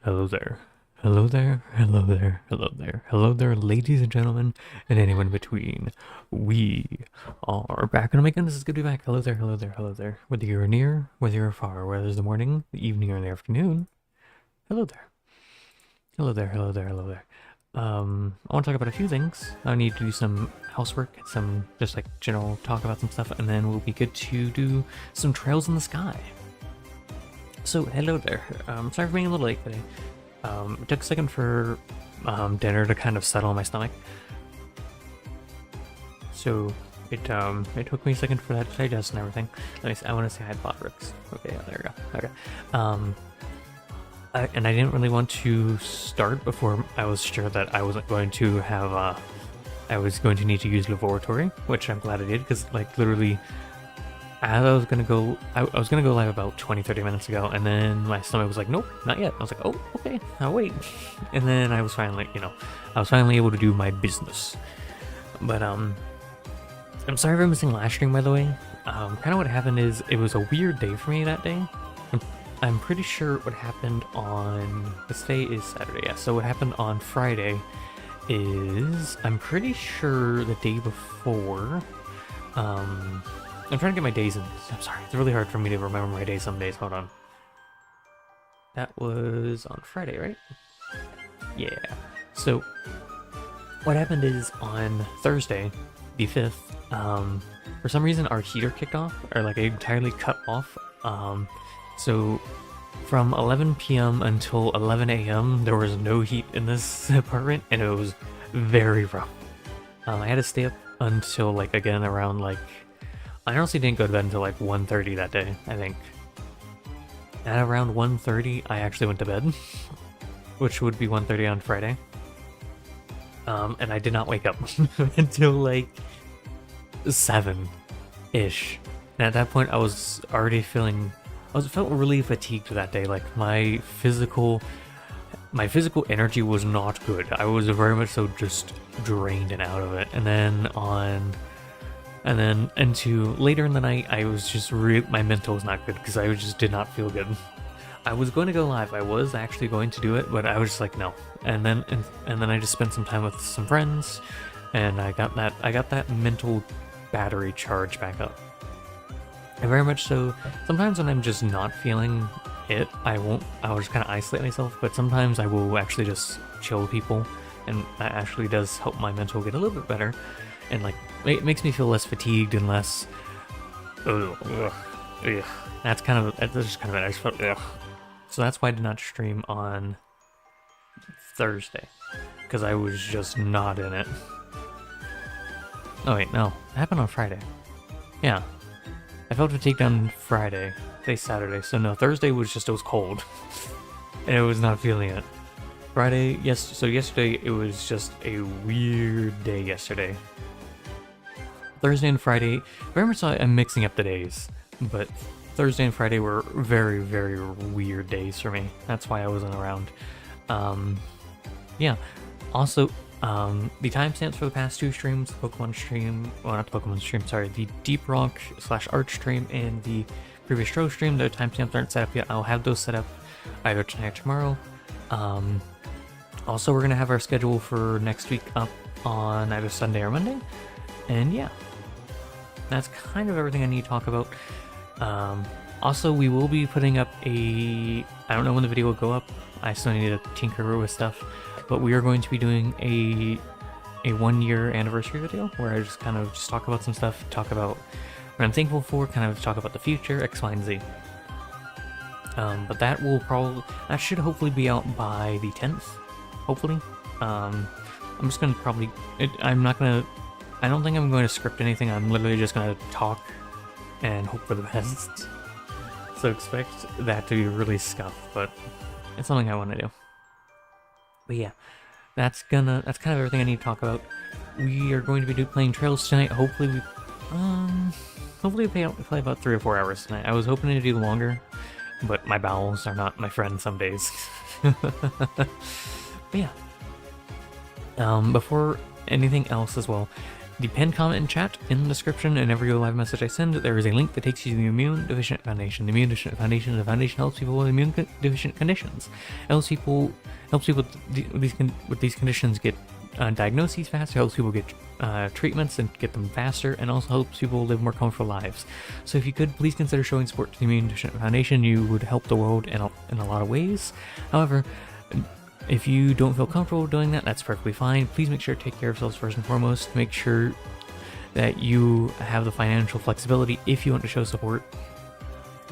Hello there. Hello there. Hello there. Hello there. Hello there, ladies and gentlemen, and anyone in between. We are back, and oh my goodness, it's good to be back. Hello there. Hello there. Hello there. Whether you're near, whether you're far, whether it's the morning, the evening, or the afternoon. Hello there. Hello there. Hello there. Hello there. I want to talk about a few things. I need to do some housework, some just like general talk about some stuff, and then we'll be good to do some trails in the sky. So, hello there. Sorry for being a little late today. It took a second for dinner to kind of settle in my stomach. So, it took me a second for that to digest and everything. Let me see, I want to say hi to Botrix. Okay, yeah, there we go. Okay. And I didn't really want to start before I was sure that I wasn't going to have, I was going to need to use laboratory, which I'm glad I did, because, like, literally, as I was gonna go, I was gonna go live about 20-30 minutes ago, and then my stomach was like, nope, not yet. I was like, oh, okay, I'll wait. And then I was finally, I was finally able to do my business. But, I'm sorry for missing last stream, by the way. Kind of what happened is, it was a weird day for me that day. I'm pretty sure what happened on, this day is Saturday, yeah, so what happened on Friday is, I'm pretty sure the day before, I'm trying to get my days in. I'm sorry, it's really hard for me to remember my days some days. Hold on. That was on Friday, right? Yeah. So, what happened is on Thursday, the 5th, for some reason our heater kicked off, or like it entirely cut off. So, from 11 p.m. until 11 a.m., there was no heat in this apartment, and it was very rough. I had to stay up until, like, again, around, like, I honestly didn't go to bed until like 1:30 that day, I think. At around 1:30, I actually went to bed, which would be 1:30 on Friday. And I did not wake up until like 7-ish. And at that point, I was already felt really fatigued that day. Like my physical energy was not good. I was very much so just drained and out of it. And then into later in the night, I was just my mental was not good because I just did not feel good. I was going to go live. I was actually going to do it, but I was just like no. And then I just spent some time with some friends, and I got that mental battery charge back up. And very much so. Sometimes when I'm just not feeling it, I'll just kind of isolate myself. But sometimes I will actually just chill with people, and that actually does help my mental get a little bit better. And like it makes me feel less fatigued and less. That's just kind of it. I just felt ugh. So that's why I did not stream on Thursday, because I was just not in it. Oh wait, no, it happened on Friday. Yeah, I felt fatigued on Friday. Today's Saturday, so no, Thursday was just it was cold, and I was not feeling it. Friday, yes. So yesterday it was just a weird day. Yesterday. Thursday and Friday, very much so I'm mixing up the days, but Thursday and Friday were very, very weird days for me. That's why I wasn't around. Yeah. Also, the timestamps for the past two streams, the Pokemon stream, well, not the Pokemon stream, sorry, the Deep Rock / Arch stream and the previous Stro stream, the timestamps aren't set up yet. I'll have those set up either tonight or tomorrow. Also, we're going to have our schedule for next week up on either Sunday or Monday. And yeah, that's kind of everything I need to talk about. Also, we will be putting up I don't know when the video will go up. I still need to tinker with stuff. But we are going to be doing a 1-year anniversary video where I just kind of talk about some stuff, talk about what I'm thankful for, kind of talk about the future, X, Y, and Z. But that should hopefully be out by the 10th, hopefully. I'm just going to I don't think I'm going to script anything. I'm literally just going to talk and hope for the best. So expect that to be really scuffed, but it's something I want to do. But yeah, that's kind of everything I need to talk about. We are going to be playing Trails tonight. Hopefully we play about 3 or 4 hours tonight. I was hoping to do longer, but my bowels are not my friend some days. But yeah. Before anything else as well, the pinned comment and chat in the description, and every live message I send, there is a link that takes you to the Immune Deficient Foundation. The Immune Deficient Foundation is a foundation that helps people with immune deficient conditions. It helps people with these conditions get diagnoses faster, helps people get treatments and get them faster, and also helps people live more comfortable lives. So if you could, please consider showing support to the Immune Deficient Foundation. You would help the world in a lot of ways. However, if you don't feel comfortable doing that, that's perfectly fine. Please make sure to take care of yourselves first and foremost. Make sure that you have the financial flexibility if you want to show support.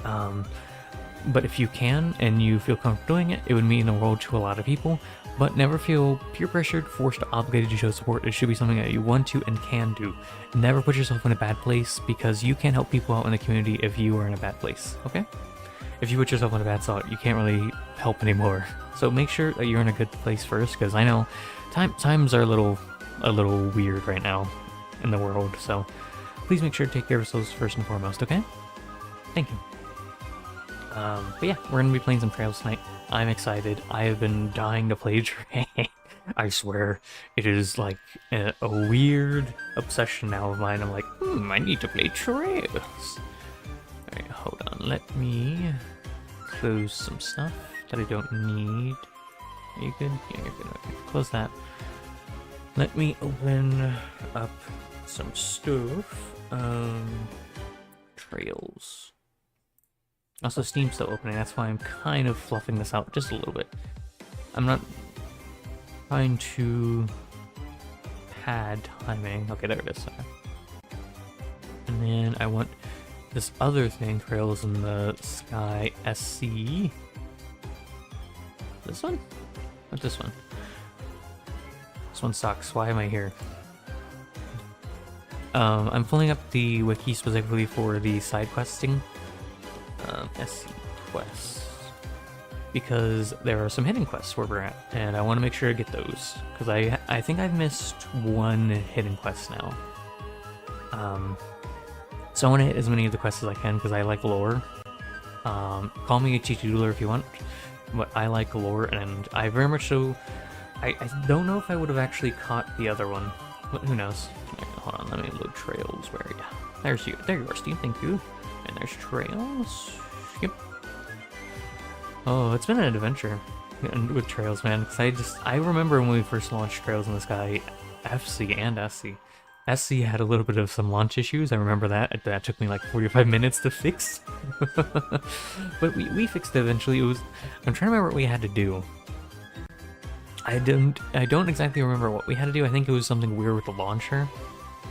But if you can and you feel comfortable doing it, it would mean the world to a lot of people. But never feel peer pressured, forced, or obligated to show support. It should be something that you want to and can do. Never put yourself in a bad place, because you can't help people out in the community if you are in a bad place, okay? If you put yourself in a bad spot, you can't really help anymore. So make sure that you're in a good place first, because I know times are a little weird right now in the world. So please make sure to take care of yourselves first and foremost, okay? Thank you. But yeah, we're gonna be playing some Trails tonight. I'm excited. I have been dying to play Trails. I swear, it is like a weird obsession now of mine. I'm like, I need to play Trails. Alright, hold on. Let me close some stuff that I don't need. Are you good? Yeah, you're good. Okay, close that. Let me open up some stuff. Trails. Also, Steam's still opening, that's why I'm kind of fluffing this out just a little bit. I'm not trying to pad timing. Okay, there it is. Okay. And then I want this other thing, Trails in the Sky SC. This one? What's this one? This one sucks. Why am I here? I'm pulling up the wiki specifically for the side questing. SC quests, because there are some hidden quests where we're at, and I want to make sure to get those, because I think I've missed one hidden quest now. So I want to hit as many of the quests as I can, because I like lore. Call me a cheaty doodler if you want, but I like lore, and I very much so. I don't know if I would have actually caught the other one, but who knows. Hold on, let me load Trails. Where are you? There's you. There you are, Steve. Thank you. And there's Trails. Yep. Oh, it's been an adventure with Trails, man. Because I remember when we first launched Trails in the Sky, FC and SC. SC had a little bit of some launch issues. I remember that. That took me like 45 minutes to fix. But we fixed it eventually. I'm trying to remember what we had to do. I don't exactly remember what we had to do. I think it was something weird with the launcher.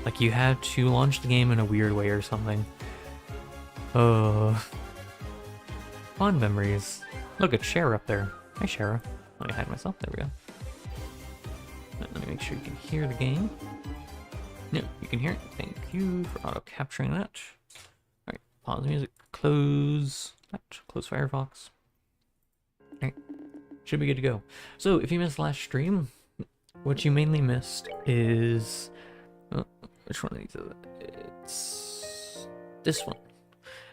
Like you had to launch the game in a weird way or something. Oh, fond memories. Look at Shara up there. Hi, Shara. Let me hide myself. There we go. Let me make sure you can hear the game. No, you can hear it. Thank you for auto capturing that. Alright, pause music. Close that. Close Firefox. Alright, should be good to go. So, if you missed last stream, what you mainly missed is... Oh, which one of these is it? It's this one.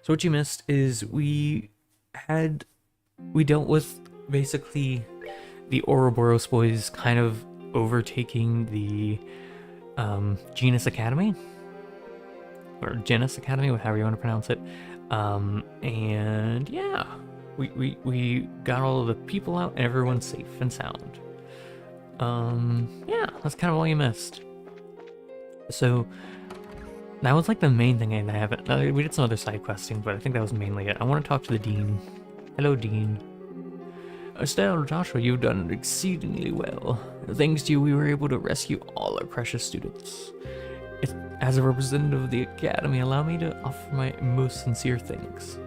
So what you missed is we dealt with basically the Ouroboros boys kind of overtaking the Genus Academy, or Genus Academy, however you want to pronounce it. And yeah, we got all of the people out and everyone's safe and sound. Yeah, that's kind of all you missed. So that was like the main thing I haven't. We did some other side questing, but I think that was mainly it. I want to talk to the Dean. Hello, Dean. Estelle, Joshua, you've done exceedingly well. Thanks to you, we were able to rescue all our precious students. As a representative of the Academy, allow me to offer my most sincere thanks.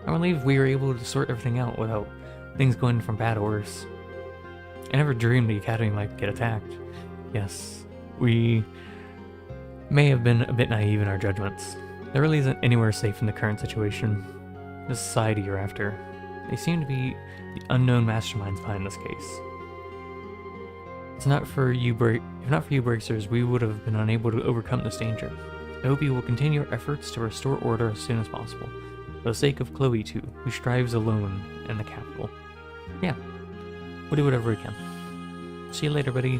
I'm relieved we were able to sort everything out without things going from bad to worse. I never dreamed the Academy might get attacked. Yes, we may have been a bit naive in our judgments. There really isn't anywhere safe in the current situation. The society you're after. They seem to be the unknown masterminds behind this case. If not for you Breaksters, we would have been unable to overcome this danger. I hope you will continue your efforts to restore order as soon as possible. For the sake of Chloe too, who strives alone in the capital. Yeah, we'll do whatever we can. See you later, buddy.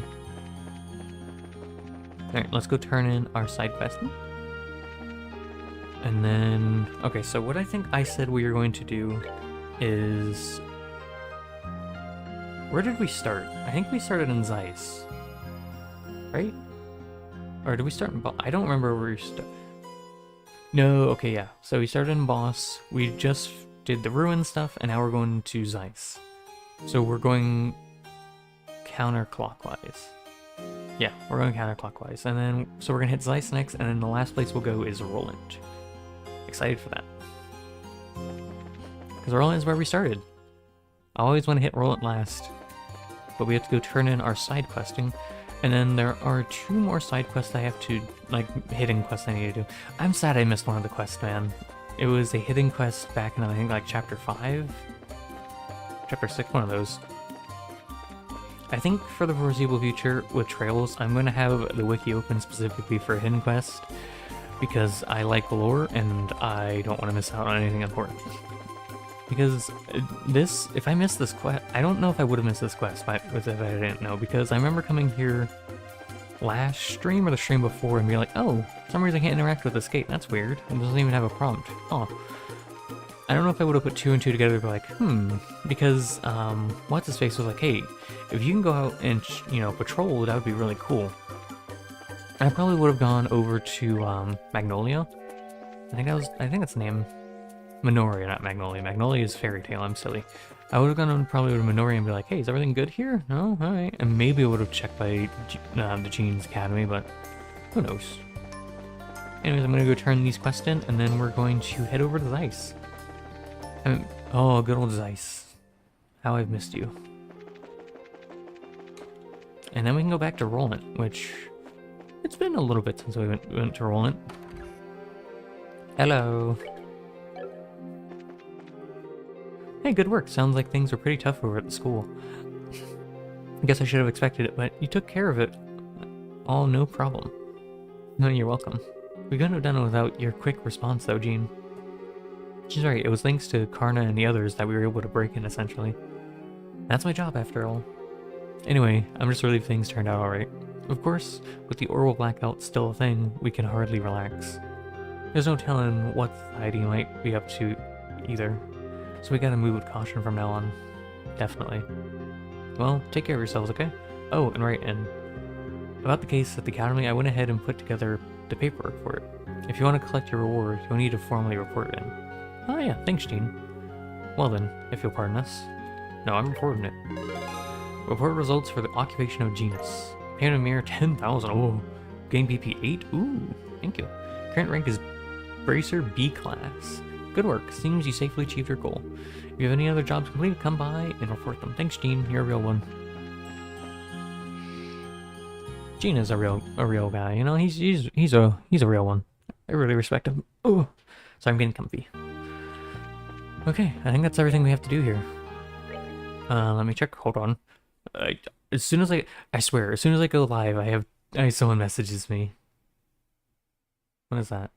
Alright, let's go turn in our side quest. And then... Okay, so what I think I said we were going to do is... Where did we start? I think we started in Zeiss. Right? Or did we start in... I don't remember where we started. No, okay, yeah. So we started in Boss, we just did the Ruin stuff, and now we're going to Zeiss. So we're going counterclockwise. Yeah, we're going counterclockwise. And then, so we're gonna hit Zeiss next, and then the last place we'll go is Roland. Excited for that. Because Roland is where we started. I always want to hit Roland last. But we have to go turn in our side questing. And then there are 2 more side quests I have to, like, hidden quests I need to do. I'm sad I missed one of the quests, man. It was a hidden quest back in, I think, like, Chapter 5? Chapter 6, one of those. I think for the foreseeable future, with Trails, I'm going to have the wiki open specifically for a hidden quest. Because I like the lore, and I don't want to miss out on anything important. Because this, if I missed this quest, I don't know if I would have missed this quest if I didn't know, because I remember coming here last stream or the stream before and being like, oh, for some reason I can't interact with this gate, that's weird, it doesn't even have a prompt. Oh. I don't know if I would have put 2 and 2 together and be like, because, what's-his-face was like, hey, if you can go out and, you know, patrol, that would be really cool. I probably would have gone over to, Magnolia. I think that's the name. Minoria, not Magnolia. Magnolia is Fairy Tale, I'm silly. I would have gone probably to Minoria and be like, hey, is everything good here? No? Alright. And maybe I would have checked by the Gene's Academy, but who knows. Anyways, I'm going to go turn these quests in, and then we're going to head over to Zeiss. Oh, good old Zeiss. How I've missed you. And then we can go back to Roland, which... It's been a little bit since we went to Roland. Hello. Hey, good work. Sounds like things were pretty tough over at the school. I guess I should have expected it, but you took care of it. All no problem. No, you're welcome. We couldn't have done it without your quick response, though, Jean. She's right. It was thanks to Karna and the others that we were able to break in, essentially. That's my job, after all. Anyway, I'm just relieved things turned out alright. Of course, with the oral blackout still a thing, we can hardly relax. There's no telling what society might be up to, either. So we gotta move with caution from now on. Definitely. Well, take care of yourselves, okay? Oh, and right, and about the case at the Academy, I went ahead and put together the paperwork for it. If you want to collect your reward, you'll need to formally report it in. Oh yeah, thanks, Jean. Well then, if you'll pardon us. No, I'm reporting it. Report results for the occupation of genus. Payment of mere 10,000. Oh, gain BP 8. Ooh, thank you. Current rank is Bracer B class. Good work. Seems you safely achieved your goal. If you have any other jobs completed, come by and report them. Thanks, Gene. You're a real one. Gene is a real guy. You know, he's a real one. I really respect him. Oh, so I'm getting comfy. Okay, I think that's everything we have to do here. Let me check. Hold on. As soon as I swear, as soon as I go live, someone messages me. What is that?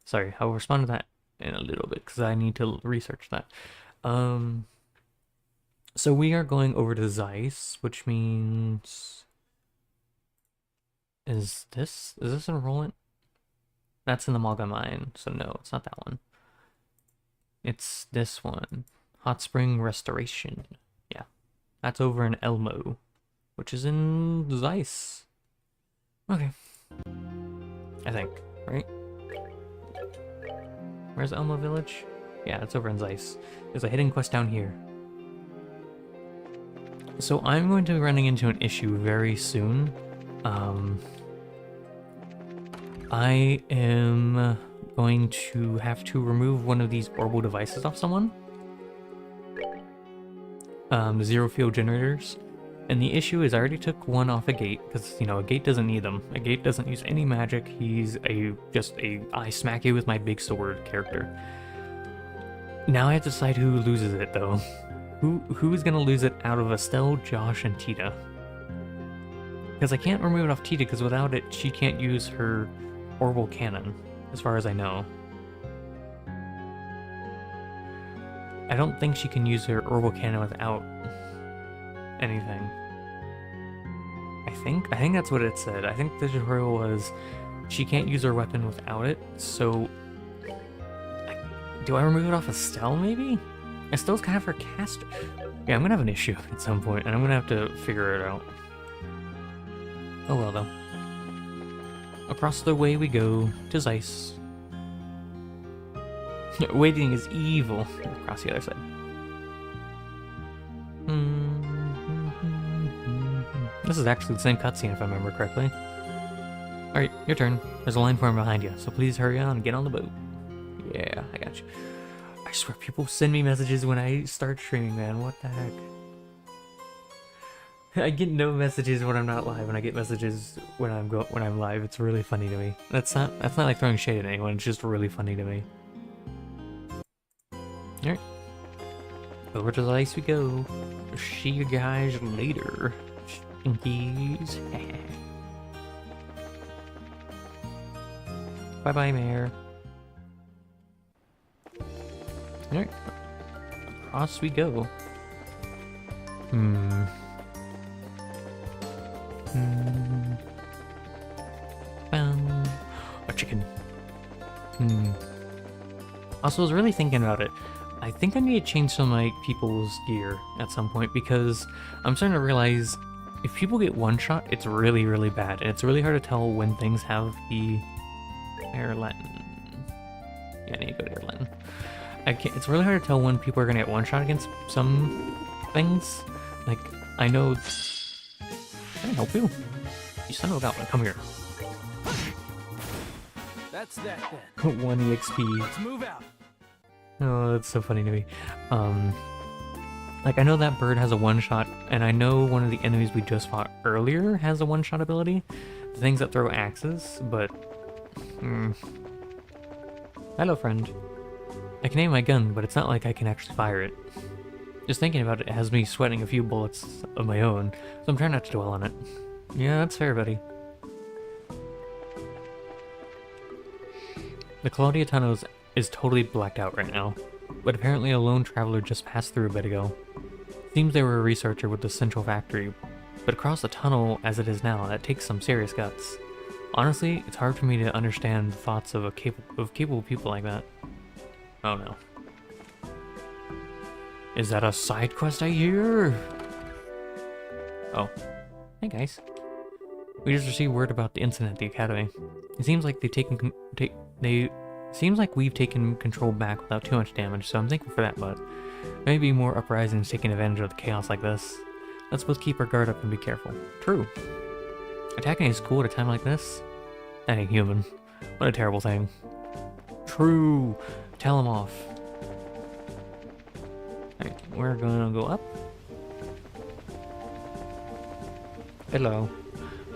Sorry, I'll respond to that in a little bit because I need to research that. So we are going over to Zeiss, which means... Is this in Roland? That's in the Malga Mine, so no, it's not that one. It's this one. Hot Spring Restoration. Yeah. That's over in Elmo, which is in Zeiss. Okay. I think, right? Where's Elmo Village? Yeah, it's over in Zeiss. There's a hidden quest down here. So I'm going to be running into an issue very soon. I am going to have to remove one of these orbital devices off someone. The zero field generators. And the issue is I already took one off a gate, because, you know, a gate doesn't need them. A gate doesn't use any magic. He's just a I smack you with my big sword character. Now I have to decide who loses it, though. Who's gonna lose it out of Estelle, Josh, and Tita? Because I can't remove it off Tita, because without it, she can't use her orbital cannon, as far as I know. I don't think she can use her orbital cannon without anything. think that's what it said. I think the tutorial was she can't use her weapon without it, so... Do I remove it off Estelle, maybe? Estelle's kind of her caster. Yeah, I'm gonna have an issue at some point, and I'm gonna have to figure it out. Oh well, though. Across the way we go to Zeiss. Waiting is evil. Across the other side. This is actually the same cutscene, if I remember correctly. Alright, your turn. There's a line forming behind you, so please hurry on and get on the boat. Yeah, I got you. I swear people send me messages when I start streaming, man. What the heck? I get no messages when I'm not live, and I get messages when I'm live. It's really funny to me. That's not like throwing shade at anyone. It's just really funny to me. Alright. Over to the ice we go. See you guys later. Stinkies. Bye-bye, Mayor. Alright. Across we go. A chicken. Also, I was really thinking about it. I think I need to change some of my people's gear at some point, because I'm starting to realize if people get one shot, it's really, really bad. And it's really hard to tell when things have the airline. Yeah, I need to go to airline. It's really hard to tell when people are going to get one shot against some things. Like, I know... Can I help you? You son of a goblin, come here. That's that then. 1 EXP. Let's move out. Oh, that's so funny to me. Like, I know that bird has a one-shot, and I know one of the enemies we just fought earlier has a one-shot ability. The things that throw axes, but... Hello, friend. I can aim my gun, but it's not like I can actually fire it. Just thinking about it has me sweating a few bullets of my own, so I'm trying not to dwell on it. Yeah, that's fair, buddy. The Claudia tunnel is totally blacked out right now, but apparently a lone traveler just passed through a bit ago. Seems they were a researcher with the central factory, but across the tunnel as it is now, that takes some serious guts. Honestly, it's hard for me to understand the thoughts of capable people like that. Oh no. Is that a side quest I hear? Oh. Hey guys. We just received word about the incident at the academy. It seems like we've taken control back without too much damage, so I'm thankful for that, but there may be more uprisings taking advantage of the chaos like this. Let's both keep our guard up and be careful. True. Attacking a school at a time like this? That ain't human. What a terrible thing. True. Tell him off. Alright, we're gonna go up. Hello.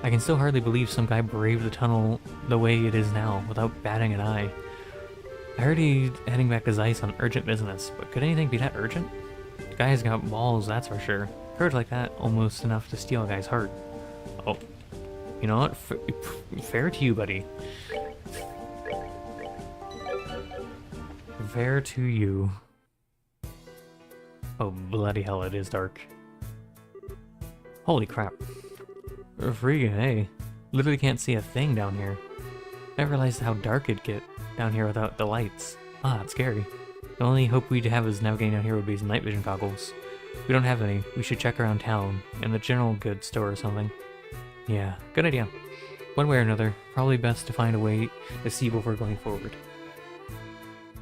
I can still hardly believe some guy braved the tunnel the way it is now, without batting an eye. I heard he's heading back to Zeiss on urgent business, but could anything be that urgent? The guy's got balls, that's for sure. Courage like that, almost enough to steal a guy's heart. Oh. You know what? Fair to you, buddy. Fair to you. Oh, bloody hell, it is dark. Holy crap. Freaking hey. Literally can't see a thing down here. I realized how dark it'd get down here without the lights. Ah, it's scary. The only hope we'd have is navigating down here would be some night vision goggles. We don't have any. We should check around town, in the general goods store or something. Yeah, good idea. One way or another, probably best to find a way to see before going forward.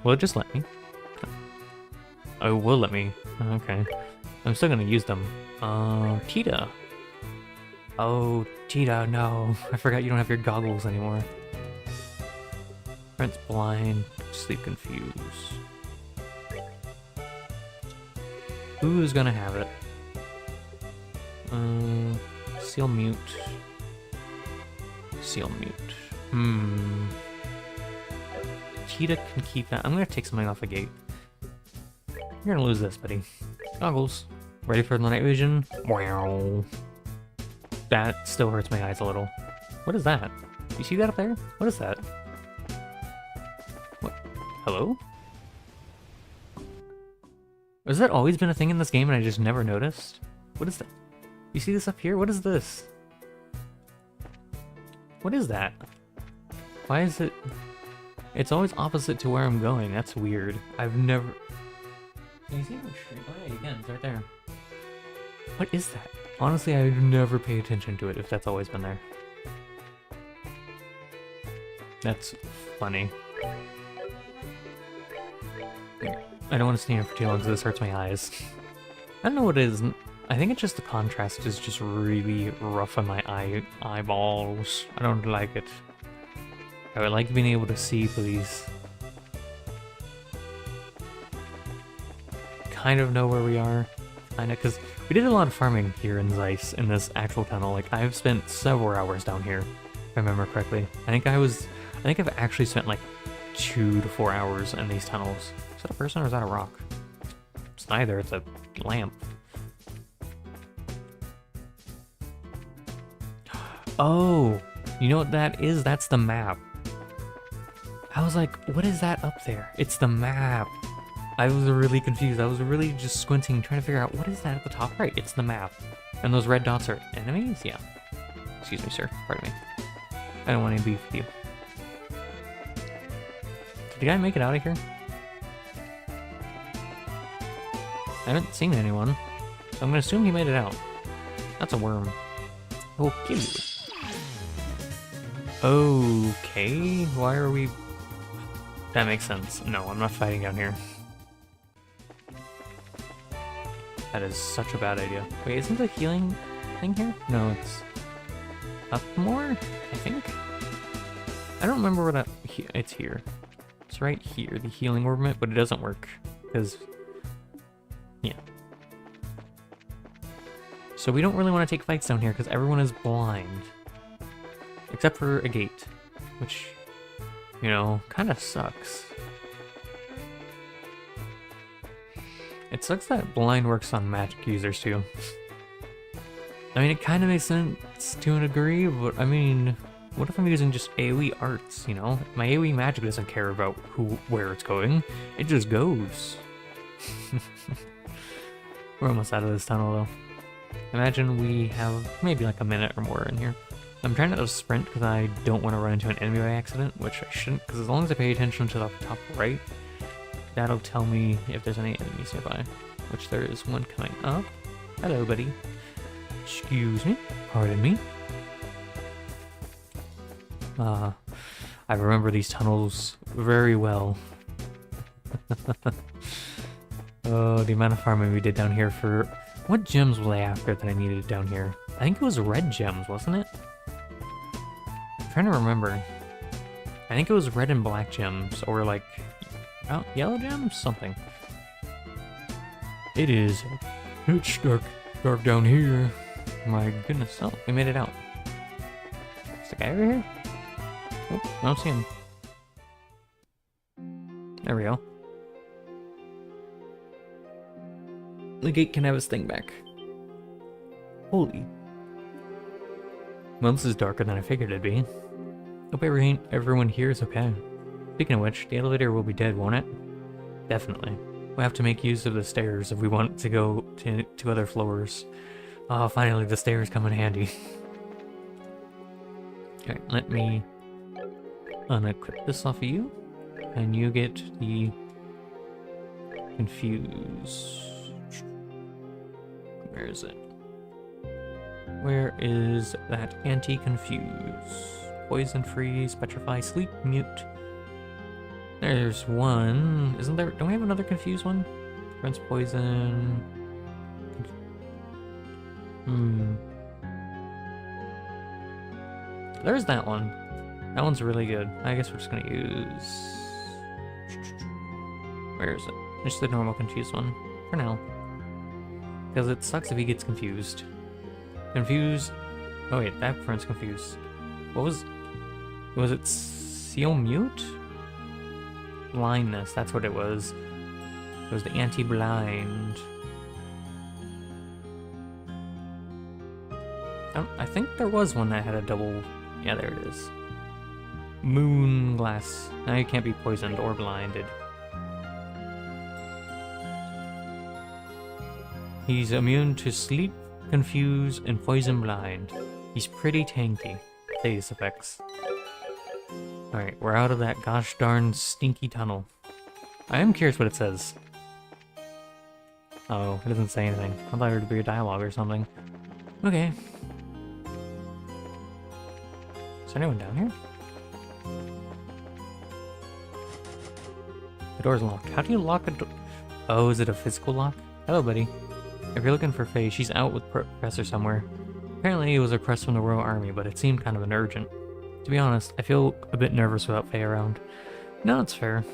Will it just let me? Oh, it will let me. Okay. I'm still gonna use them. Tita. Oh, Tita, no. I forgot you don't have your goggles anymore. Friend's blind, sleep confused. Who's gonna have it? Seal mute. Seal mute. Cheetah can keep that. I'm gonna take something off the gate. You're gonna lose this, buddy. Goggles. Ready for the night vision? Wow. That still hurts my eyes a little. What is that? You see that up there? What is that? What? Hello? Has that always been a thing in this game and I just never noticed? What is that? You see this up here? What is this? What is that? Why is it... It's always opposite to where I'm going. That's weird. I've never... Can you see the tree? Oh yeah, you can. It's right there. What is that? Honestly, I've never paid attention to it if that's always been there. That's funny. I don't want to stay here for too long because this hurts my eyes. I don't know what it is. I think it's just the contrast is just really rough on my eyeballs. I don't like it. I would like being able to see, please. Kind of know where we are. Kinda, because we did a lot of farming here in Zeiss, in this actual tunnel. Like, I've spent several hours down here, if I remember correctly. I think I've actually spent like 2 to 4 hours in these tunnels. Is that a person or is that a rock? It's neither, it's a lamp. Oh, you know what that is? That's the map. I was like, what is that up there? It's the map. I was really confused. I was really just squinting, trying to figure out what is that at the top right. It's the map. And those red dots are enemies? Yeah. Excuse me, sir. Pardon me. I don't want any beef with you. Did the guy make it out of here? I haven't seen anyone. So I'm gonna assume he made it out. That's a worm. We'll kill you. Okay, why are we... That makes sense. No, I'm not fighting down here. That is such a bad idea. Wait, isn't the healing thing here? No, it's up more, I think. I don't remember where that... It's here. It's right here, the healing orbit, but it doesn't work, because... Yeah. So we don't really want to take fights down here, because everyone is blind. Except for a gate, which, you know, kind of sucks. It sucks that blind works on magic users too. I mean, it kind of makes sense to a degree, but I mean, what if I'm using just AoE arts, you know? My AoE magic doesn't care about where it's going. It just goes. We're almost out of this tunnel though. Imagine we have maybe like a minute or more in here. I'm trying not to sprint because I don't want to run into an enemy by accident, which I shouldn't, because as long as I pay attention to the top right, that'll tell me if there's any enemies nearby, which there is one coming up. Hello, buddy. Excuse me. Pardon me. I remember these tunnels very well. Oh, the amount of farming we did down here for... What gems were they after that I needed down here? I think it was red gems, wasn't it? I'm trying to remember. I think it was red and black gems, or like... Oh, yellow gems? Something. It is... It's dark down here. My goodness. Oh, we made it out. Is the guy over here? Oh, I don't see him. There we go. The gate can have his thing back. Holy. Well, this is darker than I figured it'd be. Hope everyone here is okay. Speaking of which, the elevator will be dead, won't it? Definitely. We'll have to make use of the stairs if we want to go to other floors. Oh, finally the stairs come in handy. Okay, let me unequip this off of you. And you get the confuse. Where is it? Where is that anti-confuse? Poison, freeze, petrify, sleep, mute. There's one. Isn't there? Don't we have another confuse one? Prevents poison. There's that one. That one's really good. I guess we're just gonna use... Where is it? Just the normal confused one. For now. Because it sucks if he gets confused. Confuse... Oh wait, that prevents confuse. What was... Was it seal mute? Blindness, that's what it was. It was the anti-blind. I think there was one that had a double... Yeah, there it is. Moon glass. Now you can't be poisoned or blinded. He's immune to sleep, confuse, and poison blind. He's pretty tanky. face effects. Alright, we're out of that gosh darn stinky tunnel. I am curious what it says. Oh, it doesn't say anything. I thought it would be a dialogue or something. Okay. Is there anyone down here? The door's locked. How do you lock a door? Oh, is it a physical lock? Hello, buddy. If you're looking for Faye, she's out with Professor somewhere. Apparently it was a request from the Royal Army, but it seemed kind of an urgent. To be honest, I feel a bit nervous without Faye around. No, it's fair.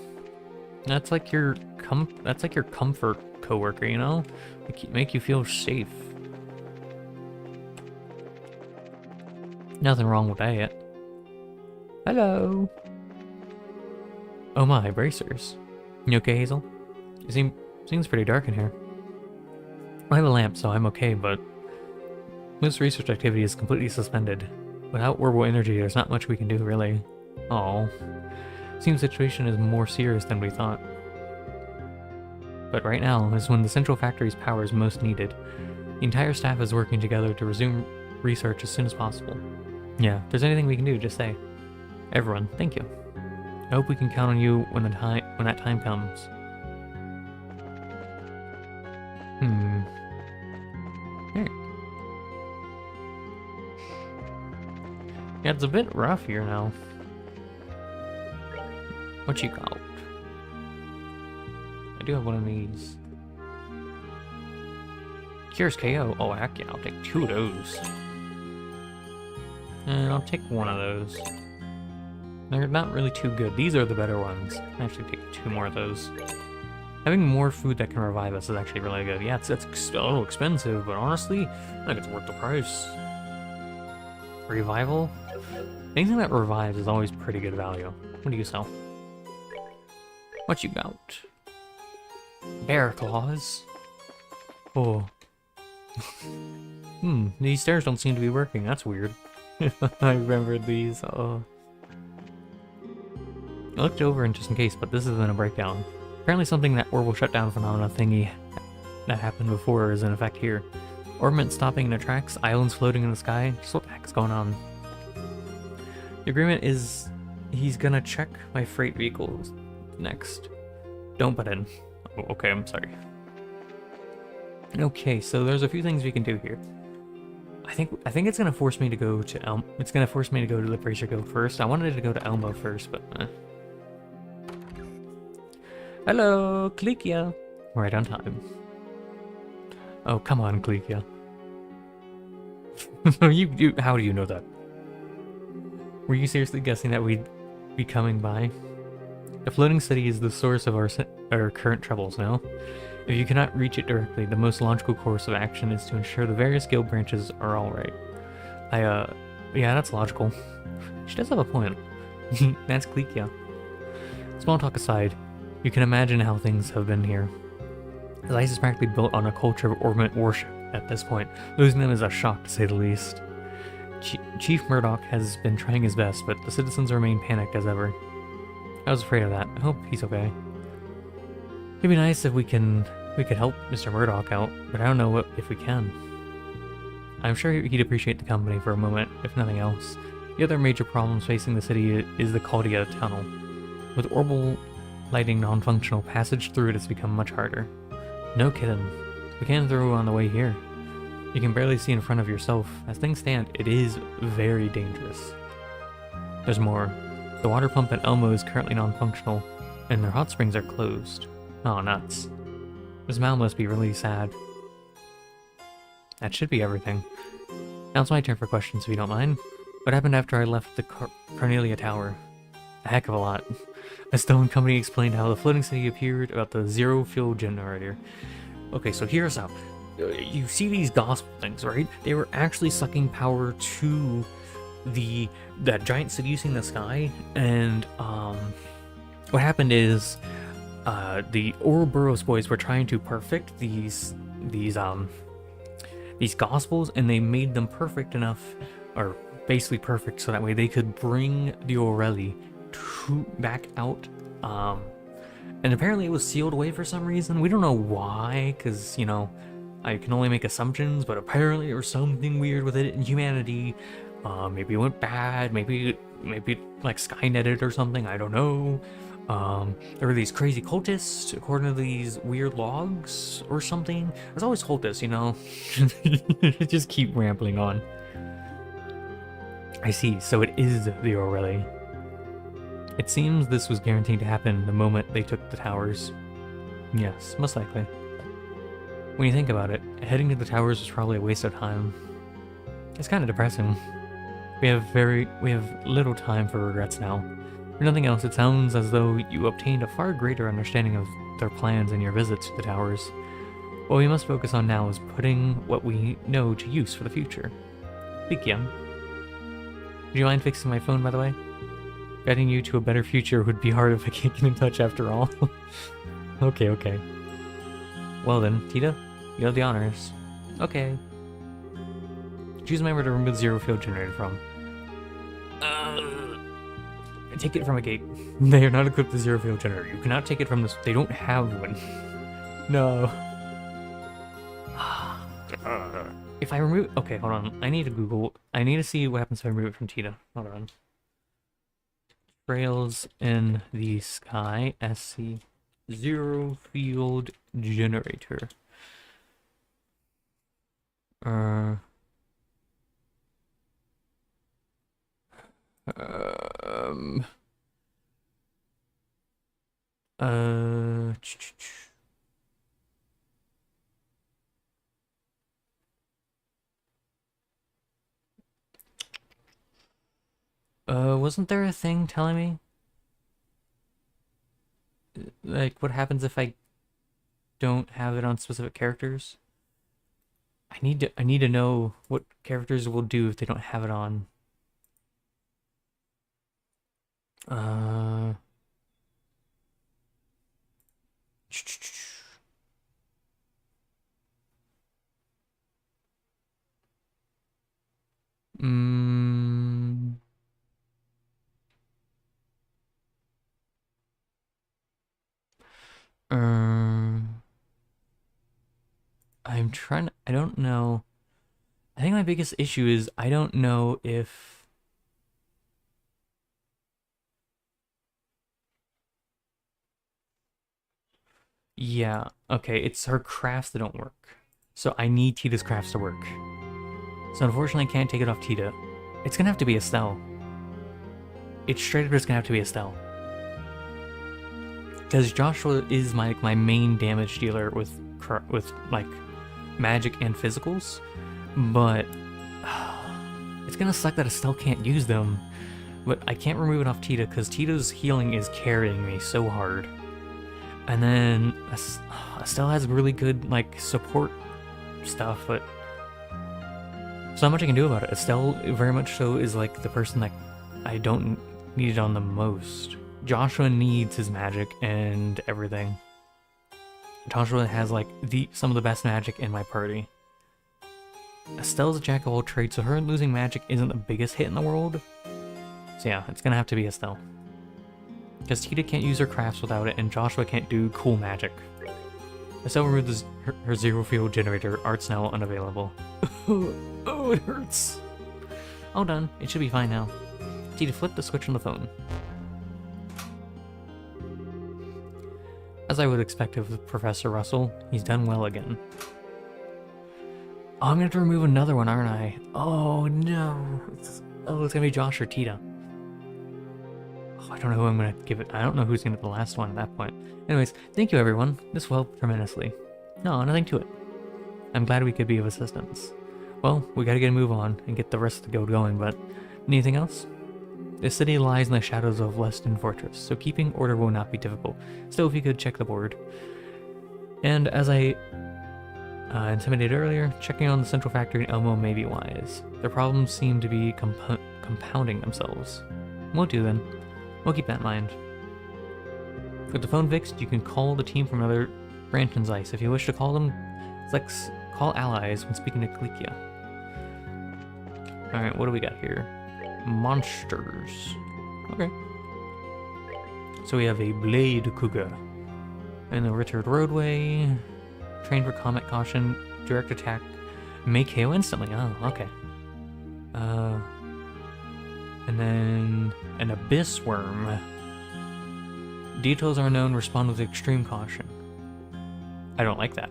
That's like your comfort coworker, you know? Make you feel safe. Nothing wrong with that. Hello. Oh my, bracers. You okay, Hazel? It seems pretty dark in here. I have a lamp, so I'm okay, but most research activity is completely suspended. Without orbital energy, there's not much we can do, really. Oh, seems the situation is more serious than we thought. But right now is when the central factory's power is most needed. The entire staff is working together to resume research as soon as possible. Yeah, if there's anything we can do, just say. Everyone, thank you. I hope we can count on you when that time comes. Here. Yeah, it's a bit rough here now. What you got? I do have one of these. Cures KO. Oh, heck yeah, I'll take 2 of those. And I'll take 1 of those. They're not really too good. These are the better ones. I actually take 2 more of those. Having more food that can revive us is actually really good. Yeah, it's a little expensive, but honestly, I think it's worth the price. Revival? Anything that revives is always pretty good value. What do you sell? What you got? Bear claws. Oh. These stairs don't seem to be working. That's weird. I remember these. Oh. I looked over and just in case, but this isn't a breakdown. Apparently something that orbital shutdown phenomena thingy that happened before is in effect here. Orbit stopping in the tracks, islands floating in the sky. Just what the heck is going on? The agreement is he's gonna check my freight vehicles next. Don't butt in. Oh, okay, I'm sorry. Okay, so there's a few things we can do here. I think it's gonna force me to go to It's gonna force me to go to the Bracer Guild first. I wanted to go to Elmo first, but Hello, Klikia. Right on time. Oh, come on, Klikia. How do you know that? Were you seriously guessing that we'd be coming by? The floating city is the source of our current troubles, no? If you cannot reach it directly, the most logical course of action is to ensure the various guild branches are alright. Yeah, that's logical. She does have a point. That's Klikia. Small talk aside, you can imagine how things have been here. The ice is practically built on a culture of ornament worship at this point. Losing them is a shock to say the least. Chief Murdoch has been trying his best, but the citizens remain panicked as ever. I was afraid of that. I hope he's okay. It'd be nice if we could help Mr. Murdoch out, but I don't know if we can. I'm sure he'd appreciate the company for a moment, if nothing else. The other major problems facing the city is the Caldia Tunnel. With orbital lighting non-functional, passage through it has become much harder. No kidding. We came through on the way here. You can barely see in front of yourself. As things stand, it is very dangerous. There's more. The water pump at Elmo is currently non-functional, and their hot springs are closed. Oh, nuts. This Mal must be really sad. That should be everything. Now it's my turn for questions, if you don't mind. What happened after I left the Cornelia Tower? A heck of a lot. A stone company explained how the floating city appeared about the zero fuel generator. Okay, so here's how. You see these gospel things, right? They were actually sucking power to that giant seducing the sky, and what happened is the Ouroboros boys were trying to perfect these gospels, and they made them perfect enough, or basically perfect, so that way they could bring the Aureli back out, and apparently it was sealed away for some reason. We don't know why, because, you know, I can only make assumptions, but apparently there was something weird with it, and humanity Maybe it went bad. Maybe like Skynetted or something. I don't know. There were these crazy cultists according to these weird logs or something. There's always cultists, you know. Just keep rambling on. I see. So it is the Aurelie. It seems this was guaranteed to happen the moment they took the towers. Yes, most likely. When you think about it, heading to the towers was probably a waste of time. It's kind of depressing. We have little time for regrets now. For nothing else, it sounds as though you obtained a far greater understanding of their plans in your visits to the towers. What we must focus on now is putting what we know to use for the future. Thank you. Would you mind fixing my phone, by the way? Guiding you to a better future would be hard if I can't get in touch after all. Okay. Well then, Tita, you have the honors. Okay. Choose a member to remove the zero field generated from. Take it from a gate. They are not equipped with zero field generator. You cannot take it from this. They don't have one. No. If I remove... Okay, hold on. I need to Google... I need to see what happens if I remove it from Tita. Hold on. Trails in the sky. SC. Zero field generator. Wasn't there a thing telling me? Like, what happens if I don't have it on specific characters? I need to know what characters will do if they don't have it on. I'm trying to, I don't know. I think my biggest issue is I don't know if yeah, okay, it's her crafts that don't work. So I need Tita's crafts to work. So unfortunately I can't take it off Tita. It's gonna have to be Estelle. It's straight up just gonna have to be Estelle. Because Joshua is my main damage dealer with like magic and physicals, but it's gonna suck that Estelle can't use them. But I can't remove it off Tita because Tita's healing is carrying me so hard. And then Estelle has really good like support stuff, but so not much I can do about it. Estelle very much so is like the person that I don't need it on the most. Joshua needs his magic and everything. Joshua has like some of the best magic in my party. Estelle's a jack of all trades, so her losing magic isn't the biggest hit in the world. So yeah, it's gonna have to be Estelle. Because Tita can't use her crafts without it, and Joshua can't do cool magic. Estelle removed her zero field generator. Art's now unavailable. Oh, it hurts. All done. It should be fine now. Tita, flip the switch on the phone. As I would expect of Professor Russell, he's done well again. Oh, I'm gonna have to remove another one, aren't I? Oh no. It's gonna be Josh or Tita. Oh, I don't know who I'm gonna give it. I don't know who's gonna get the last one at that point. Anyways, thank you everyone. This will help tremendously. No, nothing to it. I'm glad we could be of assistance. Well, we gotta get a move on and get the rest of the guild going, but anything else? The city lies in the shadows of Leston Fortress, so keeping order will not be difficult. Still, if you could check the board. And as I intimidated earlier, checking on the central factory in Elmo may be wise. Their problems seem to be compounding themselves. Won't do then. We'll keep that in mind. With the phone fixed, you can call the team from another branch in Zeiss. If you wish to call them, select call allies when speaking to Kalikia. Alright, what do we got here? Monsters. Okay. So we have a Blade Cougar. And the Richard Roadway. Train for combat caution. Direct attack. Make KO instantly. Oh, okay. And then an abyss worm. Details are unknown, respond with extreme caution. I don't like that.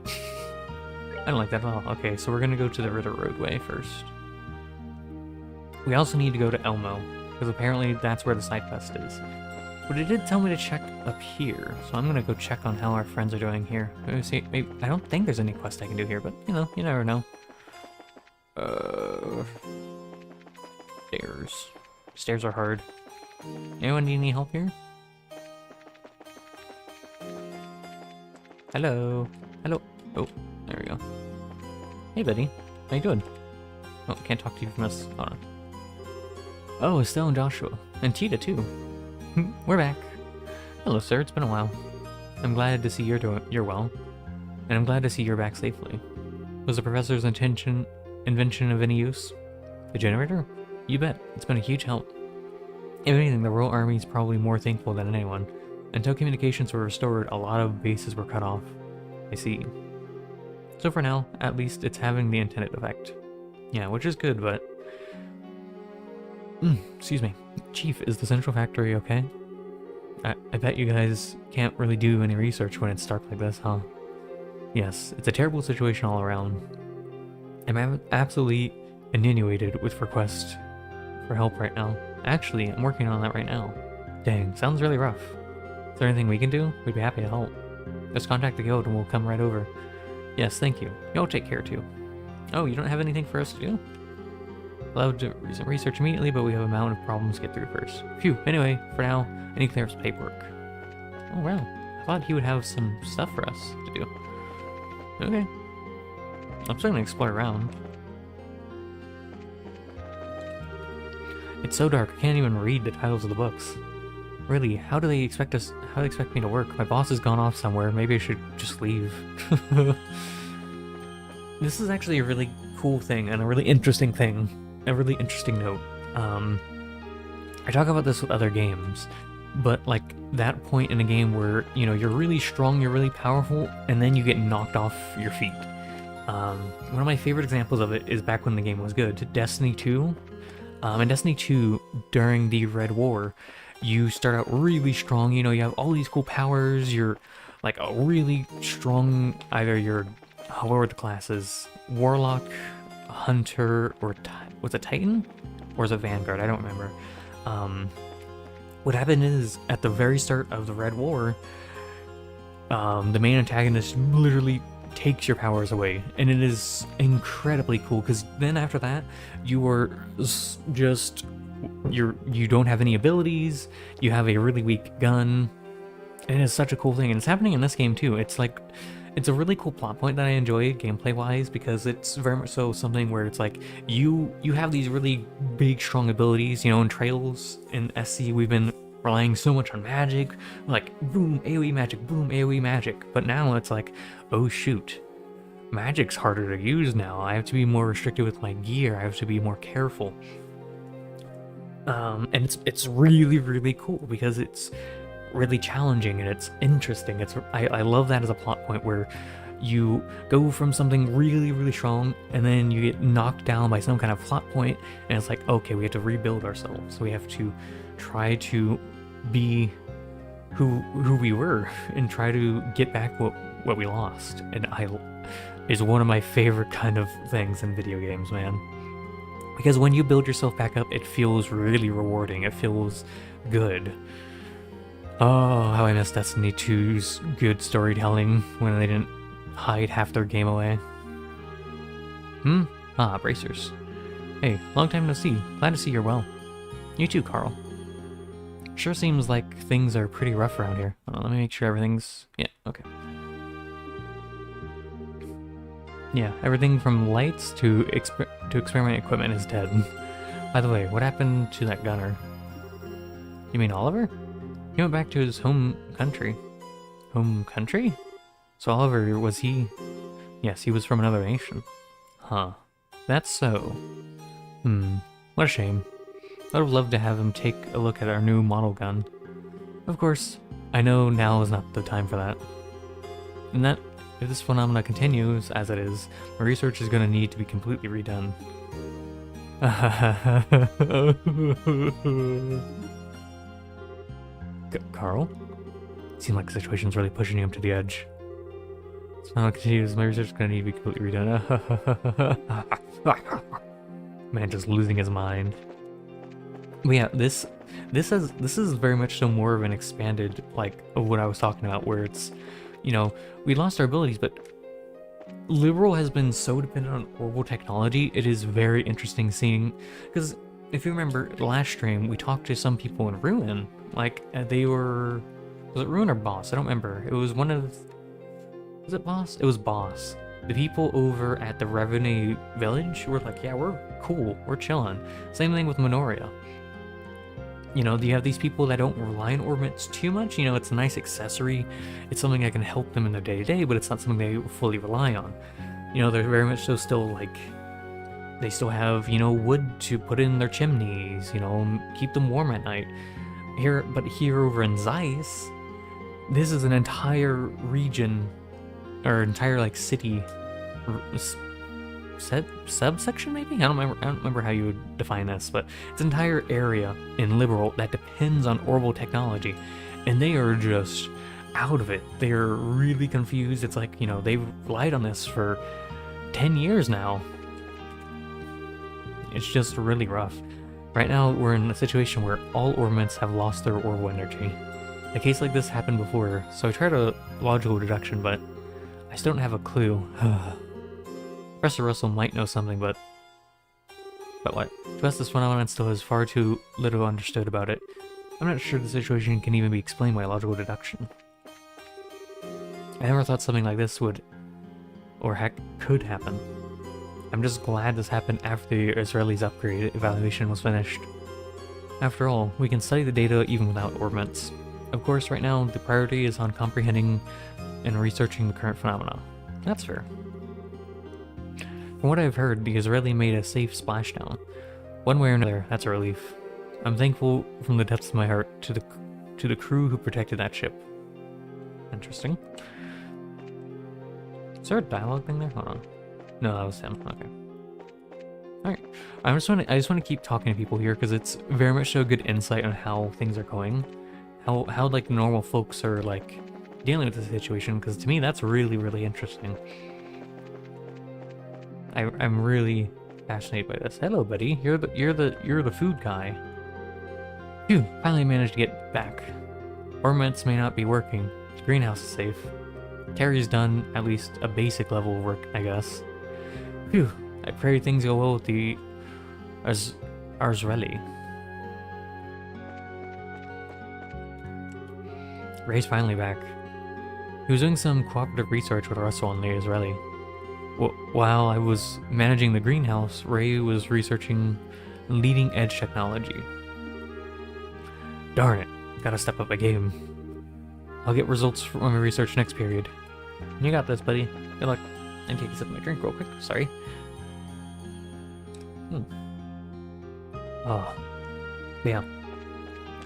I don't like that at all. Okay, so we're gonna go to the Ritter Roadway first. We also need to go to Elmo, because apparently that's where the side quest is. But it did tell me to check up here, so I'm gonna go check on how our friends are doing here. Maybe see, maybe, I don't think there's any quest I can do here, but you know, you never know. Stairs. Stairs are hard. Anyone need any help here? Hello. Hello. Oh, there we go. Hey, buddy. How you doing? Oh, can't talk to you from this. Hold on. Oh, Estelle and Joshua. And Tita, too. We're back. Hello, sir. It's been a while. I'm glad to see you're well. And I'm glad to see you're back safely. Was the professor's invention of any use? The generator? You bet. It's been a huge help. If anything, the Royal Army is probably more thankful than anyone. Until communications were restored, a lot of bases were cut off. I see. So for now, at least it's having the intended effect. Yeah, which is good, but... excuse me. Chief, is the central factory okay? I bet you guys can't really do any research when it's dark like this, huh? Yes, it's a terrible situation all around. I'm absolutely inundated with requests for help right now. Actually, I'm working on that right now. Dang, sounds really rough. Is there anything we can do? We'd be happy to help. Just contact the guild and we'll come right over. Yes, thank you. Y'all take care too. Oh, you don't have anything for us to do? Allowed to research immediately, but we have a mountain of problems to get through first. Phew, anyway, for now, I need to clear up some paperwork. Oh wow, I thought he would have some stuff for us to do. Okay. I'm still gonna explore around. It's so dark, I can't even read the titles of the books. Really, how do they expect me to work? My boss has gone off somewhere, maybe I should just leave. This is actually a really cool thing, and a really interesting thing. A really interesting note. I talk about this with other games, but like that point in a game where, you know, you're really strong, you're really powerful, and then you get knocked off your feet. One of my favorite examples of it is back when the game was good, Destiny 2. In Destiny 2, during the Red War, you start out really strong, you know, you have all these cool powers, you're like a really strong, either you're, what were the classes? Warlock, Hunter, or was it Titan? Or was it Vanguard? I don't remember. What happened is, at the very start of the Red War, the main antagonist literally takes your powers away, and it is incredibly cool, because then after that, you are just, you don't have any abilities, you have a really weak gun, and it is such a cool thing, and it's happening in this game too. It's like, it's a really cool plot point that I enjoy gameplay-wise, because it's very much so something where it's like, you have these really big, strong abilities, you know, in Trails, in SC, we've been relying so much on magic, like, boom, AoE magic, but now it's like, oh shoot, magic's harder to use now, I have to be more restricted with my gear, I have to be more careful. And it's really, really cool, because it's really challenging and it's interesting. I love that as a plot point where you go from something really, really strong and then you get knocked down by some kind of plot point, and it's like, okay, we have to rebuild ourselves. We have to try to be who we were and try to get back what we lost. And is one of my favorite kind of things in video games, man. Because when you build yourself back up, it feels really rewarding. It feels good. Oh, how I miss Destiny 2's good storytelling when they didn't hide half their game away. Ah, bracers. Hey, long time no see. Glad to see you're well. You too, Carl. Sure seems like things are pretty rough around here. Hold on, let me make sure everything's... Yeah, okay. Yeah, everything from lights to experiment equipment is dead. By the way, what happened to that gunner? You mean Oliver? He went back to his home country. Home country? So Oliver, was he... Yes, he was from another nation. Huh. That's so. What a shame. I would have loved to have him take a look at our new model gun. Of course, I know now is not the time for that. And that, if this phenomena continues as it is, my research is going to need to be completely redone. Carl? Seems like the situation's really pushing him to the edge. So now continues, my research is gonna need to be completely redone. Man, just losing his mind. But yeah, this is very much so more of an expanded, like, of what I was talking about, where it's, you know, we lost our abilities, but Liberal has been so dependent on orbital technology. It is very interesting seeing, because if you remember the last stream, we talked to some people in Ruin, like, they were, was it Ruin or Boss? I don't remember. It was one of, was it Boss? It was Boss. The people over at the Revenue Village were like, yeah, we're cool, we're chilling. Same thing with Minoria. You know, you have these people that don't rely on orbits too much. You know, it's a nice accessory. It's something that can help them in their day-to-day, but it's not something they fully rely on. You know, they're very much so still, like, they still have, you know, wood to put in their chimneys, you know, keep them warm at night. But here over in Zeiss, this is an entire region, or entire, like, city, subsection maybe? I don't remember how you would define this, but it's an entire area in Liberal that depends on orbital technology, and they are just out of it. They're really confused. It's like, you know, they've relied on this for 10 years now. It's just really rough. Right now, we're in a situation where all orbits have lost their orbital energy. A case like this happened before, so I tried a logical deduction, but I still don't have a clue. Professor Russell might know something, but what? To us, this phenomenon still has far too little understood about it. I'm not sure the situation can even be explained by logical deduction. I never thought something like this would, or heck, could happen. I'm just glad this happened after the Israelis' upgrade evaluation was finished. After all, we can study the data even without orbits. Of course, right now, the priority is on comprehending and researching the current phenomena. That's fair. From what I've heard, the Israeli made a safe splashdown. One way or another, that's a relief. I'm thankful from the depths of my heart to the crew who protected that ship. Interesting. Is there a dialogue thing there? Hold on. No, that was him. Okay. Alright. I just want to keep talking to people here because it's very much so good insight on how things are going. How like normal folks are like dealing with the situation, because to me that's really, really interesting. I'm really fascinated by this. Hello, buddy. You're the food guy. Phew, finally managed to get back. Ornaments may not be working. The greenhouse is safe. Terry's done at least a basic level of work, I guess. Phew, I pray things go well with the Arzrelli. Ray's finally back. He was doing some cooperative research with Russell and the Israeli. While I was managing the greenhouse, Ray was researching leading-edge technology. Darn it, gotta step up my game. I'll get results from my research next period. You got this, buddy. Good luck. And take a sip of my drink real quick, sorry. Oh, yeah.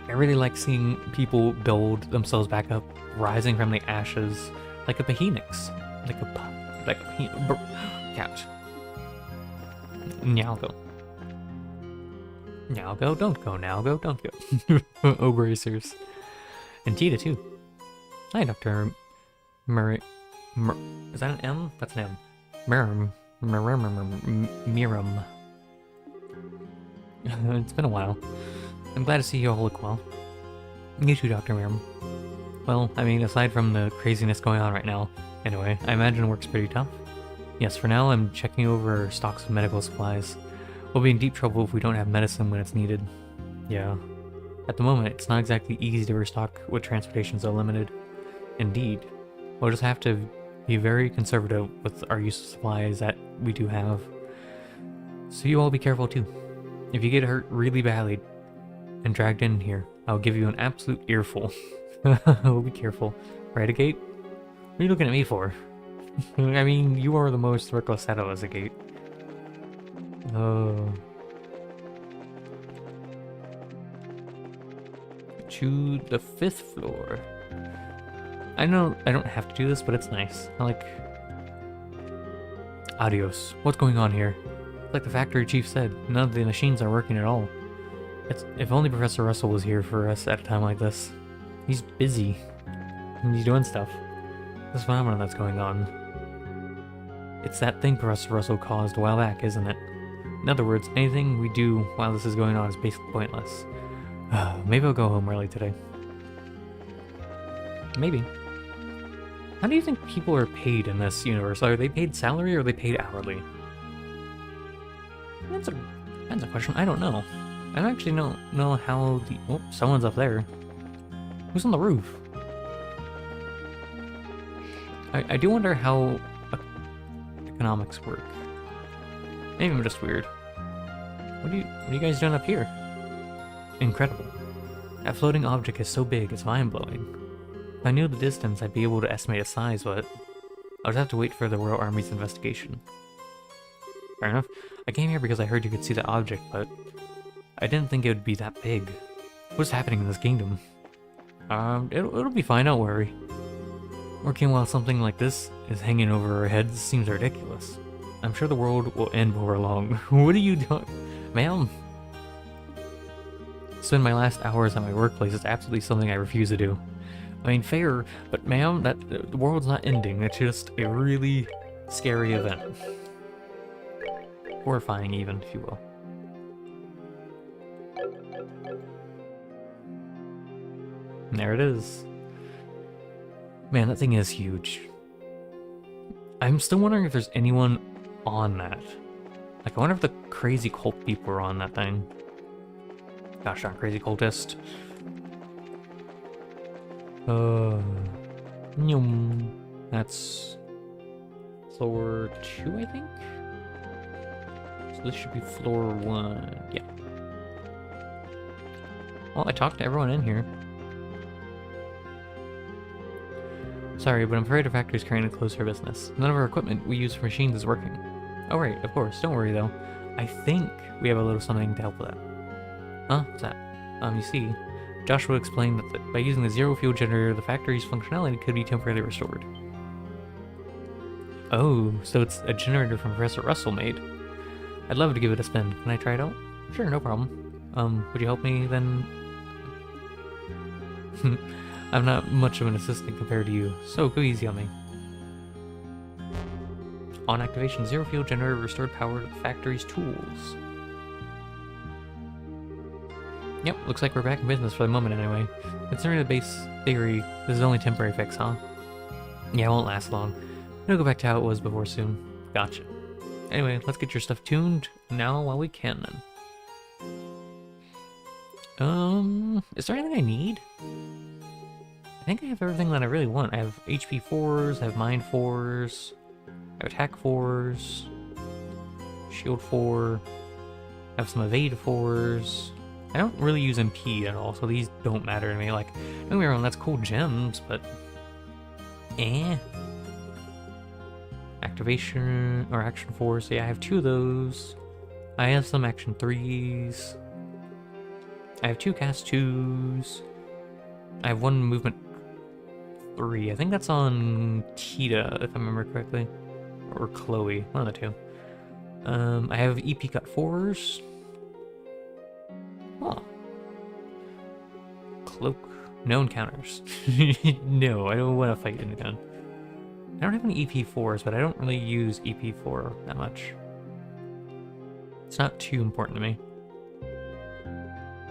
I really like seeing people build themselves back up, rising from the ashes, like a phoenix. Like a couch. Now go. Now go, don't go. Now go, don't go. Oh, bracers. And Tita, too. Hi, Dr. Murray. Is that an M? That's an M. Miram. It's been a while. I'm glad to see you all look well. You too, Dr. Miram. Well, I mean, aside from the craziness going on right now, anyway, I imagine work's pretty tough. Yes, for now, I'm checking over stocks of medical supplies. We'll be in deep trouble if we don't have medicine when it's needed. Yeah. At the moment, it's not exactly easy to restock with transportation so limited. Indeed. We'll just have to be very conservative with our use of supplies that we do have. So you all be careful too. If you get hurt really badly and dragged in here, I'll give you an absolute earful. We'll be careful. Right, Agate? What are you looking at me for? I mean, you are the most reckless out of us, Agate. Oh. To the 5th floor. I know I don't have to do this, but it's nice. I like... Adios. What's going on here? Like the factory chief said, none of the machines are working at all. If only Professor Russell was here for us at a time like this. He's busy. And he's doing stuff. This phenomenon that's going on. It's that thing Professor Russell caused a while back, isn't it? In other words, anything we do while this is going on is basically pointless. Maybe I'll go home early today. Maybe. How do you think people are paid in this universe? Are they paid salary or are they paid hourly? That's a question. I don't know. I don't actually know how the... Oh, someone's up there. Who's on the roof? I do wonder how economics work. Maybe I'm just weird. What are you guys doing up here? Incredible. That floating object is so big, it's mind-blowing. If I knew the distance, I'd be able to estimate its size, but I would have to wait for the Royal Army's investigation. Fair enough. I came here because I heard you could see the object, but I didn't think it would be that big. What's happening in this kingdom? It'll be fine, don't worry. Working while something like this is hanging over our heads seems ridiculous. I'm sure the world will end before long. What are you doing? Ma'am? Spend my last hours at my workplace is absolutely something I refuse to do. I mean, fair, but ma'am, the world's not ending. It's just a really scary event. Horrifying even, if you will. And there it is. Man, that thing is huge. I'm still wondering if there's anyone on that. Like, I wonder if the crazy cult people are on that thing. Gosh darn crazy cultist. That's floor 2, I think? So this should be floor 1. Yeah. Well, I talked to everyone in here. Sorry, but I'm afraid our factory's carrying to close for business. None of our equipment we use for machines is working. Oh right, of course, don't worry though. I think we have a little something to help with that. Huh? What's that? You see, Joshua explained that by using the zero fuel generator, the factory's functionality could be temporarily restored. Oh, so it's a generator from Professor Russell made. I'd love to give it a spin. Can I try it out? Sure, no problem. Would you help me then? I'm not much of an assistant compared to you, so go easy on me. On activation, zero fuel generator restored power to the factory's tools. Yep, looks like we're back in business for the moment anyway. Considering the base theory, this is only a temporary fix, huh? Yeah, it won't last long. It'll go back to how it was before soon. Gotcha. Anyway, let's get your stuff tuned now while we can then. Is there anything I need? I think I have everything that I really want. I have HP 4s, I have Mind 4s, I have Attack 4s, Shield 4, I have some Evade 4s. I don't really use MP at all, so these don't matter to me. Like, don't get me wrong, that's cool gems, but... Activation, or Action 4s, so yeah, I have 2 of those. I have some Action 3s. I have 2 Cast 2s. I have 1 Movement 3. I think that's on Tita, if I remember correctly. Or Chloe, one of the 2. I have EP Cut 4s. Huh. Cloak. No encounters. No, I don't want to fight anything. I don't have any EP4s, but I don't really use EP4 that much. It's not too important to me.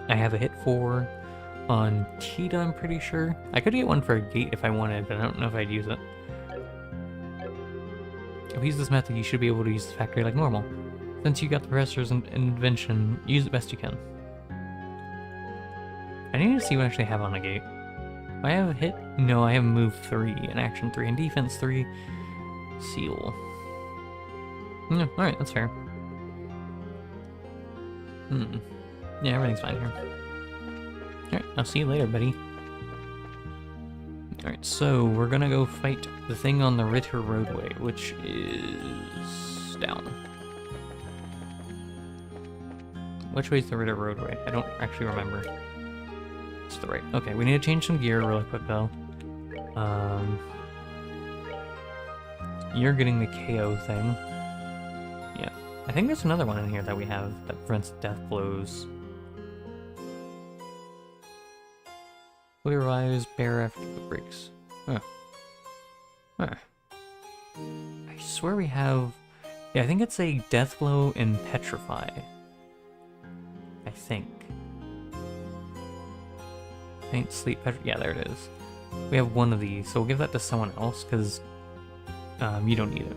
I have a hit 4 on Tita, I'm pretty sure. I could get one for a gate if I wanted, but I don't know if I'd use it. If you use this method, you should be able to use the factory like normal. Since you got the professor's invention, use it best you can. I need to see what I actually have on the gate. Do I have a hit? No, I have move 3 and action 3 and defense 3. Seal. Yeah, alright, that's fair. Yeah, everything's fine here. Alright, I'll see you later, buddy. Alright, so we're gonna go fight the thing on the Ritter Roadway, which is down. Which way is the Ritter Roadway? I don't actually remember. It's the right. Okay, we need to change some gear really quick though. You're getting the KO thing. Yeah, I think there's another one in here that we have that prevents death blows. Fully revives bear after it breaks. Huh. Huh. I swear we have... Yeah, I think it's a death blow and petrify. I think. Faint, sleep, yeah, there it is. We have one of these, so we'll give that to someone else, because you don't need it.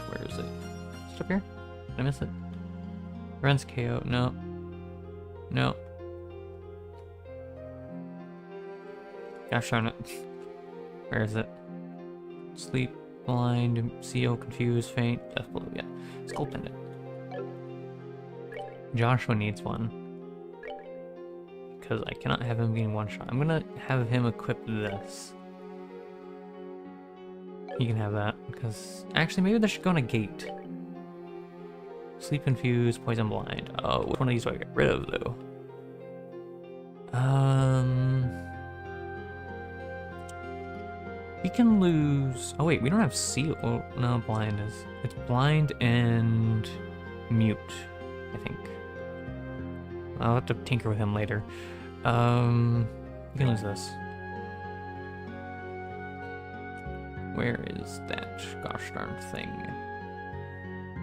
Where is it? Is it up here? Did I miss it? Prevents KO. No. No. Gosh darn it. Where is it? Sleep, blind, seal, confused, faint, death blow. Yeah. Skull pendant. Joshua needs one. Because I cannot have him getting one shot. I'm gonna have him equip this. He can have that, because... Actually, maybe that should go on a gate. Sleep confused, poison blind. Oh, which one of these do I get rid of, though? We can lose... Oh, wait, we don't have seal. Oh, no, blind is... It's blind and... mute, I think. I'll have to tinker with him later. We can lose this. Where is that gosh darn thing?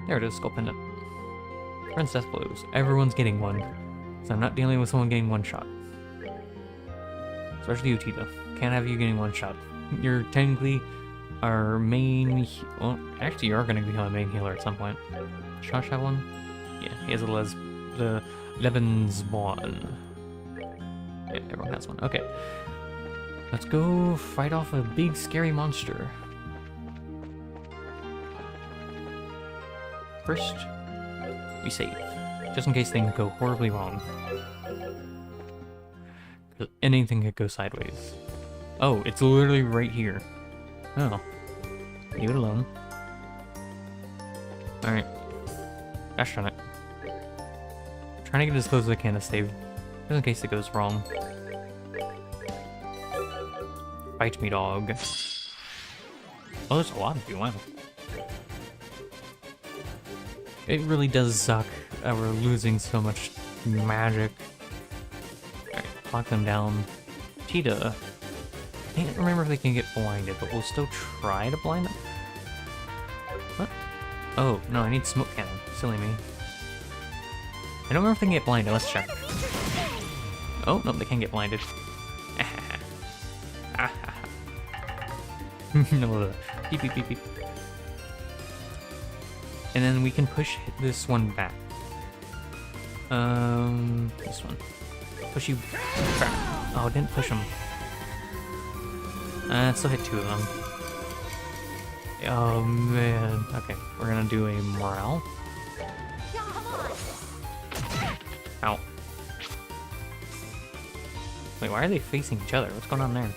There it is, skull pendant. Friends death blows. Everyone's getting one. So I'm not dealing with someone getting one shot. Especially you, Tita. Can't have you getting one shot. You're technically our main... Well, actually you are going to become a main healer at some point. Does Josh have one? Yeah, he has the Lebensborn. Yeah, everyone has one. Okay. Let's go fight off a big scary monster. First, we save. Just in case things go horribly wrong. Because anything could go sideways. Oh, it's literally right here. Oh. Leave it alone. Alright. Gosh darn it. Trying to get as close as I can to save. Just in case it goes wrong. Bite me, dog. Oh, there's a lot of you, wow. It really does suck that we're losing so much magic. Alright, lock them down. Tita. I can't remember if they can get blinded, but we'll still try to blind them. What? Oh, no, I need smoke cannon. Silly me. I don't remember if they can get blinded. Let's check. Oh, no, they can get blinded. No, beep, beep, beep, beep. And then we can push this one back. This one. Push you back. Oh, didn't push him. Still hit two of them. Oh, man. Okay, we're gonna do a morale. Ow. Wait, why are they facing each other? What's going on there?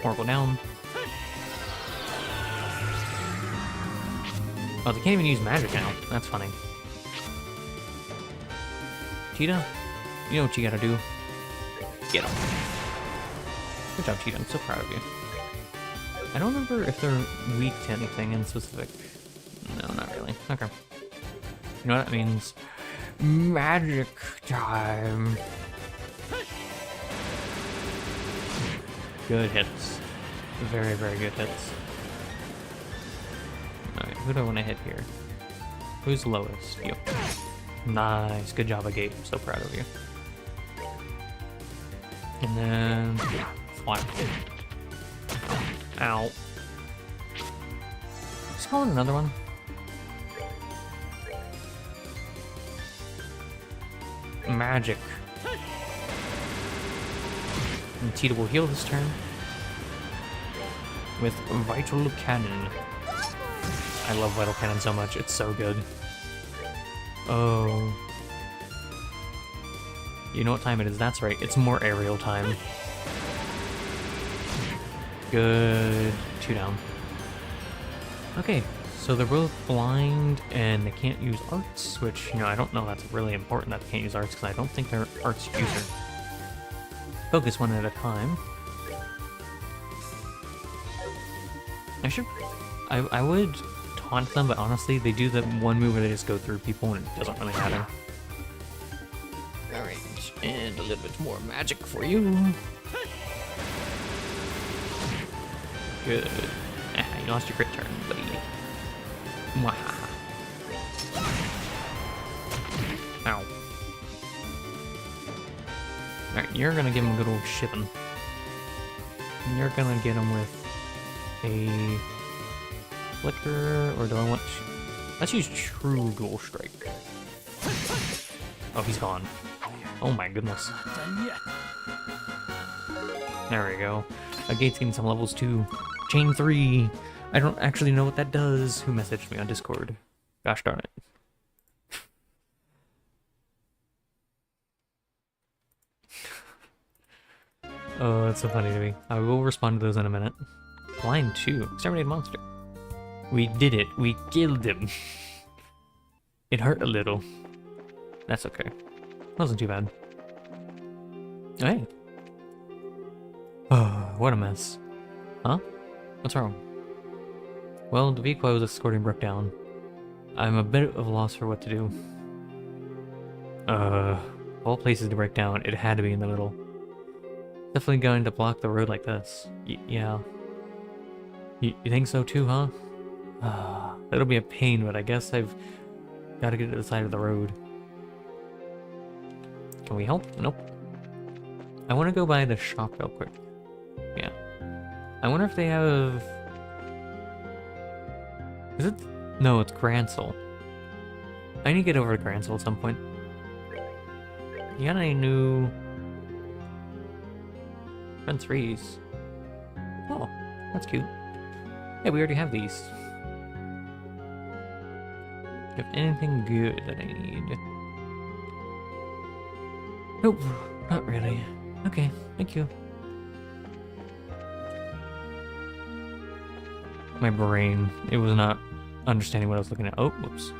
Horrible down. Oh, they can't even use magic now. That's funny. Cheetah, you know what you gotta do. Get him. Good job, Cheetah. I'm so proud of you. I don't remember if they're weak to anything in specific. No, not really. Okay. You know what that means? Magic time. Good hits. Very, very good hits. Alright, who do I want to hit here? Who's lowest? You. Nice. Good job, Agate. I'm so proud of you. And then... fly. Ow. Let's call it another one. Magic. And Tita will heal this turn with Vital Cannon. I love Vital Cannon so much, it's so good. Oh. You know what time it is? That's right, it's more aerial time. Good. 2 down. Okay, so they're both blind and they can't use arts, which, you know, I don't know that's really important that they can't use arts because I don't think they're arts user. Focus one at a time. I should... I would taunt them, but honestly, they do that one move where they just go through people and it doesn't really matter. Alright, and a little bit more magic for you. Good. Ah, you lost your crit turn, buddy. Mwahaha. Ow. Alright, you're gonna give him a good old shipping. And you're gonna get him with a flicker, or do I want... Let's use true dual strike. Oh, he's gone. Oh my goodness. Done yet. There we go. A gate's getting some levels too. Chain 3. I don't actually know what that does. Who messaged me on Discord? Gosh darn it. Oh, that's so funny to me. I will respond to those in a minute. Line 2. Exterminate monster. We did it. We killed him. It hurt a little. That's okay. Wasn't too bad. Hey. Oh, what a mess. Huh? What's wrong? Well, the vehicle I was escorting broke down. I'm a bit of a loss for what to do. All places to break down, it had to be in the middle. Definitely going to block the road like this. Yeah. You think so too, huh? That'll be a pain, but I guess I've got to get to the side of the road. Can we help? Nope. I want to go by the shop real quick. Yeah. I wonder if they have... Is it? No, it's Gransel. I need to get over to Gransel at some point. You got any new... Fence Rees? Oh, that's cute. Yeah, we already have these. Do you have anything good that I need? Nope, not really. Okay, thank you. My brain, it was not understanding what I was looking at. Oh, whoops.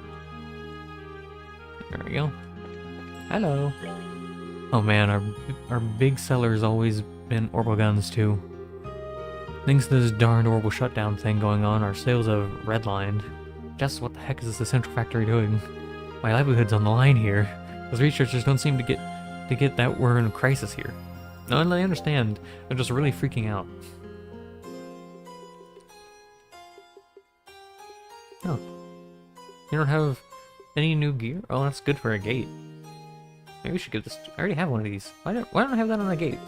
There we go. Hello. Oh man, our big seller's always been orbital guns too. Thanks to this darned orbital shutdown thing going on, our sales have redlined. Just what the heck is this central factory doing? My livelihood's on the line here. Those researchers don't seem to get that we're in a crisis here. No, I understand. They're just really freaking out. Oh. You don't have any new gear? Oh, that's good for a gate. Maybe we should give this... I already have one of these. Why don't I have that on a gate?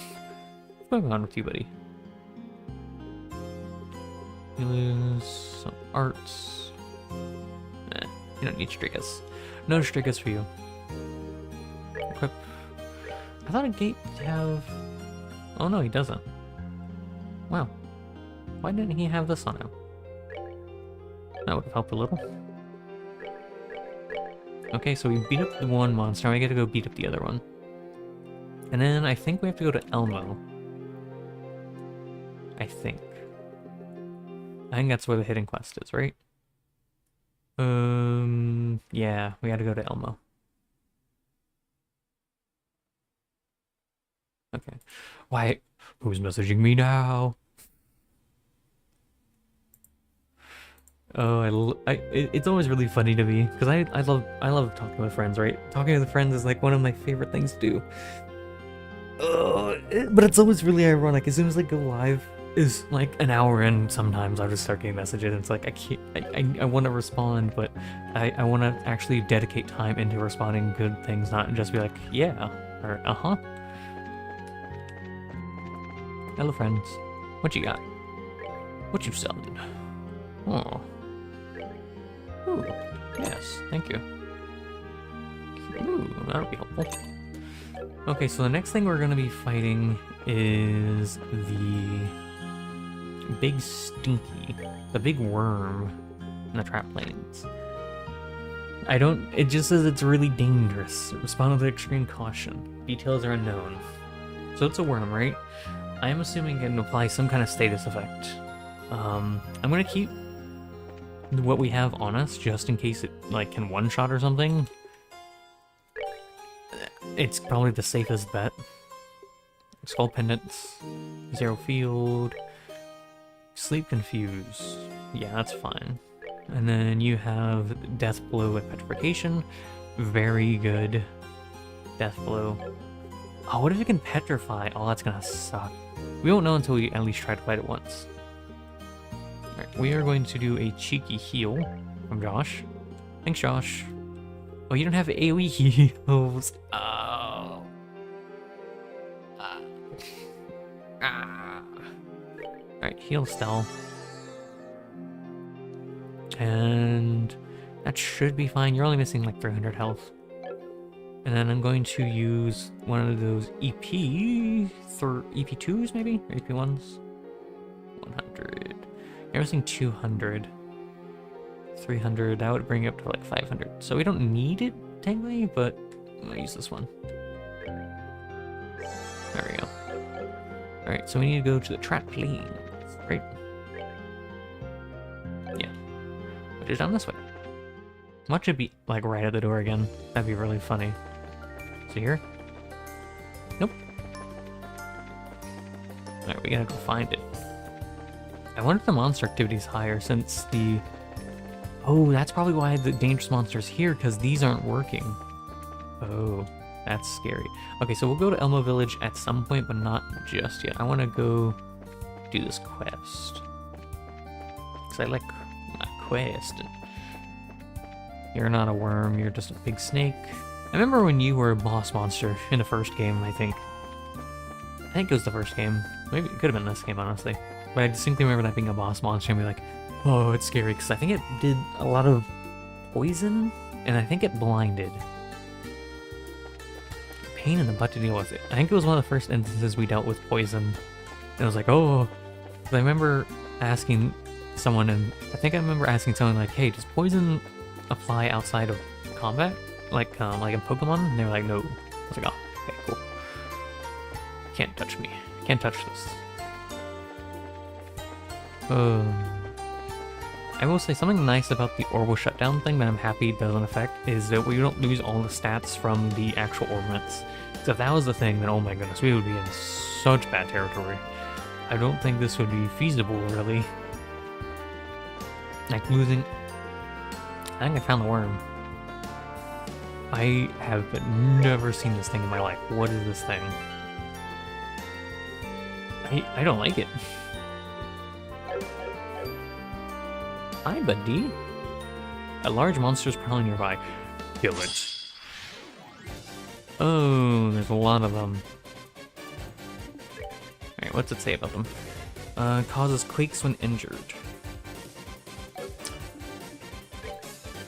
What's going on with you, buddy? You lose some arts. Nah, you don't need Strigas. No Strigas for you. Equip. I thought a gate would have... Oh no, he doesn't. Wow. Why didn't he have this on him? That would have helped a little. Okay, so we beat up the one monster, now we gotta go beat up the other one. And then I think we have to go to Elmo. I think that's where the hidden quest is, right? Yeah, we gotta go to Elmo. Okay. Why? Who's messaging me now? Oh, it's always really funny to me because I love talking with friends, right? Talking with friends is like one of my favorite things to do. But it's always really ironic. As soon as I go live, is like an hour in. Sometimes I'll just start getting messages. And it's like I can't. I want to respond, but I want to actually dedicate time into responding good things, not just be like yeah or uh-huh. Hello, friends. What you got? What you selling? Oh. Ooh, yes, thank you. Ooh, that'll be helpful. Okay, so the next thing we're gonna be fighting is the big stinky, the big worm in the trap lanes. It just says it's really dangerous. Respond with extreme caution. Details are unknown. So it's a worm, right? I'm assuming it can apply some kind of status effect. I'm gonna keep what we have on us just in case it like can one-shot or something. It's probably the safest bet. Skull pendants, zero field, Sleep Confuse. Yeah, that's fine. And then you have Death Blow with Petrification. Very good. Death Blow. Oh, what if it can Petrify? Oh, that's gonna suck. We won't know until we at least try to fight it once. Alright, we are going to do a cheeky heal from Josh. Thanks, Josh. Oh, you don't have AoE heals. Oh. Alright, heal Stell. And that should be fine. You're only missing like 300 health. And then I'm going to use one of those EP2s maybe? Or EP1s? 100. You're missing 200. 300. That would bring it up to like 500. So we don't need it technically, but I'm gonna use this one. There we go. Alright, so we need to go to the trampoline. Right? Yeah. Which is down this way. Watch it be like right at the door again. That'd be really funny. So here? Nope. Alright, we gotta go find it. I wonder if the monster activity is higher since the... Oh, that's probably why the dangerous monster's here, because these aren't working. Oh, that's scary. Okay, so we'll go to Elmo Village at some point, but not just yet. I want to go do this quest. Because I like my quest. You're not a worm, you're just a big snake. I remember when you were a boss monster in the first game, I think. I think it was the first game. Maybe it could have been this game, honestly. But I distinctly remember that being a boss monster and be like, oh, it's scary, because I think it did a lot of poison, and I think it blinded. Pain in the butt to deal with it. I think it was one of the first instances we dealt with poison. And I was like, oh. I remember asking someone, and I think I remember asking someone like, hey, does poison apply outside of combat? Like in Pokemon? And they were like, no. I was like, oh, okay, cool. Can't touch me. Can't touch this. I will say something nice about the Orbital Shutdown thing that I'm happy doesn't affect is that we don't lose all the stats from the actual orbits. So if that was the thing, then oh my goodness, we would be in such bad territory. I don't think this would be feasible, really. Like losing... I think I found the worm. I have never seen this thing in my life. What is this thing? I don't like it. Hi, buddy. A large monster is prowling nearby. Kill it. Oh, there's a lot of them. Alright, what's it say about them? Causes quakes when injured.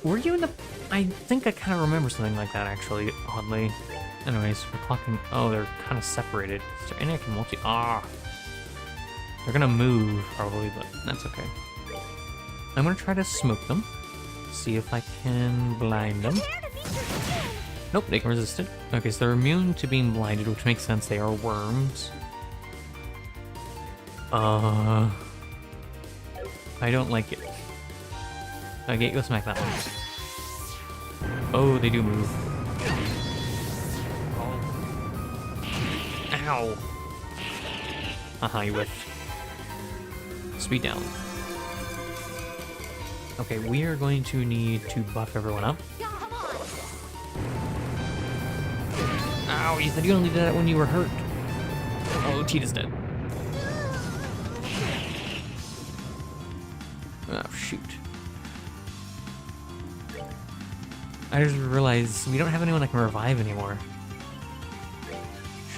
Were you in the... I think I kind of remember something like that, actually, oddly. Anyways, we're clocking... Oh, they're kind of separated. Is there any I can multi... Ah! They're gonna move, probably, but that's okay. I'm gonna try to smoke them. See if I can blind them. Nope, they can resist it. Okay, so they're immune to being blinded, which makes sense. They are worms. I don't like it. Okay, go smack that one. Oh, they do move. Ow! Haha, you whiffed. Speed down. Okay, we are going to need to buff everyone up. Ow, you said you only did that when you were hurt. Oh, Cheetah's dead. Oh, shoot. I just realized we don't have anyone that can revive anymore.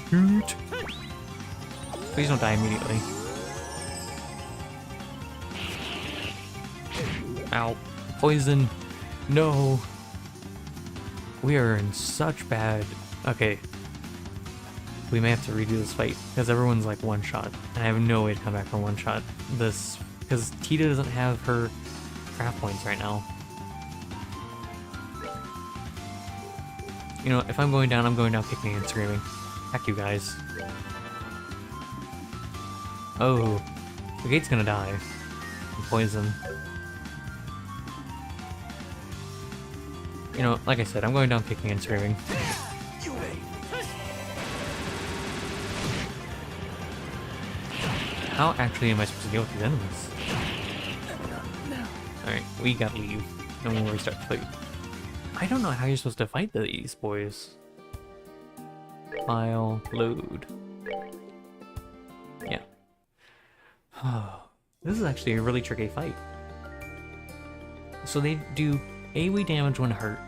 Shoot. Please don't die immediately. Ow. Poison. No. We are in such bad... Okay. We may have to redo this fight, because everyone's like one shot. And I have no way to come back from one shot. This... Because Tita doesn't have her craft points right now. You know, if I'm going down kicking and screaming. Heck you guys. Oh. The gate's gonna die. From poison. You know, like I said, I'm going down kicking and screaming. How actually am I supposed to deal with these enemies? Alright, we gotta leave. No more restart the fight. I don't know how you're supposed to fight these boys. File, load. Yeah. This is actually a really tricky fight. So they do AoE damage when hurt.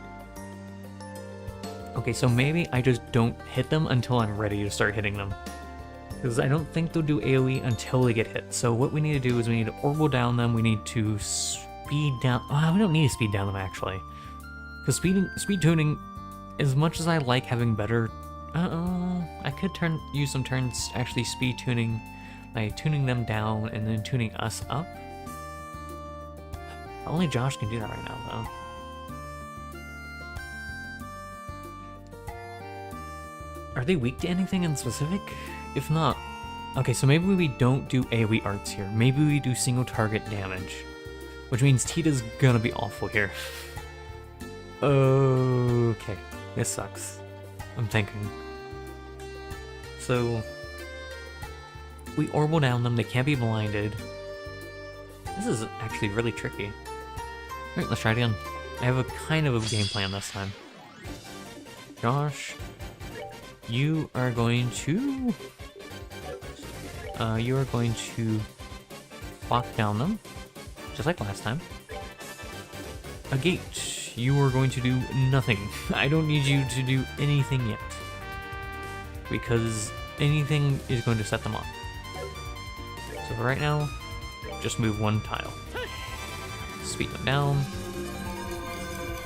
Okay, so maybe I just don't hit them until I'm ready to start hitting them. Because I don't think they'll do AoE until they get hit. So what we need to do is we need to orbital down them, we need to speed down... Oh, we don't need to speed down them, actually. Because speed tuning, as much as I like having better... I could use some turns actually speed tuning, like tuning them down and then tuning us up. Only Josh can do that right now, though. Are they weak to anything in specific? If not... Okay, so maybe we don't do AoE arts here. Maybe we do single target damage. Which means Tita's gonna be awful here. Okay, this sucks. I'm thinking. So... we orbital down them, they can't be blinded. This is actually really tricky. Alright, let's try it again. I have a kind of a game plan this time. Josh, you are going to... lock down them, just like last time. A gate, you are going to do nothing. I don't need you to do anything yet. Because anything is going to set them off. So for right now, just move one tile. Speed them down.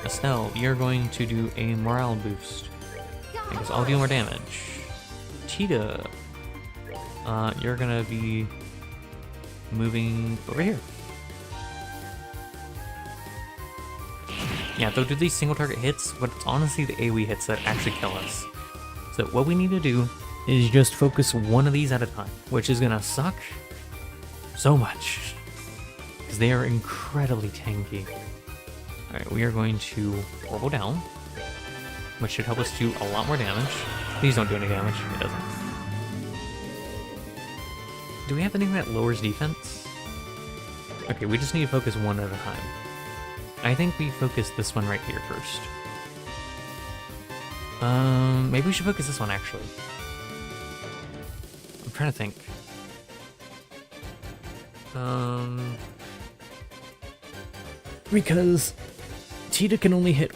Estelle, you're going to do a morale boost. I guess I'll deal more damage. Cheetah, you're gonna be moving over here. Yeah, they'll do these single target hits, but it's honestly the AoE hits that actually kill us. So what we need to do is just focus one of these at a time, which is gonna suck so much, because they are incredibly tanky. Alright, we are going to orbital down, which should help us do a lot more damage. Please don't do any damage. It doesn't. Do we have anything that lowers defense? Okay, we just need to focus one at a time. I think we focus this one right here first. Maybe we should focus this one, actually. I'm trying to think. Because Tita can only hit...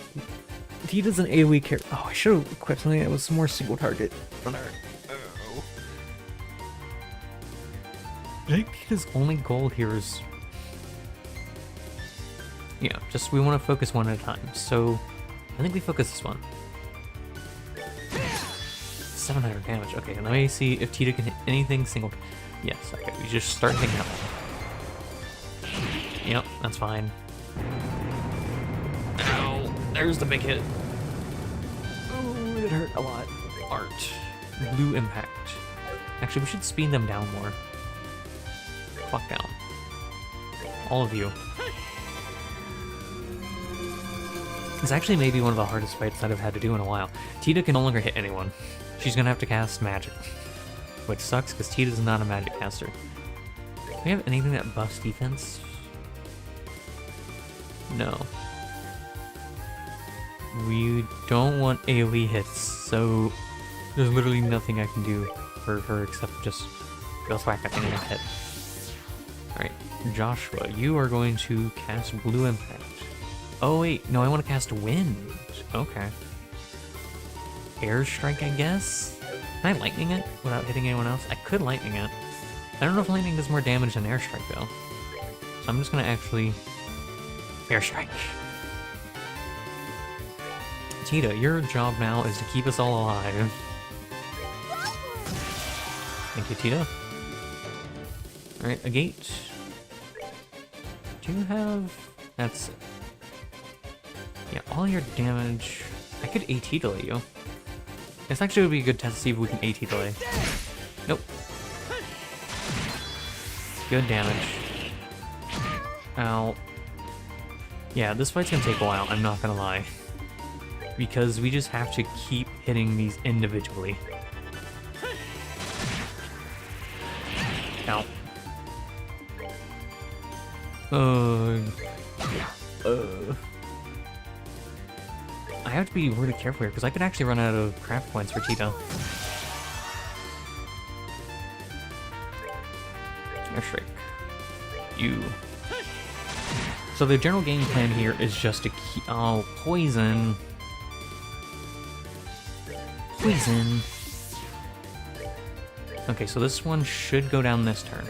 Tita's an AoE character. Oh, I should have equipped something that was more single target. I think his only goal here is... yeah, just we want to focus one at a time. So, I think we focus this one. 700 damage. Okay, let me see if Tita can hit anything single... yes, okay, we just start hitting that one. Yep, that's fine. Ow, there's the big hit. Oh, it hurt a lot. Art. Blue impact. Actually, we should speed them down more. Fuck down. All of you. It's actually maybe one of the hardest fights that I've had to do in a while. Tita can no longer hit anyone. She's gonna have to cast magic. Which sucks, because Tita's not a magic caster. Do we have anything that buffs defense? No. We don't want AoE hits, so there's literally nothing I can do for her except just go whack that thing and hit. Alright, Joshua, you are going to cast Blue Impact. Oh wait, no, I want to cast Wind. Okay. Airstrike, I guess? Can I lightning it without hitting anyone else? I could lightning it. I don't know if lightning does more damage than airstrike though. So I'm just gonna actually... airstrike. Tita, your job now is to keep us all alive. Thank you, Tita. Alright, a gate. Do you have... that's... yeah, all your damage... I could AT delay you. This actually would be a good test to see if we can AT delay. Nope. Good damage. Ow. Yeah, this fight's gonna take a while, I'm not gonna lie. Because we just have to keep hitting these individually. Ow. I have to be really careful here because I could actually run out of craft points for Tita. Airstrike. You. So the general game plan here is just to keep. Oh, poison. Poison. Okay, so this one should go down this turn.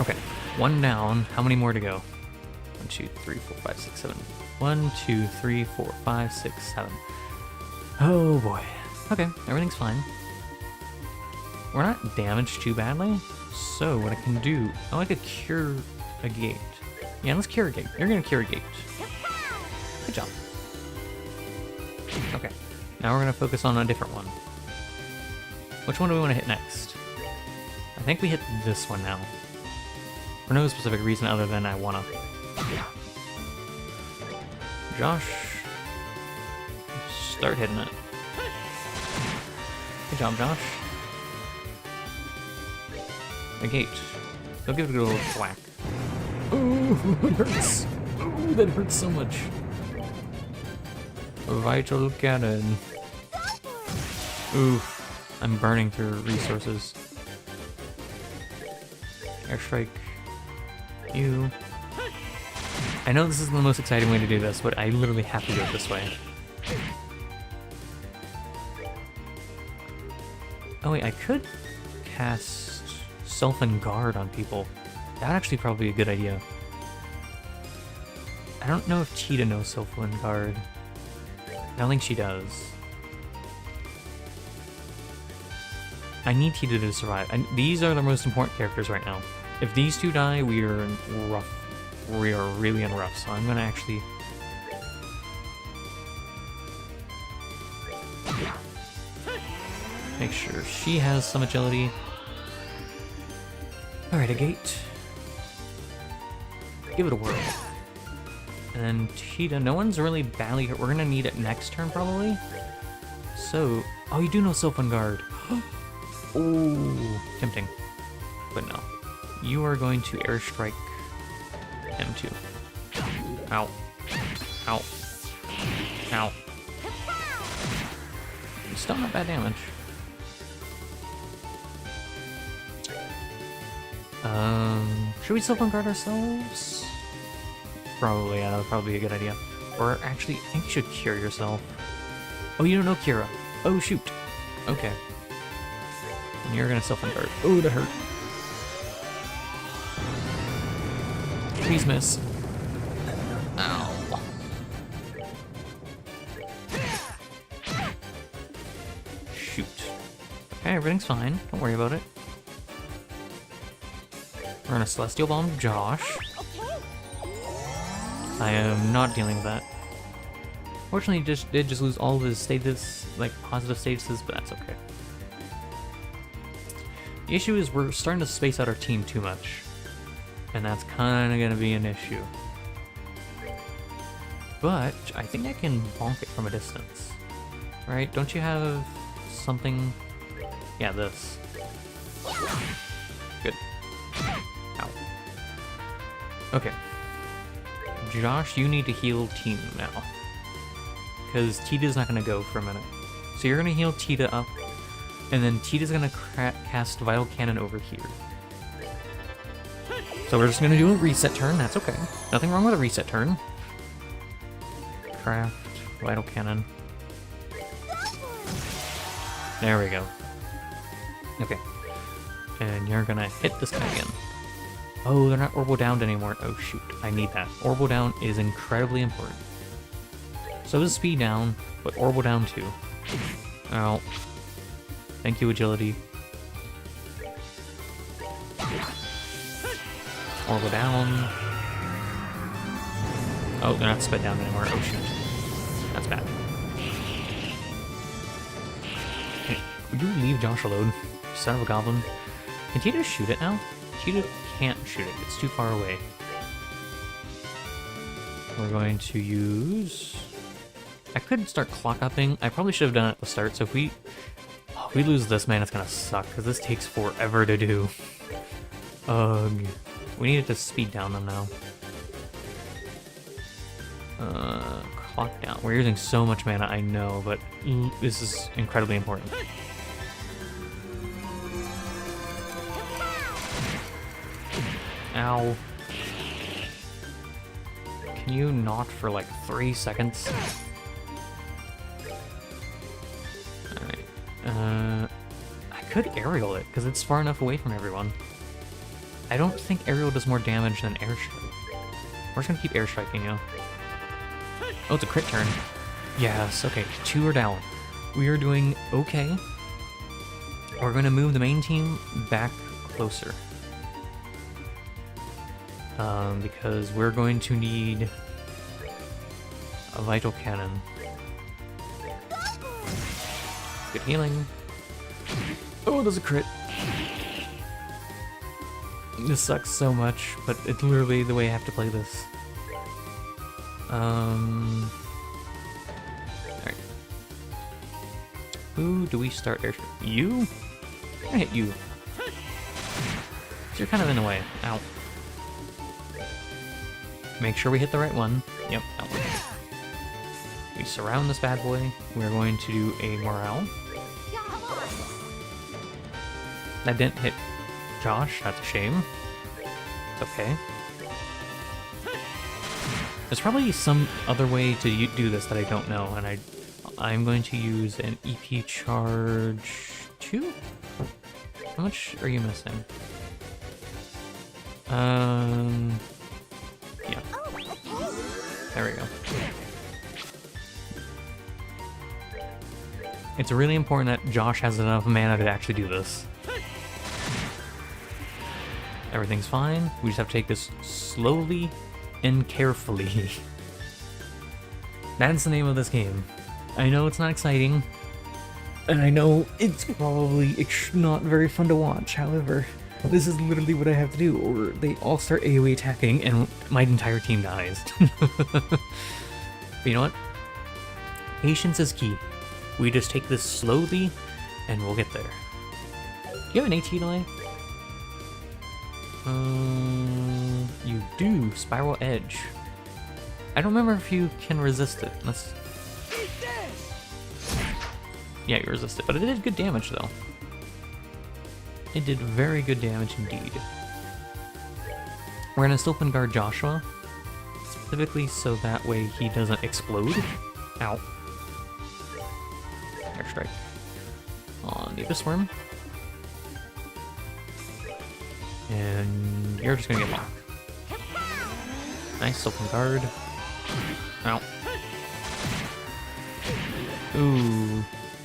Okay, one down. How many more to go? 1, 2, 3, 4, 5, 6, 7. 1, 2, 3, 4, 5, 6, 7. Oh boy. Okay, everything's fine. We're not damaged too badly, so what I can do, I could cure a gate. Yeah, let's cure a gate. You're gonna cure a gate. Good job. Okay, now we're gonna focus on a different one. Which one do we want to hit next? I think we hit this one now. For no specific reason other than I wanna. Josh, start hitting it. Good job, Josh. A gate. They'll give it a good old whack. Ooh, it hurts. Ooh, that hurts so much. A vital cannon. Ooh, I'm burning through resources. Airstrike. You. I know this isn't the most exciting way to do this, but I literally have to do it this way. Oh wait, I could cast Self and Guard on people. That would actually probably be a good idea. I don't know if Cheetah knows Self and Guard. I don't think she does. I need Cheetah to survive. These are the most important characters right now. If these two die, we are in rough. We are really in rough, so I'm gonna actually... make sure she has some agility. Alright, a gate. Give it a whirl. And then Tita, no one's really badly hurt. We're gonna need it next turn, probably. So... oh, you do know Self and Guard. Oh, tempting. But no. You are going to airstrike him too. Ow. Ow. Ow. Still not bad damage. Should we Self and Guard ourselves? Probably, yeah, that would probably be a good idea. Or actually, I think you should cure yourself. Oh, you don't know Kira. Oh, shoot. Okay. And you're gonna Self and Guard. Oh, that hurt. Please miss. Ow. Shoot. Okay, everything's fine. Don't worry about it. We're gonna Celestial Bomb Josh. I am not dealing with that. Fortunately, he did just lose all of his status, like positive statuses, but that's okay. The issue is we're starting to space out our team too much. And that's kind of going to be an issue. But I think I can bonk it from a distance. Right? Don't you have something? Yeah, this. Good. Ow. Okay. Josh, you need to heal Team now. Because Tita's not going to go for a minute. So you're going to heal Tita up. And then Tita's going to cast Vital Cannon over here. So we're just gonna do a reset turn, that's okay. Nothing wrong with a reset turn. Craft, Vital Cannon. There we go. Okay. And you're gonna hit this guy again. Oh, they're not Orbital Downed anymore. Oh shoot, I need that. Orbital Down is incredibly important. So is Speed Down, but Orbital Down too. Ow. Thank you, Agility. Orbital Down. Oh, they're not sped down anymore. Oh shoot. That's bad. Hey, would you leave Josh alone? Son of a goblin. Can Tita shoot it now? Tita can't shoot it. It's too far away. We're going to use... I could start clock upping. I probably should have done it at the start, so if we lose this, man, it's gonna suck, because this takes forever to do. Ugh. We needed to speed down them now. Clock down. We're using so much mana, I know, but this is incredibly important. Ow. Can you not for like 3 seconds? Alright. I could aerial it, because it's far enough away from everyone. I don't think aerial does more damage than airstrike. We're just gonna keep airstriking you. Oh, it's a crit turn. Yes, okay, 2 are down. We are doing okay. We're gonna move the main team back closer. Because we're going to need a vital cannon. Good healing. Oh, there's a crit. This sucks so much, but it's literally the way I have to play this. Alright. Who do we start airstrike? You? I'm gonna hit you. So you're kind of in the way. Ow. Make sure we hit the right one. Yep, that one. We surround this bad boy. We're going to do a morale. That didn't hit Josh. That's a shame. It's okay. There's probably some other way to do this that I don't know, and I'm going to use an EP charge 2? How much are you missing? Yeah. There we go. It's really important that Josh has enough mana to actually do this. Everything's fine. We just have to take this slowly and carefully. That's the name of this game. I know it's not exciting, and I know it's probably not very fun to watch. However, this is literally what I have to do, or they all start AoE attacking and my entire team dies. But you know what? Patience is key. We just take this slowly, and we'll get there. Do you have an AT delay? You do. Spiral Edge. I don't remember if you can resist it. Let's... Yeah, you resist it, but it did good damage, though. It did very good damage indeed. We're gonna still guard Joshua, specifically so that way he doesn't explode. Ow. Airstrike. On the Abyss Worm. And you're just gonna get locked. Nice, open guard. Ow. Ooh.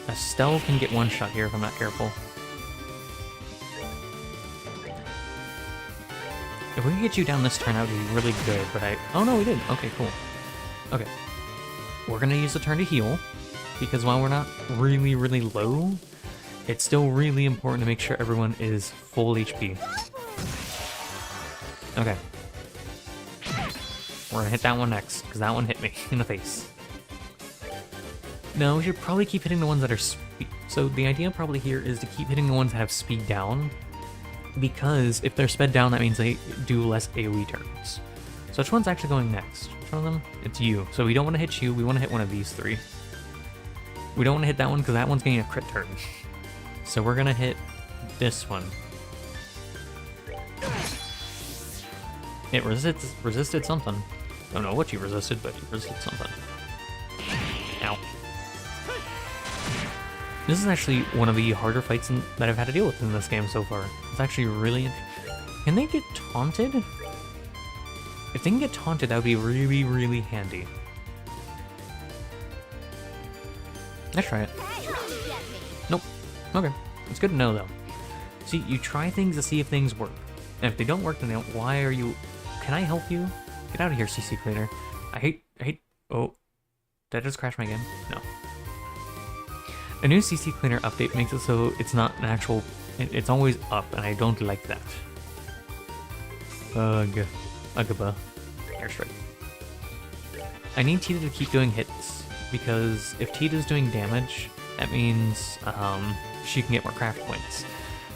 Estelle can get one shot here if I'm not careful. If we could get you down this turn, that would be really good, but oh no, we did. Okay, cool. Okay. We're gonna use the turn to heal, because while we're not really, really low, it's still really important to make sure everyone is full HP. Okay. We're gonna hit that one next, because that one hit me in the face. No, we should probably keep hitting the ones that are speed. So the idea probably here is to keep hitting the ones that have speed down, because if they're sped down, that means they do less AoE turns. So which one's actually going next? Which one of them? It's you. So we don't want to hit you, we want to hit one of these three. We don't want to hit that one because that one's getting a crit turn. So we're gonna hit this one. It resisted something. I don't know what you resisted, but you resisted something. Ow. This is actually one of the harder fights that I've had to deal with in this game so far. It's actually really... Can they get taunted? If they can get taunted, that would be really, really handy. Let's try it. Nope. Okay. It's good to know, though. See, you try things to see if things work. And if they don't work, then why are you... Can I help you? Get out of here, CC Cleaner. I hate... Oh. Did I just crash my game? No. A new CC Cleaner update makes it so it's not an actual... It's always up, and I don't like that. Ugh. Ugaba. Airstrike. I need Tita to keep doing hits, because if Tita's doing damage, that means she can get more craft points.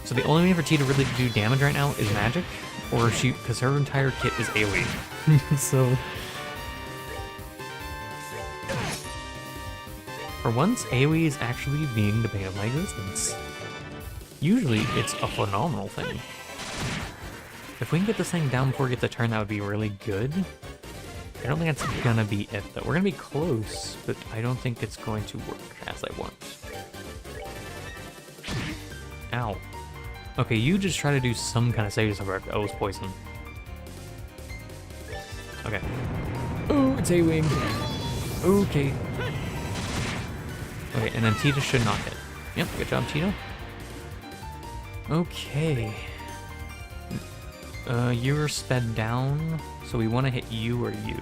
So the only way for T to really do damage right now is magic, or she, because her entire kit is AoE. So for once, AoE is actually being the bane of my existence. Usually, it's a phenomenal thing. If we can get this thing down before it gets a turn, that would be really good. I don't think that's gonna be it, though. We're gonna be close, but I don't think it's going to work as I want. Ow. Okay, you just try to do some kind of save work. Oh, it's poison. Okay. Oh, it's A-Wing. Okay. Okay, and then Tita should not hit. Yep, good job, Tita. Okay. You're sped down, so we want to hit you or you.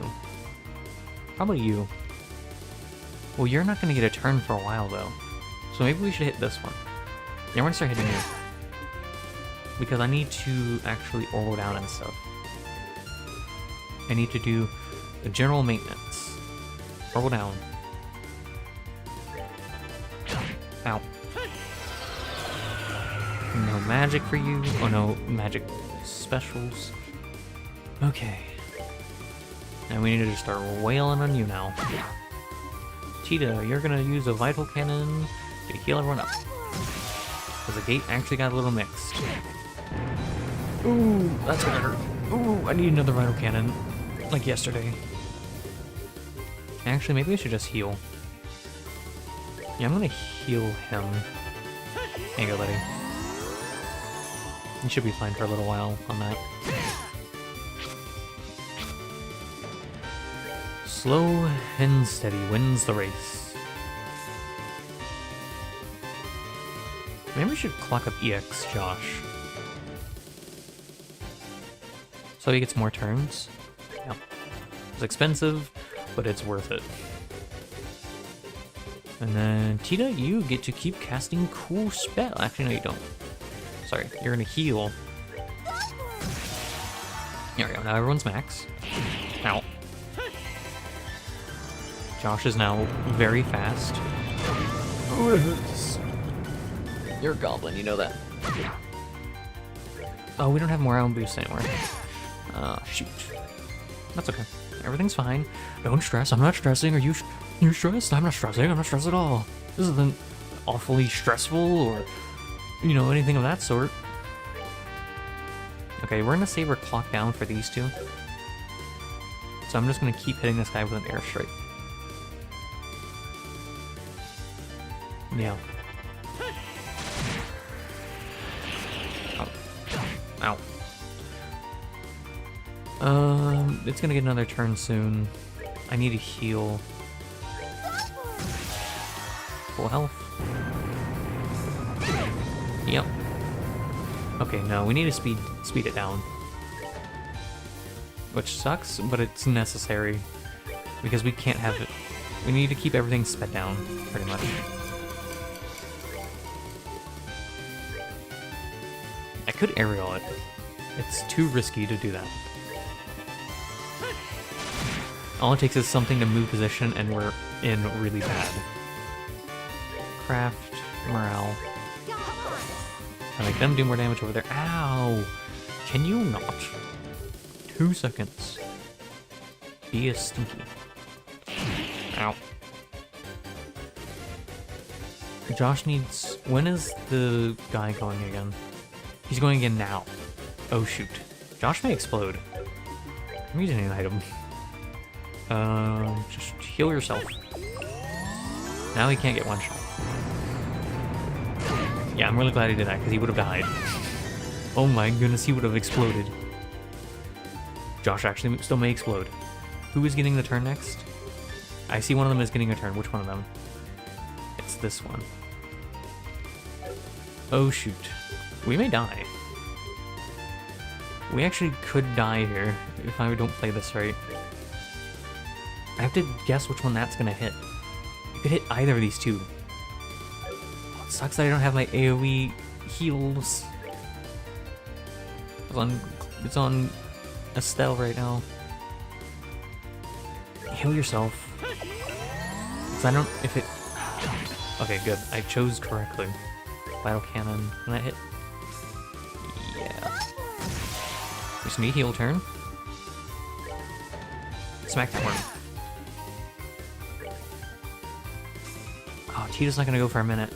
Probably you. Well, you're not going to get a turn for a while, though. So maybe we should hit this one. Yeah, I'm going to start hitting you. Because I need to actually orbital down and stuff. I need to do the general maintenance. Orbital down. Ow. No magic for you. Oh no, magic specials. Okay. And we need to just start wailing on you now. Cheetah, you're gonna use a vital cannon to heal everyone up. Because the gate actually got a little mixed. Ooh, that's gonna hurt. Ooh, I need another vital cannon. Like yesterday. Actually, maybe I should just heal. Yeah, I'm gonna heal him. There you go, buddy. You should be fine for a little while on that. Slow and steady wins the race. Maybe we should clock up EX Josh. So he gets more turns. Yeah. It's expensive, but it's worth it. And then, Tita, you get to keep casting cool spell. Actually, no, you don't. Sorry, you're gonna heal. There we go, now everyone's max. Ow. Josh is now very fast. Oh, it hurts. You're a goblin, you know that. Oh, we don't have morale boost anymore. Shoot. That's okay. Everything's fine. Don't stress. I'm not stressing. Are you you're stressed? I'm not stressing. I'm not stressed at all. This isn't awfully stressful or, you know, anything of that sort. Okay, we're gonna save our clock down for these two. So I'm just gonna keep hitting this guy with an airstrike. Yeah. Ow. Ow. It's gonna get another turn soon. I need to heal. Full health. Yep. Okay, no, we need to speed it down. Which sucks, but it's necessary. Because we can't have it. We need to keep everything sped down, pretty much. I could aerial it. It's too risky to do that. All it takes is something to move position and we're in really bad. Craft, morale. I make them do more damage over there. Ow! Can you not? 2 seconds. Be a stinky. Ow. Josh needs... When is the guy going again? He's going again now. Oh shoot. Josh may explode. I'm using an item. Just heal yourself. Now he can't get one shot. Yeah, I'm really glad he did that, because he would have died. Oh my goodness, he would have exploded. Josh actually still may explode. Who is getting the turn next? I see one of them is getting a turn. Which one of them? It's this one. Oh shoot. We may die. We actually could die here if I don't play this right. I have to guess which one that's gonna hit. You could hit either of these two. Oh, it sucks that I don't have my AoE heals. It's on Estelle right now. Heal yourself. 'Cause I don't... if it... Okay, good. I chose correctly. Vital cannon. Can that hit? Just need a heal turn. Smack that one. Oh, Cheetah's not gonna go for a minute.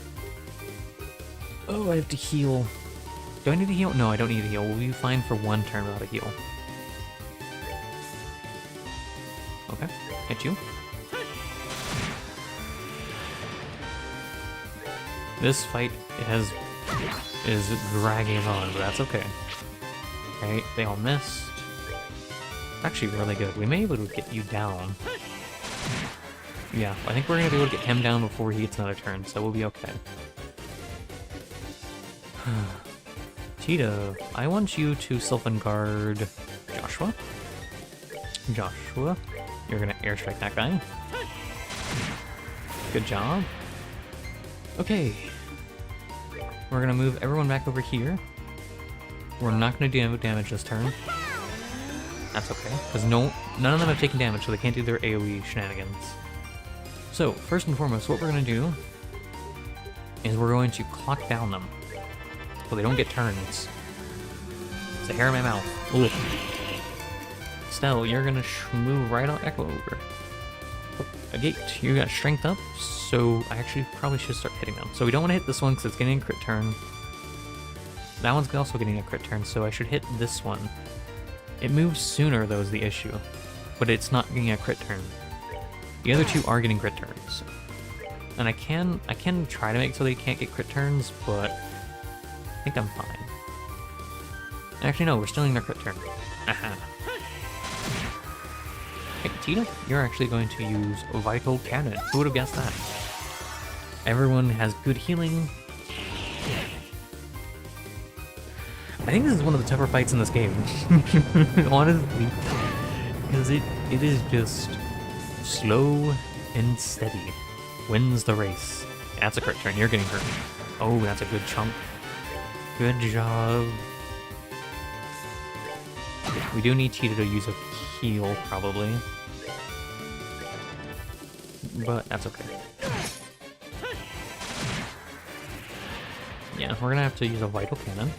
Oh, I have to heal. Do I need to heal? No, I don't need to heal. We'll be fine for one turn without a heal. Okay, hit you. This fight is dragging on, but that's okay. Okay, they all missed. Actually really good. We may be able to get you down. Yeah, I think we're gonna be able to get him down before he gets another turn, so we'll be okay. Cheetah, I want you to Sylvan Guard Joshua. Joshua, you're gonna airstrike that guy. Good job. Okay. We're gonna move everyone back over here. We're not gonna do damage this turn. That's okay, because none of them have taken damage, so they can't do their AoE shenanigans. So, first and foremost, what we're going to do is we're going to clock down them, so they don't get turns. It's a hair in my mouth. Ugh. Stell, you're going to move right on Echo over. A gate, you got strength up, so I actually probably should start hitting them. So we don't want to hit this one because it's getting a crit turn. That one's also getting a crit turn, so I should hit this one. It moves sooner, though, is the issue. But it's not getting a crit turn. The other two are getting crit turns. And I can try to make so they can't get crit turns, but I think I'm fine. Actually, no, we're stealing their crit turn. Aha. Hey, Tita, you're actually going to use Vital Cannon. Who would have guessed that? Everyone has good healing. I think this is one of the tougher fights in this game, honestly, because it is just slow and steady. Wins the race. That's a crit turn. You're getting hurt. Oh, that's a good chunk. Good job. We do need Cheetah to use a heal, probably, but that's okay. Yeah, we're gonna have to use a Vital Cannon.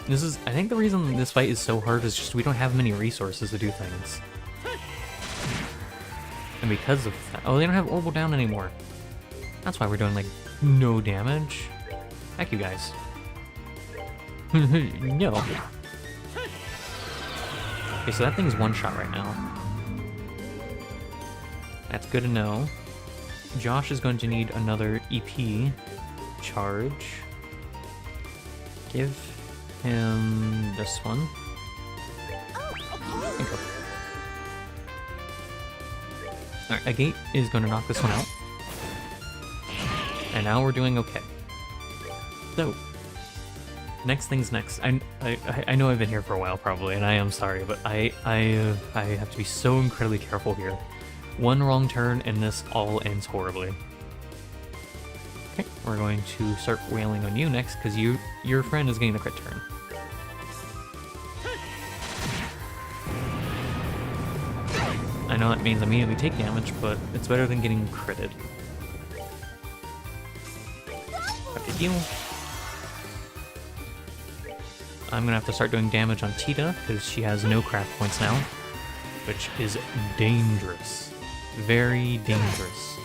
I think the reason this fight is so hard is just we don't have many resources to do things. And because of that, oh, they don't have Orbital down anymore. That's why we're doing, like, no damage. Heck you guys. No. Okay, so that thing's one shot right now. That's good to know. Josh is going to need another EP charge. Give him this one. Alright, a gate is going to knock this one out. And now we're doing okay. So, next thing's next. I know I've been here for a while probably, and I am sorry, but I have to be so incredibly careful here. One wrong turn and this all ends horribly. Okay, we're going to start wailing on you next, because your friend is getting the crit turn. I know that means immediately take damage, but it's better than getting critted. Have to heal. I'm gonna have to start doing damage on Tita, because she has no craft points now, which is dangerous. Very dangerous.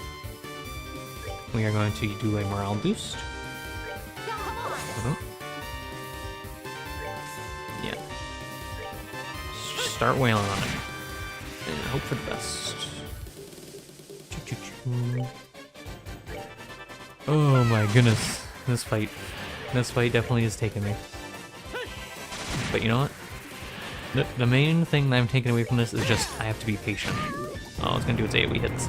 We are going to do a morale boost. Yeah. Start wailing on it. And hope for the best. Oh my goodness. This fight definitely has taken me. But you know what? The main thing that I'm taking away from this is just I have to be patient. Oh, it's gonna do its AoE hits.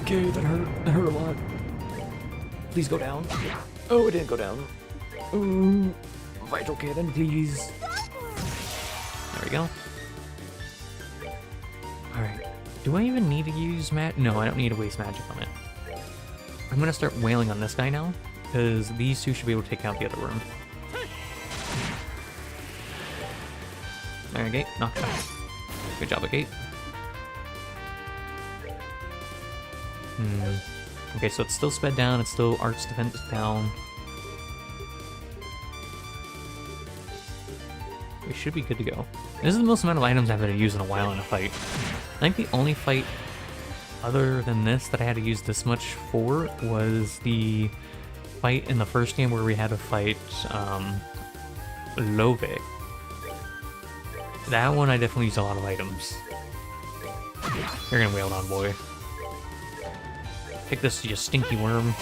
Okay, that hurt. That hurt a lot. Please go down. Oh, it didn't go down. Ooh, Vital Cannon, please. There we go. Alright. Do I even need to use magic? No, I don't need to waste magic on it. I'm gonna start wailing on this guy now, because these two should be able to take out the other room. There, Gate. Knocked it out. Good job, Gate. Okay, so it's still sped down, it's still arch defense down. we should be good to go. This is the most amount of items I've had to use in a while in a fight. I think the only fight other than this that I had to use this much for was the fight in the first game where we had to fight Love. That one I definitely used a lot of items. You're gonna wail on, boy. Take this, you stinky worm.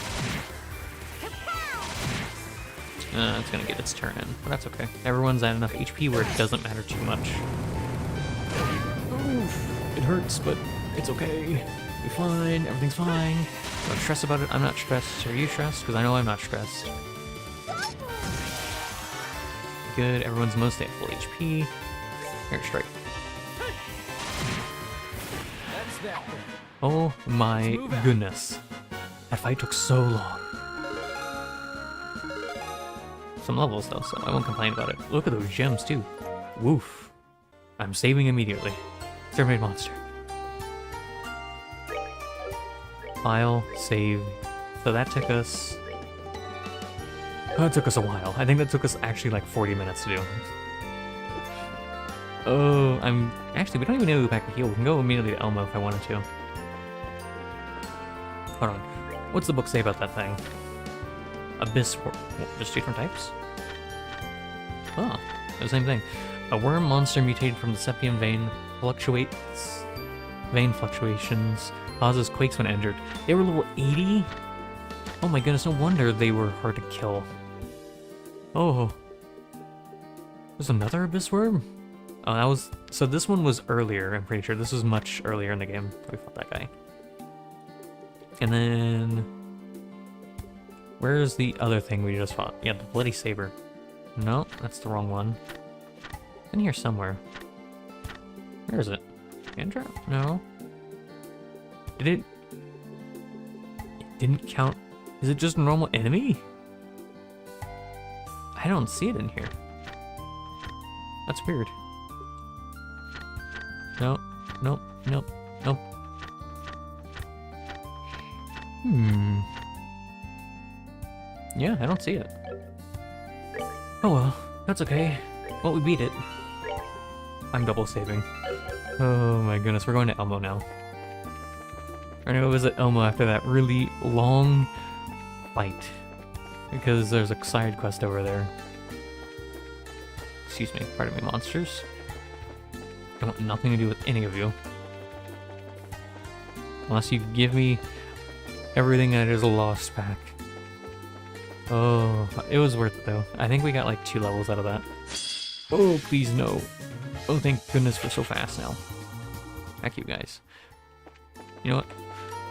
It's gonna get its turn in, but that's okay. Everyone's at enough HP where it doesn't matter too much. Oof, it hurts, but it's okay. We're fine, everything's fine. Don't stress about it, I'm not stressed. Are you stressed? Because I know I'm not stressed. Good, everyone's mostly at full HP. Here, strike. Oh my goodness. That fight took so long. Some levels though, so I won't complain about it. Look at those gems too. Woof. I'm saving immediately. Exterminate monster. File, save. So that took us... Oh, it took us a while. I think that took us actually like 40 minutes to do. Oh, actually, we don't even need to go back to heal. We can go immediately to Elmo if I wanted to. Hold on. What's the book say about that thing? Abyss worm. Just different types? Oh, the same thing. A worm monster mutated from the septium vein fluctuates. Vein fluctuations causes quakes when injured. They were level 80? Oh my goodness, no wonder they were hard to kill. Oh. There's another abyss worm? Oh, that was... So this one was earlier, I'm pretty sure. This was much earlier in the game. We fought that guy. And then... Where's the other thing we just fought? Yeah, the bloody saber. No, that's the wrong one. It's in here somewhere. Where is it? Andra? No. It didn't count. Is it just a normal enemy? I don't see it in here. That's weird. Nope, nope, nope, nope. Yeah, I don't see it. Oh well, that's okay. Well, we beat it. I'm double saving. Oh my goodness, we're going to Elmo now. We're gonna go visit Elmo after that really long fight. Because there's a side quest over there. Excuse me, pardon me, monsters. I want nothing to do with any of you. Unless you give me everything that is lost back. Oh, it was worth it though. I think we got like 2 levels out of that. Oh, please no. Oh, thank goodness we're so fast now. Heck you guys. You know what?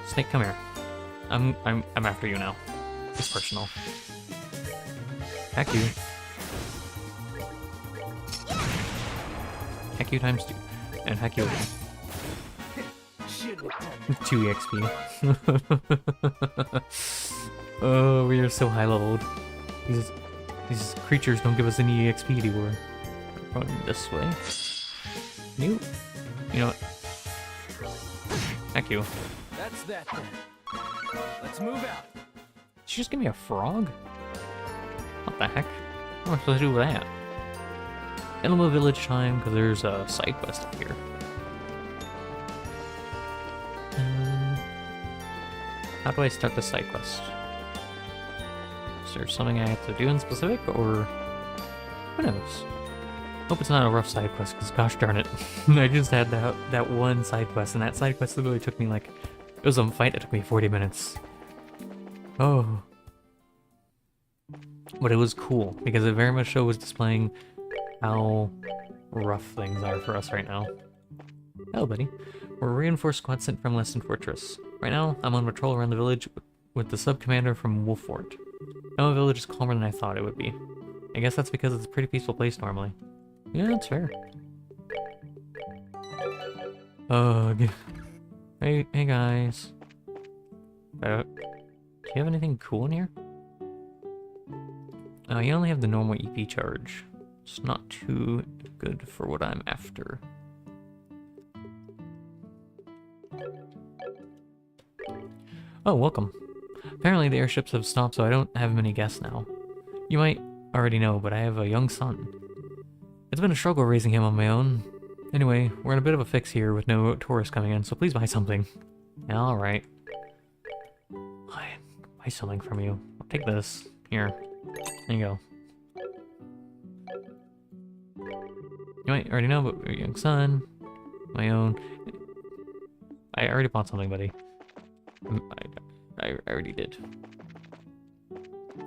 Snake, come here. I'm after you now. It's personal. Heck you. Heck you times 2. And heck you again. 2 EXP. Oh, we are so high leveled. These creatures don't give us any EXP anymore. We're going this way. You know what? Heck you. That's that then. Let's move out. Did you just give me a frog? What the heck? What am I supposed to do with that? Elmo Village time, because there's a side quest up here. How do I start the side quest? Is there something I have to do in specific, or who knows? Hope it's not a rough side quest, because gosh darn it, I just had that one side quest, and that side quest literally took me like, it was a fight that took me 40 minutes. Oh. But it was cool, because it very much so was displaying how rough things are for us right now. Hello, buddy. We're a reinforced squad sent from Leston Fortress. Right now, I'm on patrol around the village with the sub-commander from Wolf Fort. No, village is calmer than I thought it would be. I guess that's because it's a pretty peaceful place normally. Yeah, that's fair. Ugh. Hey guys. Do you have anything cool in here? You only have the normal EP charge. It's not too good for what I'm after. Oh, welcome. Apparently the airships have stopped, so I don't have many guests now. You might already know, but I have a young son. It's been a struggle raising him on my own. Anyway, we're in a bit of a fix here with no tourists coming in, so please buy something. Yeah, alright. Buy something from you. I'll take this. Here. There you go. You might already know, but your young son, my own. I already bought something, buddy. I already did.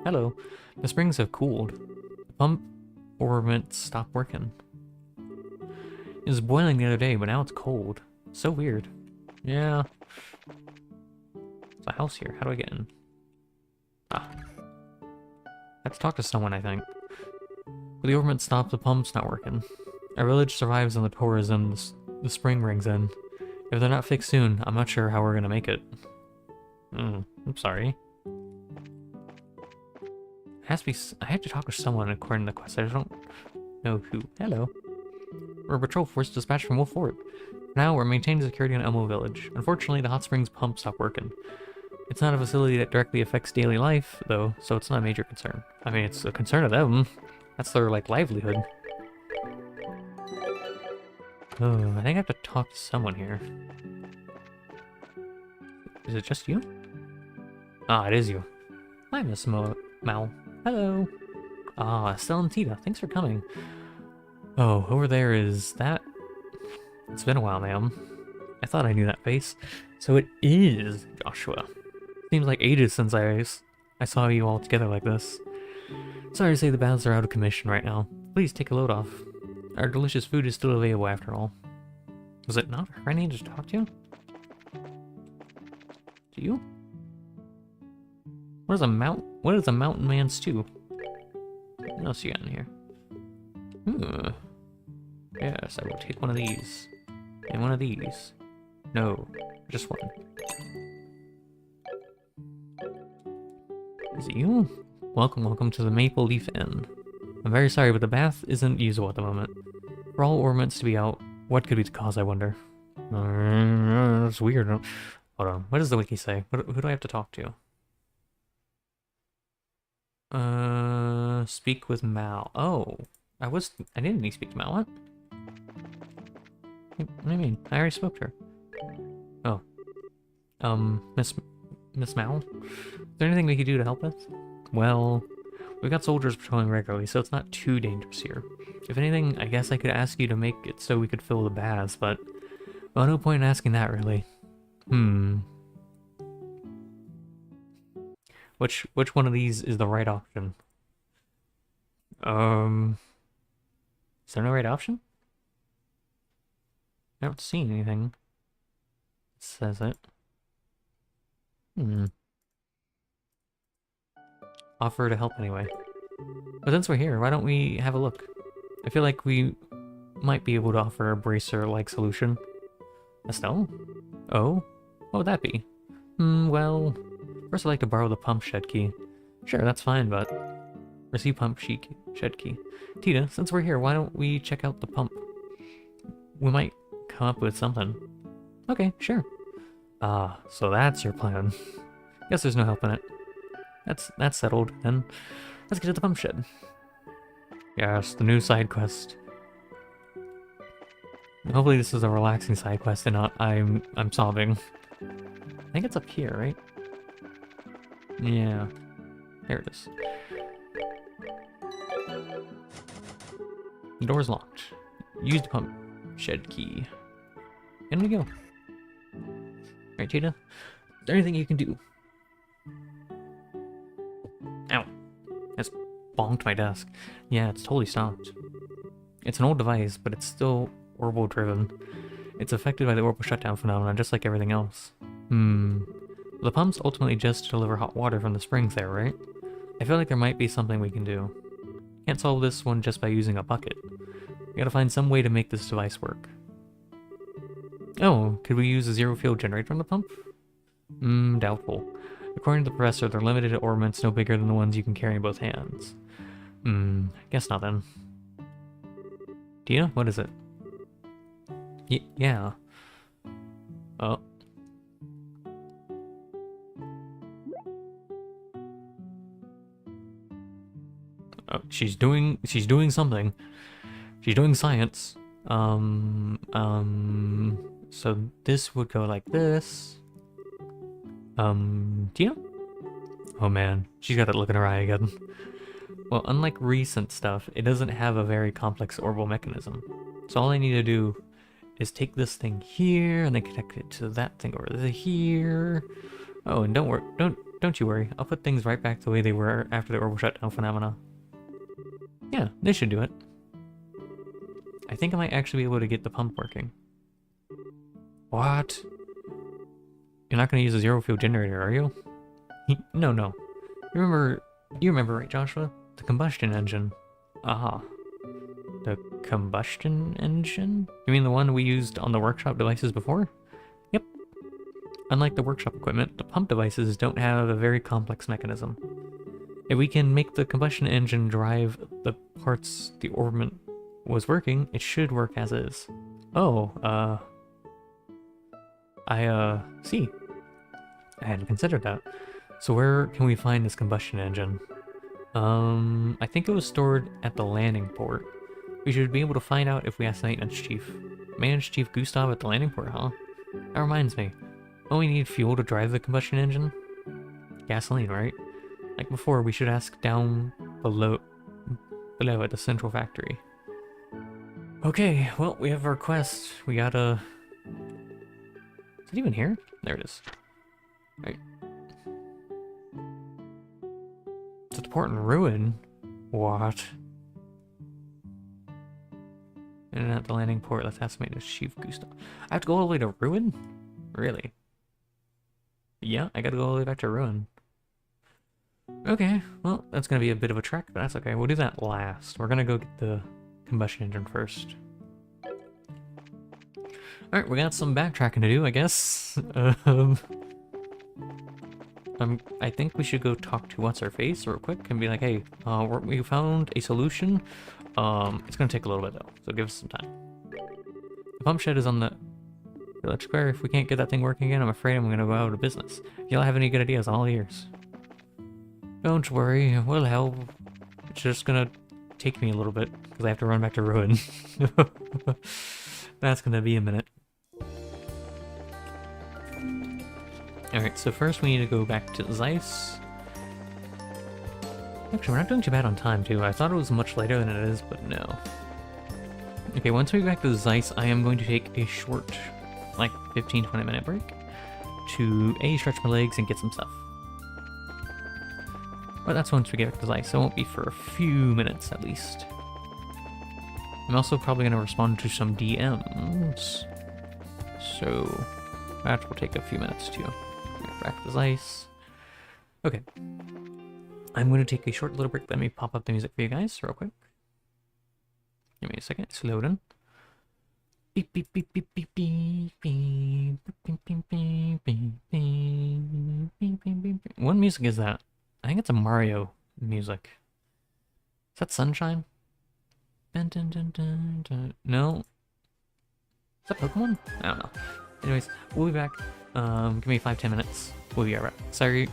Hello. The springs have cooled. The pump ornament stopped working. It was boiling the other day, but now it's cold. So weird. Yeah. There's a house here. How do I get in? Ah. I have to talk to someone, I think. But the ornament stopped, the pump's not working. Our village survives on the tourism the spring brings in. If they're not fixed soon, I'm not sure how we're gonna make it. I'm sorry. I have to talk to someone according to the quest. I just don't know who. Hello. We're a patrol force dispatched from Wolf Fort. Now we're maintaining security in Elmo Village. Unfortunately, the hot springs pump stopped working. It's not a facility that directly affects daily life, though, so it's not a major concern. I mean, it's a concern of them. That's their, like, livelihood. Oh, I think I have to talk to someone here. Is it just you? Ah, it is you. Hi, Miss Mal. Hello. Ah, Estelle and Tita, thanks for coming. Oh, over there is that... It's been a while, ma'am. I thought I knew that face. So it is Joshua. Seems like ages since I saw you all together like this. Sorry to say the baths are out of commission right now. Please take a load off. Our delicious food is still available after all. Was it not her I needed to talk to? To you? What is a mountain man stew? What else you got in here? Yes, I will take one of these. And one of these. No, just one. Is it you? Welcome to the Maple Leaf Inn. I'm very sorry, but the bath isn't usable at the moment. For all ornaments to be out, what could be the cause, I wonder? That's weird. Hold on, what does the wiki say? Who do I have to talk to? Speak with Mal. Oh, I didn't need to speak to Mal. What? What do you mean? I already spoke to her. Oh. Miss Mal? Is there anything we could do to help us? Well, we've got soldiers patrolling regularly, so it's not too dangerous here. If anything, I guess I could ask you to make it so we could fill the baths, but... Well, no point in asking that, really. Which one of these is the right option? Is there no right option? I don't see anything. It says it. Offer to help anyway. But since we're here, why don't we have a look? I feel like we might be able to offer a bracer-like solution. Estelle? Oh? What would that be? Well... First I'd like to borrow the pump shed key. Sure, that's fine, but... Receive pump shed key. Tita, since we're here, why don't we check out the pump? We might come up with something. Okay, sure. Ah, so that's your plan. Guess there's no help in it. That's settled, then. Let's get to the pump shed. Yes, the new side quest. Hopefully this is a relaxing side quest and not I'm sobbing. I think it's up here, right? Yeah. There it is. The door's locked. Use the pump shed key. In we go. Alright, Tita. Is there anything you can do? Ow. That's bonked my desk. Yeah, it's totally stopped. It's an old device, but it's still orbital driven. It's affected by the orbital shutdown phenomenon, just like everything else. The pump's ultimately just to deliver hot water from the springs there, right? I feel like there might be something we can do. Can't solve this one just by using a bucket. We gotta find some way to make this device work. Oh, could we use a zero field generator from the pump? Doubtful. According to the professor, they're limited to ornaments no bigger than the ones you can carry in both hands. Guess not then. Tina, what is it? Yeah. Oh. Oh, she's doing something. She's doing science. So this would go like this. Tina? Oh man, she's got that look in her eye again. Well, unlike recent stuff, it doesn't have a very complex orbital mechanism. So all I need to do is take this thing here and then connect it to that thing over here. Oh, and don't you worry. I'll put things right back the way they were after the orbital shutdown phenomena. Yeah, this should do it. I think I might actually be able to get the pump working. What? You're not going to use a zero fuel generator, are you? No. You remember, right, Joshua? The combustion engine. Aha. The combustion engine? You mean the one we used on the workshop devices before? Yep. Unlike the workshop equipment, the pump devices don't have a very complex mechanism. If we can make the combustion engine drive the parts the orbit was working, it should work as is. Oh, see. I hadn't considered that. So where can we find this combustion engine? I think it was stored at the landing port. We should be able to find out if we ask the maintenance chief. Maintenance Chief Gustav at the landing port, huh? That reminds me. Don't we need fuel to drive the combustion engine? Gasoline, right? Like before, we should ask down below at the central factory. Okay, well, we have our quest. We gotta... Is it even here? There it is. Right. It's at the port in ruin? What? And at the landing port, let's ask maintenance Chief Gustav. I have to go all the way to ruin? Really? Yeah, I gotta go all the way back to ruin. Okay, well, that's gonna be a bit of a trek, but that's okay. We'll do that last. We're gonna go get the combustion engine first. Alright, we got some backtracking to do, I guess. I think we should go talk to What's-Her-Face real quick and be like, hey, we found a solution. It's gonna take a little bit though, so give us some time. The pump shed is on the village square. If we can't get that thing working again, I'm afraid I'm gonna go out of business. If y'all have any good ideas, I'm all ears. Don't worry, we'll help. It's just gonna take me a little bit, because I have to run back to ruin. That's gonna be a minute. Alright, so first we need to go back to Zeiss. Actually, we're not doing too bad on time, too. I thought it was much later than it is, but no. Okay, once we get back to Zeiss, I am going to take a short, like, 15-20 minute break to A, stretch my legs and get some stuff. But that's once we get back to Zeiss, so it won't be for a few minutes at least. I'm also probably going to respond to some DMs, so that will take a few minutes too. Back to Zeiss. Okay. I'm going to take a short little break. Let me pop up the music for you guys real quick. Give me a second. It's loading. Beep beep beep beep beep beep beep beep beep beep beep beep beep beep beep. What music is that? I think it's a Mario music. Is that Sunshine? Dun, dun, dun, dun, dun. No. Is that Pokemon? I don't know. Anyways, we'll be back. Give me 5-10 minutes. We'll be alright. Sorry.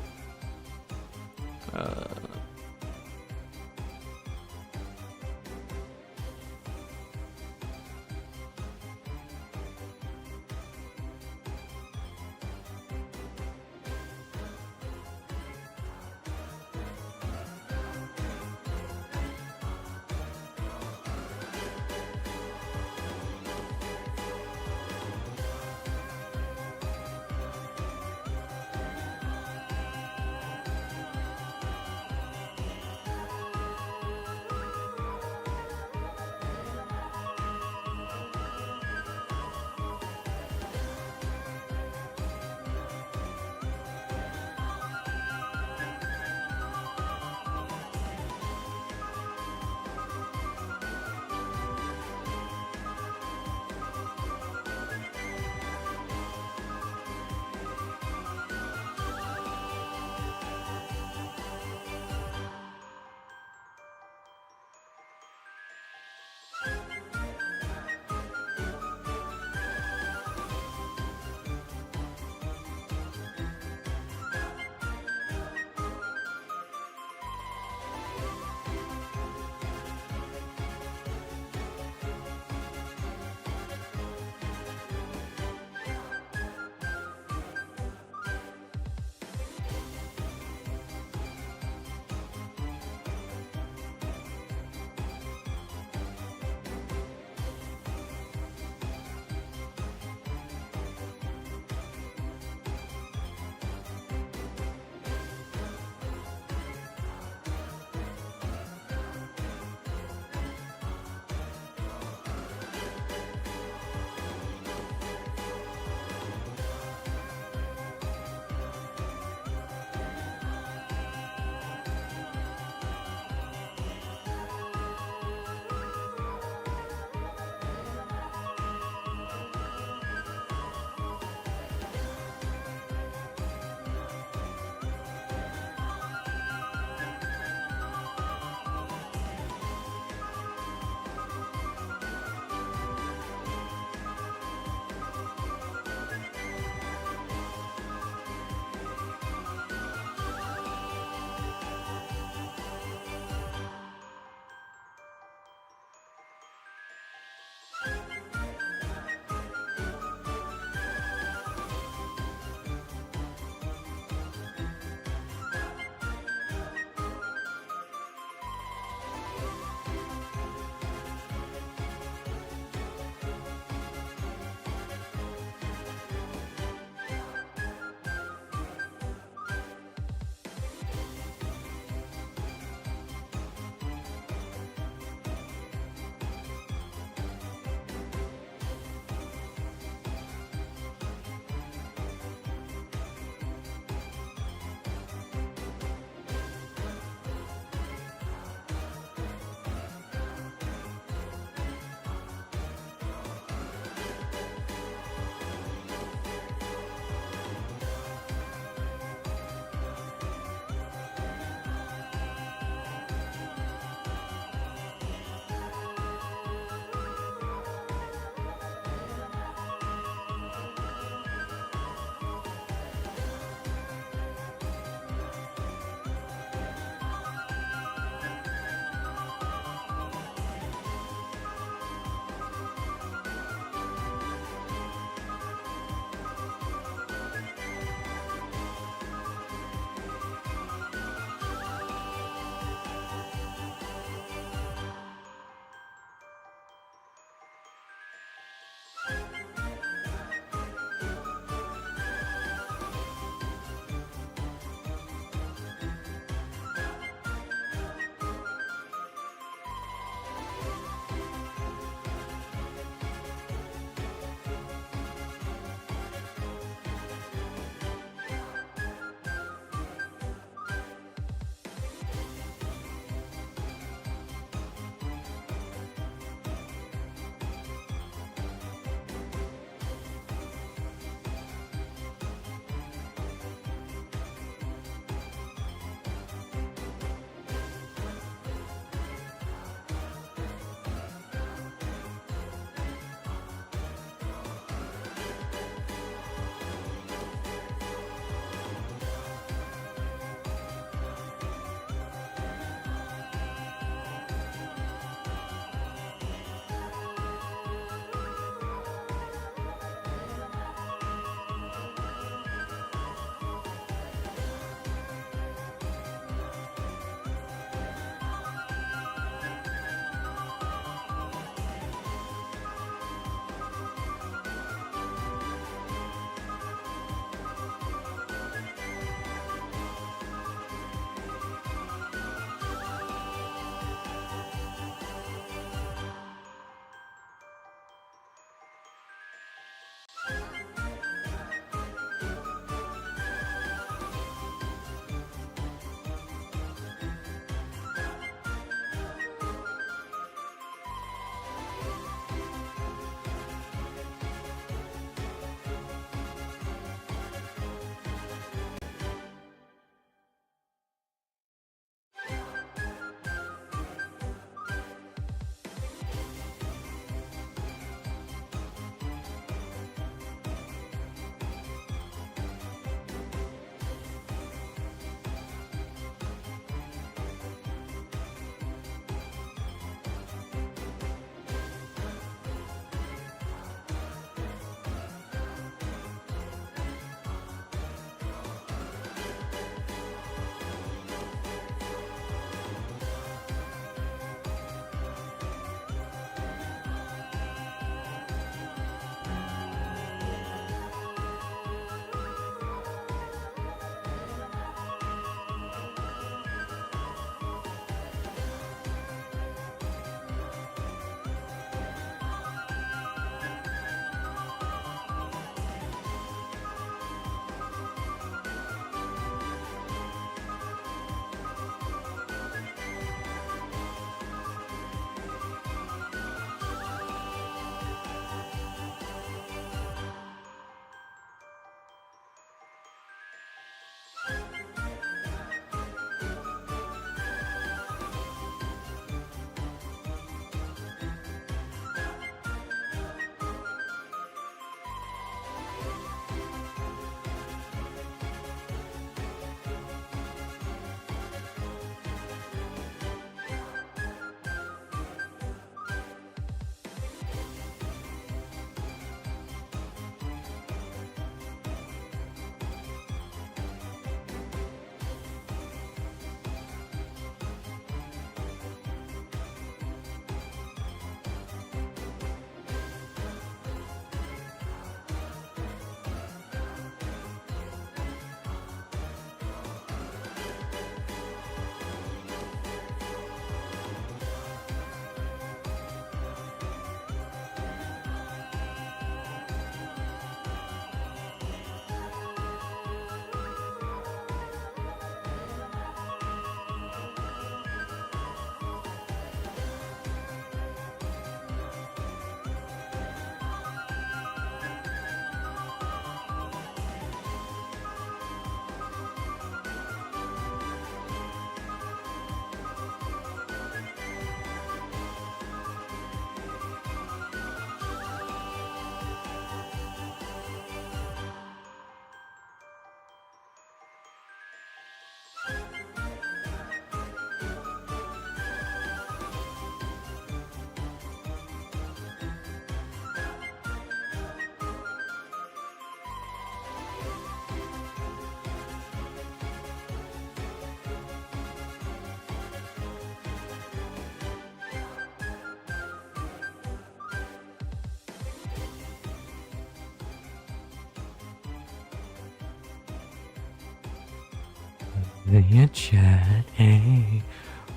Hiya chat, hey,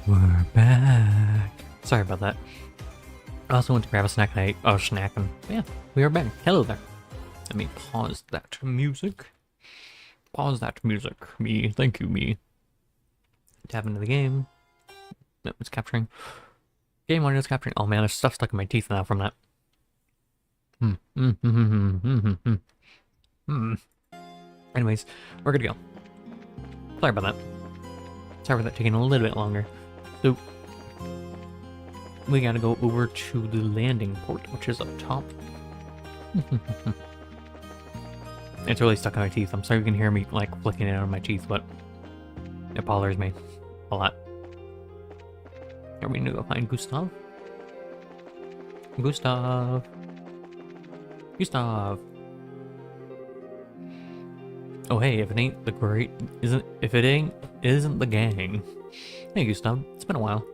we're back. Sorry about that. I also went to grab a snack and I was snacking. Yeah, we are back. Hello there. Let me pause that music. Pause that music. Me, thank you, me. Tap into the game. Nope, it's capturing. Game audio is capturing. Oh man, there's stuff stuck in my teeth now from that. Anyways, we're good to go. Sorry about that. Sorry for that taking a little bit longer. So, we gotta go over to the landing port, which is up top. It's really stuck in my teeth. I'm sorry you can hear me, like, flicking it out of my teeth, but it bothers me a lot. Are we gonna go find Gustav? Gustav! Gustav! Oh hey, if it ain't the great, isn't the gang. Hey Gustav, it's been a while.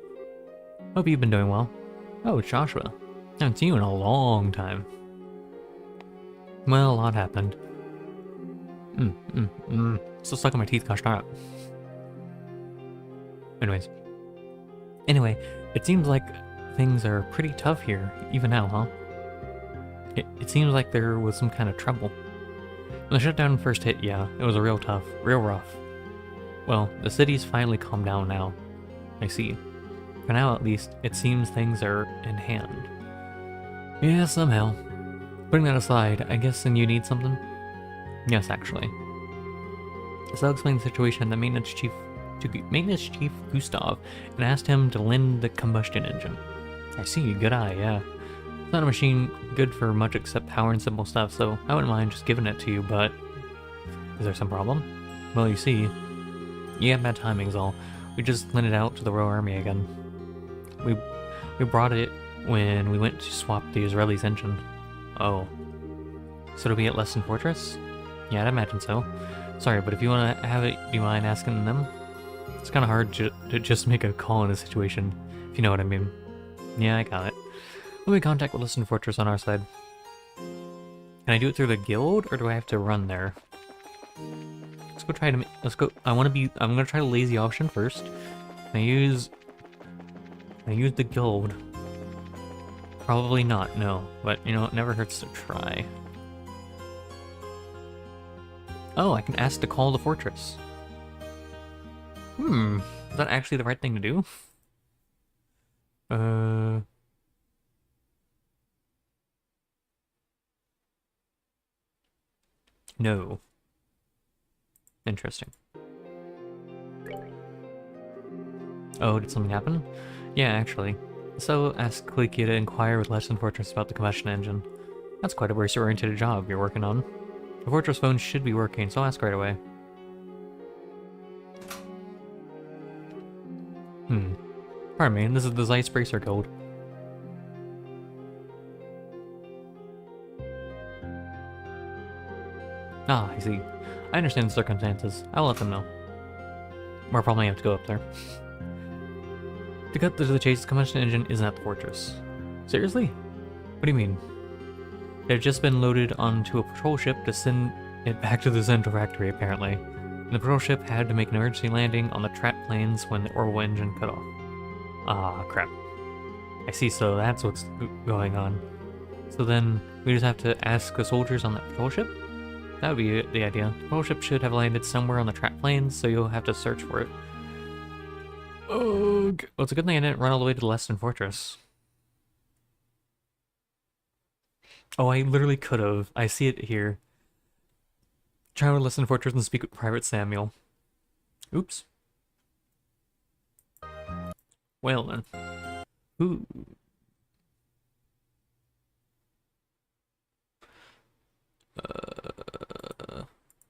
Hope you've been doing well. Oh, it's Joshua. I haven't seen you in a long time. Well, a lot happened. Still stuck in my teeth, gosh darn it. Anyway, it seems like things are pretty tough here, even now, huh? It seems like there was some kind of trouble. When the shutdown first hit, yeah, it was real tough, real rough. Well, the city's finally calmed down now. I see. For now, at least, it seems things are in hand. Yeah, somehow. Putting that aside, I guess then you need something? Yes, actually. So I'll explain the situation to Maintenance Chief Gustav and asked him to lend the combustion engine. I see, good eye, yeah. It's not a machine good for much except power and simple stuff, so I wouldn't mind just giving it to you, but... Is there some problem? Well, you see, you have bad timing's all. We just lent it out to the Royal Army again. We brought it when we went to swap the Israelis' engine. Oh. So it'll be at Lesson Fortress? Yeah, I'd imagine so. Sorry, but if you want to have it, do you mind asking them? It's kind of hard to just make a call in a situation, if you know what I mean. Yeah, I got it. We'll make contact with Lesson Fortress on our side. Can I do it through the guild, or do I have to run there? Let's go try to... Let's go... I'm gonna try the lazy option first. Can I use the guild? Probably not, no. But, you know, it never hurts to try. Oh, I can ask to call the fortress. Is that actually the right thing to do? No. Interesting. Oh, did something happen? Yeah, actually. So, ask Klikia to inquire with Lesson Fortress about the combustion engine. That's quite a racer-oriented job you're working on. The Fortress phone should be working, so ask right away. Pardon me, this is the Zeiss Bracer Guild. Ah, I see. I understand the circumstances. I'll let them know. Or probably have to go up there. To cut to the chase, the combustion engine isn't at the fortress. Seriously? What do you mean? It had just been loaded onto a patrol ship to send it back to the central factory, apparently. And the patrol ship had to make an emergency landing on the trap planes when the orbital engine cut off. Ah, crap. I see, so that's what's going on. So then, we just have to ask the soldiers on that patrol ship? That would be the idea. The patrol ship should have landed somewhere on the trap planes, so you'll have to search for it. Ugh. Well, it's a good thing I didn't run all the way to the Lesson Fortress. Oh, I literally could have. I see it here. Try to Lesson Fortress and speak with Private Samuel. Oops. Well then. Ooh.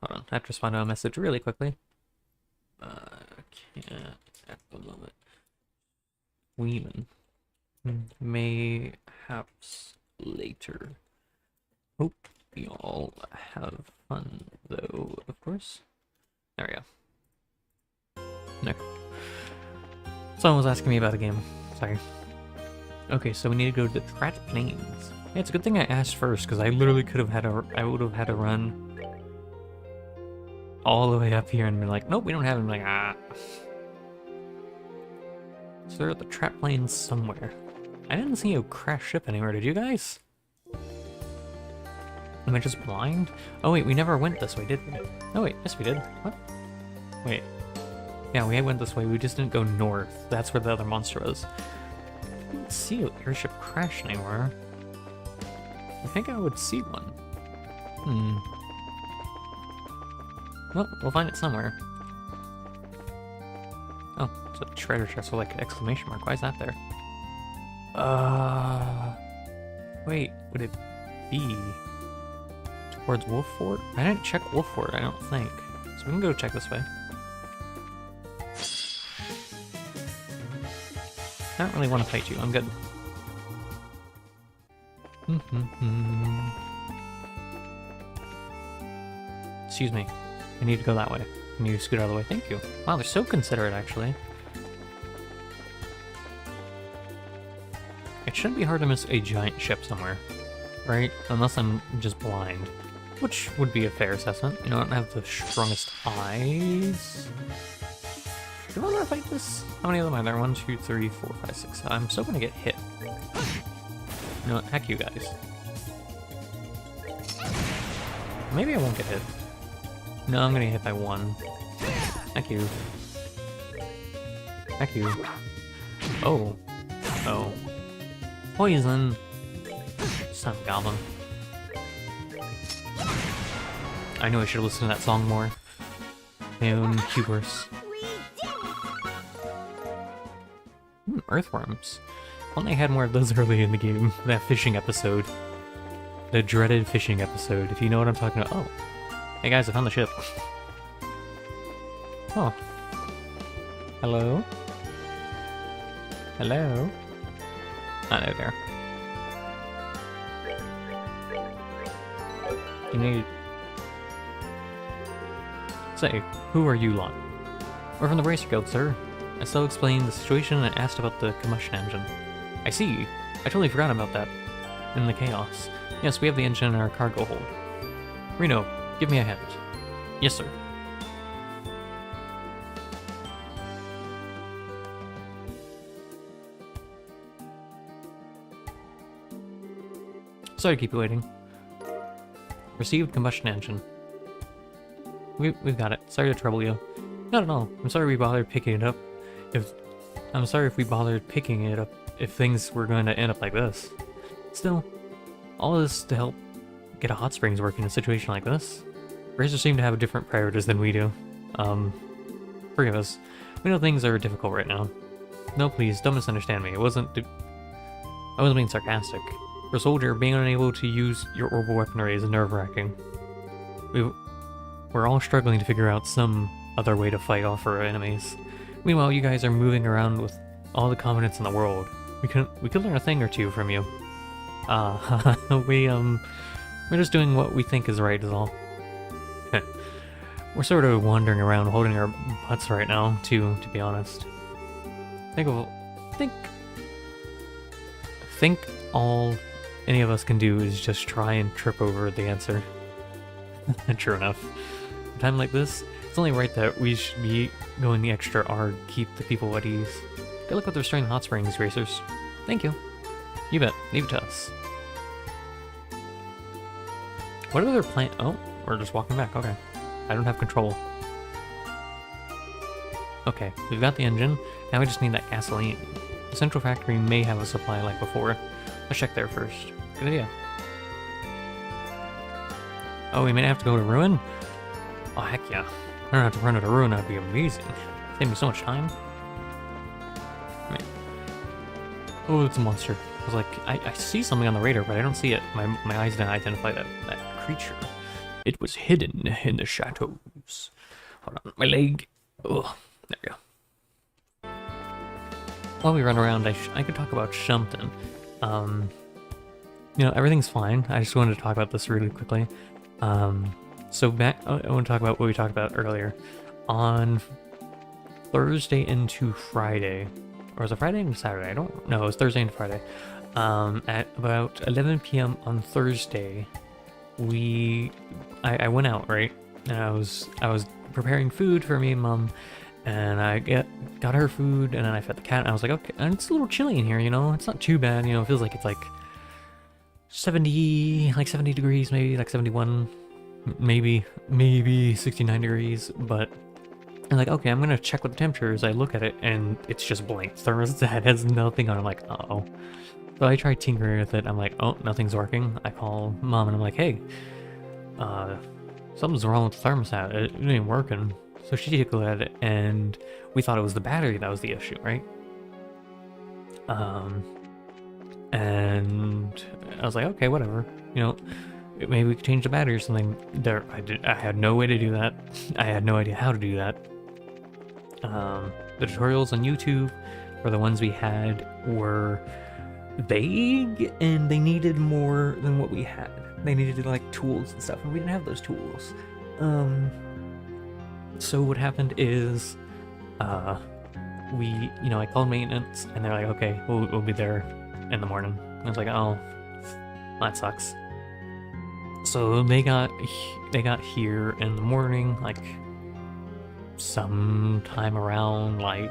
Hold on, I have to respond to a message really quickly. Can't at the moment. Weeman. Mayhaps later. Hope y'all have fun, though, of course. There we go. Okay. Someone was asking me about a game. Sorry. Okay, so we need to go to the Trap Plains. Yeah, it's a good thing I asked first, because I literally could have had I would have had to run all the way up here and be like, nope, we don't have him. Like, ah. So they're at the trap plane somewhere. I didn't see a crash ship anywhere, did you guys? Am I just blind? Oh wait, we never went this way, did we? Oh wait, yes we did. What? Wait. Yeah, we went this way, we just didn't go north. That's where the other monster was. I didn't see an airship crash anywhere. I think I would see one. Well, we'll find it somewhere. Oh, it's a treasure chest with like an exclamation mark. Why is that there? Wait, would it be towards Wolf Fort? I didn't check Wolf Fort, I don't think. So we can go check this way. I don't really want to fight you, I'm good. Excuse me, I need to go that way. Can you scoot out of the way? Thank you. Wow, they're so considerate, actually. It shouldn't be hard to miss a giant ship somewhere, right? Unless I'm just blind, which would be a fair assessment. You know, I don't have the strongest eyes. Do I want to fight this? How many of them are there? 1, 2, 3, 4, 5, 6. I'm so gonna get hit. You know what? Heck you guys. Maybe I won't get hit. No, I'm gonna get hit by 1. Heck you. Heck you. Oh. Oh. Poison! Son of a goblin. I knew I should have listened to that song more. My own hubris. Earthworms. Only had more of those early in the game. That fishing episode. The dreaded fishing episode, if you know what I'm talking about. Oh. Hey guys, I found the ship. Oh. Hello? Hello? Ah, no, there. You need... Say, who are you lot? We're from the Bracer Guild, sir. I still explained the situation and asked about the combustion engine. I see. I totally forgot about that. In the chaos. Yes, we have the engine in our cargo hold. Reno, give me a hand. Yes, sir. Sorry to keep you waiting. Received combustion engine. We've got it. Sorry to trouble you. Not at all. I'm sorry we bothered picking it up. I'm sorry if we bothered picking it up if things were going to end up like this. Still, all of this to help get a hot springs working in a situation like this. Racers seem to have different priorities than we do. Forgive us. We know things are difficult right now. No, please, don't misunderstand me. I wasn't being sarcastic. For a soldier, being unable to use your orbital weaponry is nerve-wracking. We're all struggling to figure out some other way to fight off our enemies. Meanwhile, you guys are moving around with all the confidence in the world. We could learn a thing or two from you. We're just doing what we think is right is all. We're sort of wandering around holding our butts right now, to be honest. Think all any of us can do is just try and trip over the answer. True enough. At a time like this, it's only right that we should be going the extra R to keep the people at ease. Good luck with restoring the hot springs, racers. Thank you. You bet. Leave it to us. What other plan? Oh, we're just walking back. Okay. I don't have control. Okay, we've got the engine. Now we just need that gasoline. The central factory may have a supply like before. Let's check there first. Good idea. Oh, we may have to go to Ruin? Oh, heck yeah. I don't have to run to Ruin, that'd be amazing. Save me so much time. Right. Oh, it's a monster. I was like, I see something on the radar, but I don't see it. My eyes didn't identify that creature. It was hidden in the shadows. Hold on, my leg. Oh, there we go. While we run around, I could talk about something. You know, everything's fine. I just wanted to talk about this really quickly. So back, I want to talk about what we talked about earlier. On Thursday into Friday, or was it Friday into Saturday? I don't know. It was Thursday into Friday. At about 11 p.m. on Thursday, I went out, right? and I was preparing food for me and Mom, and I got her food, and then I fed the cat. And I was like, okay, and it's a little chilly in here, you know. It's not too bad, you know. It feels like it's like 70 degrees, maybe like 71, maybe 69 degrees. But I'm like, okay, I'm gonna check what the temperature is. I look at it, and it's just blank. Thermostat has nothing on. I'm like, uh-oh. So I tried tinkering with it. I'm like, oh, nothing's working. I call Mom, and I'm like, hey, something's wrong with the thermostat. It ain't working. So she took a look at it, and we thought it was the battery that was the issue, right? And I was like, okay, whatever. You know, maybe we could change the battery or something. I had no way to do that. I had no idea how to do that. The tutorials on YouTube for the ones we had were vague, and they needed more than what we had. They needed like tools and stuff, and we didn't have those tools. So what happened is, I called maintenance, and they're like, okay, we'll be there in the morning. And I was like, oh, that sucks. So they got here in the morning, like sometime around like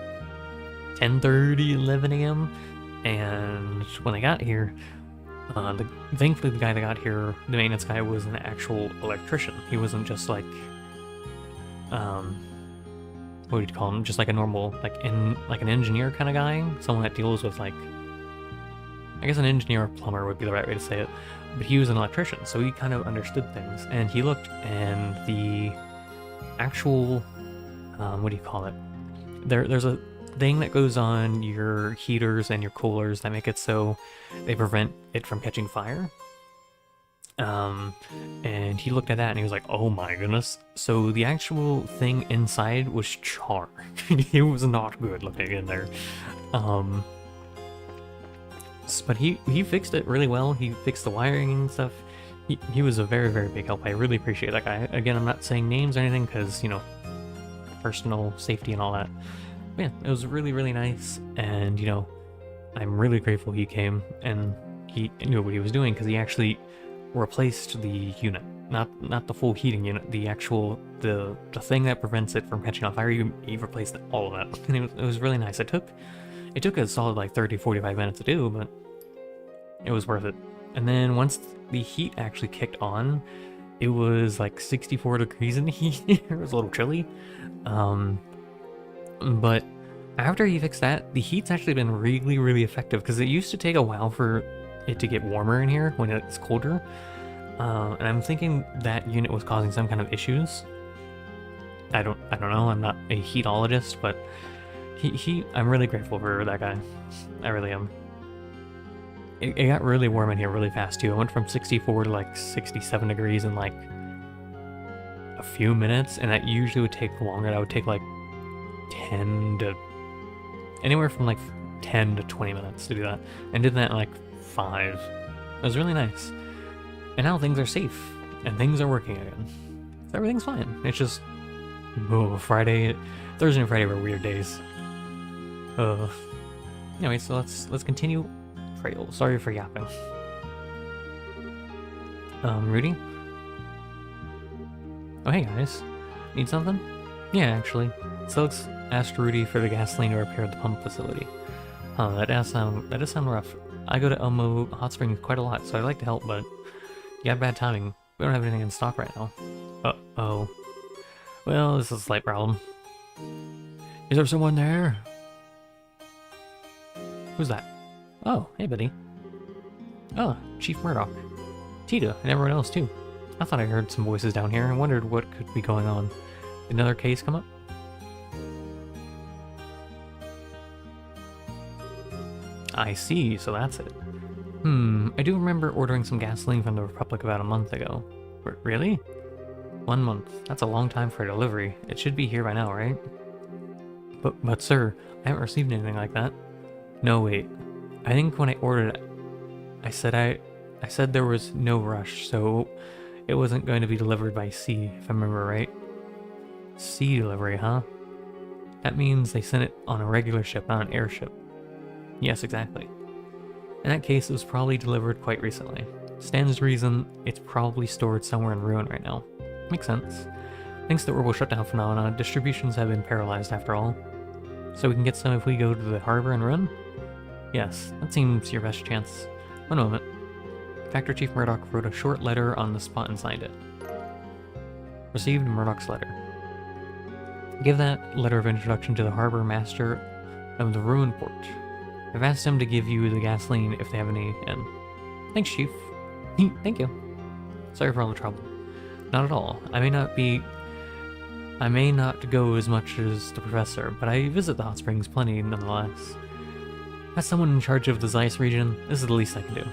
10:30, 11 a.m. And when they got here, thankfully the guy that got here, the maintenance guy, was an actual electrician. He wasn't just like, what would you call him? Just like a normal, like an engineer kind of guy, someone that deals with like, I guess an engineer or plumber would be the right way to say it. But he was an electrician, so he kind of understood things. And he looked, and the actual, what do you call it? There's a thing that goes on your heaters and your coolers that make it so they prevent it from catching fire. And he looked at that and he was like, oh my goodness. So the actual thing inside was char. It was not good looking in there. But he fixed it really well. He fixed the wiring and stuff. He was a very, very big help. I really appreciate that guy. Again, I'm not saying names or anything because, you know, personal safety and all that. But yeah, it was really, really nice. And, you know, I'm really grateful he came and he knew what he was doing, because he actually replaced the unit. Not the full heating unit, the actual, the thing that prevents it from catching on fire. He replaced all of that. And it was really nice. It took a solid like 30-45 minutes to do, but it was worth it. And then once the heat actually kicked on, it was like 64 degrees in the heat. It was a little chilly. But after he fixed that, the heat's actually been really, really effective, because it used to take a while for it to get warmer in here when it's colder. And I'm thinking that unit was causing some kind of issues. I don't know. I'm not a heatologist, but I'm really grateful for that guy. I really am. It got really warm in here really fast too. I went from 64 to like 67 degrees in like a few minutes, and that usually would take longer. That would take like anywhere from like 10 to 20 minutes to do that, and did that in like 5. It was really nice. And now things are safe, and things are working again. So everything's fine. It's just, Thursday and Friday were weird days. Anyway, so let's continue trail. Sorry for yapping. Rudy? Oh, hey guys. Need something? Yeah, actually. SOULxxdragon asked Rudy for the gasoline to repair the pump facility. That does sound rough. I go to Elmo Hot Springs quite a lot, so I'd like to help, but you have bad timing. We don't have anything in stock right now. Uh-oh. Well, this is a slight problem. Is there someone there? Who's that? Oh, hey buddy. Oh, Chief Murdoch. Tita, and everyone else too. I thought I heard some voices down here and wondered what could be going on. Did another case come up? I see, so that's it. I do remember ordering some gasoline from the Republic about a month ago. Really? 1 month. That's a long time for a delivery. It should be here by now, right? But sir, I haven't received anything like that. No, wait. I think when I ordered it, I said there was no rush, so it wasn't going to be delivered by sea, if I remember right. Sea delivery, huh? That means they sent it on a regular ship, not an airship. Yes, exactly. In that case, it was probably delivered quite recently. Stands to reason it's probably stored somewhere in ruin right now. Makes sense. Thanks to the orbital shutdown phenomena, distributions have been paralyzed after all. So we can get some if we go to the harbor and run? Yes, that seems your best chance. One moment. Factor Chief Murdoch wrote a short letter on the spot and signed it. Received Murdoch's letter. Give that letter of introduction to the harbor master of the ruined port. I've asked him to give you the gasoline if they have any in. Thanks, Chief. Thank you. Sorry for all the trouble. Not at all. I may not go as much as the professor, but I visit the hot springs plenty nonetheless. As someone in charge of the Zeiss region, this is the least I can do.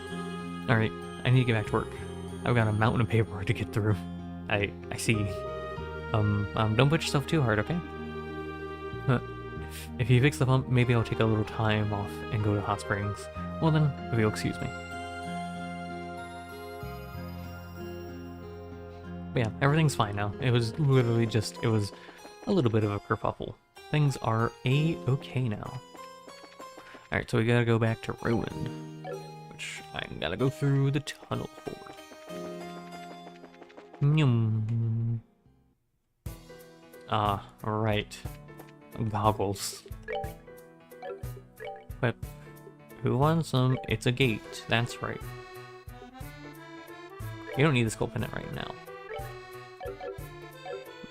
Alright, I need to get back to work. I've got a mountain of paperwork to get through. I see. Don't put yourself too hard, okay? If you fix the pump, maybe I'll take a little time off and go to hot springs. Well then, if you'll excuse me. But yeah, everything's fine now. It was literally just, it was a little bit of a kerfuffle. Things are a-okay now. Alright, so we gotta go back to Ruined, which I gotta go through the tunnel for. Nyum. Ah, right. Goggles. But who wants them? It's a gate, that's right. You don't need the skull pendant right now.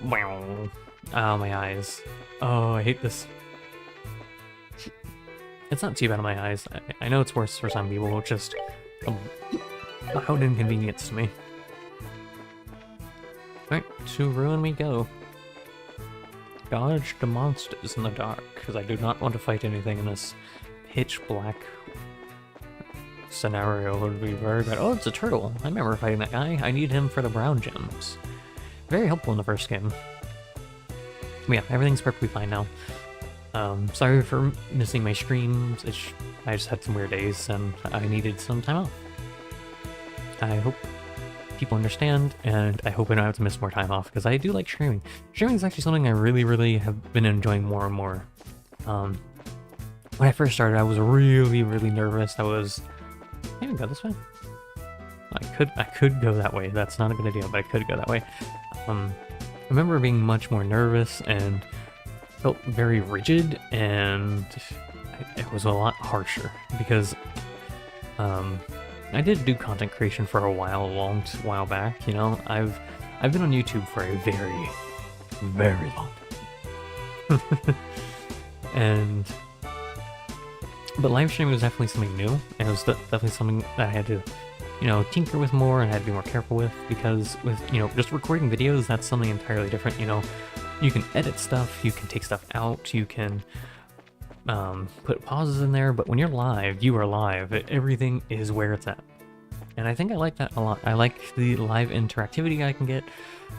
Wow. Oh, my eyes. Oh, I hate this. It's not too bad on my eyes. I know it's worse for some people, it's just a loud inconvenience to me. Alright, to Ruin we go. Dodge the monsters in the dark, because I do not want to fight anything in this pitch black scenario. It would be very bad. Oh, it's a turtle. I remember fighting that guy. I need him for the brown gems. Very helpful in the first game. But yeah, everything's perfectly fine now. Sorry for missing my streams. I just had some weird days and I needed some time off. I hope people understand, and I hope I don't have to miss more time off, because I do like streaming. Streaming is actually something I really have been enjoying more and more. When I first started, I was really nervous. I can go this way. I could go that way. That's not a good idea, but I could go that way. I remember being much more nervous and felt very rigid, and it was a lot harsher because I did do content creation for a long while back. You know, I've been on YouTube for a very long time. But live streaming was definitely something new, and it was definitely something that I had to, you know, tinker with more and had to be more careful with, because with, you know, just recording videos, that's something entirely different. You know, you can edit stuff, you can take stuff out, you can put pauses in there, but when you're live, you are live. Everything is where it's at. And I think I like that a lot. I like the live interactivity I can get.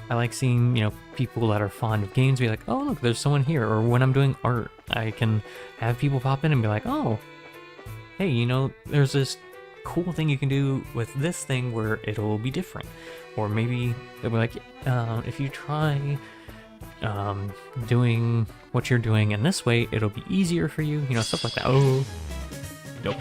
I like seeing, you know, people that are fond of games be like, oh, look, there's someone here. Or when I'm doing art, I can have people pop in and be like, oh, hey, you know, there's this cool thing you can do with this thing where it'll be different. Or maybe they'll be like, if you try doing what you're doing in this way, it'll be easier for you, you know, stuff like that. Oh, nope.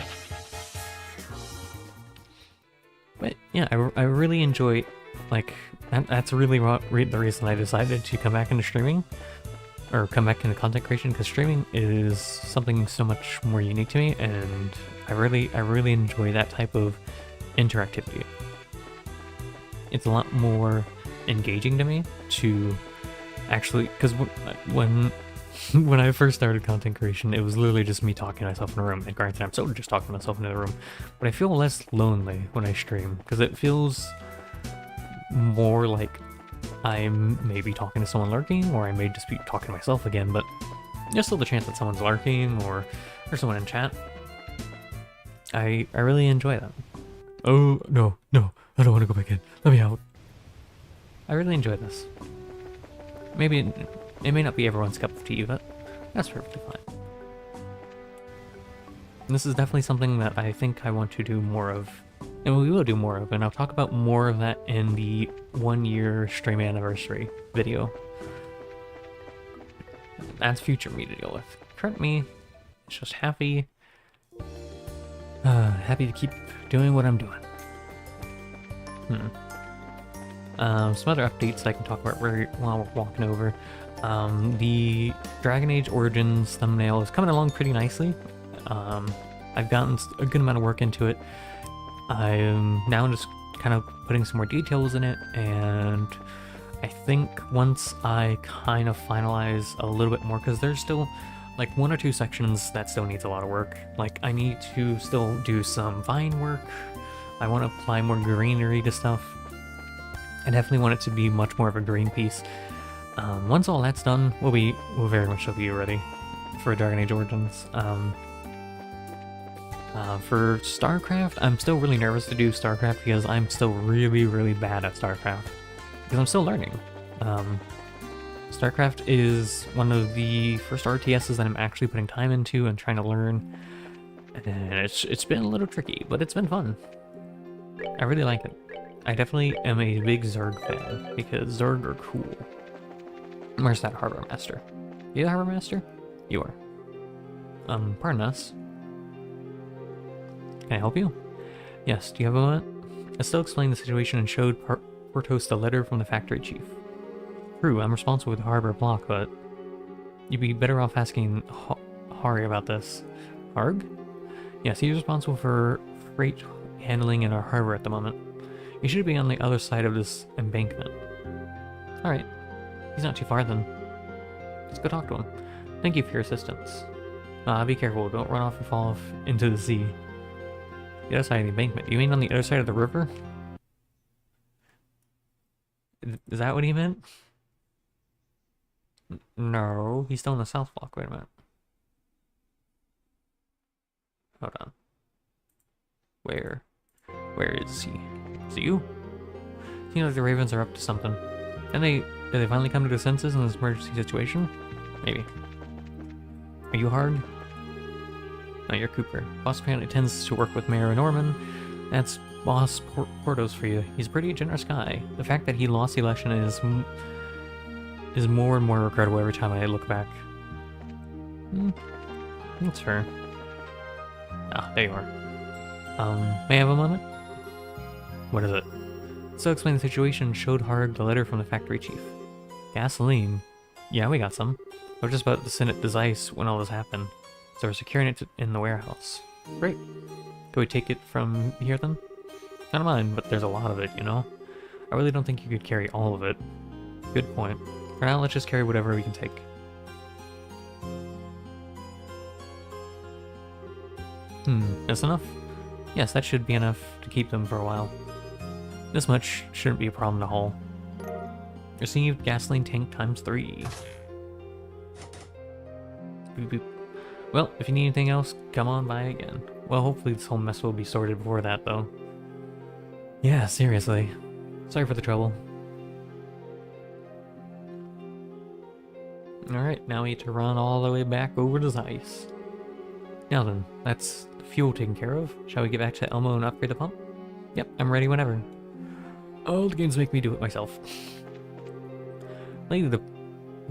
But yeah, I really enjoy, like, that's really the reason I decided to come back into streaming, or come back into content creation, because streaming is something so much more unique to me, and I really enjoy that type of interactivity. It's a lot more engaging to me to actually, because when I first started content creation, it was literally just me talking to myself in a room. And granted, I'm still just talking to myself in the room, but I feel less lonely when I stream, because it feels more like I'm maybe talking to someone lurking, or I may just be talking to myself again, but there's still the chance that someone's lurking, or there's someone in chat. I really enjoy that. Oh, no, I don't want to go back in. Let me out. I really enjoy this. Maybe it may not be everyone's cup of tea, but that's perfectly fine. And this is definitely something that I think I want to do more of, and we will do more of, and I'll talk about more of that in the 1-year stream anniversary video. That's future me to deal with. Current me is just happy to keep doing what I'm doing. Some other updates I can talk about while we're walking over. The Dragon Age Origins thumbnail is coming along pretty nicely. I've gotten a good amount of work into it. I'm now just kind of putting some more details in it, and I think once I kind of finalize a little bit more, because there's still like 1 or 2 sections that still needs a lot of work. Like I need to still do some vine work. I want to apply more greenery to stuff. I definitely want it to be much more of a green piece. Once all that's done, we'll very much be ready for Dragon Age Origins. For StarCraft, I'm still really nervous to do StarCraft because I'm still really, really bad at StarCraft. Because I'm still learning. StarCraft is one of the first RTSs that I'm actually putting time into and trying to learn. And it's been a little tricky, but it's been fun. I really like it. I definitely am a big Zerg fan, because Zerg are cool. Where's that Harbor Master? You the Harbor Master? You are. Pardon us. Can I help you? Yes, do you have a moment? Estelle explained the situation and showed Portos the letter from the factory chief. True, I'm responsible with the harbor block, but you'd be better off asking Hari about this. Harg? Yes, he's responsible for freight handling in our harbor at the moment. He should be on the other side of this embankment. Alright, he's not too far then. Let's go talk to him. Thank you for your assistance. Be careful, don't run off and fall off into the sea. The other side of the embankment. You mean on the other side of the river? Is that what he meant? No, he's still in the south block. Wait a minute. Hold on. Where is he? Is it you? Seems like the Ravens are up to something. Did they finally come to their senses in this emergency situation? Maybe. Are you Hard? No, you're Cooper. Boss apparently tends to work with Mayor Norman. That's Boss Portos for you. He's a pretty generous guy. The fact that he lost the election is more and more regrettable every time I look back. That's fair. Ah, there you are. May I have a moment? What is it? So explained the situation and showed Harg the letter from the factory chief. Gasoline? Yeah, we got some. I was just about to send it to Zeiss when all this happened. So we're securing it in the warehouse. Great. Can we take it from here then? I don't mind, but there's a lot of it, you know? I really don't think you could carry all of it. Good point. For now, let's just carry whatever we can take. That's enough? Yes, that should be enough to keep them for a while. This much shouldn't be a problem to haul. Received gasoline tank times 3. Boop, boop. Well, if you need anything else, come on by again. Well, hopefully this whole mess will be sorted before that, though. Yeah, seriously. Sorry for the trouble. Alright, now we need to run all the way back over to Zeiss. Now then, that's the fuel taken care of. Shall we get back to Elmo and upgrade the pump? Yep, I'm ready whenever. Oh, the games make me do it myself. Lately, the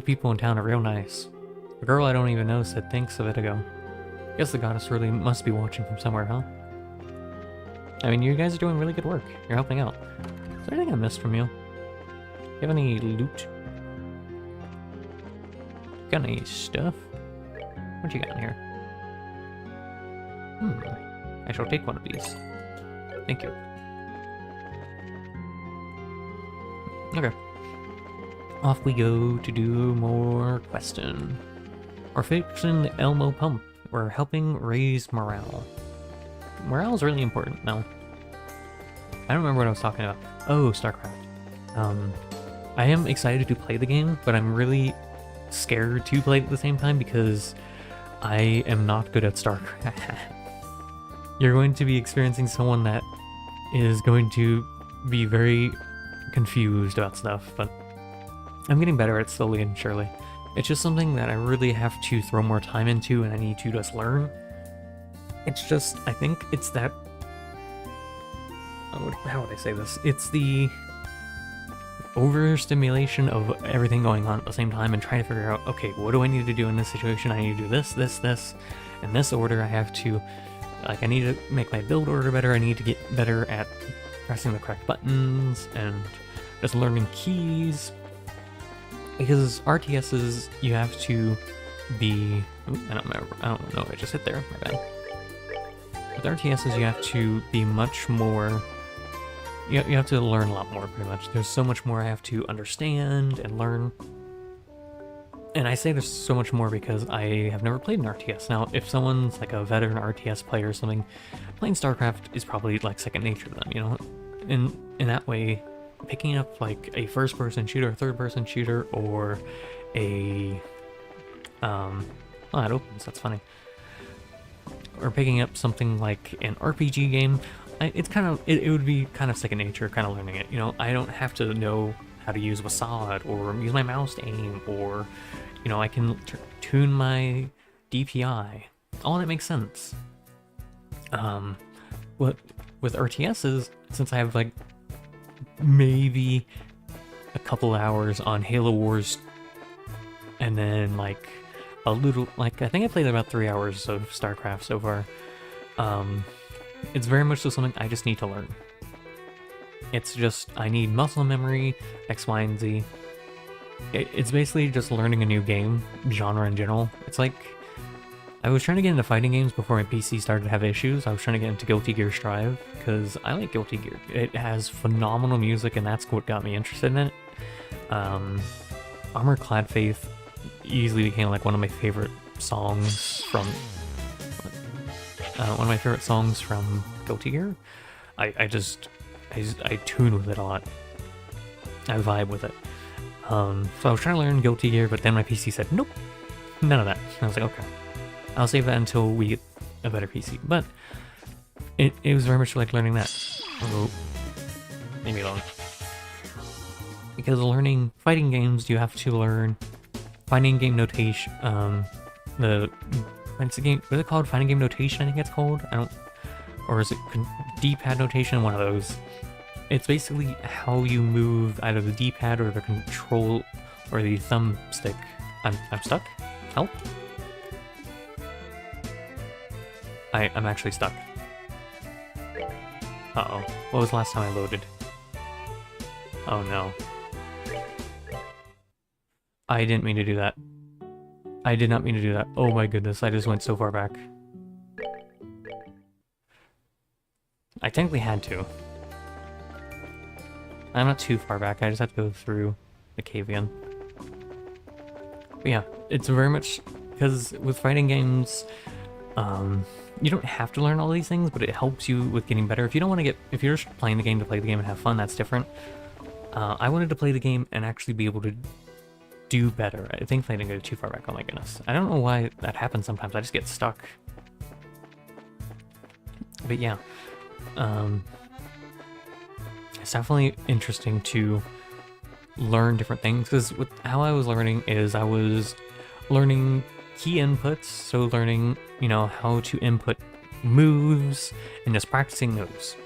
people in town are real nice. A girl I don't even know said thanks a bit ago. Guess the goddess really must be watching from somewhere, huh? I mean, you guys are doing really good work. You're helping out. Is there anything I missed from you? Do you have any loot? Got any stuff? What you got in here? I shall take one of these. Thank you. Okay. Off we go to do more questing. We're fixing the Elmo pump. We're helping raise morale. Morale is really important now. I don't remember what I was talking about. Oh, StarCraft. I am excited to play the game, but I'm really scared to play it at the same time because I am not good at StarCraft. You're going to be experiencing someone that is going to be very confused about stuff, but I'm getting better at it slowly and surely. It's just something that I really have to throw more time into and I need to just learn. It's just, I think it's that... How would I say this? It's the overstimulation of everything going on at the same time and trying to figure out, okay, what do I need to do in this situation? I need to do this, this, this. In this order, I have to... Like, I need to make my build order better. I need to get better at pressing the correct buttons and just learning keys. Because RTSs, you have to be... Ooh, I don't remember. I don't know. I just hit there. My bad. With RTSs, you have to be much more... You have to learn a lot more, pretty much. There's so much more I have to understand and learn. And I say there's so much more because I have never played an RTS. Now, if someone's like a veteran RTS player or something, playing StarCraft is probably like second nature to them, you know? In that way, picking up like a first-person shooter, a third-person shooter, or a... oh, it opens, that's funny. Or picking up something like an RPG game, it's kind of... It would be kind of second nature, kind of learning it, you know? I don't have to know how to use Wasad, or use my mouse to aim, or, you know, I can tune my DPI. All that makes sense. With RTSs, since I have like maybe a couple hours on Halo Wars, and then like a little, like I think I played about 3 hours of StarCraft so far. It's very much so something I just need to learn. It's just, I need muscle memory, X, Y, and Z. It's basically just learning a new game, genre in general. It's like, I was trying to get into fighting games before my PC started to have issues. I was trying to get into Guilty Gear Strive, because I like Guilty Gear. It has phenomenal music, and that's what got me interested in it. Armored Clad Faith easily became like one of my favorite songs from... one of my favorite songs from Guilty Gear. I tune with it a lot. I vibe with it. So I was trying to learn Guilty Gear, but then my PC said, nope, none of that. And I was like, okay, I'll save that until we get a better PC. But it was very much like learning that. Oh, leave me alone. Because learning fighting games, you have to learn fighting game notation. What's the game? What is it called? Fighting game notation, I think it's called. Or is it D-pad notation? One of those. It's basically how you move either the D-pad or the control or the thumbstick. I'm stuck? Help? I'm actually stuck. Uh-oh. What was the last time I loaded? Oh no. I didn't mean to do that. I did not mean to do that. Oh my goodness, I just went so far back. I technically had to. I'm not too far back, I just have to go through the cave again. But yeah, it's very much... Because with fighting games, you don't have to learn all these things, but it helps you with getting better. If you don't want to get... If you're just playing the game to play the game and have fun, that's different. I wanted to play the game and actually be able to do better. I think I didn't go too far back, oh my goodness. I don't know why that happens sometimes, I just get stuck. But yeah. It's definitely interesting to learn different things, because how I was learning is I was learning key inputs, so learning, you know, how to input moves and just practicing those.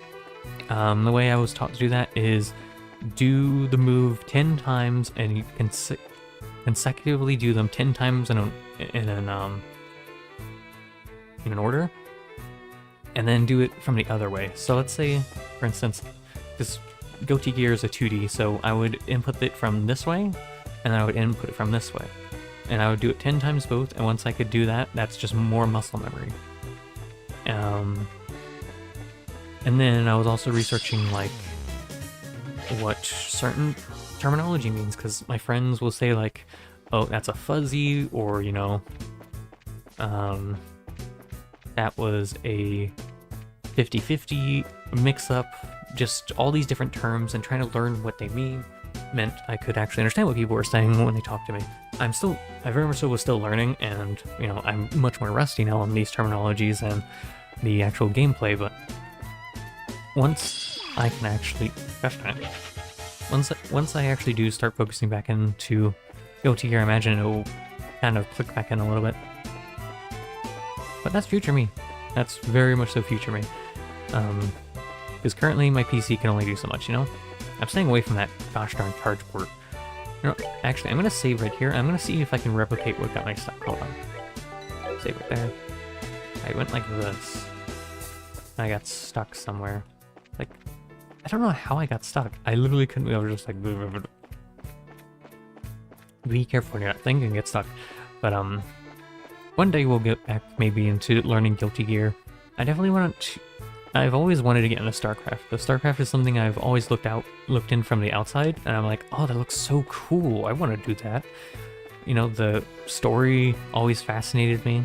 The way I was taught to do that is do the move 10 times and you can consecutively do them 10 times in an order, and then do it from the other way. So let's say, for instance, this Guilty Gear is a 2D, so I would input it from this way, and then I would input it from this way. And I would do it 10 times both, and once I could do that, that's just more muscle memory. And then I was also researching, like, what certain terminology means, because my friends will say, like, oh, that's a fuzzy, or, you know, that was a 50-50 mix-up, just all these different terms, and trying to learn what they meant I could actually understand what people were saying when they talked to me. I very much so was still learning, and, you know, I'm much more rusty now on these terminologies and the actual gameplay, but once I can actually... Gosh darn it. Once I actually do start focusing back into Guilty Gear, I imagine it'll kind of click back in a little bit. But that's future me. That's very much so future me. Because currently my PC can only do so much, you know? I'm staying away from that gosh darn charge port. You know, actually, I'm going to save right here. I'm going to see if I can replicate what got my stuck. Hold on. Save it there. I went like this. I got stuck somewhere. Like, I don't know how I got stuck. I literally couldn't. I was just like, be careful when you're not thinking, get stuck. But one day we'll get back maybe into learning Guilty Gear. I definitely want to. I've always wanted to get into StarCraft. The StarCraft is something I've always looked in from the outside, and I'm like, oh, that looks so cool. I want to do that. You know, the story always fascinated me.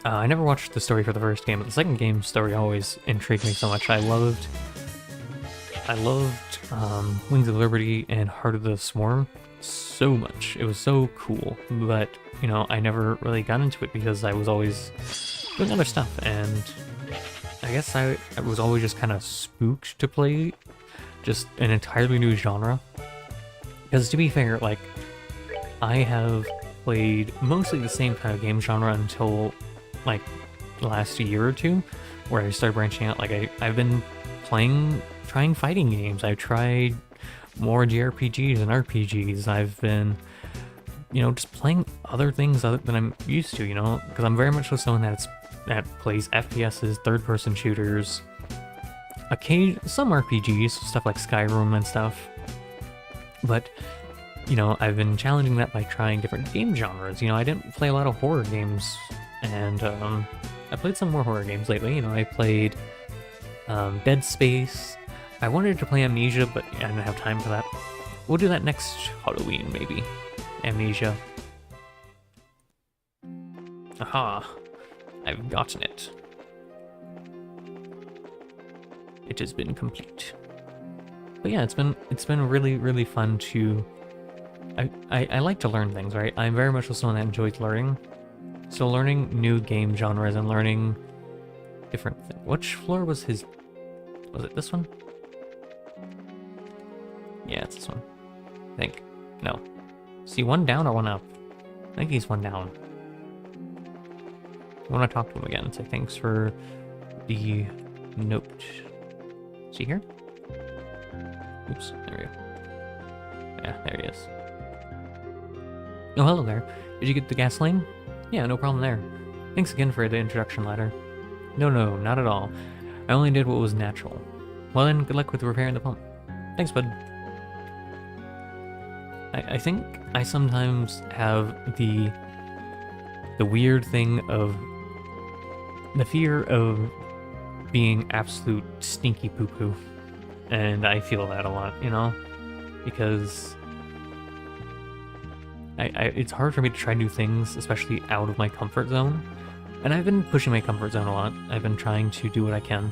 I never watched the story for the first game, but the second game's story always intrigued me so much. I loved Wings of Liberty and Heart of the Swarm so much. It was so cool, but, you know, I never really got into it because I was always doing other stuff, and I guess I was always just kind of spooked to play just an entirely new genre. Because to be fair, like, I have played mostly the same kind of game genre until, like, the last year or two, where I started branching out. Like, I've been trying fighting games. I've tried more JRPGs and RPGs. I've been, you know, just playing other things other than I'm used to, you know? Because I'm very much so someone that plays FPSs, third-person shooters, some RPGs, stuff like Skyrim and stuff. But, you know, I've been challenging that by trying different game genres. You know, I didn't play a lot of horror games, and I played some more horror games lately. You know, I played Dead Space. I wanted to play Amnesia, but I didn't have time for that. We'll do that next Halloween, maybe. Amnesia. Aha! I've gotten it. It has been complete. But yeah, it's been really, really fun to... I like to learn things, right? I'm very much someone that enjoys learning. So learning new game genres and learning different things. Which floor was his... Was it this one? Yeah, it's this one. I think. No. Is he one down or one up? I think he's one down. I want to talk to him again and say thanks for the note. Is he here? Oops, there we go. Yeah, there he is. Oh, hello there. Did you get the gasoline? Yeah, no problem there. Thanks again for the introduction ladder. No, not at all. I only did what was natural. Well then, good luck with repairing the pump. Thanks, bud. I think I sometimes have the weird thing of the fear of being absolute stinky poo-poo. And I feel that a lot, you know? Because it's hard for me to try new things, especially out of my comfort zone. And I've been pushing my comfort zone a lot. I've been trying to do what I can.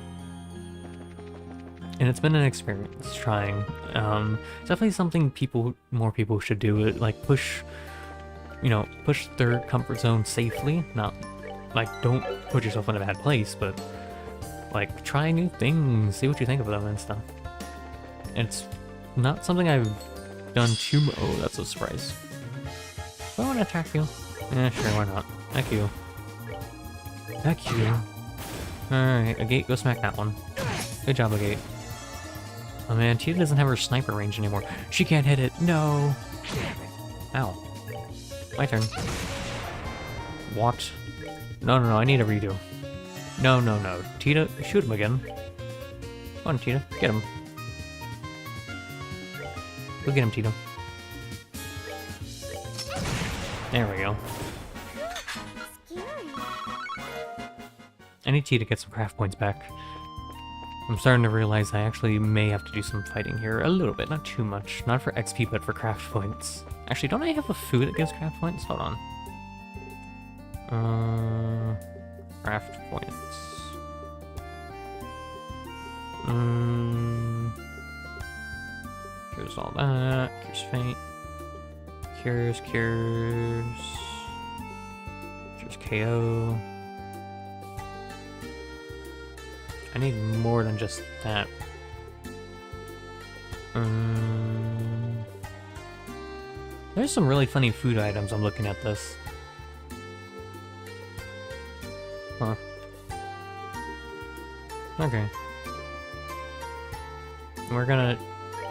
And it's been an experience trying. It's definitely something more people should do. Like push their comfort zone safely. Not like don't put yourself in a bad place, but like try new things, see what you think of them and stuff. And it's not something I've done too much. Oh, that's a surprise. Do I want to attack you? Yeah, sure, why not? Heck you. Heck you. Alright, a gate, go smack that one. Good job, a gate. Oh man, Tia doesn't have her sniper range anymore. She can't hit it. No. Ow. My turn. What? No, I need a redo. No. Tita, shoot him again. Come on, Tita, get him. Go get him, Tita. There we go. I need Tita to get some craft points back. I'm starting to realize I actually may have to do some fighting here. A little bit, not too much. Not for XP, but for craft points. Actually, don't I have a food that gives craft points? Hold on. Craft points. Cures all that. Cures faint. Cures. Cures KO. I need more than just that. There's some really funny food items. I'm looking at this. Huh. Okay. We're gonna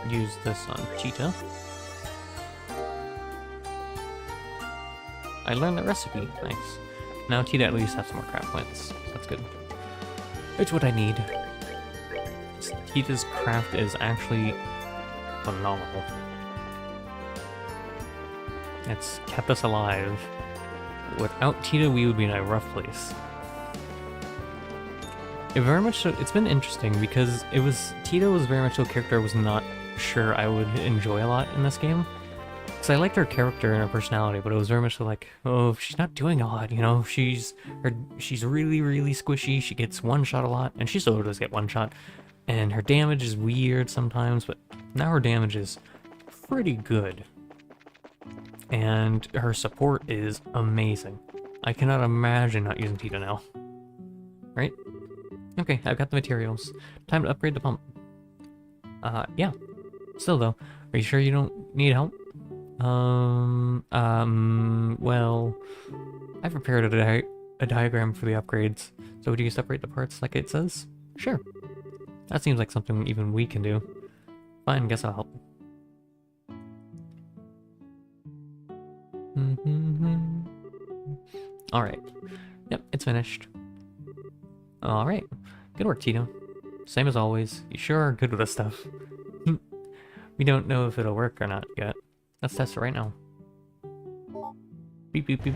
use this on Cheetah. I learned the recipe. Nice. Now Cheetah at least has some more craft points. That's good. It's what I need. because Tita's craft is actually phenomenal. It's kept us alive. Without Tita, we would be in a rough place. It very much so, it's been interesting because Tita was very much so a character I was not sure I would enjoy a lot in this game. Because I liked her character and her personality, but it was very much so like, oh, she's not doing a lot, you know? She's really, really squishy, she gets one shot a lot, and she still does get one shot. And her damage is weird sometimes, but now her damage is pretty good. And her support is amazing. I cannot imagine not using Tita now. Right? Okay, I've got the materials. Time to upgrade the pump. Yeah. Still though, are you sure you don't need help? Well, I've prepared a diagram for the upgrades. So would you separate the parts like it says? Sure. That seems like something even we can do. Fine, guess I'll help. Alright. Yep, it's finished. Alright. Good work, Tito. Same as always. You sure are good with this stuff. We don't know if it'll work or not yet. Let's test it right now. Beep, beep, beep.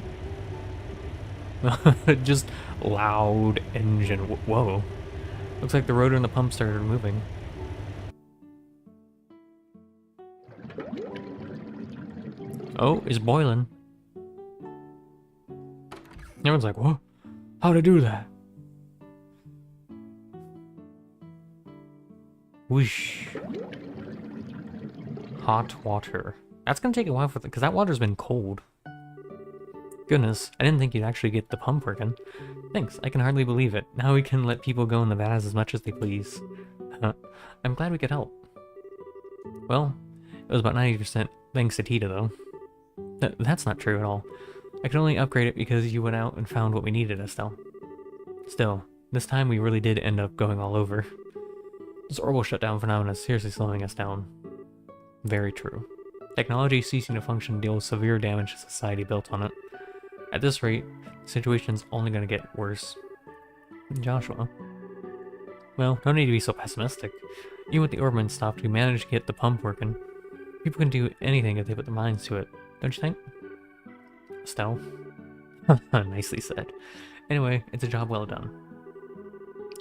Just loud engine. Whoa. Looks like the rotor and the pump started moving. Oh, it's boiling. Everyone's like, what? How'd I do that? Whoosh. Hot water. That's gonna take a while because that water's been cold. Goodness, I didn't think you'd actually get the pump working. Thanks, I can hardly believe it. Now we can let people go in the baths as much as they please. I'm glad we could help. Well, it was about 90% thanks to Tita, though. That's not true at all. I could only upgrade it because you went out and found what we needed, Estelle. Still, this time we really did end up going all over. This orbital shutdown phenomenon is seriously slowing us down. Very true. Technology ceasing to function deals severe damage to society built on it. At this rate, the situation's only going to get worse. Joshua. Well, no need to be so pessimistic. Even with the Orberman stopped, we managed to get the pump working. People can do anything if they put their minds to it, don't you think? Estelle? Nicely said. Anyway, it's a job well done.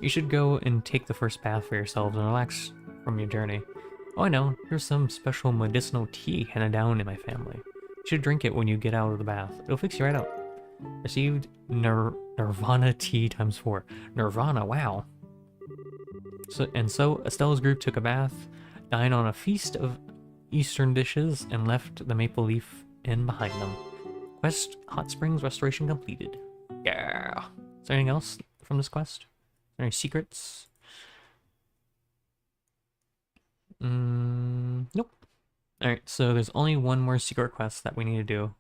You should go and take the first bath for yourselves and relax from your journey. Oh, I know. There's some special medicinal tea handed down in my family. You should drink it when you get out of the bath. It'll fix you right up. Received Nirvana tea ×4. Nirvana, wow. So Estelle's group took a bath, dined on a feast of Eastern dishes, and left the Maple Leaf Inn behind them. Quest Hot Springs restoration completed. Yeah. Is there anything else from this quest? Are there any secrets? Nope. Alright, so there's only one more secret quest that we need to do.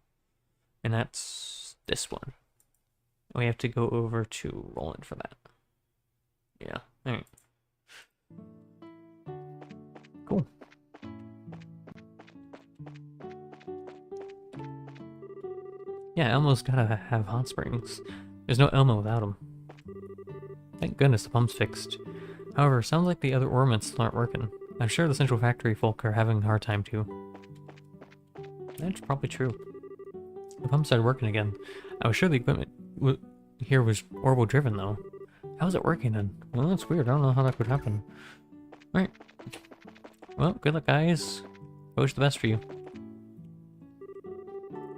And that's this one. We have to go over to Roland for that. Yeah, alright. Cool. Yeah, Elmo's gotta have hot springs. There's no Elmo without him. Thank goodness the pump's fixed. However, sounds like the other ornaments still aren't working. I'm sure the Central Factory folk are having a hard time too. That's probably true. The pump started working again. I was sure the equipment here was orbital driven though. How is it working then? Well, that's weird. I don't know how that could happen. Alright. Well, good luck guys. I wish the best for you.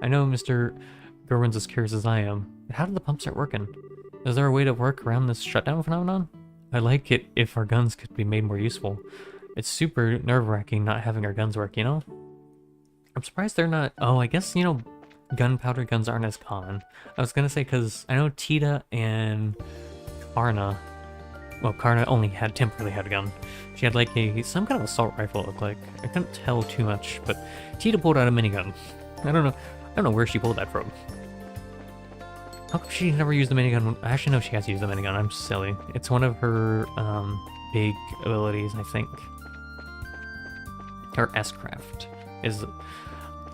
I know Mr. Gerwin's as curious as I am, but how did the pump start working? Is there a way to work around this shutdown phenomenon? I'd like it if our guns could be made more useful. It's super nerve-wracking not having our guns work, you know? I'm surprised they're not... Oh, I guess, you know, gunpowder guns aren't as common. I was gonna say, because I know Tita and Karna... Well, Karna only temporarily had a gun. She had like some kind of assault rifle, it looked like. I couldn't tell too much, but Tita pulled out a minigun. I don't know where she pulled that from. How come she never used the minigun? I actually know she has to use the minigun. I'm silly. It's one of her big abilities, I think. Her S-craft is...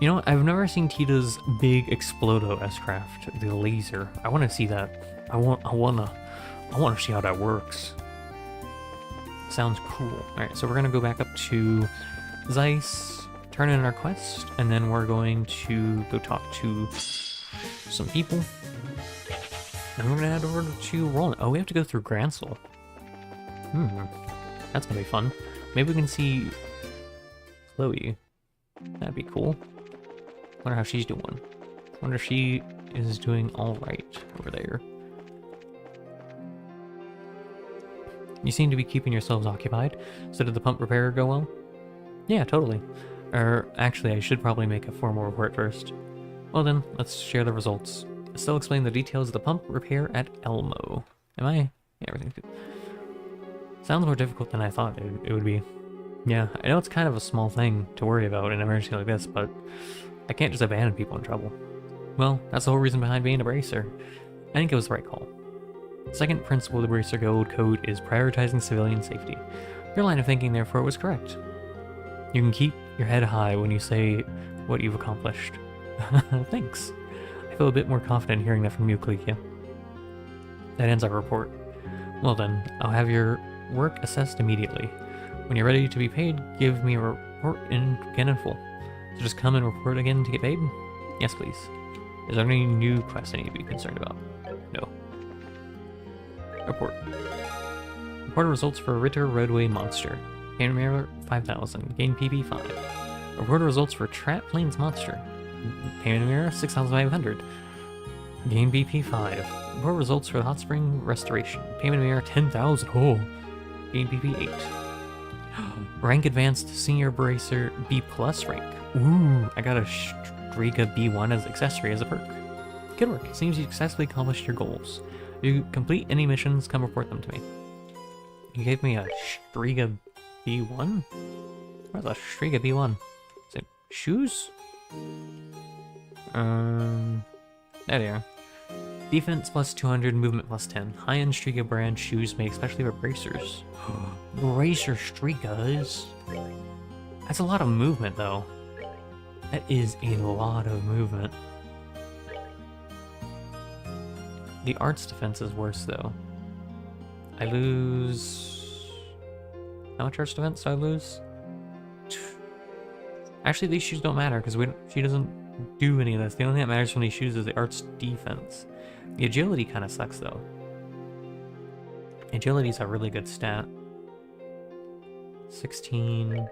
You know, I've never seen Tita's big Explodo S-craft, the laser. I want to see that. I want to see how that works. Sounds cool. Alright, so we're gonna go back up to Zeiss, turn in our quest, and then we're going to go talk to some people. And we're gonna head over to Roland. Oh, we have to go through Gransel. That's gonna be fun. Maybe we can see Chloe. That'd be cool. Wonder how she's doing. Wonder if she is doing alright over there. You seem to be keeping yourselves occupied. So did the pump repair go well? Yeah, totally. Or actually, I should probably make a formal report first. Well then, let's share the results. Still explain the details of the pump repair at Elmo. Am I? Yeah, everything's good. Sounds more difficult than I thought it would be. Yeah, I know it's kind of a small thing to worry about in an emergency like this, but I can't just abandon people in trouble. Well, that's the whole reason behind being a bracer. I think it was the right call. Second principle of the Bracer Guild Code is prioritizing civilian safety. Your line of thinking, therefore, was correct. You can keep your head high when you say what you've accomplished. Thanks. I feel a bit more confident hearing that from you, Klikia. That ends our report. Well then, I'll have your work assessed immediately. When you're ready to be paid, give me a report again in full. So just come and report again to get paid? Yes, please. Is there any new quests I need to be concerned about? No. Report. Report results for Ritter Roadway Monster. Gain Mirror 5000. Gain PP 5. Report results for Trap Plains Monster. Gain Mirror 6500. Gain BP 5. Report results for the Hot Spring Restoration. Payment Mirror 10,000. Oh. Gain PP 8. Rank Advanced Senior Bracer B+ rank. Ooh, I got a Striga B1 as accessory as a perk. Good work. It seems you successfully accomplished your goals. If you complete any missions, come report them to me. You gave me a Striga B1? Where's a Striga B1? Is it shoes? There they are. Defense plus 200, movement plus 10. High-end Striga brand shoes made especially for bracers. Bracer Strigas? That's a lot of movement, though. That is a lot of movement. The arts defense is worse, though. I lose... How much arts defense do I lose? Actually, these shoes don't matter, because she doesn't do any of this. The only thing that matters from these shoes is the arts defense. The agility kind of sucks, though. Agility's a really good stat. 16...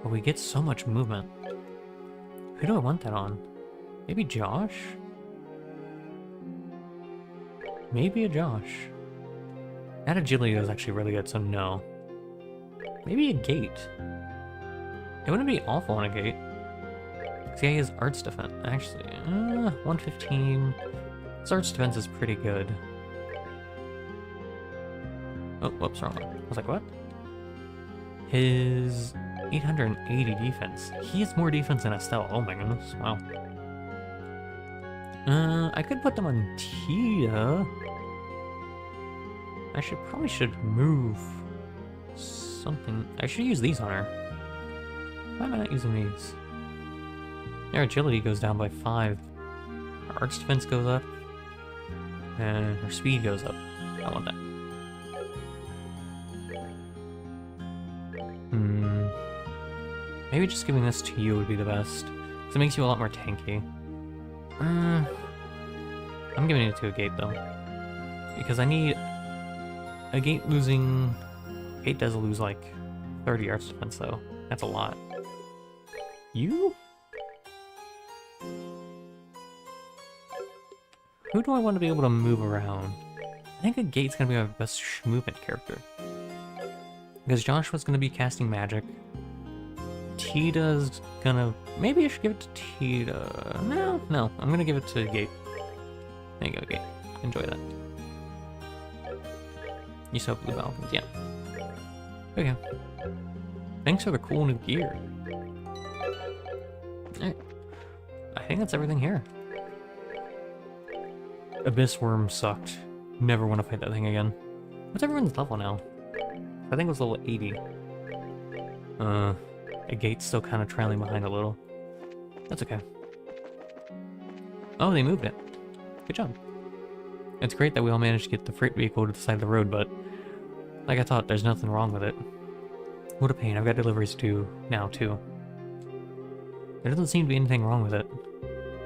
But we get so much movement. Who do I want that on? Maybe Josh? Maybe a Josh. That agility is actually really good, so no. Maybe a Gate. It wouldn't be awful on a Gate. See, he has arts defense. Actually, 115. His arts defense is pretty good. Oh, whoops, wrong one. I was like, what? His 880 defense. He has more defense than Estelle. Oh my goodness, wow. I could put them on Tia. I probably should move something. I should use these on her. Why am I not using these? Their agility goes down by 5. Her arts defense goes up. And her speed goes up. I want that. Maybe just giving this to you would be the best. Because it makes you a lot more tanky. I'm giving it to a Gate, though. Because I need... A Gate losing... Gate does lose, like, 30 arts defense, though. That's a lot. You? Who do I want to be able to move around? I think a Gate's gonna be my best movement character. Because Joshua's gonna be casting magic. Tita's gonna... Maybe I should give it to Tita. No, I'm gonna give it to Gate. There you go, Gate. Enjoy that. You saw Blue Falcons, yeah. Okay. Thanks for the cool new gear. Alright. I think that's everything here. Abyss Worm sucked. Never want to fight that thing again. What's everyone's level now? I think it was level 80. A Gate's still kind of trailing behind a little. That's okay. Oh, they moved it. Good job. It's great that we all managed to get the freight vehicle to the side of the road, but Like I thought, there's nothing wrong with it. What a pain. I've got deliveries to do now, too. There doesn't seem to be anything wrong with it.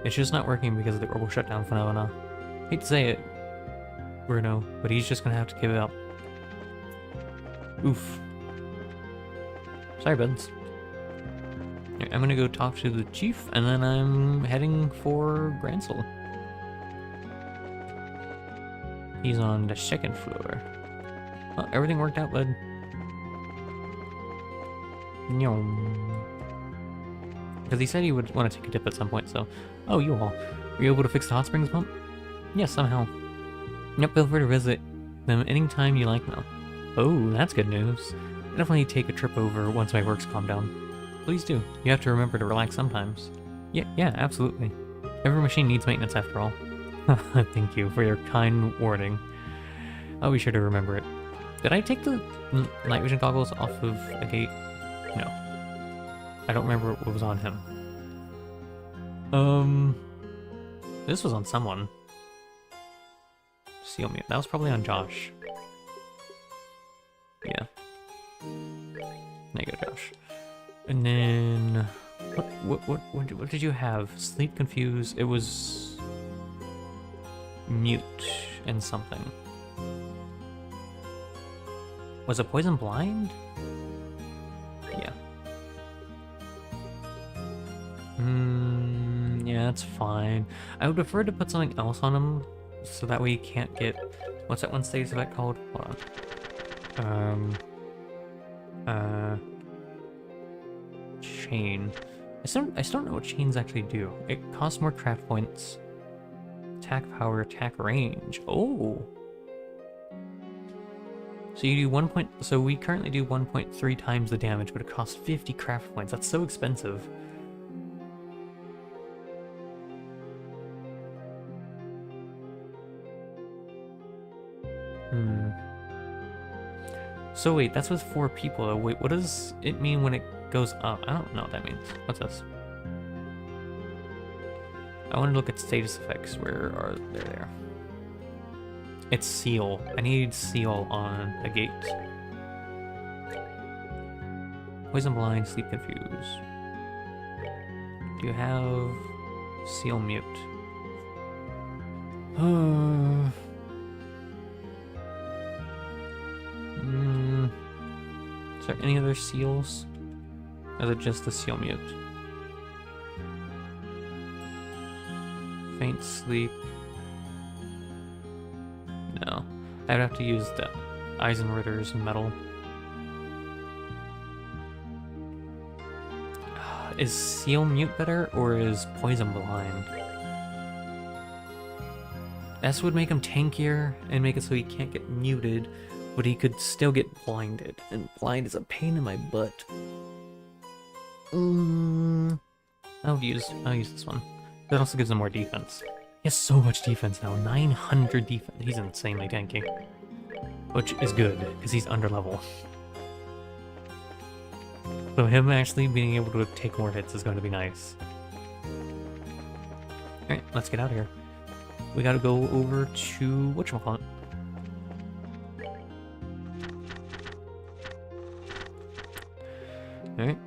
It's just not working because of the global shutdown phenomena. Hate to say it, Bruno, but he's just gonna have to give it up. Oof. Sorry, buds. I'm gonna go talk to the chief, and then I'm heading for Gransel. He's on the second floor. Well, everything worked out, bud. Because he said he would want to take a dip at some point, so... Oh, you all. Were you able to fix the hot springs pump? Yes, somehow. Yep, feel free to visit them anytime you like now. Oh, that's good news. I'll definitely take a trip over once my work's calmed down. Please do. You have to remember to relax sometimes. Yeah, absolutely. Every machine needs maintenance after all. Thank you for your kind warning. I'll be sure to remember it. Did I take the night vision goggles off of a gate? No. I don't remember what was on him. This was on someone. Seal me. That was probably on Josh. Yeah. There you go, Josh. And then... What did you have? Sleep confused. It was... mute and something. Was it poison blind? Yeah. Yeah, that's fine. I would prefer to put something else on him, so that way he can't get... What's that one status effect called? Hold on. Chain. I still don't know what chains actually do. It costs more craft points. Attack power, attack range. Oh! So you do so we currently do 1.3 times the damage, but it costs 50 craft points. That's so expensive. So wait, that's with 4 people. Wait, what does it mean when it goes up? I don't know what that means. What's this? I want to look at status effects. Where are they? There. It's seal. I need seal on a gate. Poison blind, sleep confused. Do you have seal mute? Is there any other seals? Or is it just the seal mute? Faint sleep. No. I'd have to use the Eisenritter's metal. Is seal mute better, or is poison blind? S would make him tankier and make it so he can't get muted, but he could still get blinded, and blind is a pain in my butt. I'll use this one. That also gives him more defense. He has so much defense now, 900 defense. He's insanely tanky, which is good because he's under level. So him actually being able to take more hits is going to be nice. All right, let's get out of here. We got to go over to whatchamacallit. Alright.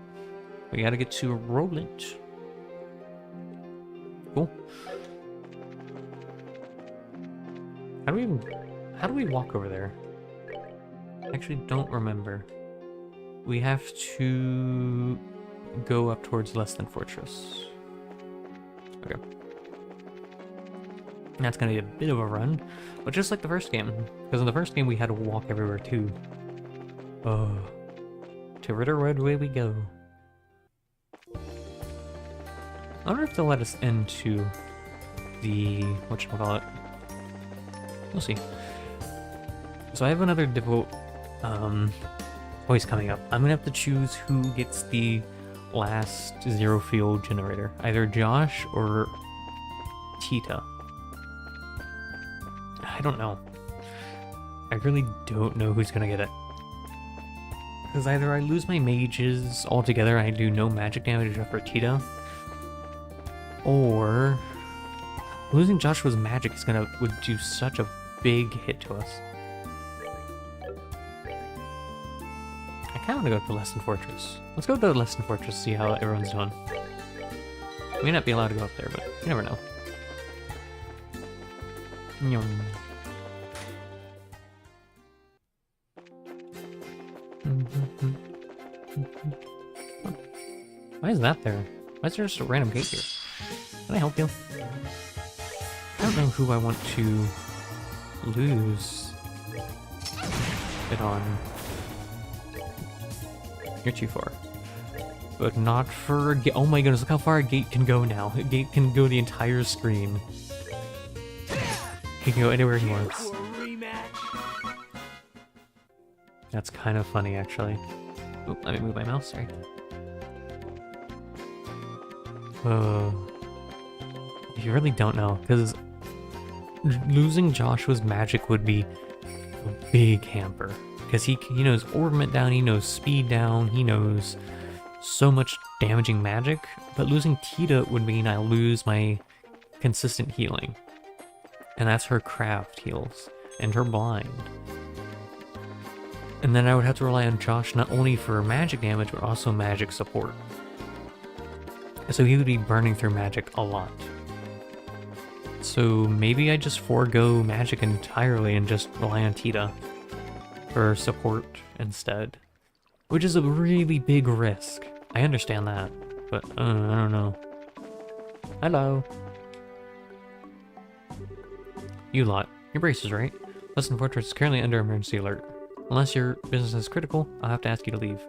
We gotta get to Roland. Cool. How do we walk over there? I actually don't remember. We have to go up towards Less Than Fortress. Okay. That's gonna be a bit of a run, but just like the first game. Because in the first game we had to walk everywhere too. Oh. To Ritterwood, away we go. I wonder if they'll let us into the whatchamacallit. We'll see. So I have another difficult voice coming up. I'm gonna have to choose who gets the last zero field generator. Either Josh or Tita. I don't know. I really don't know who's gonna get it. Because either I lose my mages altogether, I do no magic damage except for Tita, or losing Joshua's magic would do such a big hit to us. kind of want to go to the Lesson Fortress. Let's go to the Lesson Fortress, see how everyone's doing. May not be allowed to go up there, but you never know. Nyum. Why is that there? Why is there just a random gate here? Can I help you? I don't know who I want to lose it on. You're too far. But not for a gate. Oh my goodness, look how far a gate can go now. A gate can go the entire screen. He can go anywhere he wants. That's kind of funny, actually. Oop, let me move my mouse, sorry. You really don't know, because losing Joshua's magic would be a big hamper. Because he knows orbment down, he knows speed down, he knows so much damaging magic, but losing Tita would mean I lose my consistent healing. And that's her craft heals, and her blind. And then I would have to rely on Josh not only for magic damage, but also magic support. So he would be burning through magic a lot. So maybe I just forego magic entirely and just rely on Tita for support instead. Which is a really big risk. I understand that, but I don't know. Hello. You lot. Your braces, right? Lesson Fortress is currently under emergency alert. Unless your business is critical, I'll have to ask you to leave.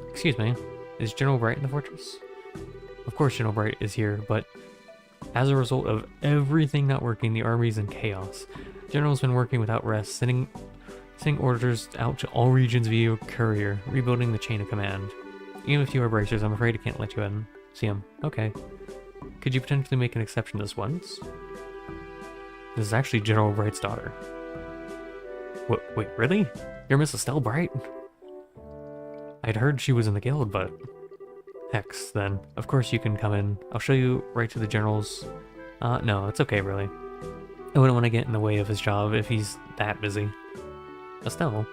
Excuse me. Is General Bright in the fortress? Of course General Bright is here, but as a result of everything not working, the army's in chaos. General's been working without rest, sending orders out to all regions via courier, rebuilding the chain of command. Even if you are bracers, I'm afraid I can't let you in. See him. Okay. Could you potentially make an exception this once? This is actually General Bright's daughter. Wait, really? You're Miss Estelle Bright? I'd heard she was in the guild, but... Hex, then. Of course you can come in. I'll show you right to the General's... no, it's okay, really. I wouldn't want to get in the way of his job if he's that busy. Estelle?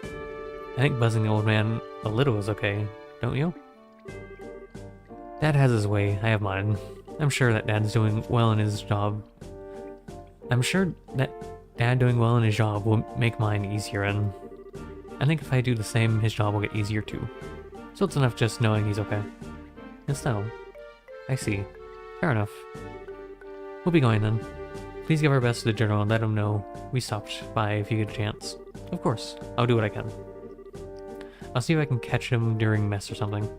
I think buzzing the old man a little is okay, don't you? Dad has his way, I have mine. I'm sure that Dad's doing well in his job. I'm sure that Dad doing well in his job will make mine easier, and I think if I do the same, his job will get easier too. So it's enough just knowing he's okay. Estelle. I see. Fair enough. We'll be going then. Please give our best to the General and let him know we stopped by if you get a chance. Of course, I'll do what I can. I'll see if I can catch him during mess or something.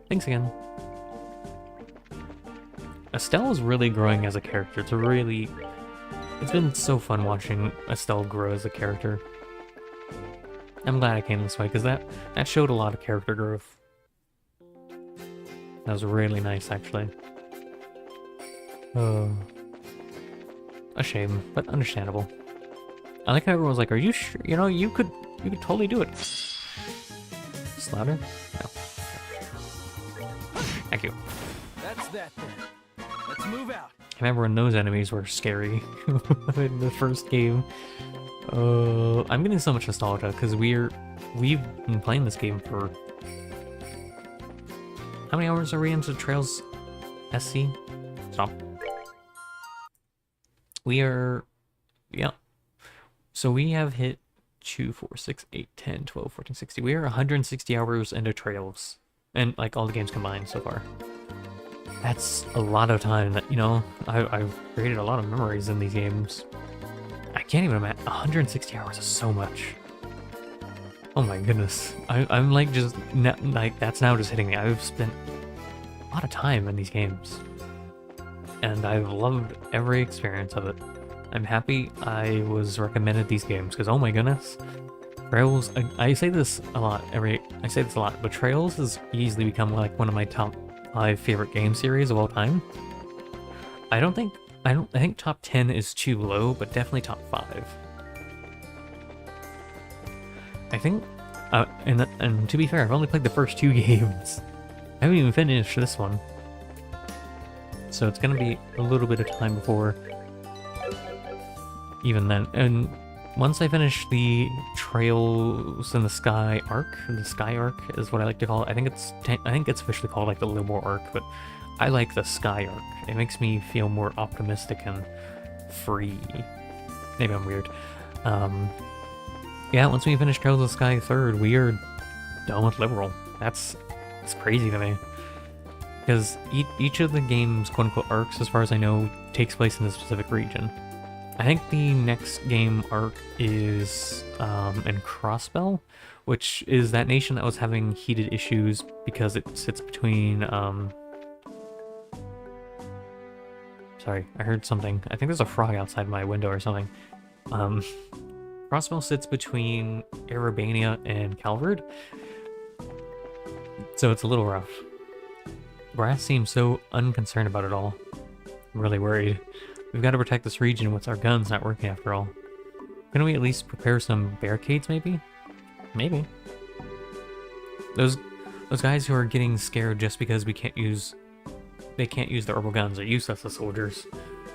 Thanks again. Estelle is really growing as a character. It's been so fun watching Estelle grow as a character. I'm glad I came this way, because that showed a lot of character growth. That was really nice, actually. A shame, but understandable. I like how everyone's like, are you sure? You know, you could totally do it. Just louder? No. Thank you. That's that then. Let's move out. I remember when those enemies were scary in the first game. I'm getting so much nostalgia because we've been playing this game for... How many hours are we into Trails SC? Stop. We are... Yeah. So we have hit 2, 4, 6, 8, 10, 12, 14, 16. We are 160 hours into Trails. And like all the games combined so far. That's a lot of time that, you know, I've created a lot of memories in these games. I can't even imagine. 160 hours is so much. Oh my goodness. I'm like just, like that's now just hitting me. I've spent a lot of time in these games. And I've loved every experience of it. I'm happy I was recommended these games because oh my goodness. Trails, I say this a lot, but Trails has easily become like one of my top 5 favorite game series of all time. I think top 10 is too low, but definitely top 5. I think, and to be fair, I've only played the first 2 games. I haven't even finished this one. So it's gonna be a little bit of time before even then. And once I finish the Trails in the Sky arc, the Sky arc is what I like to call it. I think it's officially called like the Liberal arc, but I like the Sky arc. It makes me feel more optimistic and free. Maybe I'm weird. Yeah, once we finish Trails of the Sky 3rd, we are done with Liberal. It's crazy to me. Because each of the game's quote-unquote arcs, as far as I know, takes place in a specific region. I think the next game arc is in Crossbell, which is that nation that was having heated issues because it sits between... Sorry, I heard something. I think there's a frog outside my window or something. Crossbell sits between Erebania and Calvard, so it's a little rough. Brass seems so unconcerned about it all. I'm really worried. We've got to protect this region with our guns not working after all. Couldn't we at least prepare some barricades, maybe? Maybe. Those guys who are getting scared just because they can't use their herbal guns are useless as soldiers.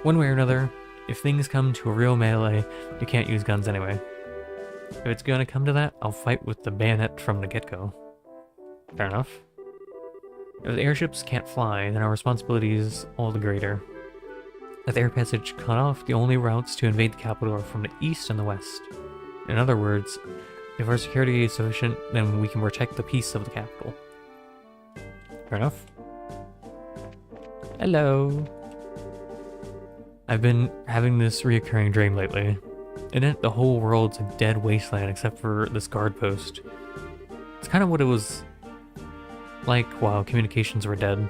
One way or another, if things come to a real melee, you can't use guns anyway. If it's gonna come to that, I'll fight with the bayonet from the get-go. Fair enough. If the airships can't fly, then our responsibility is all the greater. With air passage cut off, the only routes to invade the capital are from the east and the west. In other words, if our security is sufficient, then we can protect the peace of the capital. Fair enough. Hello. I've been having this reoccurring dream lately. In it, the whole world's a dead wasteland except for this guard post. It's kind of what it was like while communications were dead.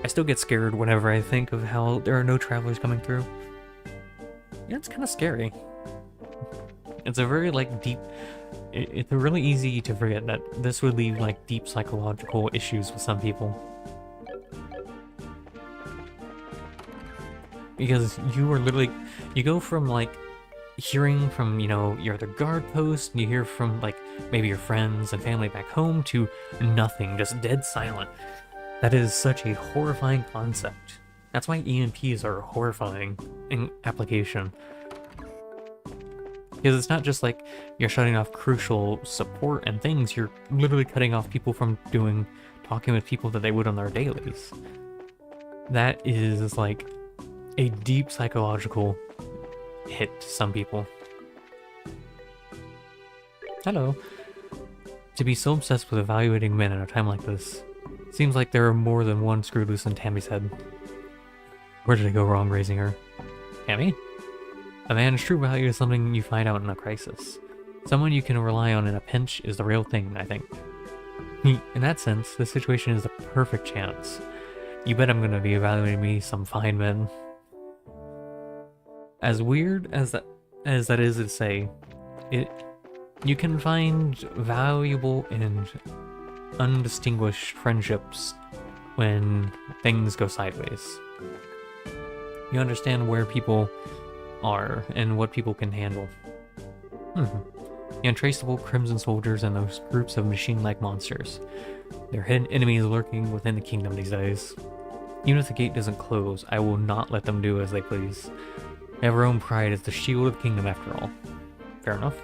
I still get scared whenever I think of how there are no travelers coming through. Yeah, it's kind of scary. It's a very, like, deep... It's really easy to forget that this would leave, like, deep psychological issues with some people. Because you are literally... You go from, like, hearing from, you know, your other guard post, and you hear from, like, maybe your friends and family back home, to nothing, just dead silent. That is such a horrifying concept. That's why EMPs are horrifying in application. Because it's not just like you're shutting off crucial support and things, you're literally cutting off people from talking with people that they would on their dailies. That is like a deep psychological hit to some people. Hello. To be so obsessed with evaluating men at a time like this, seems like there are more than one screw loose in Tammy's head. Where did I go wrong raising her? Tammy? A man's true value is something you find out in a crisis. Someone you can rely on in a pinch is the real thing, I think. In that sense, this situation is the perfect chance. You bet I'm gonna be evaluating me some fine men. As weird as that is to say, you can find valuable and undistinguished friendships when things go sideways. You understand where people are and what people can handle. The untraceable Crimson Soldiers and those groups of machine-like monsters. They're hidden enemies lurking within the kingdom these days. Even if the gate doesn't close, I will not let them do as they please. They have our own pride as the shield of the kingdom after all. Fair enough.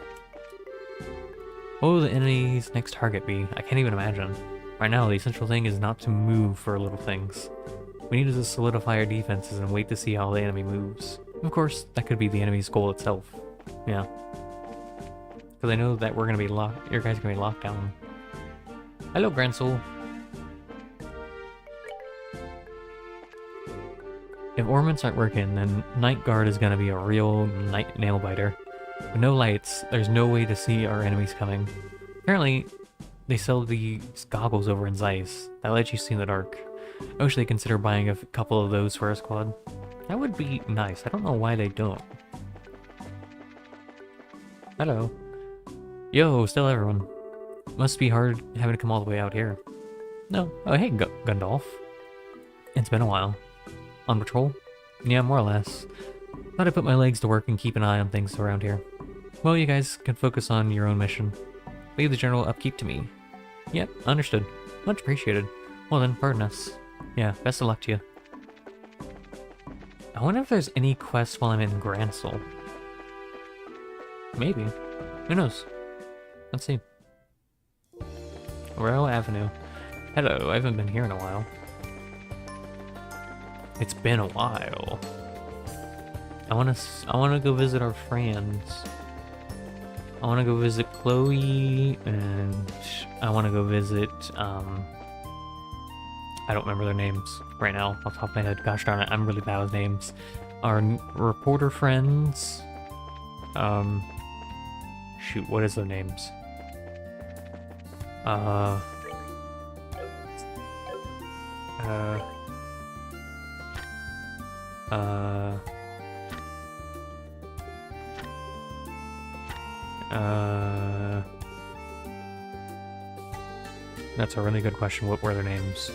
What will the enemy's next target be? I can't even imagine. Right now, the essential thing is not to move for little things. We need to solidify our defenses and wait to see how the enemy moves. Of course, that could be the enemy's goal itself. Yeah. Because I know that we're gonna be locked. Your guys are gonna be locked down. Hello, Grand Soul. If ornaments aren't working, then Night Guard is gonna be a real night nail biter. With no lights, there's no way to see our enemies coming. Apparently, they sell these goggles over in Zeiss that let you see in the dark. I wish they'd consider buying a couple of those for our squad. That would be nice. I don't know why they don't. Hello. Yo, still everyone. Must be hard having to come all the way out here. No. Oh, hey, Gundalf. It's been a while. On patrol? Yeah, more or less. Thought I'd put my legs to work and keep an eye on things around here. Well, you guys can focus on your own mission. Leave the general upkeep to me. Yep, understood. Much appreciated. Well then, pardon us. Yeah, best of luck to you. I wonder if there's any quests while I'm in Grand Soul. Maybe. Who knows? Let's see. Royal Avenue. Hello, I haven't been here in a while. It's been a while. I wanna go visit our friends. I wanna go visit Chloe, and I wanna go visit, I don't remember their names right now off the top of my head. Gosh darn it, I'm really bad with names. Our reporter friends. Shoot, what is their names? That's a really good question. What were their names?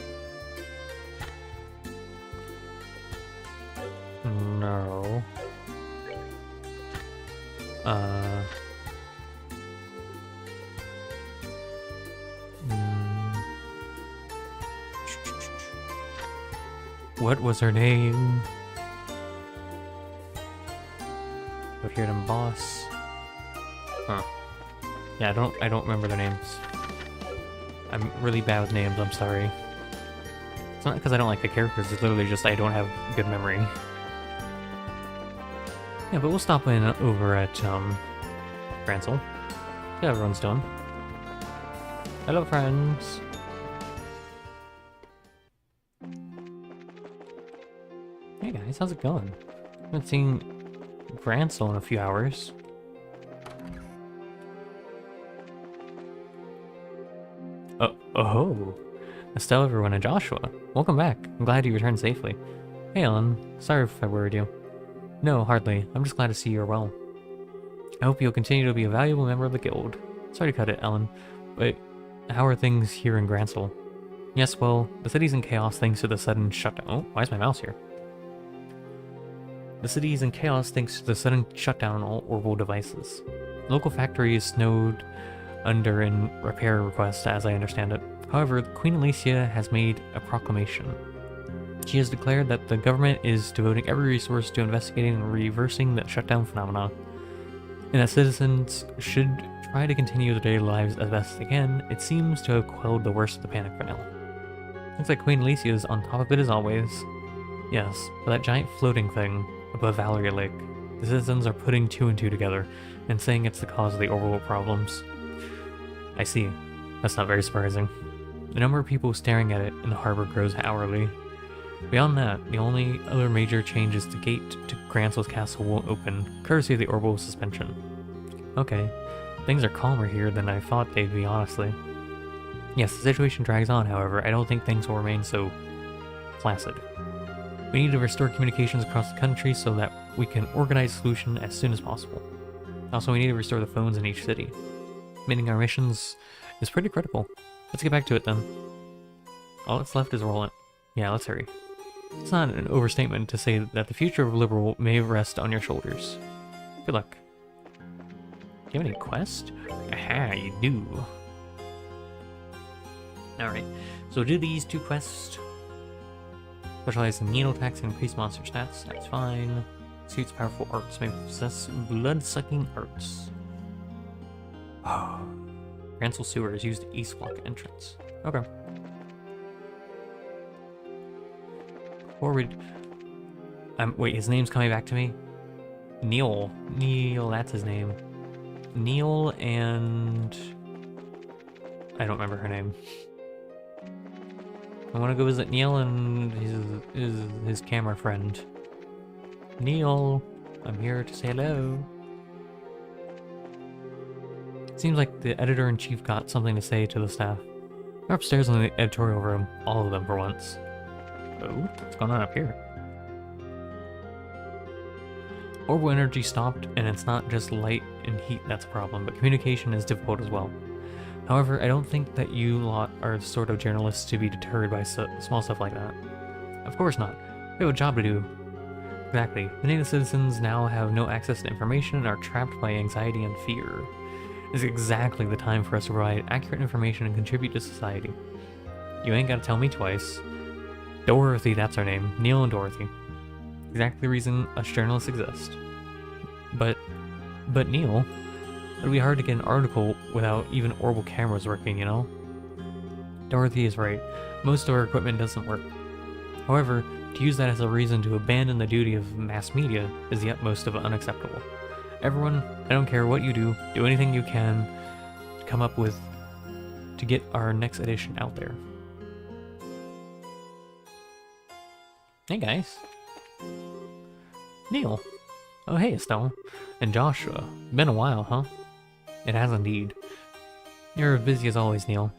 No. What was her name? Go here to boss. Huh. Yeah, I don't remember their names. I'm really bad with names, I'm sorry. It's not because I don't like the characters, it's literally just I don't have good memory. Yeah, but we'll stop in over at, Grancel. See how everyone's doing. Hello, friends. Hey guys, how's it going? I haven't seen Grancel in a few hours. Oh, Estelle, everyone, and Joshua. Welcome back. I'm glad you returned safely. Hey, Ellen. Sorry if I worried you. No, hardly. I'm just glad to see you're well. I hope you'll continue to be a valuable member of the guild. Sorry to cut it, Ellen, but how are things here in Grancel? Yes, well, the city's in chaos thanks to the sudden shutdown. Oh, why is my mouse here? The city is in chaos thanks to the sudden shutdown on all orbital devices. The local factory is snowed under in repair request, as I understand it. However, Queen Alicia has made a proclamation. She has declared that the government is devoting every resource to investigating and reversing the shutdown phenomena, and that citizens should try to continue their daily lives as best they can. It seems to have quelled the worst of the panic for now. Looks like Queen Alicia is on top of it as always. Yes, for that giant floating thing above Valeria Lake, the citizens are putting two and two together and saying it's the cause of the orbital problems. I see. That's not very surprising. The number of people staring at it in the harbor grows hourly. Beyond that, the only other major change is the gate to Grancel's castle won't open, courtesy of the orbital suspension. Okay, things are calmer here than I thought they'd be, honestly. Yes, the situation drags on, however, I don't think things will remain so placid. We need to restore communications across the country so that we can organize a solution as soon as possible. Also, we need to restore the phones in each city. Meeting our missions is pretty critical. Let's get back to it then. All that's left is roll it. Yeah, let's hurry. It's not an overstatement to say that the future of Liberal may rest on your shoulders. Good luck. Do you have any quest? Aha, you do. Alright, so do these two quests. Specialize in needle attacks and increase monster stats. That's fine. Suits powerful arts may possess blood-sucking arts. Grancel Sewer is used east block entrance. Okay. Forward. Wait, his name's coming back to me? Neil. Neil, that's his name. Neil and... I don't remember her name. I want to go visit Neil and his camera friend. Neil, I'm here to say hello. Seems like the editor-in-chief got something to say to the staff. They're upstairs in the editorial room, all of them for once. Oh, what's going on up here? Orbital energy stopped, and it's not just light and heat that's a problem, but communication is difficult as well. However, I don't think that you lot are the sort of journalists to be deterred by small stuff like that. Of course not. We have a job to do. Exactly. Many of the citizens now have no access to information and are trapped by anxiety and fear. This is exactly the time for us to provide accurate information and contribute to society. You ain't gotta tell me twice. Dorothy, that's our name. Neil and Dorothy. Exactly the reason us journalists exist. But Neil, It'd be hard to get an article without even orbital cameras working, you know? Dorothy is right. Most of our equipment doesn't work. However, to use that as a reason to abandon the duty of mass media is the utmost of unacceptable. Everyone, I don't care what you do anything you can to come up with to get our next edition out there. Hey guys. Neil. Oh hey Estelle. And Joshua. Been a while, huh? It has indeed. You're busy as always, Neil.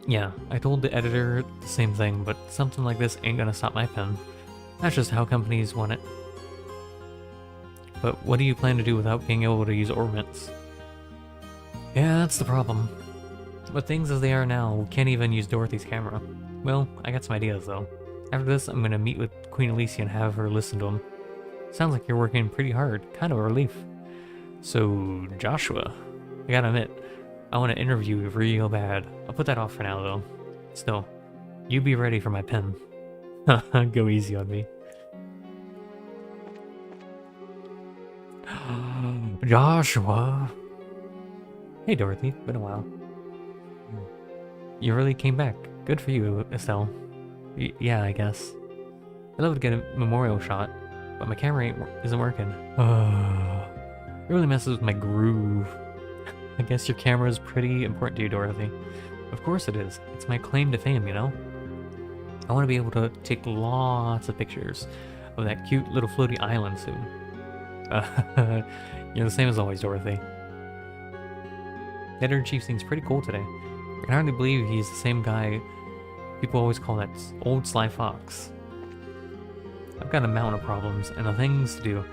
Yeah, I told the editor the same thing, but something like this ain't gonna stop my pen. That's just how companies want it. But what do you plan to do without being able to use orbits? Yeah, that's the problem. But things as they are now, we can't even use Dorothy's camera. Well, I got some ideas though. After this, I'm gonna meet with Queen Alicia and have her listen to them. Sounds like you're working pretty hard, kind of a relief. So, Joshua, I gotta admit, I want to interview you real bad. I'll put that off for now though. Still, you be ready for my pen. Go easy on me. Joshua! Hey Dorothy, been a while. You really came back. Good for you, Estelle. Yeah, I guess. I'd love to get a memorial shot, but my camera isn't working. It really messes with my groove. I guess your camera is pretty important to you, Dorothy. Of course it is. It's my claim to fame, you know? I want to be able to take lots of pictures of that cute little floaty island soon. You're the same as always, Dorothy. The editor-in-chief seems pretty cool today. I can hardly believe he's the same guy people always call that old sly fox. I've got a mountain of problems and of things to do,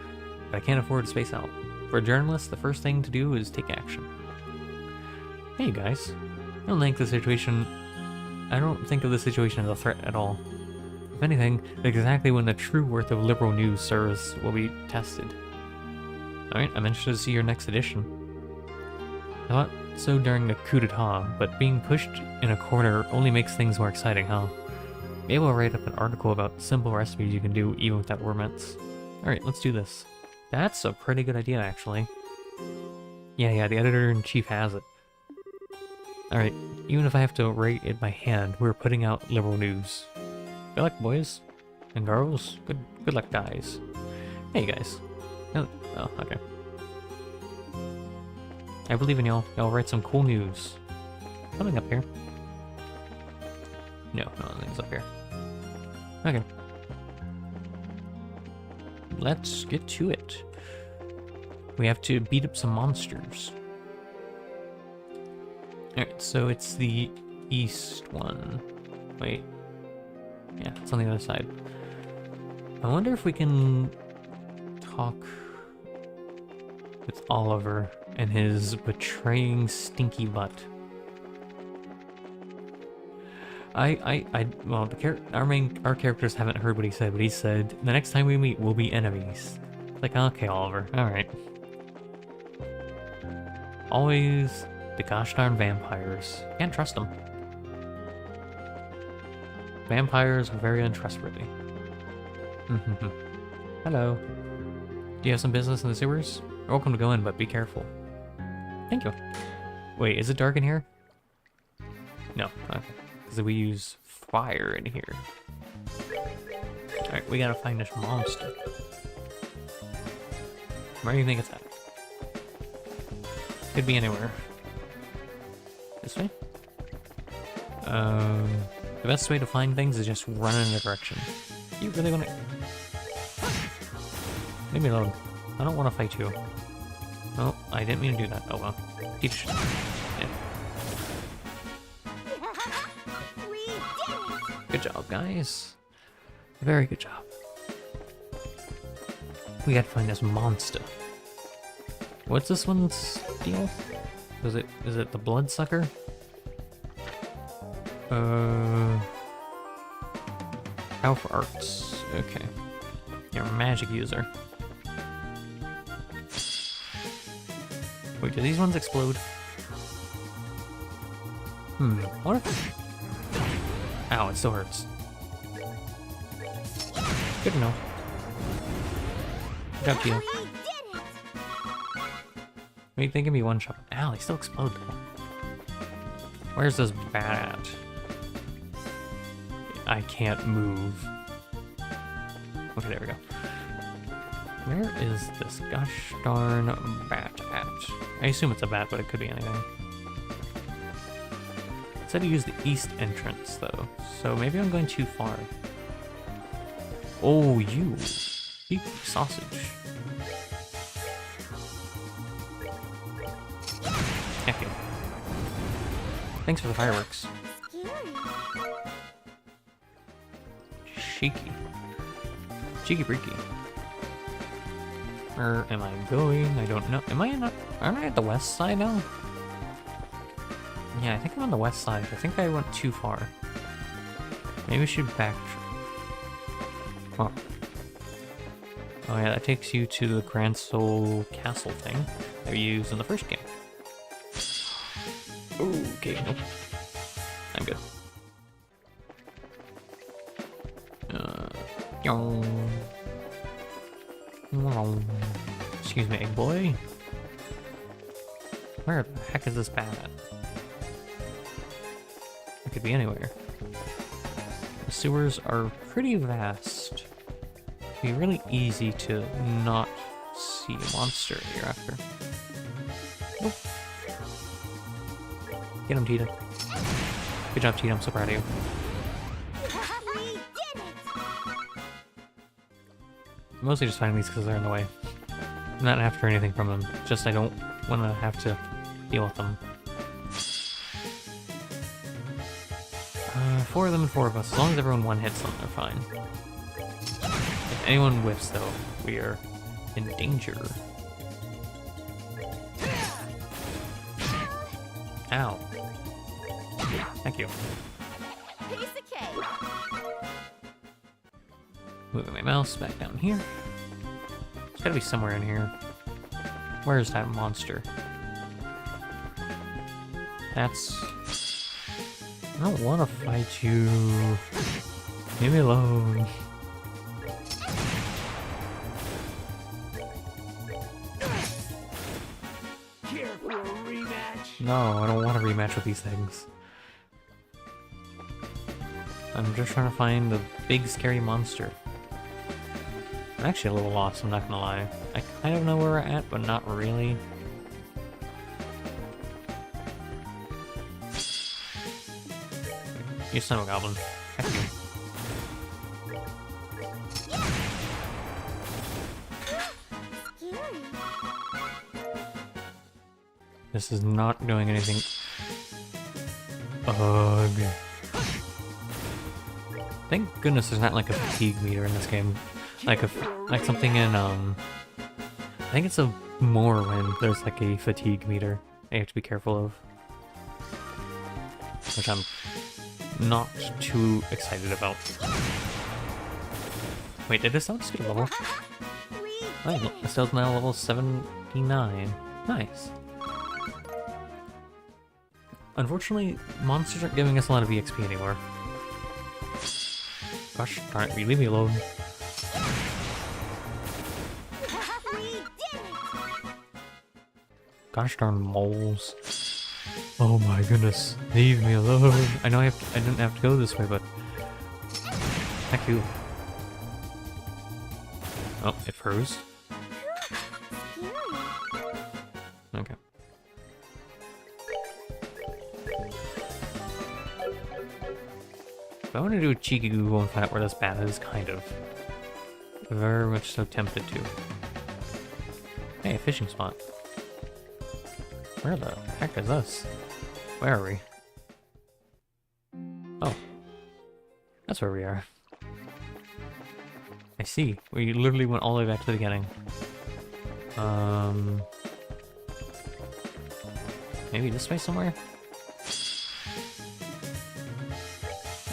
but I can't afford to space out. For a journalist, the first thing to do is take action. Hey you guys. I don't think of the situation as a threat at all. If anything, exactly when the true worth of liberal news service will be tested. Alright, I'm interested to see your next edition. I thought so during the coup d'etat, but being pushed in a corner only makes things more exciting, huh? Maybe I'll write up an article about simple recipes you can do even without ornaments. Alright, let's do this. That's a pretty good idea, actually. Yeah, the editor-in-chief has it. Alright, even if I have to write it by hand, we're putting out liberal news. Good luck, boys. And girls. Good luck, guys. Hey, guys. Oh, okay. I believe in y'all. Y'all write some cool news. Something up here. No, nothing's up here. Okay. Let's get to it. We have to beat up some monsters. Alright, so it's the east one. Wait. Yeah, it's on the other side. I wonder if we can talk with Oliver and his betraying stinky butt. Well, our characters haven't heard what he said, but he said, the next time we meet, we'll be enemies. Like, okay, Oliver, alright. Always the gosh darn vampires. Can't trust them. Vampires are very untrustworthy. Hello. Do you have some business in the sewers? You're welcome to go in, but be careful. Thank you. Wait, is it dark in here? No, okay. Because we use fire in here. Alright, we gotta find this monster. Where do you think it's at? Could be anywhere. This way? The best way to find things is just run in a direction. You really wanna... Leave me alone. I don't want to fight you. Oh, I didn't mean to do that. Oh well. Teach. Yeah. Good job, guys. Very good job. We gotta find this monster. What's this one's deal? Is it the bloodsucker? Alpha Arts. Okay. You're a magic user. Wait, do these ones explode? What if... Ow, it still hurts. Good to know. Good job, Tia. Wait, they can be one shot. Ow, they still explode though. Where's this bat at? I can't move. Okay, there we go. Where is this gosh darn bat at? I assume it's a bat, but it could be anything. It said to use the east entrance, though, so maybe I'm going too far. Oh, you. Eat sausage. Heck yeah. Thanks for the fireworks. Cheeky. Cheeky breaky. Where am I going? I don't know. Am I not? Aren't I at the west side now? Yeah, I think I'm on the west side. I think I went too far. Maybe we should backtrack. Oh. Oh yeah, that takes you to the Grand Soul Castle thing that we used in the first game. Okay, nope. I'm good. Excuse me, egg boy. Where the heck is this bat at? It could be anywhere. The sewers are pretty vast. It'd be really easy to not see a monster here after. Nope. Get him, Tita. Good job, Tita. I'm so proud of you. I'm mostly just finding these because they're in the way. I'm not after anything from them. Just I don't want to have to deal with them. 4 of them and 4 of us. As long as everyone one hits them, they're fine. If anyone whiffs, though, we are in danger. Ow. Thank you. Moving my mouse back down here. It's gotta be somewhere in here. Where's that monster? That's... I don't want to fight you. Leave me alone. Care for a rematch? No, I don't want to rematch with these things. I'm just trying to find the big scary monster. I'm actually a little lost, I'm not gonna lie. I kind of know where we're at, but not really. You son of a goblin. Heck you. This is not doing anything. Ugh. Thank goodness there's not like a fatigue meter in this game. Like something in I think it's a Morrowind. There's like a fatigue meter that you have to be careful of, which I'm not too excited about. Wait, did this sound just get a level? Right, Estelle's now level 79. Nice. Unfortunately, monsters aren't giving us a lot of EXP anymore. Gosh darn it, leave me alone. Gosh darn moles. Oh my goodness. Leave me alone. I know I didn't have to go this way, but... Heck you. Oh, it froze. Okay. If I want to do a cheeky Google and find out where this bat is, kind of. Very much so tempted to. Hey, a fishing spot. Where the heck is this? Where are we? Oh. That's where we are. I see. We literally went all the way back to the beginning. Maybe this way somewhere?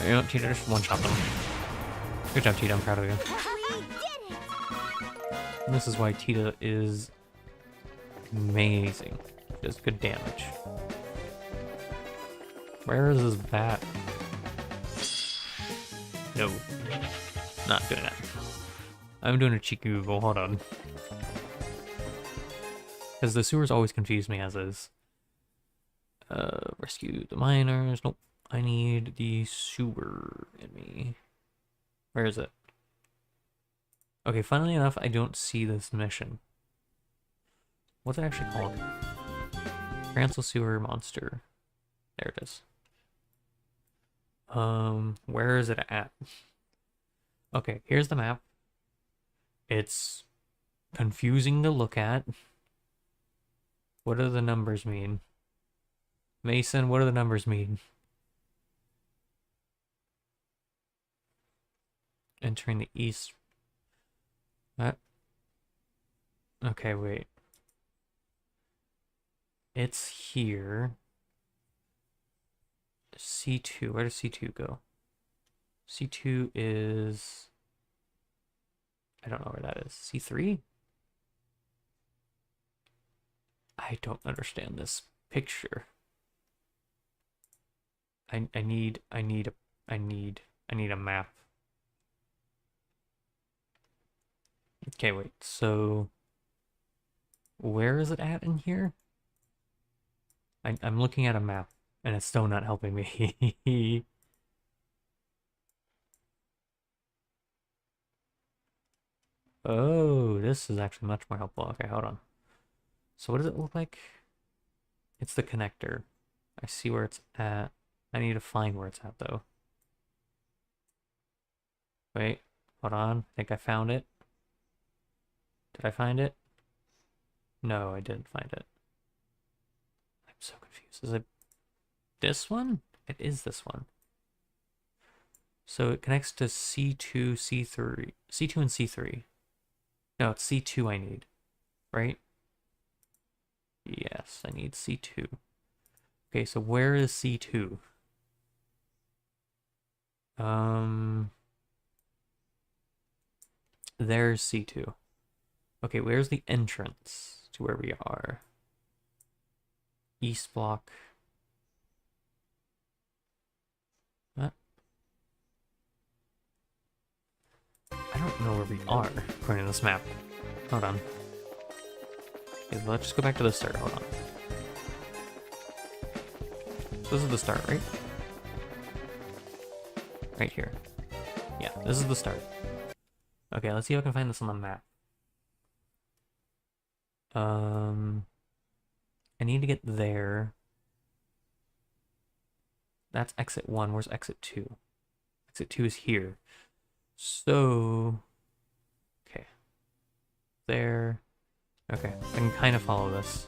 You know what, Tita, just one-shot them. Good job, Tita, I'm proud of you. And this is why Tita is amazing. Does good damage. Where is this bat? No. Not doing that. I'm doing a cheeky Google, hold on. Because the sewers always confuse me as is. Rescue the miners. Nope. I need the sewer in me. Where is it? Okay, funnily enough, I don't see this mission. What's it actually called? Rancel Sewer Monster. There it is. Where is it at? Okay, here's the map. It's confusing to look at. What do the numbers mean? Mason, what do the numbers mean? Entering the east. What? Okay, wait. It's here. C2. Where does C2 go? C2 is... I don't know where that is. C3? I don't understand this picture. I need a map. Okay, wait. So where is it at in here? I'm looking at a map and it's still not helping me. Oh, this is actually much more helpful. Okay, hold on. So what does it look like? It's the connector. I see where it's at. I need to find where it's at, though. Wait, hold on. I think I found it. Did I find it? No, I didn't find it. I'm so confused. Is it this one? It is this one. So it connects to C2, C3. C2 and C3. No, it's C2 I need, right? Yes, I need C2. Okay, so where is C2? There's C2. Okay, where's the entrance to where we are? East block. What? I don't know where we are, according to this map. Hold on. Okay, let's just go back to the start. Hold on. This is the start, right? Right here. Yeah, this is the start. Okay, let's see if I can find this on the map. I need to get there. That's exit 1. Where's exit 2? Exit 2 is here. So... okay. There. Okay, I can kind of follow this.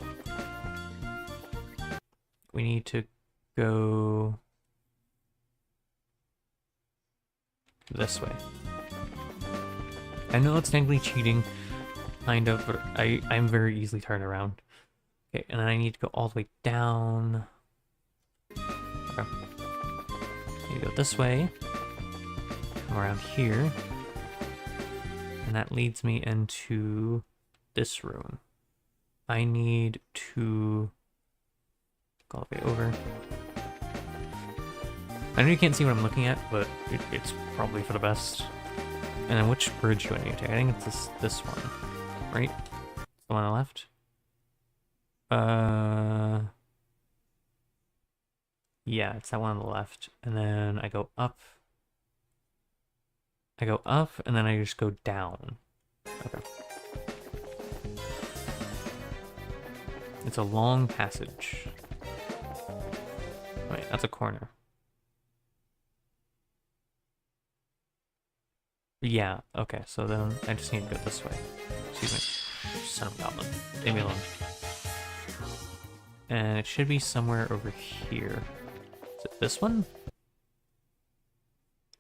We need to go... this way. I know it's technically cheating, kind of, but I'm very easily turned around. Okay, and then I need to go all the way down. Okay. You go this way. Come around here. And that leads me into this room. I need to go all the way over. I know you can't see what I'm looking at, but it's probably for the best. And then which bridge do I need to take? I think it's this one, right? The one on the left? Yeah, it's that one on the left. And then I go up. I go up, and then I just go down. Okay. It's a long passage. Wait, that's a corner. Yeah, okay, so then I just need to go this way. Excuse me. Son of a goblin. Leave me alone. And it should be somewhere over here. Is it this one?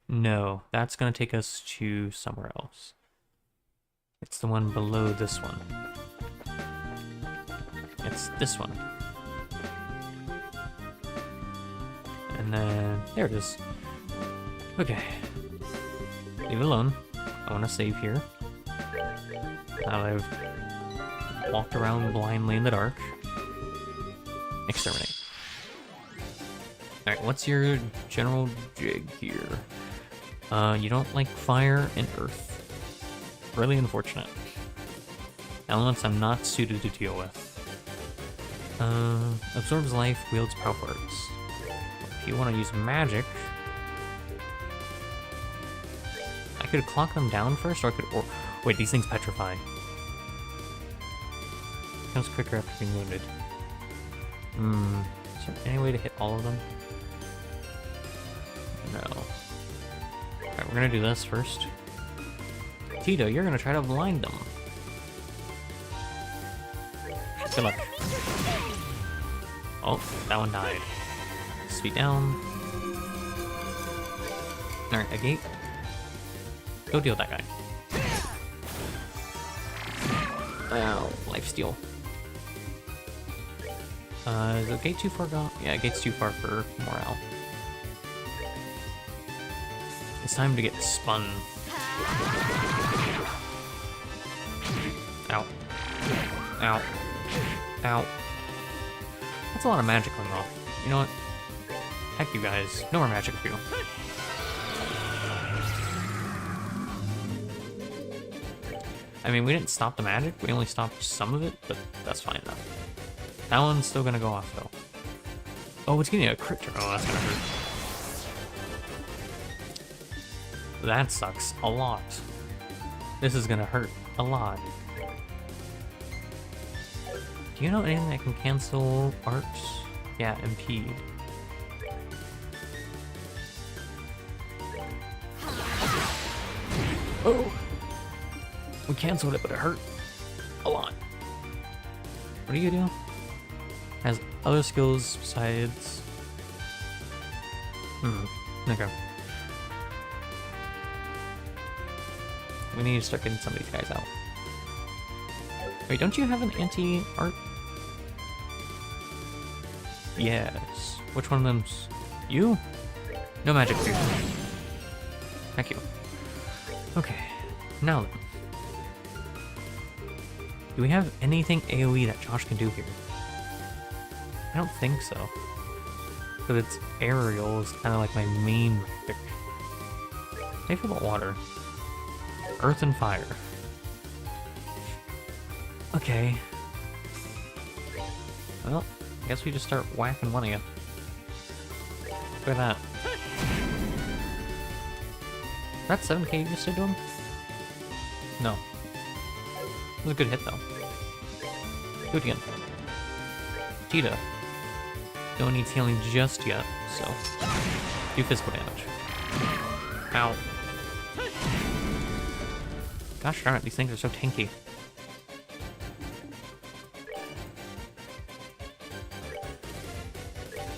No, that's gonna take us to somewhere else. It's the one below this one. It's this one. And then, there it is. Okay. Leave it alone. I want to save here. Now that I've walked around blindly in the dark. Exterminate. Alright, what's your general jig here? You don't like fire and earth. Really unfortunate. Elements I'm not suited to deal with. Absorbs life, wields power arts. If you want to use magic, I could clock them down first, or I could. Or, wait, these things petrify. Comes quicker after being wounded. Is there any way to hit all of them? No. Alright, we're gonna do this first. Tito, you're gonna try to blind them. Good luck. Oh, that one died. Speed down. Alright, a gate. Go deal with that guy. Ow, lifesteal. Is the gate too far gone? Yeah, gate's too far for morale. It's time to get spun. Ow. Ow. Ow. That's a lot of magic going off. You know what? Heck you guys. No more magic for you. I mean, we didn't stop the magic. We only stopped some of it, but that's fine though. That one's still gonna go off though. Oh, it's getting a crit. Oh, that's gonna hurt. That sucks a lot. This is gonna hurt a lot. Do you know anything that can cancel arts? Yeah, impede. Oh! We canceled it, but it hurt a lot. What do you do? Has other skills besides... okay. We need to start getting some of these guys out. Wait, don't you have an anti-art? Yes. Which one of them's you? No magic for you. Thank you. Okay, now then. Do we have anything AoE that Josh can do here? I don't think so. But it's aerial is kind of like my main pick. How do you feel about water? Earth and fire. Okay. Well, I guess we just start whacking one of you. Look at that. That 7k you just did to him? No. It was a good hit though. Do it again. Cheetah. Don't need healing just yet, so do physical damage. Ow. Gosh darn it, these things are so tanky.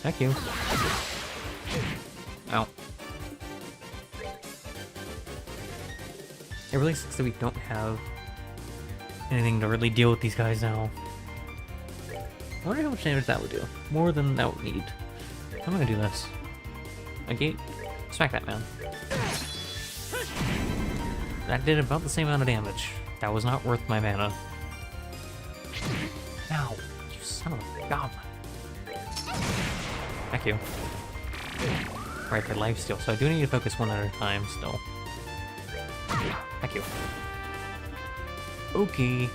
Thank you. Ow. It really sucks that we don't have anything to really deal with these guys now. I wonder how much damage that would do. More than that would need. I'm gonna do this. A gate. Smack that man. That did about the same amount of damage. That was not worth my mana. Ow. You son of a goblin. Thank you. Right, for lifesteal, so I do need to focus one at a time still. Thank you. Okay.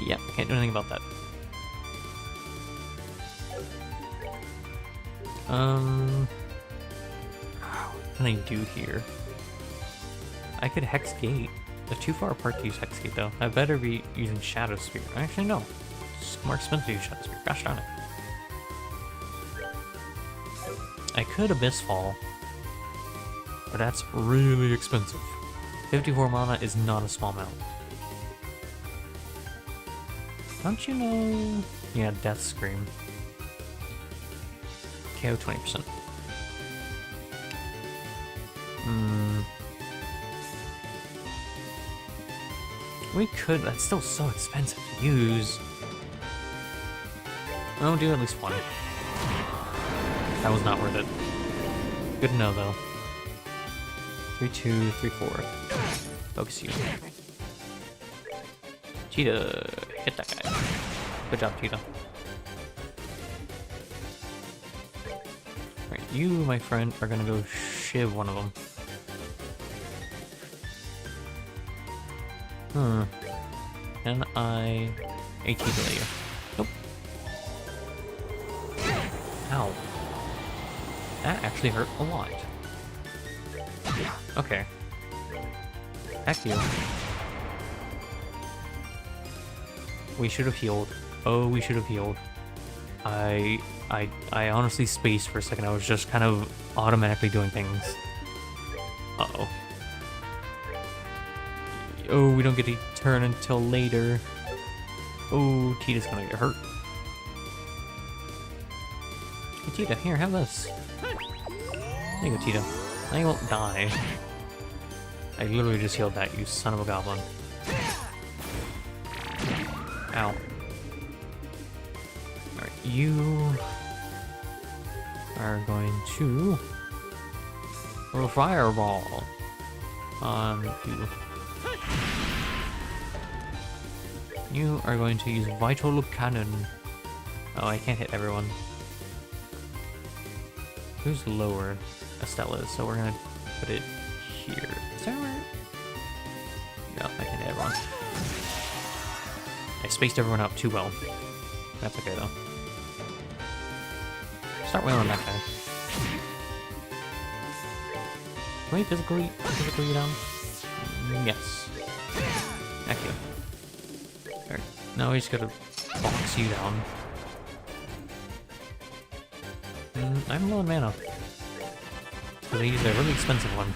Yep, can't do anything about that. What can I do here? I could Hex Gate. They're too far apart to use Hex Gate though. I better be using Shadow Spear. Actually, no. It's more expensive to use Shadow Spear. Gosh darn it. I could Abyss Fall, but that's really expensive. 54 mana is not a small amount. Don't you know? Yeah, Death Scream. KO 20%. We could, that's still so expensive to use. I'll do at least one. That was not worth it. Good to know though. 3-2, 3-4. Focus you. Cheetah, hit that guy. Good job, Cheetah. Right, you, my friend, are gonna go shiv one of them. Can I AT delay you? Nope. Ow. That actually hurt a lot. Okay. Heck you. We should have healed. Oh, we should have healed. I honestly spaced for a second. I was just kind of automatically doing things. Uh-oh. Oh, we don't get to turn until later. Oh, Tita's gonna get hurt. Hey, Tita, here, have this. There you go, Tita. Now you won't die. I literally just healed that, you son of a goblin. Ow. Alright, you are going to throw a fireball on you. You are going to use Vital Cannon. Oh, I can't hit everyone. Who's lower? Estella's, so we're gonna put it here. Is that right? No, I can hit everyone. I spaced everyone out too well. That's okay though. Start wailing that guy. Can we physically you down? Yes. Thank you. Alright, now we just gotta box you down. I'm low on mana. Because I used a really expensive one.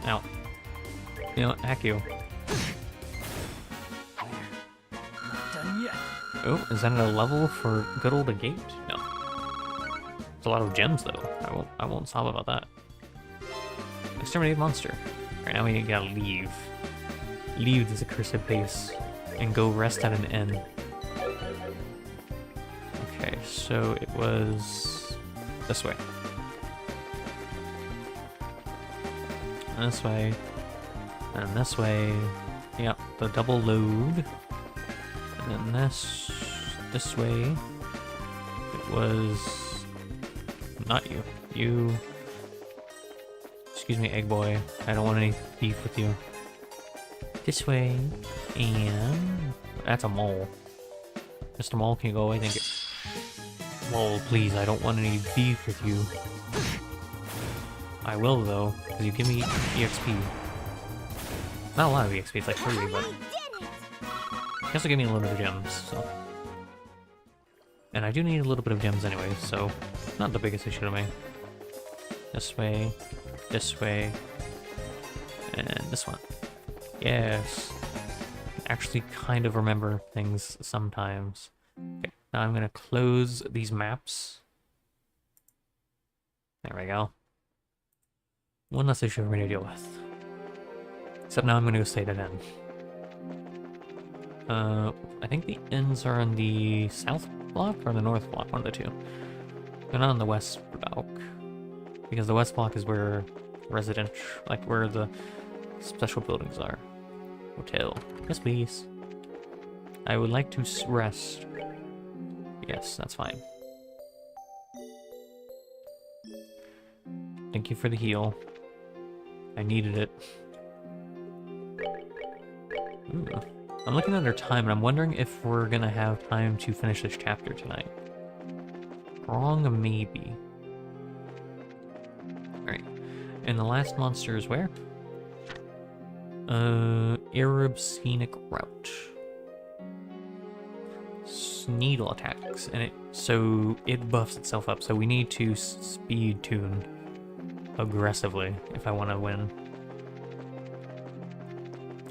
Ow. You know, heck you. Not done yet. Oh, is that a level for good old gate? No. It's a lot of gems though. I won't sob about that. Exterminate monster. Alright, now we gotta leave. Leave this accursed place and go rest at an inn. Okay, so it was this way. And this way. And this way. Yep, the double load. And then this way. It was not you. You. Excuse me, egg boy. I don't want any beef with you. This way, and that's a mole. Mr. Mole, can you go away? Thank you. Mole, please, I don't want any beef with you. I will though, because you give me EXP. Not a lot of EXP, it's like 30, but you also give me a little bit of gems, so. And I do need a little bit of gems anyway, so not the biggest issue to me. This way, and this one. Yes. I can actually kind of remember things sometimes. Okay, now I'm gonna close these maps. There we go. One less issue for me to deal with. Except now I'm gonna go stay at an inn. I think the inns are on the south block or the north block, one of the two. They're not on the west block. Because the west block is where residential, like where the special buildings are. Hotel. Yes, please. I would like to rest. Yes, that's fine. Thank you for the heal. I needed it. Ooh. I'm looking at our time and I'm wondering if we're gonna have time to finish this chapter tonight. Wrong, maybe. Alright. And the last monster is where? Arab Scenic Route. Sneedle attacks, and it buffs itself up, so we need to speed tune aggressively if I want to win.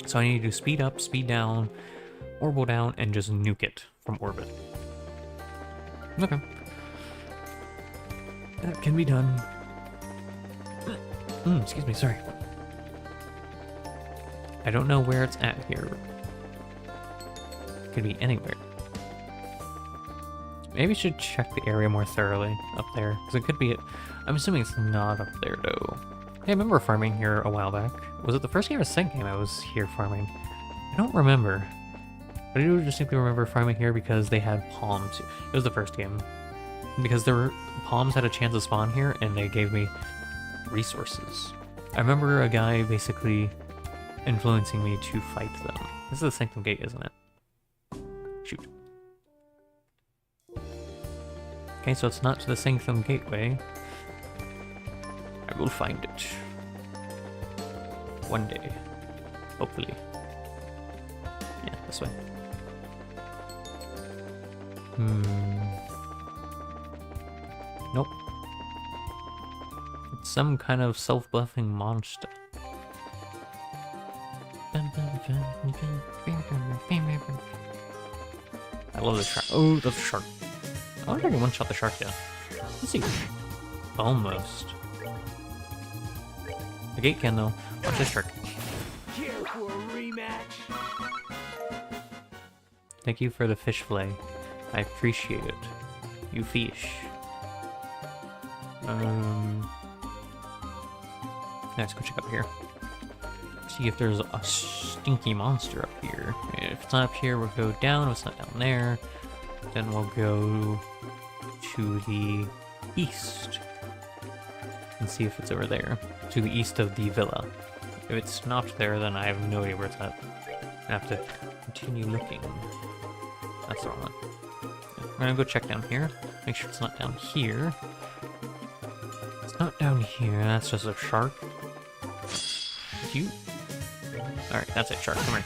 So I need to speed up, speed down, orbital down, and just nuke it from orbit. Okay. That can be done. Excuse me, sorry. I don't know where it's at here. Could be anywhere. Maybe I should check the area more thoroughly up there, because it could be... I'm assuming it's not up there, though. Hey, I remember farming here a while back. Was it the first game or second game I was here farming? I don't remember. But I do distinctly remember farming here because they had palms. It was the first game. Because palms had a chance to spawn here, and they gave me resources. I remember a guy basically influencing me to fight them. This is the Sanctum Gate, isn't it? Shoot. Okay, so it's not to the Sanctum Gateway. I will find it. One day. Hopefully. Yeah, this way. Nope. It's some kind of self-buffing monster. I love the shark. Oh, that's a shark. I wonder if I can one-shot the shark down. Let's see. Almost. The gate can though. Watch this shark. Care for a rematch? Thank you for the fish fillet. I appreciate it. You fish. Let's go check up here. See if there's a stinky monster up here. If it's not up here, we'll go down. If it's not down there, then we'll go to the east and see if it's over there. To the east of the villa. If it's not there, then I have no idea where it's at. I have to continue looking. That's the wrong one. We're gonna go check down here. Make sure it's not down here. It's not down here. That's just a shark. You. Alright, that's it, shark. Come here.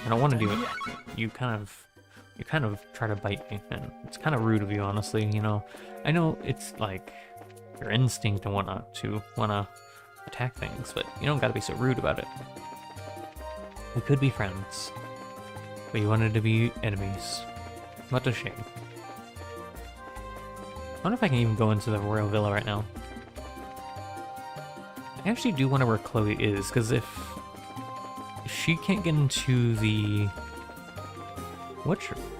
I don't want to do it. You kind of try to bite me, and it's kind of rude of you, honestly. You know, I know it's like your instinct to wanna attack things, but you don't gotta be so rude about it. We could be friends, but you wanted to be enemies. What a shame. I wonder if I can even go into the royal villa right now. I actually do wonder where Chloe is, because if she can't get into the...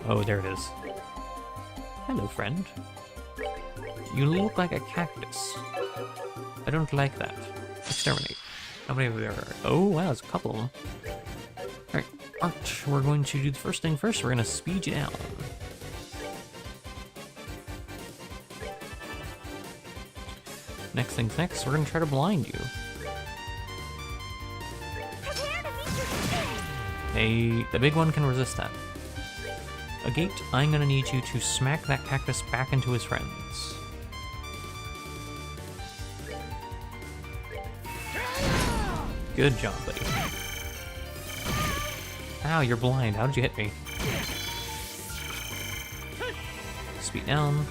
Oh, there it is. Hello, friend. You look like a cactus. I don't like that. Exterminate. How many of there are? Oh, wow, there's a couple of them. Alright, Art, we're going to do the first thing first. We're going to speed you down. Next thing's next, we're gonna try to blind you. The big one can resist that. A gate, I'm gonna need you to smack that cactus back into his friends. Good job, buddy. Ow, you're blind. How did you hit me? Speed down.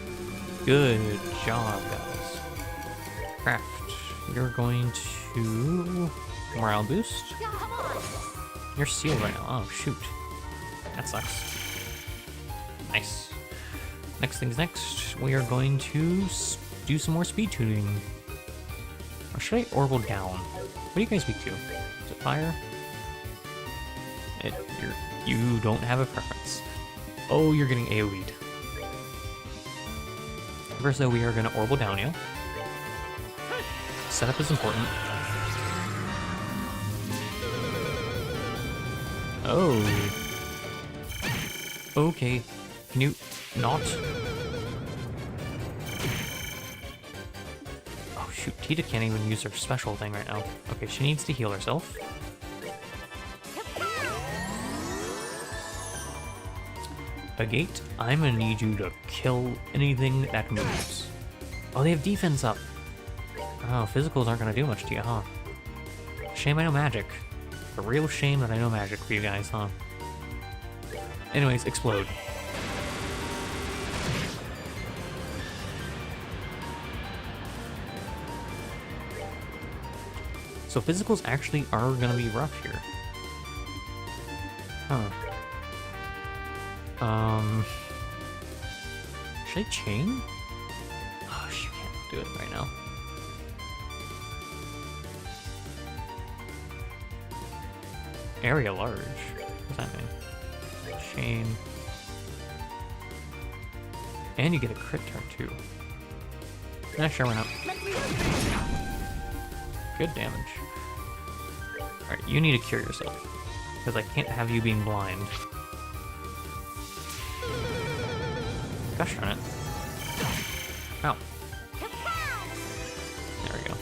Good job, guys. Craft. You're going to... Morale boost. You're sealed right now. Oh, shoot. That sucks. Nice. Next thing's next. We are going to do some more speed tuning. Or should I orbital down? What do you guys speak to? Is it fire? You don't have a preference. Oh, you're getting AoE'd. First though, we are going to orbital down you. Setup is important. Oh. Okay. Can you not? Oh shoot, Tita can't even use her special thing right now. Okay, she needs to heal herself. A gate, I'm gonna need you to kill anything that moves. Oh, they have defense up. Oh, physicals aren't gonna do much to you, huh? Shame I know magic. A real shame that I know magic for you guys, huh? Anyways, explode. So physicals actually are gonna be rough here. Huh. Should I chain? Oh, she can't do it right now. Area large. What's that mean? Chain. And you get a crit turn too. Nah, sure, why not? Good damage. Alright, you need to cure yourself. Because I can't have you being blind. Gosh darn it. Ow.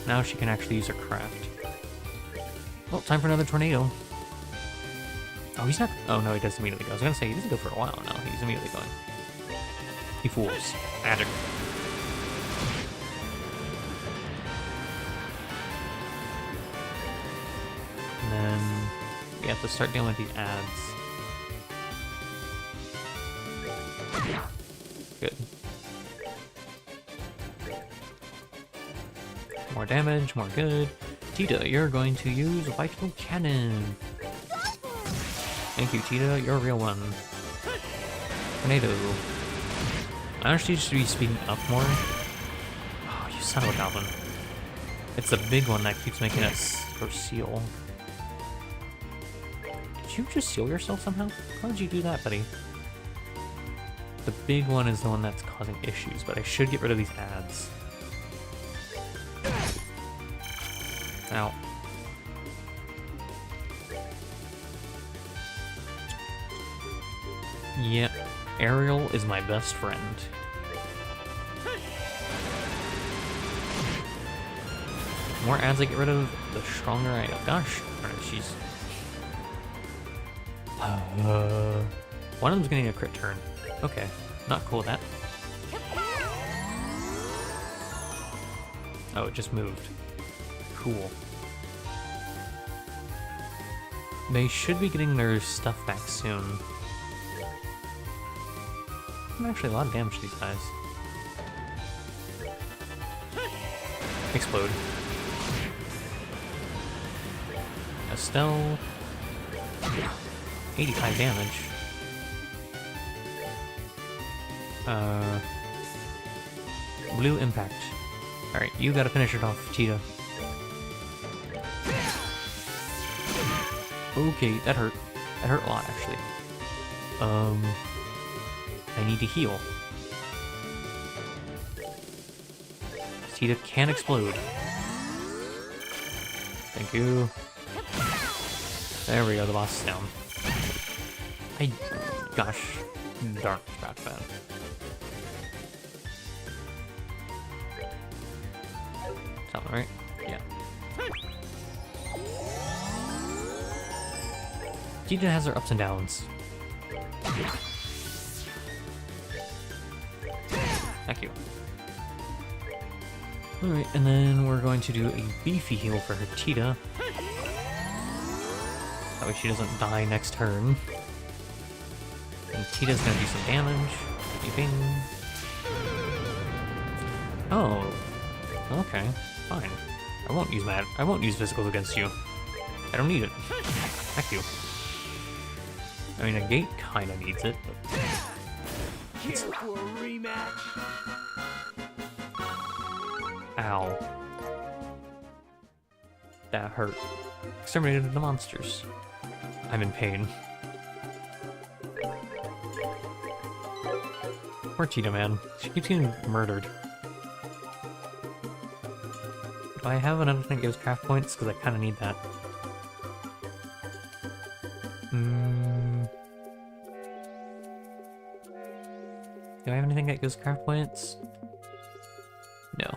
Now she can actually use her craft. Well, time for another tornado. Oh, he's not... Oh, no, he does immediately go. I was gonna say, he doesn't go for a while now. He's immediately going. He fools. Magic. And then we have to start dealing with these ads. Good. More damage, more good. Tita, you're going to use Vital Cannon. Thank you, Tita. You're a real one. Tornado. I actually should be speeding up more. Oh, you son of a goblin. It's the big one that keeps making us go seal. Did you just seal yourself somehow? How did you do that, buddy? The big one is the one that's causing issues, but I should get rid of these ads. Ow. Yeah, Ariel is my best friend. The more ads I get rid of, the stronger I am. Gosh, she's... one of them's getting a crit turn. Okay, not cool with that. Oh, it just moved. Cool. They should be getting their stuff back soon. Actually, a lot of damage to these guys. Explode. Estelle. 85 damage. Blue impact. Alright, you gotta finish it off, Tita. Okay, that hurt. That hurt a lot, actually. I need to heal. Tita can explode. Thank you. There we go, the boss is down. Gosh, darn, about that. Something, right? Yeah. Tita has her ups and downs. Thank you. Alright, and then we're going to do a beefy heal for her Tita. That way she doesn't die next turn. And Tita's gonna do some damage. Beeping. Oh. Okay. Fine. I won't use physicals against you. I don't need it. Thank you. I mean, a gate kinda needs it, but... Here for a rematch. Ow. That hurt. Exterminated the monsters. I'm in pain. Poor Tita, man. She keeps getting murdered. Do I have another thing that gives craft points? Because I kind of need that. Do I have anything that gives craft points? No.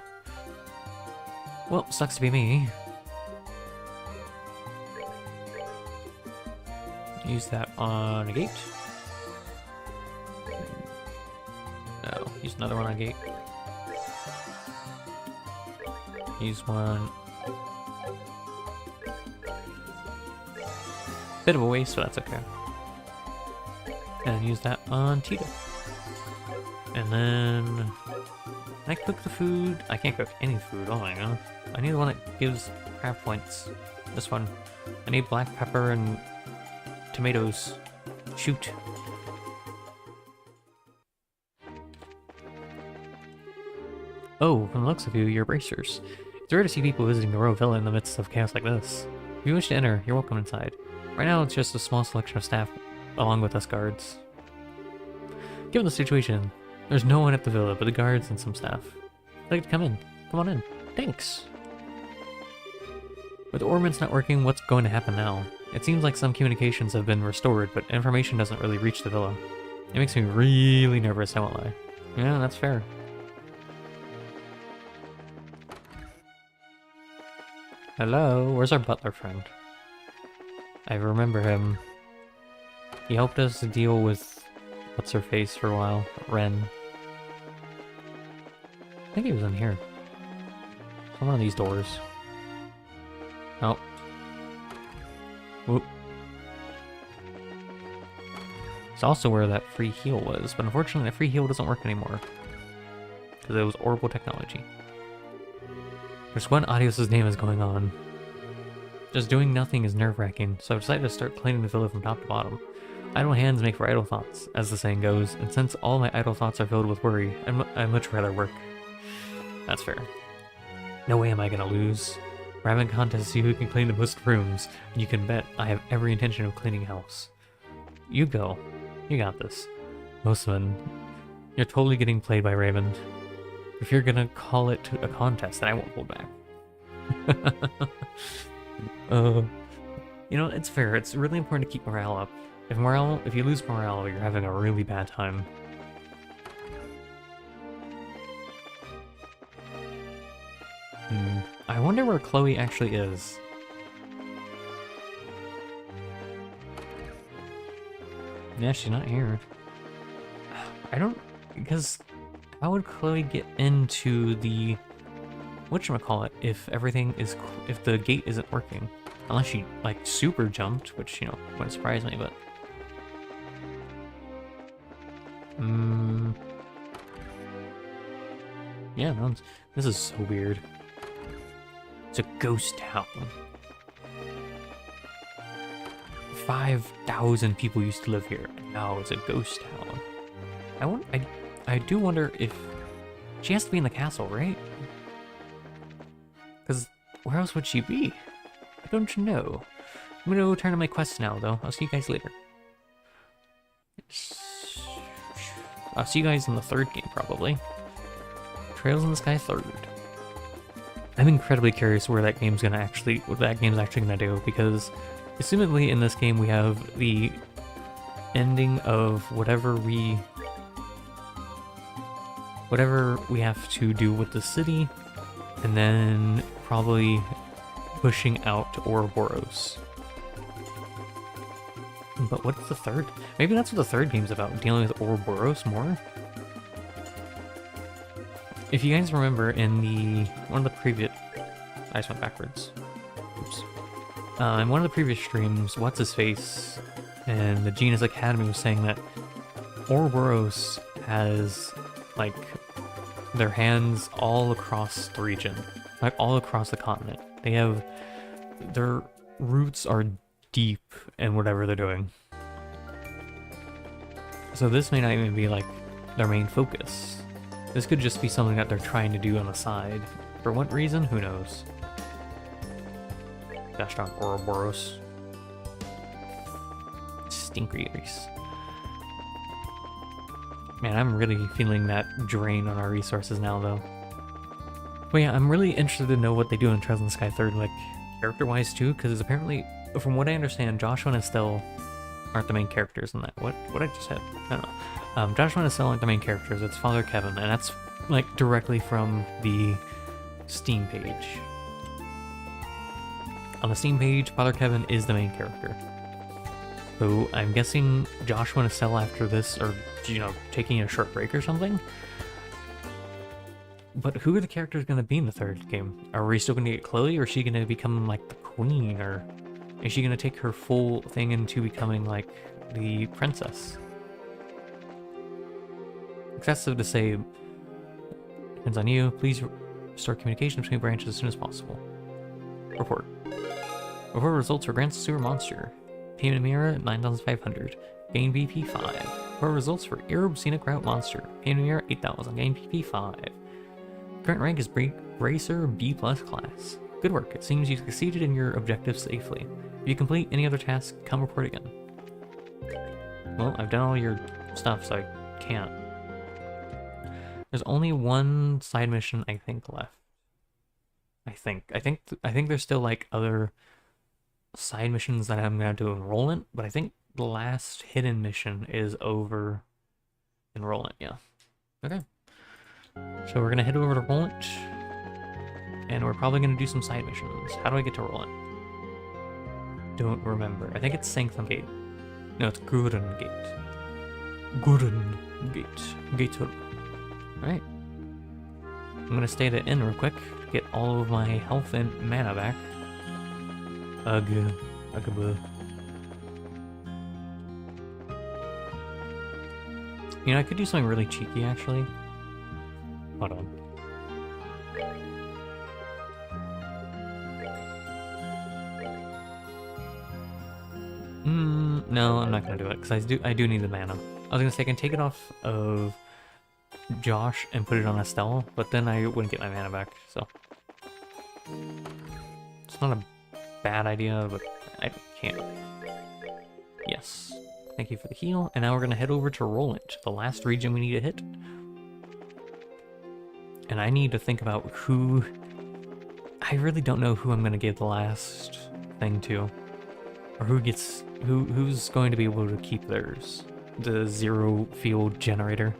Well, sucks to be me. Use that on a gate. No, use another one on a gate. Use one. Bit of a waste, but that's okay. And use that on Tita. And then... Can I cook the food? I can't cook any food, oh my god. I need the one that gives craft points. This one. I need black pepper and tomatoes. Shoot. Oh, from the looks of you, you're bracers. It's rare to see people visiting the royal villa in the midst of chaos like this. If you wish to enter, you're welcome inside. Right now, it's just a small selection of staff, along with us guards. Given the situation, there's no one at the villa but the guards and some staff. I'd like to come in. Come on in. Thanks! With the ordnance not working, what's going to happen now? It seems like some communications have been restored, but information doesn't really reach the villa. It makes me really nervous, I won't lie. Yeah, that's fair. Hello, where's our butler friend? I remember him. He helped us deal with what's-her-face for a while, Ren. I think he was in here. Some one of these doors. Oh. Whoop. It's also where that free heal was, but unfortunately that free heal doesn't work anymore. Because it was horrible technology. There's one Adios' name is going on. Just doing nothing is nerve-wracking, so I decided to start cleaning the villa from top to bottom. Idle hands make for idle thoughts, as the saying goes, and since all my idle thoughts are filled with worry, I'd much rather work. That's fair. No way am I gonna lose. We're having a contest to see who can clean the most rooms, and you can bet I have every intention of cleaning house. You go. You got this. Mostman, you're totally getting played by Raymond. If you're gonna call it a contest, then I won't hold back. You know, it's fair. It's really important to keep morale up. If you lose morale, you're having a really bad time. I wonder where Chloe actually is. Yeah, she's not here. I don't... because how would Chloe get into the... whatchamacallit if everything is... if the gate isn't working? Unless she, like, super jumped, which, you know, wouldn't surprise me, but... yeah, no, this is so weird. It's a ghost town. 5,000 people used to live here. Now it's a ghost town. I do wonder if she has to be in the castle, right? Because where else would she be? I don't know. I'm gonna go turn on my quest now, though. I'll see you guys later. I'll see you guys in the third game, probably. Trails in the Sky 3rd. I'm incredibly curious where that game's gonna actually, what that game's actually gonna do, because assumedly in this game we have the ending of whatever we have to do with the city, and then probably pushing out to Ouroboros. But what's the third? Maybe that's what the third game's about, dealing with Ouroboros more? If you guys remember in one of the previous... I just went backwards. Oops. In one of the previous streams, What's-His-Face and the Genius Academy was saying that Ouroboros has, like, their hands all across the region. Like, all across the continent. They have... their roots are deep in whatever they're doing. So this may not even be, like, their main focus. This could just be something that they're trying to do on the side. For what reason? Who knows? Gosh darn Ouroboros. Stinkers. Man, I'm really feeling that drain on our resources now, though. But yeah, I'm really interested to know what they do in Trails in the Sky 3rd, like, character-wise, too, because apparently, from what I understand, Joshua and Estelle aren't the main characters in that. What I just said? I don't know. Joshua and Estelle aren't the main characters, it's Father Kevin, and that's, like, directly from the Steam page. On the Steam page, Father Kevin is the main character. So I'm guessing Joshua and Estelle after this are, you know, taking a short break or something? But who are the characters going to be in the third game? Are we still going to get Chloe, or is she going to become, like, the queen, or is she going to take her full thing into becoming, like, the princess? Excessive to say, depends on you. Please start communication between branches as soon as possible. Report. Report results for Grand Sewer Monster. Payment Mirror 9,500. Gain BP 5. Report results for Arab Scenic Route Monster. Payment Mirror 8,000. Gain BP 5. Current rank is Bracer B+ class. Good work. It seems you succeeded in your objective safely. If you complete any other tasks, come report again. Well, I've done all your stuff, so I can't. There's only one side mission, I think, left. I think there's still, like, other side missions that I'm gonna do enrollment, but I think the last hidden mission is over enrollment, yeah. Okay. So we're gonna head over to enrollment and we're probably gonna do some side missions. How do I get to Roland? Don't remember. I think it's Sanctum Gate. No, it's Gurren Gate. Gurren Gate. Gator. Alright. I'm gonna stay at the inn real quick to get all of my health and mana back. Ugh. Ugh. You know, I could do something really cheeky, actually. Hold on. No, I'm not gonna do it, because I do need the mana. I was gonna say I can take it off of Josh and put it on Estelle, but then I wouldn't get my mana back, so. It's not a bad idea, but I can't. Yes. Thank you for the heal, and now we're gonna head over to Roland, the last region we need to hit. And I need to think about who... I really don't know who I'm gonna give the last thing to. Or who's going to be able to keep theirs. The zero field generator.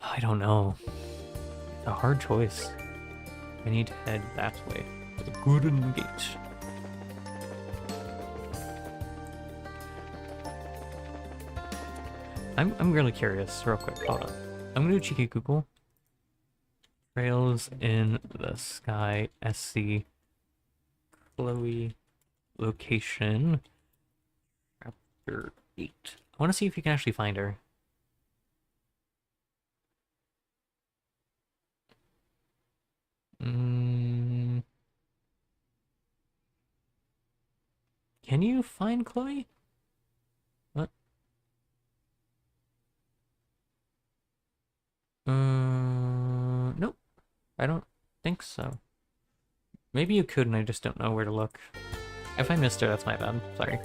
I don't know. It's a hard choice. I need to head that way. To the Gurren Gate. I'm really curious, real quick. Hold on. I'm gonna do cheeky Google. Trails in the Sky SC Chloe location chapter 8. I want to see if you can actually find her. Can you find Chloe? What? Nope. I don't think so. Maybe you could and I just don't know where to look. If I missed her, that's my bad. Sorry.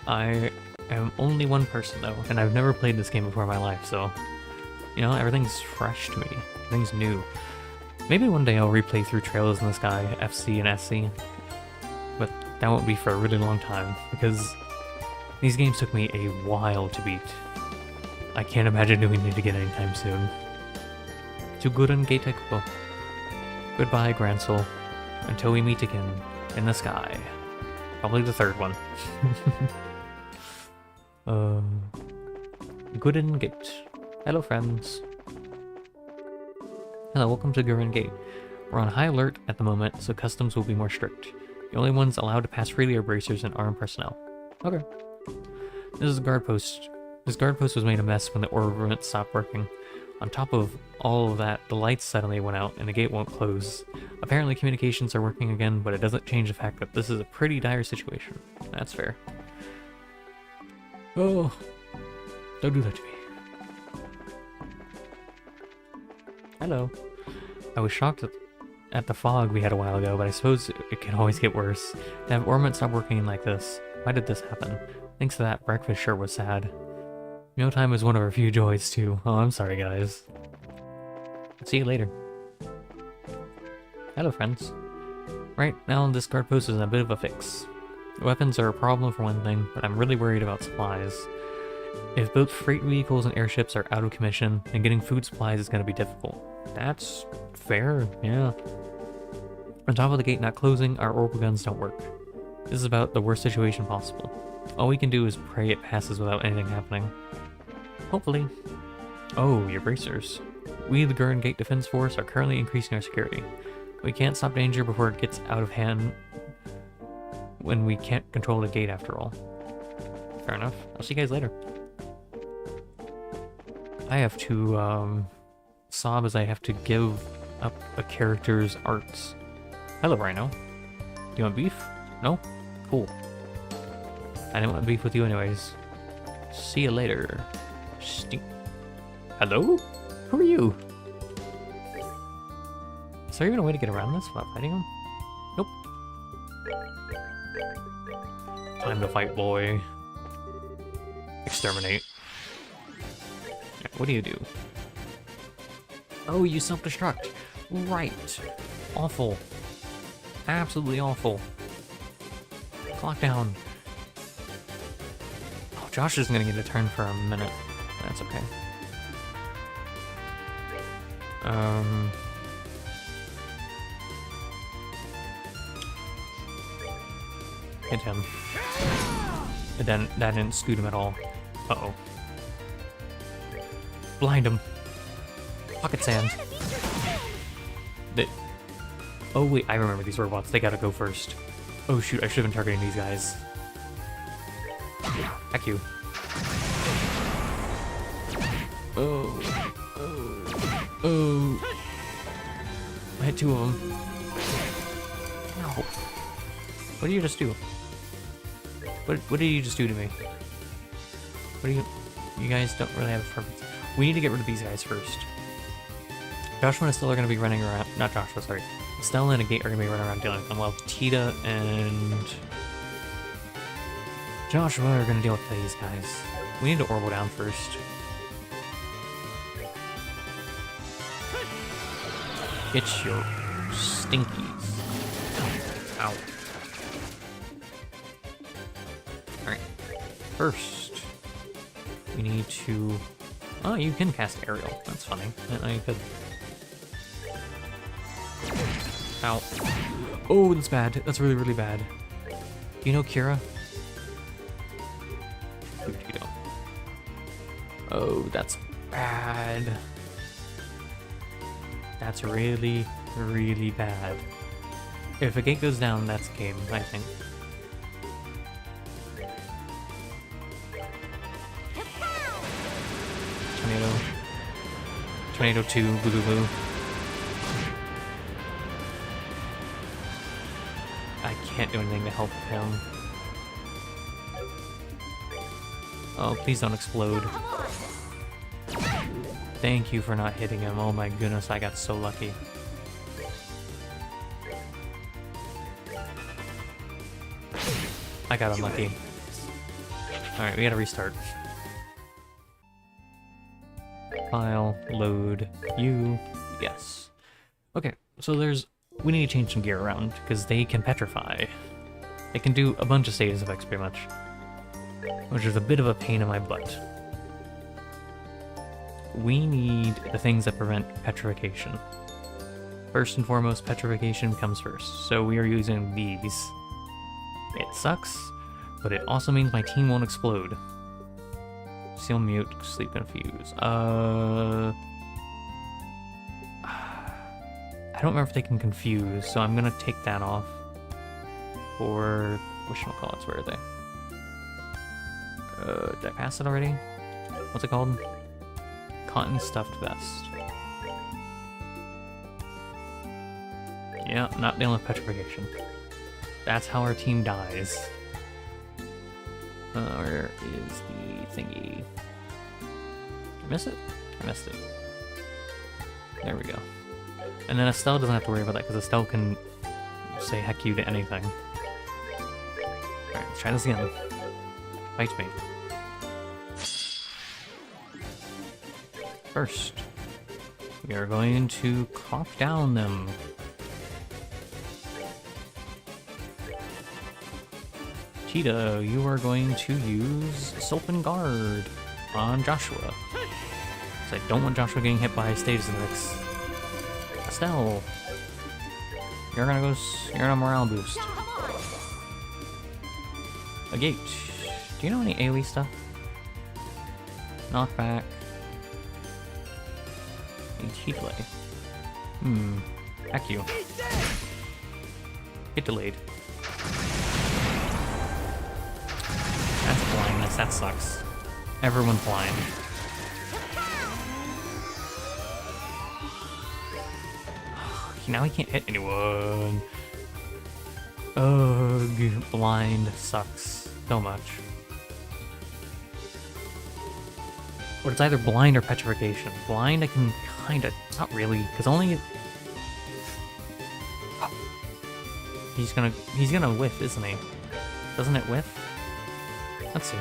I am only one person though, and I've never played this game before in my life, so... You know, everything's fresh to me. Everything's new. Maybe one day I'll replay through Trails in the Sky, FC and SC. But that won't be for a really long time, because these games took me a while to beat. I can't imagine doing it again anytime soon. To Gurren Gate I go. Goodbye, Grand Soul. Until we meet again in the sky. Probably the third one. Gurren Gate. Hello, friends. Hello, welcome to Gurren Gate. We're on high alert at the moment, so customs will be more strict. The only ones allowed to pass freely are bracers and armed personnel. Okay. This is a guard post. This guard post was made a mess when the orbit stopped working. On top of all of that, the lights suddenly went out and the gate won't close. Apparently communications are working again, but it doesn't change the fact that this is a pretty dire situation. That's fair. Oh, don't do that to me. Hello. I was shocked at the fog we had a while ago, but I suppose it can always get worse. To have Ormond stop working like this. Why did this happen? Thanks to that, breakfast sure was sad. Mealtime was one of our few joys too. Oh, I'm sorry guys. See you later. Hello friends. Right now this guard post is in a bit of a fix. Weapons are a problem for one thing, but I'm really worried about supplies. If both freight vehicles and airships are out of commission, then getting food supplies is going to be difficult. That's fair, yeah. On top of the gate not closing, our orbital guns don't work. This is about the worst situation possible. All we can do is pray it passes without anything happening. Hopefully. Oh, your bracers. We, the Gurren Gate Defense Force, are currently increasing our security. We can't stop danger before it gets out of hand when we can't control the gate after all. Fair enough. I'll see you guys later. I have to, sob as I have to give up a character's arts. Hello, Rhino. Do you want beef? No? Cool. I didn't want beef with you anyways. See you later. Stink. Hello? Who are you? Is there even a way to get around this without fighting him? Nope. Time to fight, boy. Exterminate. Yeah, what do you do? Oh, you self-destruct. Right. Awful. Absolutely awful. Clock down. Oh, Josh isn't gonna get a turn for a minute. That's okay. Hit him. And then that didn't scoot him at all. Uh-oh. Blind him. Pocket sand. Oh wait, I remember these robots. They gotta go first. Oh shoot, I should have been targeting these guys. Heck you. Oh. I hit two of them. Ow. What did you just do? What did you just do to me? What do you guys don't really have a preference. We need to get rid of these guys first. Joshua and Estelle are going to be running around, not Joshua, sorry. Estelle and a Gate are going to be running around dealing with them, while Tita and Joshua are going to deal with these guys. We need to Orbo down first. Get your stinkies. Ow. Alright. First, we need to... Oh, you can cast Aerial. That's funny. I didn't know you could. Ow. Oh, that's bad. That's really, really bad. Do you know Kira? You don't. Oh, that's bad. That's really, really bad. If a gate goes down, that's game, I think. Tornado. Tornado 2, blue, blue. I can't do anything to help him. Oh, please don't explode. Thank you for not hitting him. Oh my goodness, I got so lucky. I got unlucky. Alright, we gotta restart. File, load, you, yes. Okay, so we need to change some gear around, because they can petrify. They can do a bunch of stages effects, pretty much. Which is a bit of a pain in my butt. We need the things that prevent petrification. First and foremost, petrification comes first, so we are using these. It sucks, but it also means my team won't explode. Seal, mute, sleep, confuse. I don't remember if they can confuse, so I'm gonna take that off. Or whatchamacallits, where are they? Did I pass it already? What's it called? Cotton stuffed vest. Yeah, not dealing with petrification. That's how our team dies. Where is the thingy? Did I miss it? I missed it. There we go. And then Estelle doesn't have to worry about that, because Estelle can say heck you to anything. Alright, let's try this again. Fight me. First, we are going to cough down them. Tita, you are going to use Sulpen Guard on Joshua. So I don't want Joshua getting hit by stages effects. Estelle, you're gonna morale boost. A Gate, do you know any AoE stuff? Knockback. Heat delay. Heck you. Hit delayed. That's blindness, that sucks. Everyone's blind. Now he can't hit anyone. Ugh, blind sucks so much. Or it's either blind or petrification. Blind I can kinda, not really, because only... He's gonna whiff, isn't he? Doesn't it whiff? Let's see.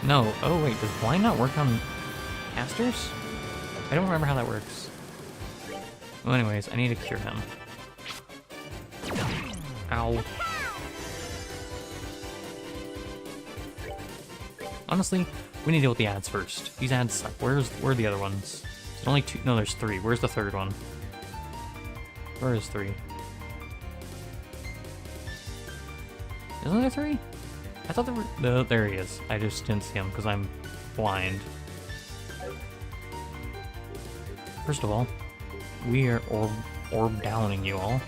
No, oh wait, does blind not work on casters? I don't remember how that works. Well anyways, I need to cure him. Ow. Honestly, We need to deal with the ads first. These ads suck. Where are the other ones? There's only 2. No, there's 3. Where's the third one? Where is 3? Isn't there 3? I thought there were... No, there he is. I just didn't see him because I'm blind. First of all, we are orb downing you all.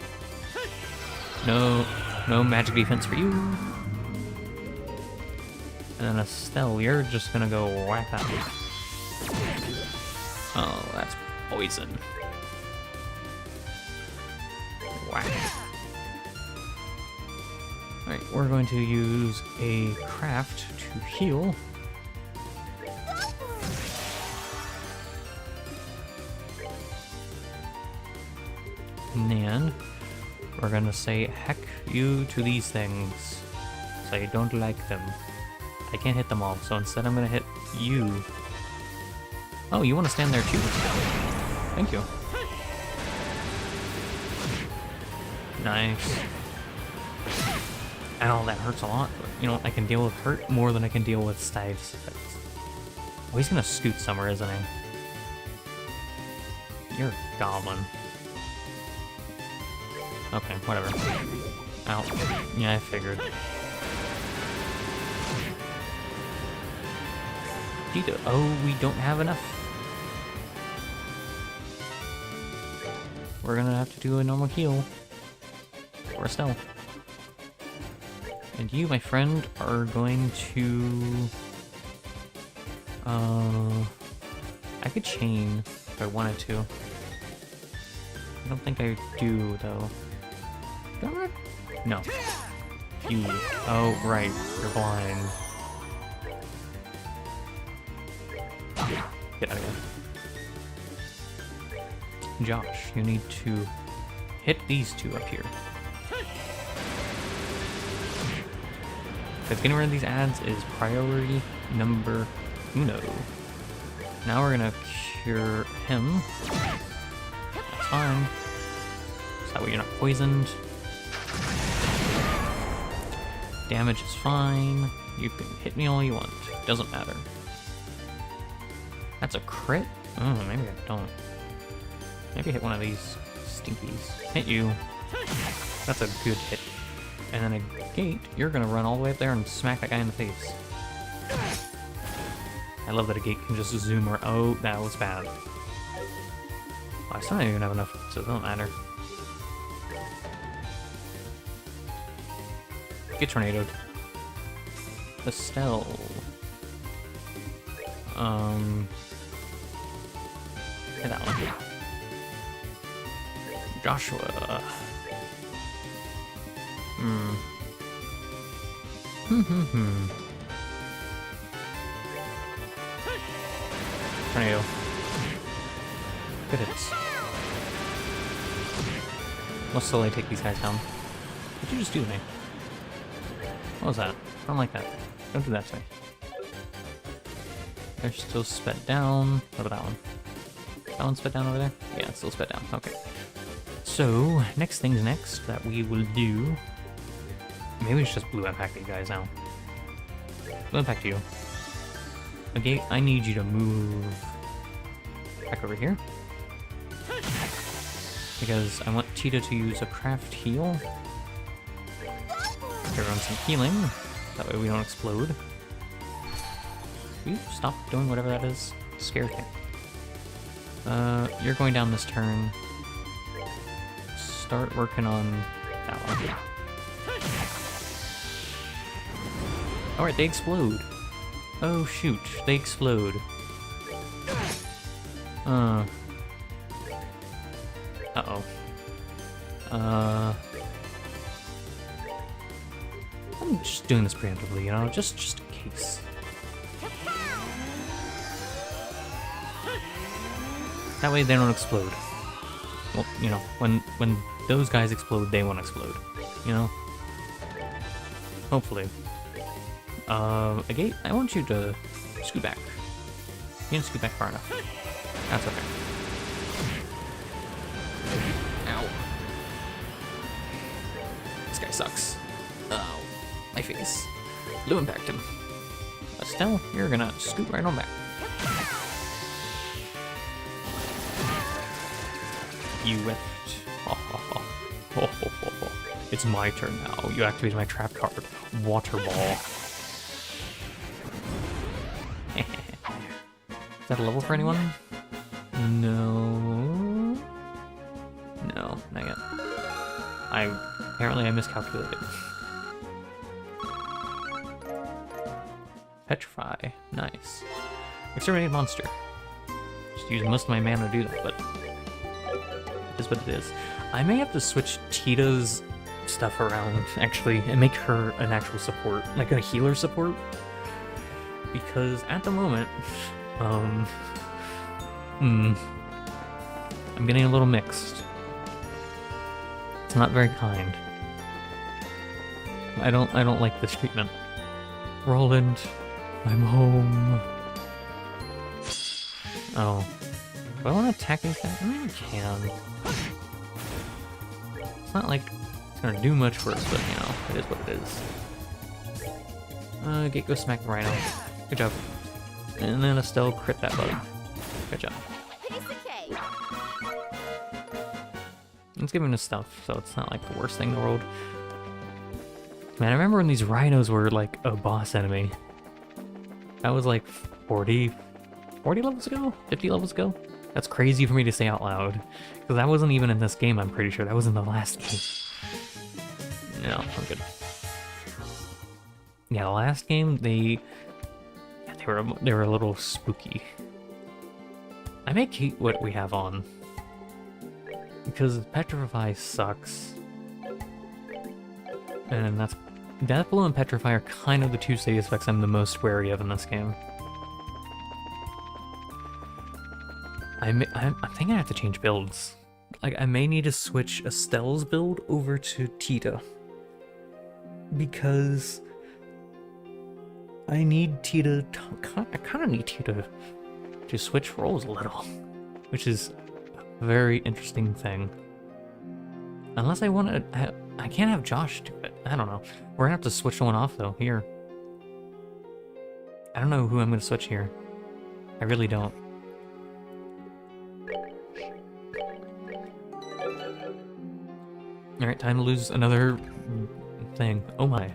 No magic defense for you. And then Estelle, you're just gonna go whack that. Oh, that's poison. Whack. Alright, we're going to use a craft to heal. And we're gonna say heck you to these things. So I don't like them. I can't hit them all, so instead I'm gonna hit you. Oh, you want to stand there too? Thank you. Nice. Ow, that hurts a lot. But, you know, I can deal with hurt more than I can deal with status effects. Oh, he's gonna scoot somewhere, isn't he? You're a goblin. Okay, whatever. Ow. Yeah, I figured. Oh, we don't have enough. We're gonna have to do a normal heal. Or Estelle. And you, my friend, are going to... I could chain if I wanted to. I don't think I do, though. Do I? No. You. Oh, right. You're blind. Get out of here. Josh, you need to hit these two up here. Because getting rid of these ads is priority number 1. Now we're gonna cure him. That's fine. So that way you're not poisoned. Damage is fine. You can hit me all you want. Doesn't matter. That's a crit? Oh, maybe I don't. Maybe hit one of these stinkies. Hit you. That's a good hit. And then a gate, you're gonna run all the way up there and smack that guy in the face. I love that a gate can just zoom around. Oh, that was bad. I still don't even have enough, so it doesn't matter. Get tornadoed. Estelle. Hit that one. Joshua. Tornado. Good hits. We'll slowly take these guys down. What'd you just do to me? What was that? I don't like that. Don't do that to me. They're still sped down. What about that one? That one sped down over there? Yeah, it's still sped down. Okay. So, next things next that we will do... Maybe we should just blue impact these guys now. Blue impact you. Okay, I need you to move back over here. Because I want Cheetah to use a craft heal. To run some healing. That way we don't explode. Will you stop doing whatever that is? It scares me. You're going down this turn. Start working on that one. Alright, they explode. Oh shoot, they explode. Uh-oh. I'm just doing this preemptively, you know, just in case. That way they don't explode. Well, you know, when those guys explode, they won't explode. You know? Hopefully. A gate, I want you to scoot back. You didn't scoot back far enough. That's okay. Ow. This guy sucks. Oh, my face. Blue impact him. Estelle, you're gonna scoot right on back. You whiffed. It's my turn now. You activated my trap card. Water Ball. Is that a level for anyone? No. No, not yet. Apparently I miscalculated. Petrify. Nice. Exterminate monster. Just use most of my mana to do that, but it is what it is. I may have to switch Tita's stuff around, actually, and make her an actual support, like a healer support. Because at the moment, I'm getting a little mixed. It's not very kind. I don't like this treatment. Roland, I'm home. Oh. Do I want to attack these guys? I mean, I can. It's not like it's gonna do much for us, but you know, it is what it is. Get go smack the rhino. Good job. And then Estelle crit that bug. Good job. Let's give him his stuff, so it's not like the worst thing in the world. Man, I remember when these rhinos were like a boss enemy. That was like 40 levels ago? 50 levels ago? That's crazy for me to say out loud. Because that wasn't even in this game, I'm pretty sure. That was in the last game. No, I'm good. Yeah, the last game, they were a little spooky. I may keep what we have on. Because Petrify sucks. And that's... Death Blow and Petrify are kind of the two status effects I'm the most wary of in this game. I'm thinking I have to change builds. Like, I may need to switch Estelle's build over to Tita. Because... I need Tita... I kind of need Tita to switch roles a little. Which is a very interesting thing. Unless I want to... I can't have Josh do it. I don't know. We're gonna have to switch one off, though. Here. I don't know who I'm gonna switch here. I really don't. Alright, time to lose another thing. Oh my.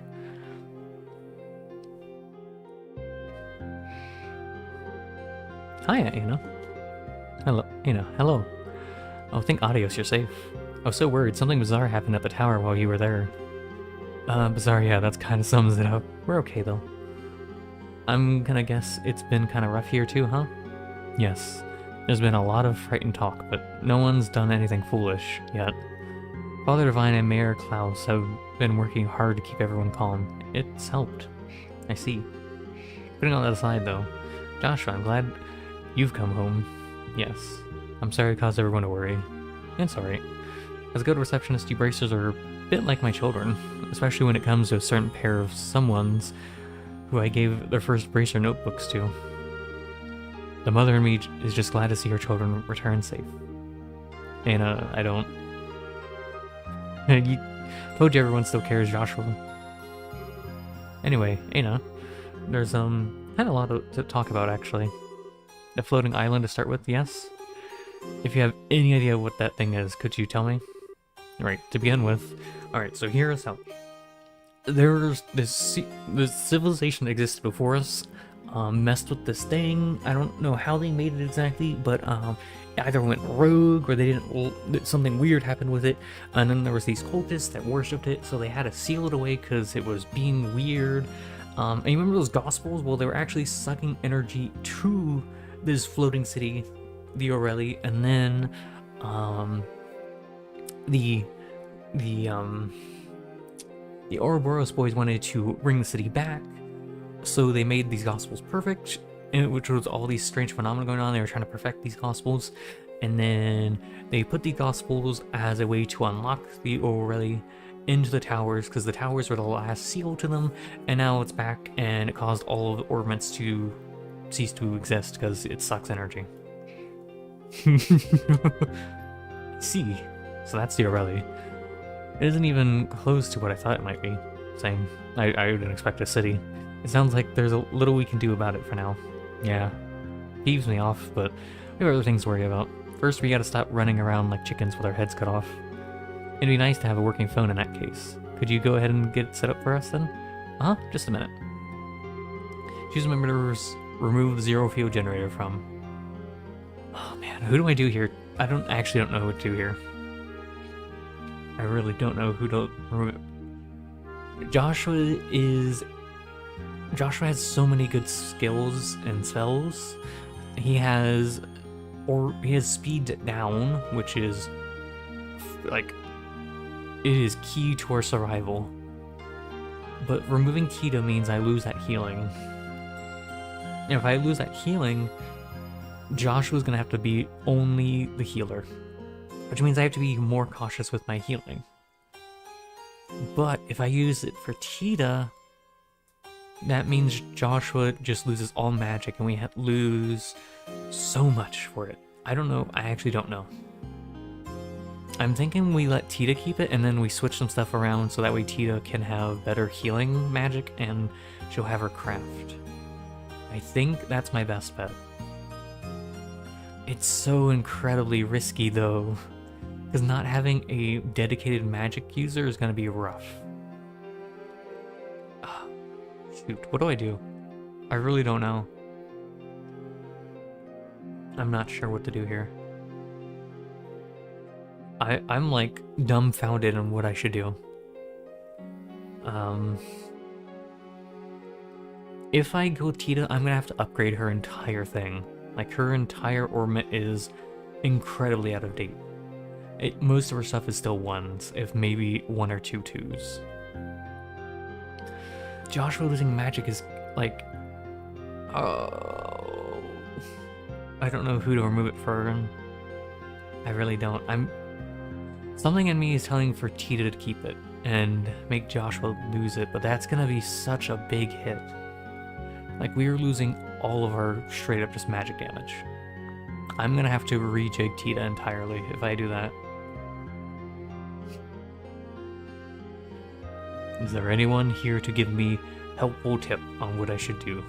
Hiya, Anna. Hello, Anna. Hello. Oh, thank Adios, you're safe. I was so worried. Something bizarre happened at the tower while you were there. Bizarre, yeah, that's kind of sums it up. We're okay, though. I'm gonna guess it's been kind of rough here, too, huh? Yes. There's been a lot of frightened talk, but no one's done anything foolish yet. Father Divine and Mayor Klaus have been working hard to keep everyone calm. It's helped. I see. Putting all that aside, though, Joshua, I'm glad you've come home. Yes. I'm sorry I caused everyone to worry. It's alright. As a good receptionist, you bracers are a bit like my children, especially when it comes to a certain pair of someones who I gave their first bracer notebooks to. The mother in me is just glad to see her children return safe. Anna, I don't... You told you everyone still cares, Joshua. Anyway, Anna, there's kind of a lot to talk about, actually. The floating island to start with, yes? If you have any idea what that thing is, could you tell me? Right, to begin with. Alright, so here is how. There's this civilization that existed before us, messed with this thing. I don't know how they made it exactly, but either went rogue or they didn't. Something weird happened with it, and then there was these cultists that worshipped it, so they had to seal it away because it was being weird. And you remember those gospels? Well, they were actually sucking energy to this floating city, the Aureli, and then the Ouroboros boys wanted to bring the city back, so they made these gospels perfect, which was all these strange phenomena going on. They were trying to perfect these gospels, and then they put the gospels as a way to unlock the Aureli into the towers, because the towers were the last seal to them, and now it's back, and it caused all of the orbits to cease to exist because it sucks energy. See, so that's the Aureli. It isn't even close to what I thought it might be. Saying I didn't expect a city. It sounds like there's a little we can do about it for now. Yeah, peeves me off, but we have other things to worry about. First, we gotta stop running around like chickens with our heads cut off. It'd be nice to have a working phone in that case. Could you go ahead and get it set up for us then? Uh-huh, just a minute. Choose members, remove the zero fuel generator from. Oh man, who do I do here? I actually don't know what to do here. I really don't know who to remove it. Joshua has so many good skills and spells. He has speed down, which is like it is key to our survival. But removing Tito means I lose that healing. And if I lose that healing, Joshua's gonna have to be only the healer, which means I have to be more cautious with my healing. But if I use it for Tita, that means Joshua just loses all magic and we lose so much for it. I don't know. I actually don't know. I'm thinking we let Tita keep it and then we switch some stuff around so that way Tita can have better healing magic and she'll have her craft. I think that's my best bet. It's so incredibly risky though, because not having a dedicated magic user is going to be rough. Shoot, what do I do? I really don't know. I'm not sure what to do here. I'm like dumbfounded on what I should do. If I go Tita, I'm gonna have to upgrade her entire thing. Like her entire ornament is incredibly out of date. Most of her stuff is still ones, if maybe 1 or 2 twos. Joshua losing magic is like, oh, I don't know who to remove it for. I really don't. Something in me is telling for Tita to keep it and make Joshua lose it, but that's gonna be such a big hit. Like we are losing all of our straight up just magic damage. I'm gonna have to rejig Tita entirely if I do that. Is there anyone here to give me helpful tip on what I should do?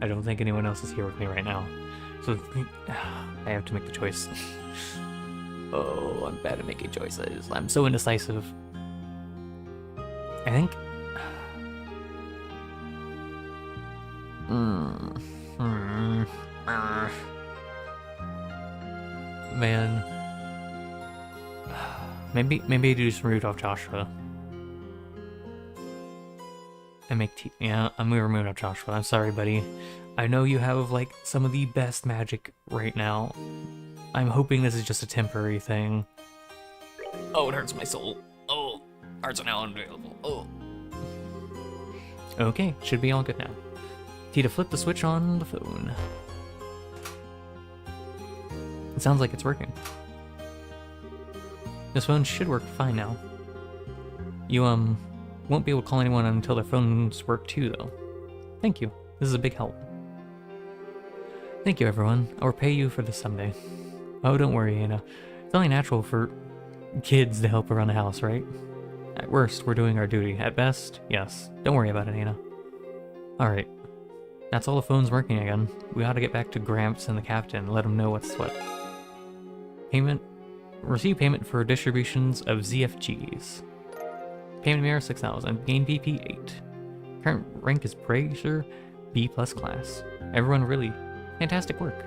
I don't think anyone else is here with me right now. So I have to make the choice. Oh, I'm bad at making choices. I'm so indecisive. I think... Man. Maybe I do just remove off Joshua. And make yeah, I'm gonna remove off Joshua. I'm sorry, buddy. I know you have like some of the best magic right now. I'm hoping this is just a temporary thing. Oh, it hurts my soul. Oh, hearts are now unavailable. Oh. Okay, should be all good now. Tita, flip the switch on the phone. It sounds like it's working. This phone should work fine now. You, won't be able to call anyone until their phones work too, though. Thank you. This is a big help. Thank you, everyone. I'll repay you for this someday. Oh, don't worry, Anna. It's only natural for kids to help around the house, right? At worst, we're doing our duty. At best, yes. Don't worry about it, Anna. Alright. That's all the phones working again. We ought to get back to Gramps and the captain and let them know what's what. Payment. Receive payment for distributions of ZFGs. Payment mirror 6,000. Gain BP 8. Current rank is Brazier B+ class. Everyone really fantastic work.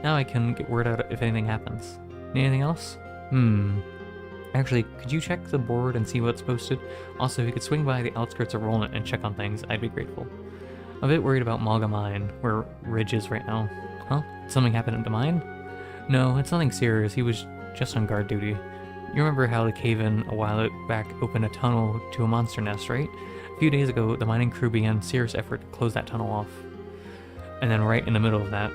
Now I can get word out if anything happens. Need anything else? Actually, could you check the board and see what's posted? Also, if you could swing by the outskirts of Roland and check on things, I'd be grateful. I'm a bit worried about Malga Mine, where Ridge is right now. Huh? Something happened to mine? No, it's nothing serious. He was just on guard duty. You remember how the cave-in a while back opened a tunnel to a monster nest, right? A few days ago, the mining crew began serious effort to close that tunnel off. And then right in the middle of that,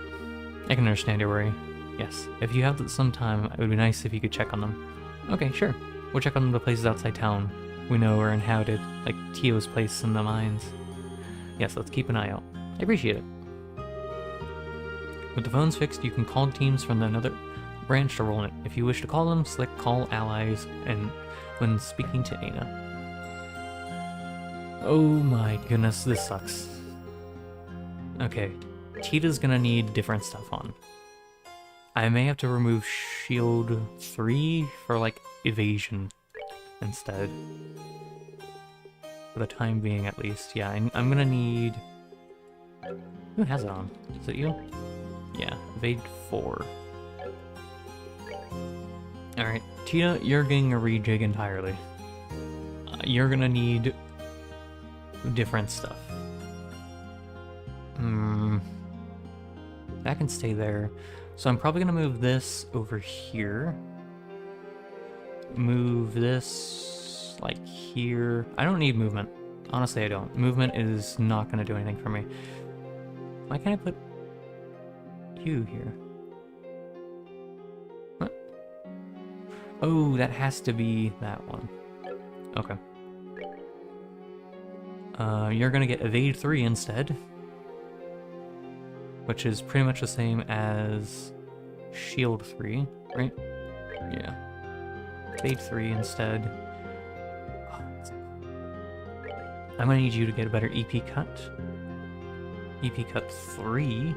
I can understand your worry. Yes, if you have some time, it would be nice if you could check on them. Okay, sure. We'll check on the places outside town we know are inhabited, like Tio's place in the mines. Yes, let's keep an eye out. I appreciate it. With the phones fixed, you can call teams from another branch to roll it. If you wish to call them, select call allies and when speaking to Ana. Oh my goodness, this sucks. Okay, Tita's gonna need different stuff on. I may have to remove shield 3 for, like, evasion instead. For the time being, at least. Yeah, I'm gonna need... Who has it on? Is it you? Yeah, evade 4. Alright, Tita, you're getting a rejig entirely. You're gonna need different stuff. That can stay there. So I'm probably gonna move this over here. Move this, like, here. I don't need movement. Honestly, I don't. Movement is not gonna do anything for me. Why can't I put you here? What? Oh, that has to be that one. Okay. You're gonna get evade 3 instead. Which is pretty much the same as shield 3, right? Yeah. Evade 3 instead. I'm gonna need you to get a better EP cut. EP cut 3.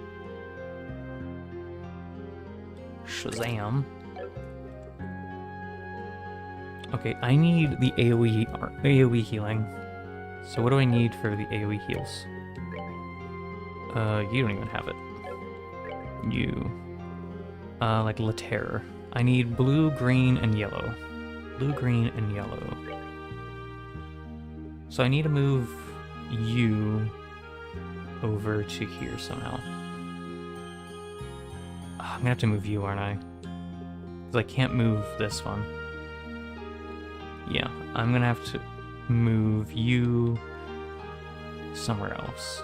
Shazam. Okay, I need the AoE healing. So what do I need for the AoE heals? You don't even have it. You. Like Laterre. I need blue, green, and yellow. Blue, green, and yellow. So I need to move you over to here somehow. I'm gonna have to move you, aren't I? Because I can't move this one. Yeah, I'm gonna have to move you somewhere else.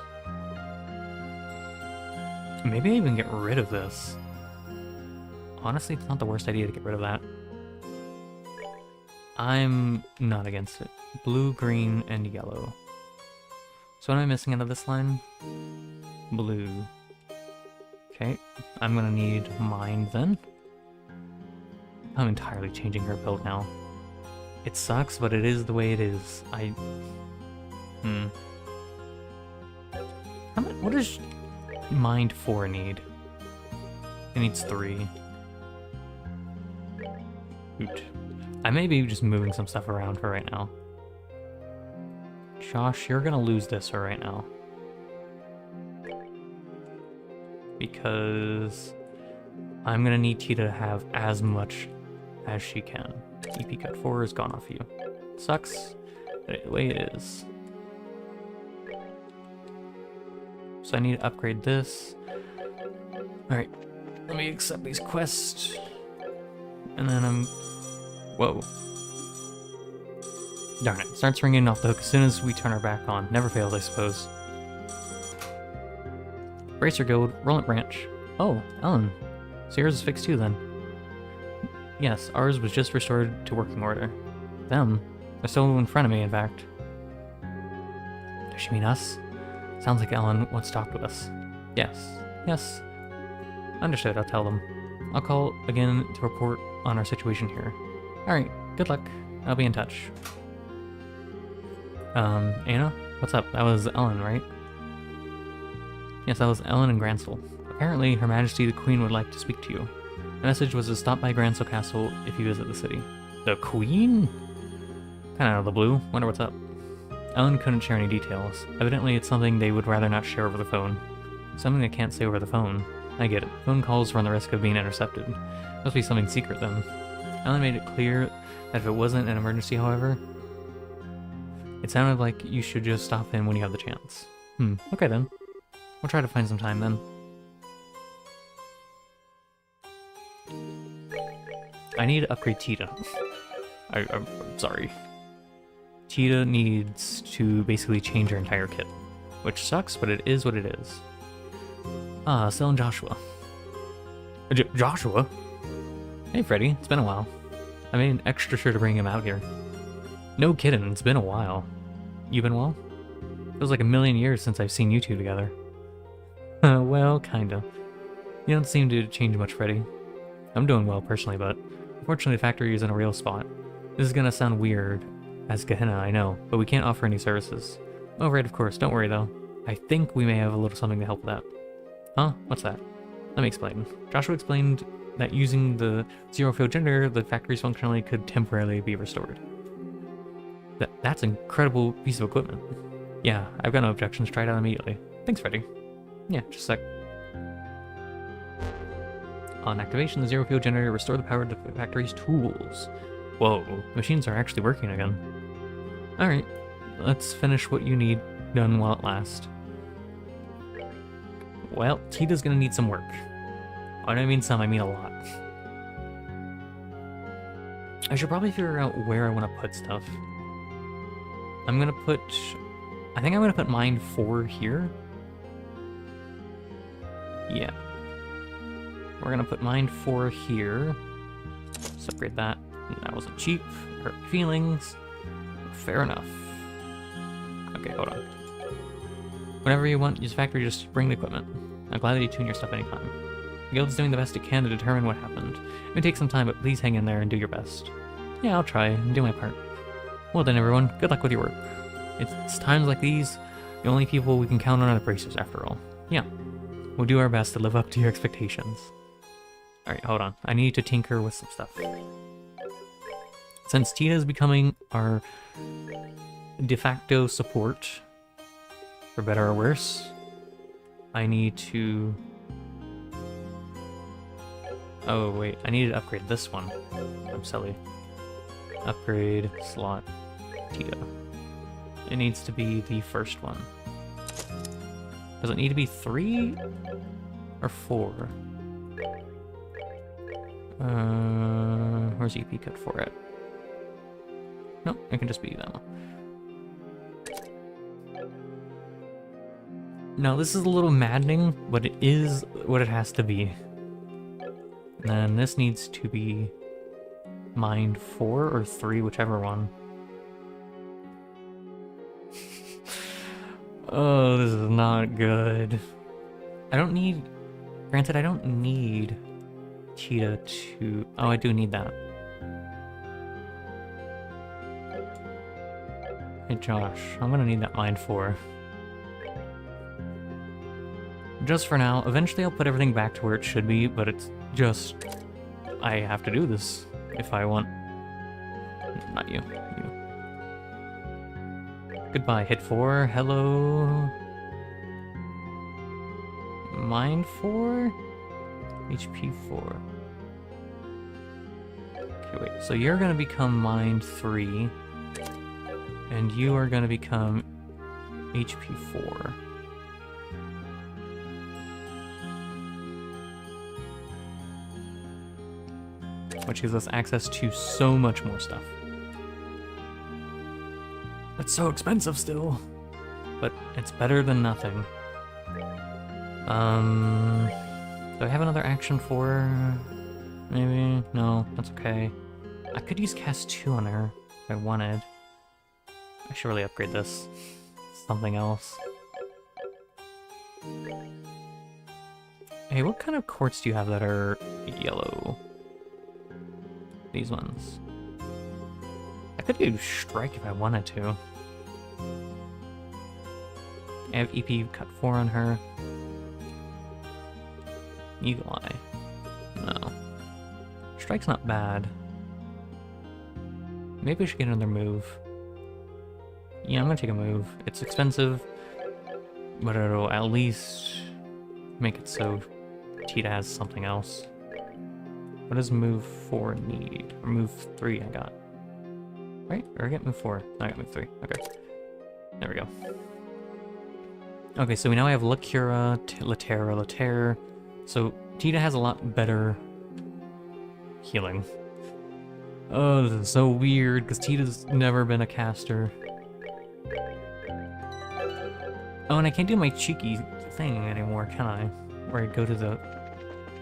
Maybe I even get rid of this. Honestly, it's not the worst idea to get rid of that. I'm not against it. Blue, green, and yellow. So what am I missing out of this line? Blue. Okay, I'm gonna need mine then. I'm entirely changing her build now. It sucks, but it is the way it is. How much? What does Mind 4 need? It needs 3. Hoot. I may be just moving some stuff around for right now. Josh, you're gonna lose this for right now. Because I'm gonna need Tita to have as much as she can. EP cut 4 is gone off you. Sucks, but the way it is. So I need to upgrade this. Alright, let me accept these quests. And then I'm... Whoa. Darn it, starts ringing off the hook as soon as we turn her back on. Never fails, I suppose. Bracer Guild, Rollant Branch. Oh, Ellen. So yours is fixed too then. Yes, ours was just restored to working order. Them? They're still in front of me, in fact. Does she mean us? Sounds like Ellen once talked with us. Yes. Understood, I'll tell them. I'll call again to report on our situation here. Alright, good luck. I'll be in touch. Anna? What's up? That was Ellen, right? Yes, that was Ellen and Gransel. Apparently, Her Majesty the Queen would like to speak to you. The message was to stop by Gransel Castle if you visit the city. The Queen? Kinda out of the blue. Wonder what's up. Ellen couldn't share any details. Evidently, it's something they would rather not share over the phone. Something they can't say over the phone. I get it. Phone calls run the risk of being intercepted. Must be something secret, then. Ellen made it clear that if it wasn't an emergency, however, it sounded like you should just stop in when you have the chance. Okay then. We'll try to find some time then. I need to upgrade Tita. I'm sorry. Tita needs to basically change her entire kit. Which sucks, but it is what it is. Still in Joshua. Joshua? Hey Freddy, it's been a while. I made an extra sure to bring him out here. No kidding, it's been a while. You been well? Feels like a million years since I've seen you two together. Well, kinda. You don't seem to change much, Freddy. I'm doing well personally, but unfortunately the factory is in a real spot. This is gonna sound weird as Gehenna, I know, but we can't offer any services. Oh right, of course, don't worry though. I think we may have a little something to help with that. Huh? What's that? Let me explain. Joshua explained that using the zero field generator, the factory's functionality could temporarily be restored. That's an incredible piece of equipment. Yeah, I've got no objections. Try it out immediately. Thanks, Freddy. Yeah, just a sec. On activation, the zero field generator restore the power to the factory's tools. Whoa, machines are actually working again. Alright, let's finish what you need done while it lasts. Well, Tita's gonna need some work. I don't mean some, I mean a lot. I should probably figure out where I want to put stuff. I think I'm gonna put mine 4 here. Yeah. We're gonna put mine 4 here. Separate that. That wasn't cheap. Hurt feelings. Fair enough. Okay, hold on. Whenever you want, use factory, just bring the equipment. I'm glad that you tune your stuff anytime. The guild is doing the best it can to determine what happened. It may take some time, but please hang in there and do your best. Yeah, I'll try and do my part. Well then, everyone, good luck with your work. It's times like these, the only people we can count on are the bracers, after all. Yeah, we'll do our best to live up to your expectations. Alright, hold on. I need to tinker with some stuff. Since Tina is becoming our de facto support, for better or worse, I need to... Oh, wait. I need to upgrade this one. I'm silly. Upgrade slot Tita. It needs to be the first one. Does it need to be 3 or 4? Where's EP cut for it? No, it can just be them. No, this is a little maddening, but it is what it has to be. And then this needs to be mine 4 or 3, whichever one. Oh, this is not good. Granted, I don't need Cheetah to... Oh, I do need that. Hey, Josh, I'm gonna need that mine 4. Just for now. Eventually I'll put everything back to where it should be, but it's just... I have to do this if I want... Not you. You. Goodbye, hit 4. Hello... Mine 4? HP 4. Okay, wait. So you're gonna become mine 3. And you are gonna become HP 4. Which gives us access to so much more stuff. It's so expensive still, but it's better than nothing. Do I have another action for? Maybe? No, that's okay. I could use cast 2 on her if I wanted. I should really upgrade this. Something else. Hey, what kind of quartz do you have that are yellow? These ones. I could do strike if I wanted to. I have EP cut 4 on her. Eagle Eye. No. Strike's not bad. Maybe I should get another move. Yeah, I'm gonna take a move. It's expensive, but it'll at least make it so Tita has something else. What does move 4 need? Or move 3 I got. Right? Or I get move 4? No, I got move 3. Okay. There we go. Okay, so we now have Lacura, Laterra. So Tita has a lot better healing. Oh, this is so weird, because Tita's never been a caster. Oh, and I can't do my cheeky thing anymore, can I? Where I go to the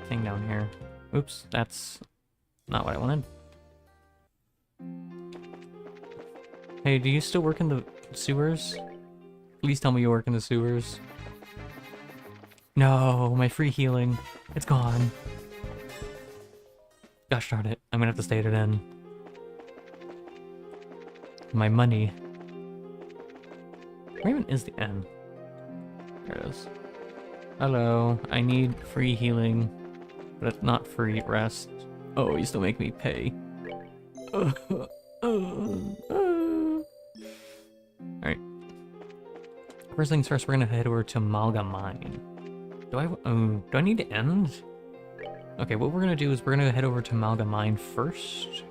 thing down here. Oops, that's not what I wanted. Hey, do you still work in the sewers? Please tell me you work in the sewers. No, my free healing. It's gone. Gosh darn it, I'm gonna have to stay at an inn. My money. Where even is the inn? There it is. Hello, I need free healing, but it's not free rest. Oh, you still make me pay. Alright. First things first, we're gonna head over to Malga Mine. Do I need to end? Okay, what we're gonna do is we're gonna head over to Malga Mine first.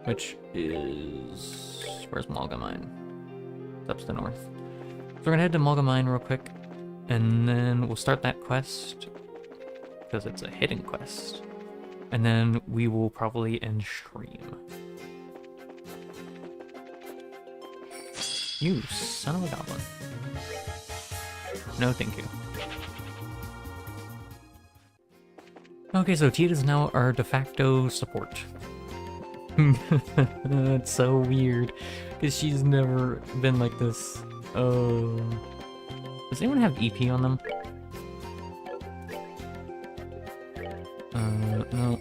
Which is... where's Malga Mine? It's up to the north. So we're gonna head to Malga Mine real quick, and then we'll start that quest, because it's a hidden quest. And then we will probably end stream. You son of a goblin. No, thank you. Okay, so Tita's now our de facto support. It's so weird, because she's never been like this. Does anyone have EP on them? No.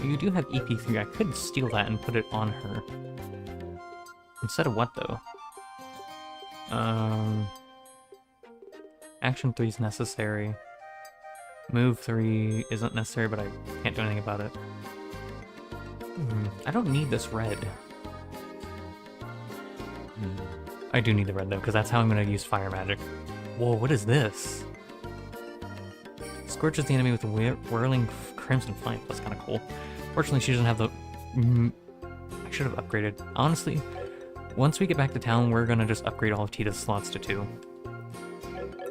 You do have EP3. I could steal that and put it on her. Instead of what, though? Action 3 is necessary. Move 3 isn't necessary, but I can't do anything about it. I don't need this red. I do need the red, though, because that's how I'm going to use fire magic. Whoa, what is this? Scorches the enemy with a whirling crimson flame. That's kind of cool. Fortunately, she doesn't have the... I should have upgraded. Honestly, once we get back to town, we're going to just upgrade all of Tita's slots to 2.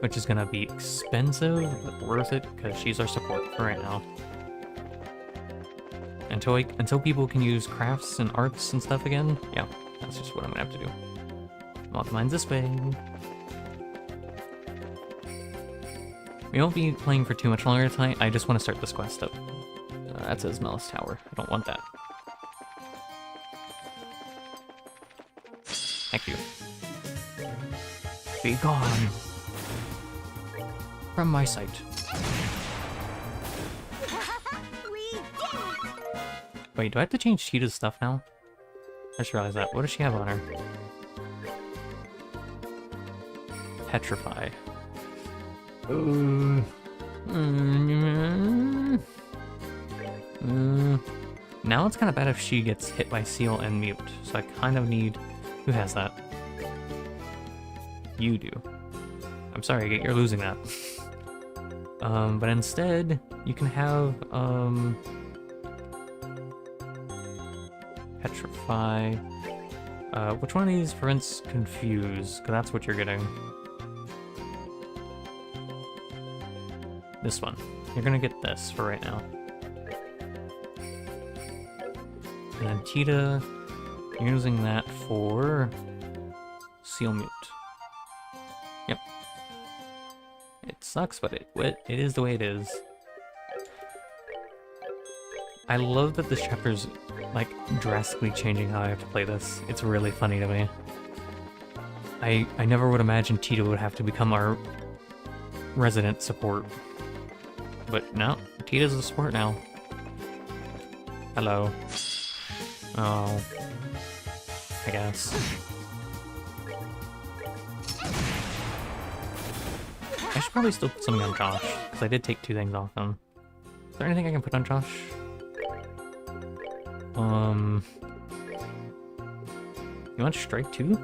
Which is going to be expensive, but worth it, because she's our support for right now. Until people can use crafts and arts and stuff again, yeah, that's just what I'm going to have to do. Malga Mine's this way. We won't be playing for too much longer tonight. I just want to start this quest up. That says Melis Tower. I don't want that. Thank you. Be gone from my sight. Wait, do I have to change Tita's stuff now? I just realized that. What does she have on her? Petrify. Now it's kind of bad if she gets hit by Seal and Mute, so I kind of need... Who has that? You do. I'm sorry, you're losing that. But instead, you can have, Petrify. Which one of these prevents Confuse? Because that's what you're getting. This one. You're gonna get this for right now. And then Tita, you're using that for Seal Mute. Yep. It sucks, but it is the way it is. I love that this chapter's, like, drastically changing how I have to play this. It's really funny to me. I never would imagine Tita would have to become our resident support. But no, Tita's a support now. Hello. Oh. I guess. I should probably still put something on Josh, because I did take 2 things off him. Is there anything I can put on Josh? You want Strike 2?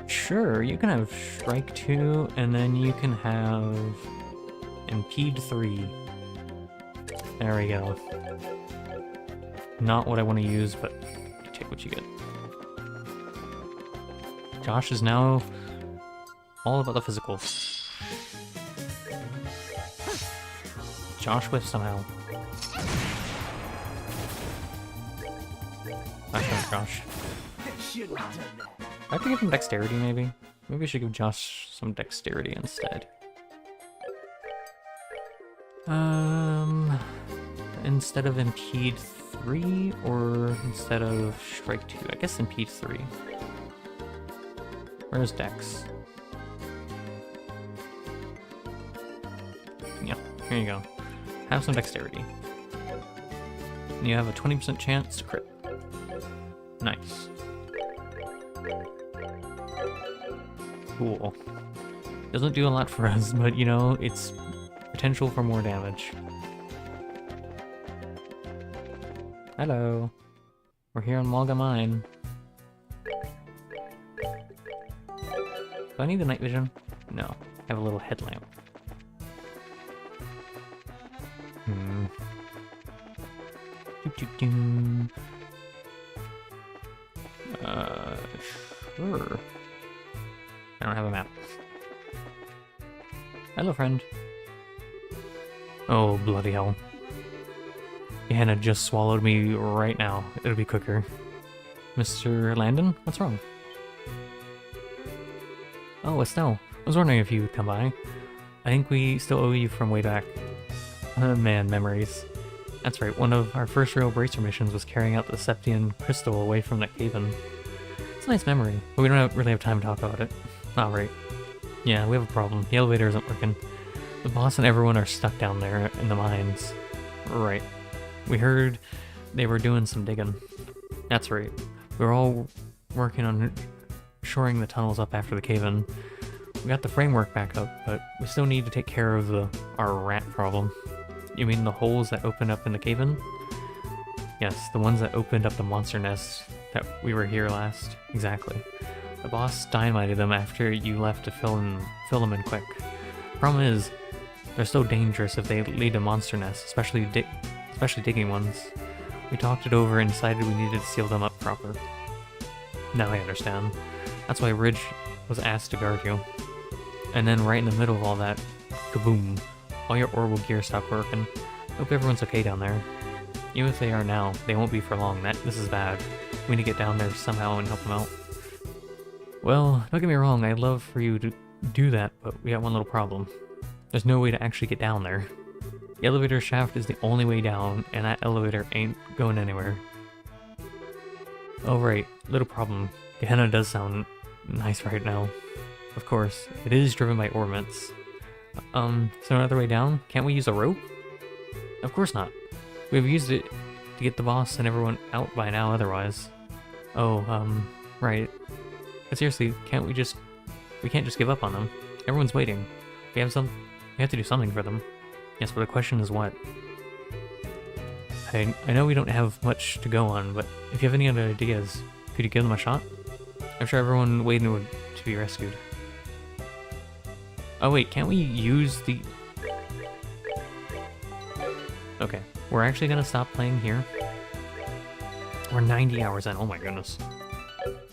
Sure, you can have Strike 2, and then you can have Impede 3. There we go. Not what I want to use, but you take what you get. Josh is now all about the physicals. Josh whiffs somehow. Nice one, Josh. I have to give him dexterity, maybe? Maybe we should give Josh some dexterity instead. Instead of Impede 3, or instead of Strike 2? I guess Impede 3. Where's Dex? Yeah, here you go. Have some dexterity. And you have a 20% chance to crit. Nice. Cool. Doesn't do a lot for us, but you know, it's potential for more damage. Hello. We're here on Malga Mine. Do I need the night vision? No. I have a little headlamp. Doo-doo-doo. Sure. I don't have a map. Hello, friend. Oh, bloody hell. Hannah just swallowed me right now. It'll be quicker. Mr. Landon? What's wrong? Oh, Estelle. I was wondering if you would come by. I think we still owe you from way back. Man, memories. That's right, one of our first real Bracer missions was carrying out the Septian crystal away from that cave-in. It's a nice memory, but we don't really have time to talk about it. Alright. Yeah, we have a problem. The elevator isn't working. The boss and everyone are stuck down there in the mines. Right. We heard they were doing some digging. That's right. We were all working on shoring the tunnels up after the cave-in. We got the framework back up, but we still need to take care of our rat problem. You mean the holes that opened up in the cave-in? Yes, the ones that opened up the monster nests that we were here last. Exactly. The boss dynamited them after you left to fill them in quick. Problem is, they're so dangerous if they lead to monster nests, especially digging ones. We talked it over and decided we needed to seal them up proper. Now I understand. That's why Ridge was asked to guard you. And then right in the middle of all that, kaboom! All your orbital gear stopped working. Hope everyone's okay down there. Even if they are now, they won't be for long. This is bad. We need to get down there somehow and help them out. Well, don't get me wrong, I'd love for you to do that, but we got one little problem. There's no way to actually get down there. The elevator shaft is the only way down, and that elevator ain't going anywhere. Oh right, little problem. Gehenna does sound nice right now. Of course, it is driven by orbits. So another way down? Can't we use a rope? Of course not. We've used it to get the boss and everyone out by now otherwise. Oh, right. But seriously, we can't just give up on them. Everyone's waiting. We have to do something for them. Yes, but the question is what? I know we don't have much to go on, but if you have any other ideas, could you give them a shot? I'm sure everyone waiting to be rescued. Oh wait, can't we use the... Okay, we're actually gonna stop playing here. We're 90 hours in, oh my goodness.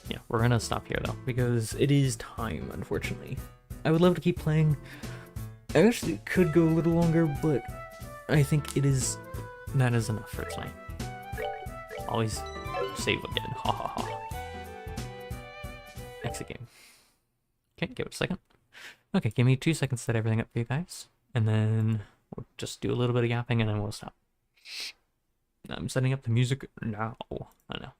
Yeah, we're gonna stop here though, because it is time, unfortunately. I would love to keep playing. I actually could go a little longer, but I think that is enough for tonight. Always save again, ha ha ha. Exit game. Okay, give it a second. Okay, give me 2 seconds to set everything up for you guys, and then we'll just do a little bit of yapping and then we'll stop. I'm setting up the music now. I know.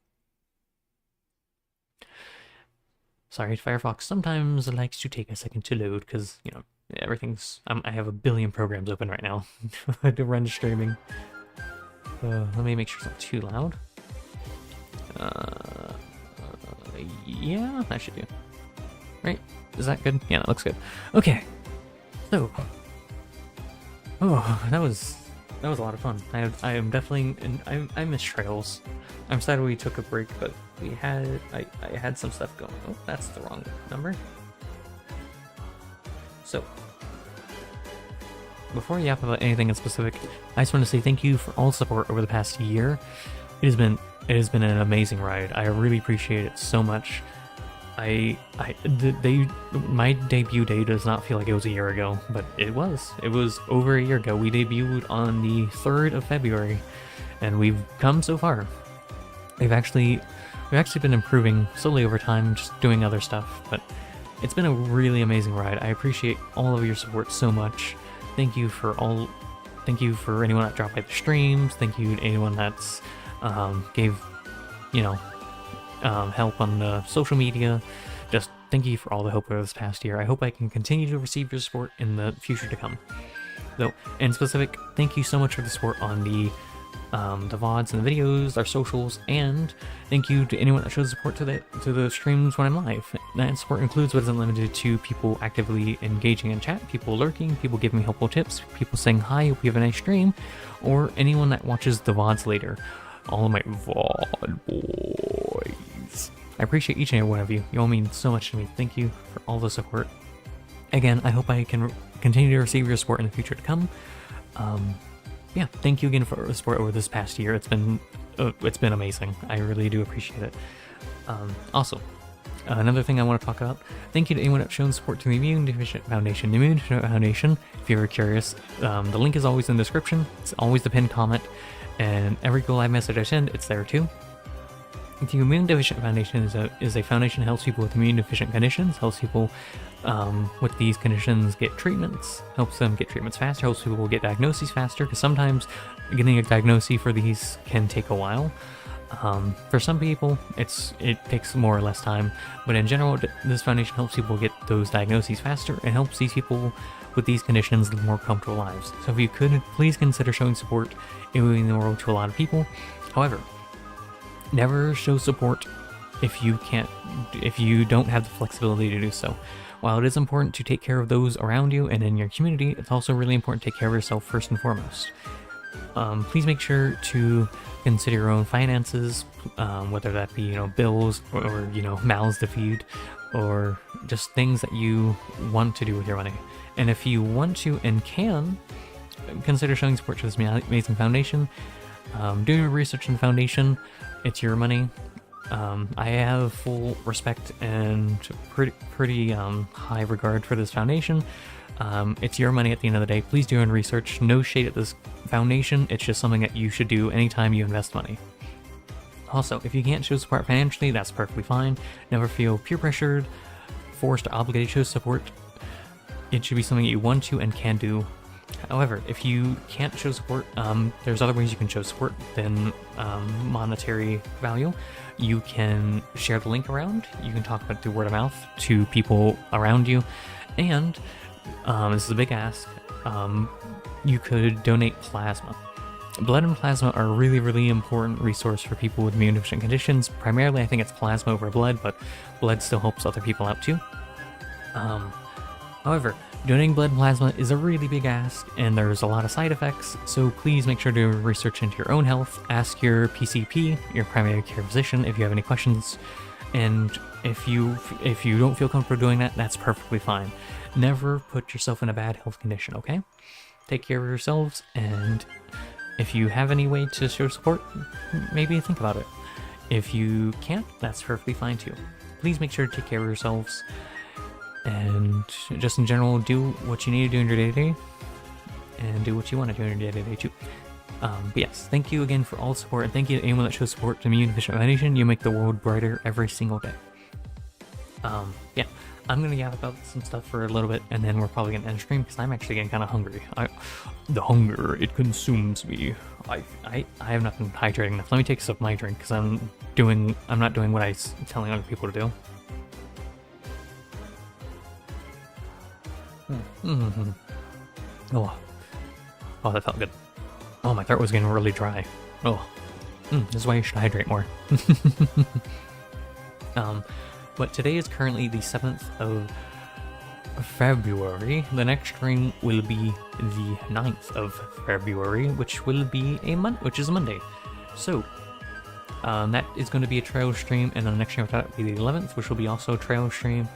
Sorry, Firefox sometimes likes to take a second to load because, you know, everything's... I have a billion programs open right now to run streaming. Let me make sure it's not too loud. Yeah, that should do. Right? Is that good? Yeah, that looks good. Okay. So. Oh, that was a lot of fun. I am definitely... I miss Trails. I'm sad we took a break, but I had some stuff going. Oh, that's the wrong number. So. Before I yap about anything in specific, I just want to say thank you for all the support over the past year. It has been an amazing ride. I really appreciate it so much. My debut day does not feel like it was a year ago, but it was. It was over a year ago. We debuted on the 3rd of February, and we've come so far. We've actually been improving slowly over time, just doing other stuff, but it's been a really amazing ride. I appreciate all of your support so much. Thank you for anyone that dropped by the streams. Thank you to anyone that's gave, you know, help on the social media. Just thank you for all the help over this past year. I hope I can continue to receive your support in the future to come. Though, in specific, thank you so much for the support on the the VODs and the videos, our socials, and thank you to anyone that shows support to the streams when I'm live. That support includes but isn't limited to people actively engaging in chat, people lurking, people giving me helpful tips, people saying hi, hope you have a nice stream, or anyone that watches the VODs later. All of my VOD boys. I appreciate each and every one of you. You all mean so much to me. Thank you for all the support. Again, I hope I can continue to receive your support in the future to come. Yeah, thank you again for the support over this past year. It's been amazing. I really do appreciate it. Also, another thing I want to talk about, thank you to anyone that's shown support to the Immune Deficient Foundation. The Immune Deficient Foundation, if you're ever curious, the link is always in the description. It's always the pinned comment, and every go live message I send, it's there too. The Immune Deficient Foundation is a foundation that helps people with immune deficient conditions, helps people with these conditions get treatments, helps them get treatments faster, helps people get diagnoses faster, because sometimes getting a diagnosis for these can take a while. For some people, it takes more or less time, but in general, this foundation helps people get those diagnoses faster and helps these people with these conditions live more comfortable lives. So if you could, please consider showing support in moving the world to a lot of people. However, never show support if you don't have the flexibility to do so. While it is important to take care of those around you and in your community, it's also really important to take care of yourself first and foremost. Please make sure to consider your own finances, whether that be, bills or, mouths to feed, or just things that you want to do with your money. And if you want to and can, consider showing support to this amazing foundation. Do your research in the foundation. It's your money. I have full respect and pretty high regard for this foundation. It's your money at the end of the day. Please do your own research. No shade at this foundation. It's just something that you should do anytime you invest money. Also, if you can't show support financially, that's perfectly fine. Never feel peer pressured, forced, or obligated to show support. It should be something you want to and can do. However, if you can't show support, there's other ways you can show support than monetary value. You can share the link around. You can talk about it through word of mouth to people around you. And this is a big ask. You could donate plasma. Blood and plasma are a really, really important resource for people with immune deficient conditions. Primarily, I think it's plasma over blood, but blood still helps other people out too. However, donating blood and plasma is a really big ask, and there's a lot of side effects, so please make sure to research into your own health. Ask your PCP, your primary care physician, if you have any questions, and if you don't feel comfortable doing that, that's perfectly fine. Never put yourself in a bad health condition, okay? Take care of yourselves, and if you have any way to show support, maybe think about it. If you can't, that's perfectly fine too. Please make sure to take care of yourselves, and just in general, do what you need to do in your day-to-day, and do what you want to do in your day-to-day too. But yes, thank you again for all the support, and thank you to anyone that shows support to Immune Deficient Foundation. You make the world brighter every single day. Yeah, I'm gonna yap about some stuff for a little bit, and then we're probably gonna end stream because I'm actually getting kind of hungry. The hunger, it consumes me. I have not been hydrating enough. Let me take a sip of my drink because I'm not doing what I'm telling other people to do. Oh, that felt good. Oh, my throat was getting really dry. Oh, this is why you should hydrate more. But today is currently the 7th of February. The next stream will be the 9th of February, which will be which is a Monday. So, that is going to be a trail stream, and then the next stream after that will be the 11th, which will be also a trail stream.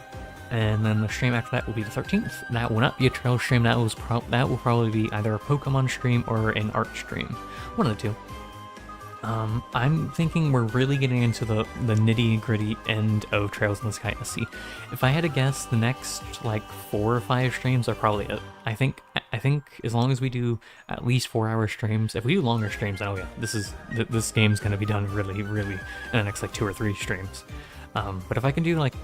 And then the stream after that will be the 13th. That will not be a trail stream. That will probably be either a Pokemon stream or an art stream. One of the two. I'm thinking we're really getting into the nitty-gritty end of Trails in the Sky SC. If I had to guess, the next like 4 or 5 streams are probably it. I think as long as we do at least 4-hour streams, if we do longer streams, oh yeah, this game's gonna be done really, really in the next like 2 or 3 streams. But if I can do like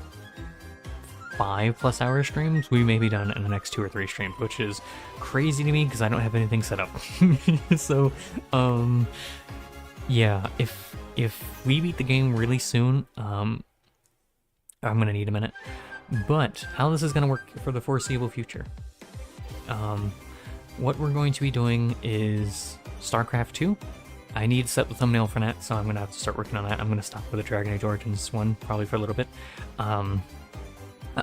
5+ hour streams, we may be done in the next 2 or 3 streams, which is crazy to me because I don't have anything set up. So, yeah, if we beat the game really soon, I'm gonna need a minute. But how this is gonna work for the foreseeable future, what we're going to be doing is StarCraft 2, I need to set the thumbnail for that, so I'm gonna have to start working on that. I'm gonna stop with the Dragon Age Origins one probably for a little bit.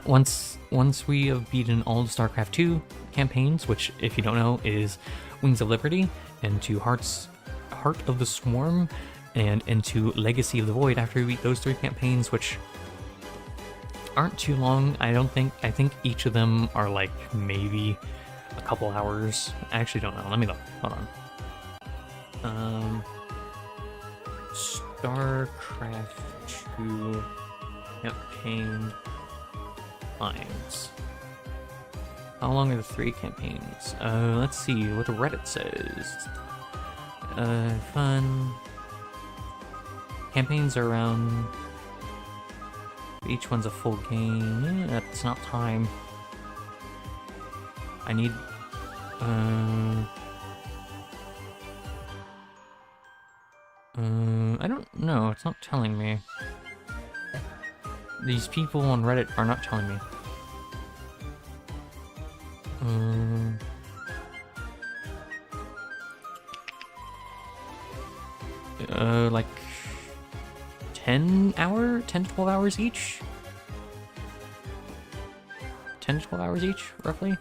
Once we have beaten all the StarCraft 2 campaigns, which if you don't know is Wings of Liberty, into Heart of the Swarm, and into Legacy of the Void. After we beat those 3 campaigns, which aren't too long, I don't think. I think each of them are like maybe a couple hours. I actually don't know. Let me look. Hold on. StarCraft 2 campaign times. How long are the 3 campaigns? Let's see what the Reddit says. Fun. Campaigns are around... Each one's a full game. That's not time. I need... I don't know. It's not telling me. These people on Reddit are not telling me. Like 10 to 12 hours each? 10 to 12 hours each, roughly?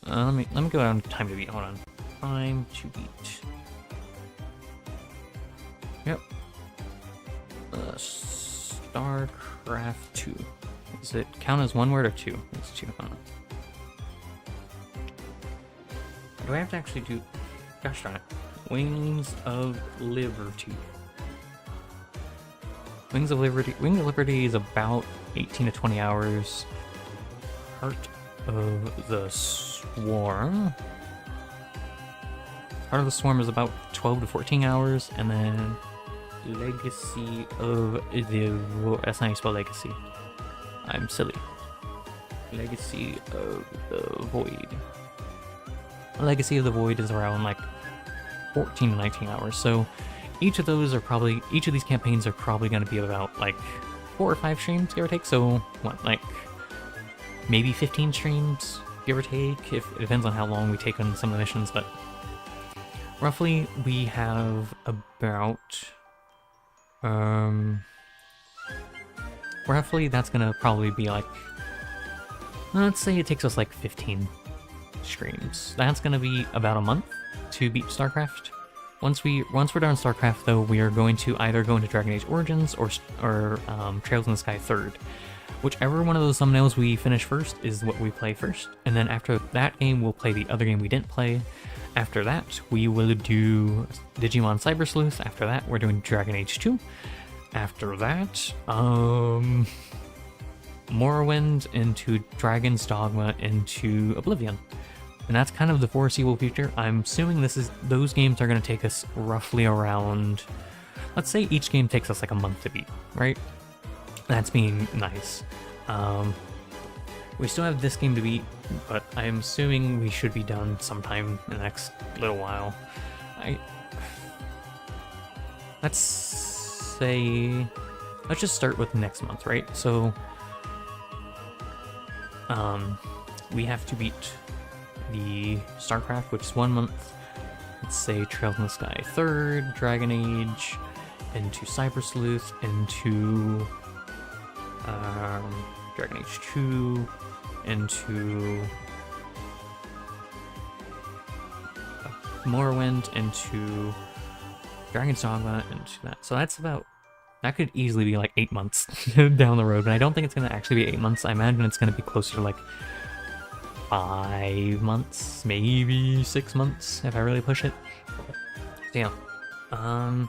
Let me go down to time to beat. Hold on. Time to beat. Yep. StarCraft 2. Does it count as one word or 2? It's 2. Hold on. Do I have to actually do... Gosh darn it. Wings of Liberty. Wings of Liberty is about 18 to 20 hours. Heart of the Swarm. Heart of the Swarm is about 12 to 14 hours, and then Legacy of the... That's not how you spell Legacy. I'm silly. Legacy of the Void. Legacy of the Void is around like 14 to 19 hours, so each of these campaigns are probably going to be about like 4 or 5 streams, give or take. So what, like maybe 15 streams, give or take. If it depends on how long we take on some of the missions, but roughly we have about roughly that's gonna probably be like, let's say it takes us like 15 streams. That's gonna be about a month to beat StarCraft. Once we're done StarCraft, though, we are going to either go into Dragon Age Origins or Trails in the Sky 3rd. Whichever one of those thumbnails we finish first is what we play first, and then after that game, we'll play the other game we didn't play. After that, we will do Digimon Cyber Sleuth. After that, we're doing Dragon Age 2. After that, Morrowind into Dragon's Dogma into Oblivion. And that's kind of the foreseeable future. I'm assuming those games are going to take us roughly around, let's say each game takes us like a month to beat, right? That's being nice. We still have this game to beat, but I'm assuming we should be done sometime in the next little while. Let's just start with next month, right? So, we have to beat the StarCraft, which is 1 month. Let's say Trails in the Sky 3rd, Dragon Age, into Cyber Sleuth, into Dragon Age 2, into Morrowind, into Dragon's Dogma, into that. So that could easily be like 8 months down the road, but I don't think it's going to actually be 8 months. I imagine it's going to be closer to like 5 months, maybe 6 months if I really push it. So yeah,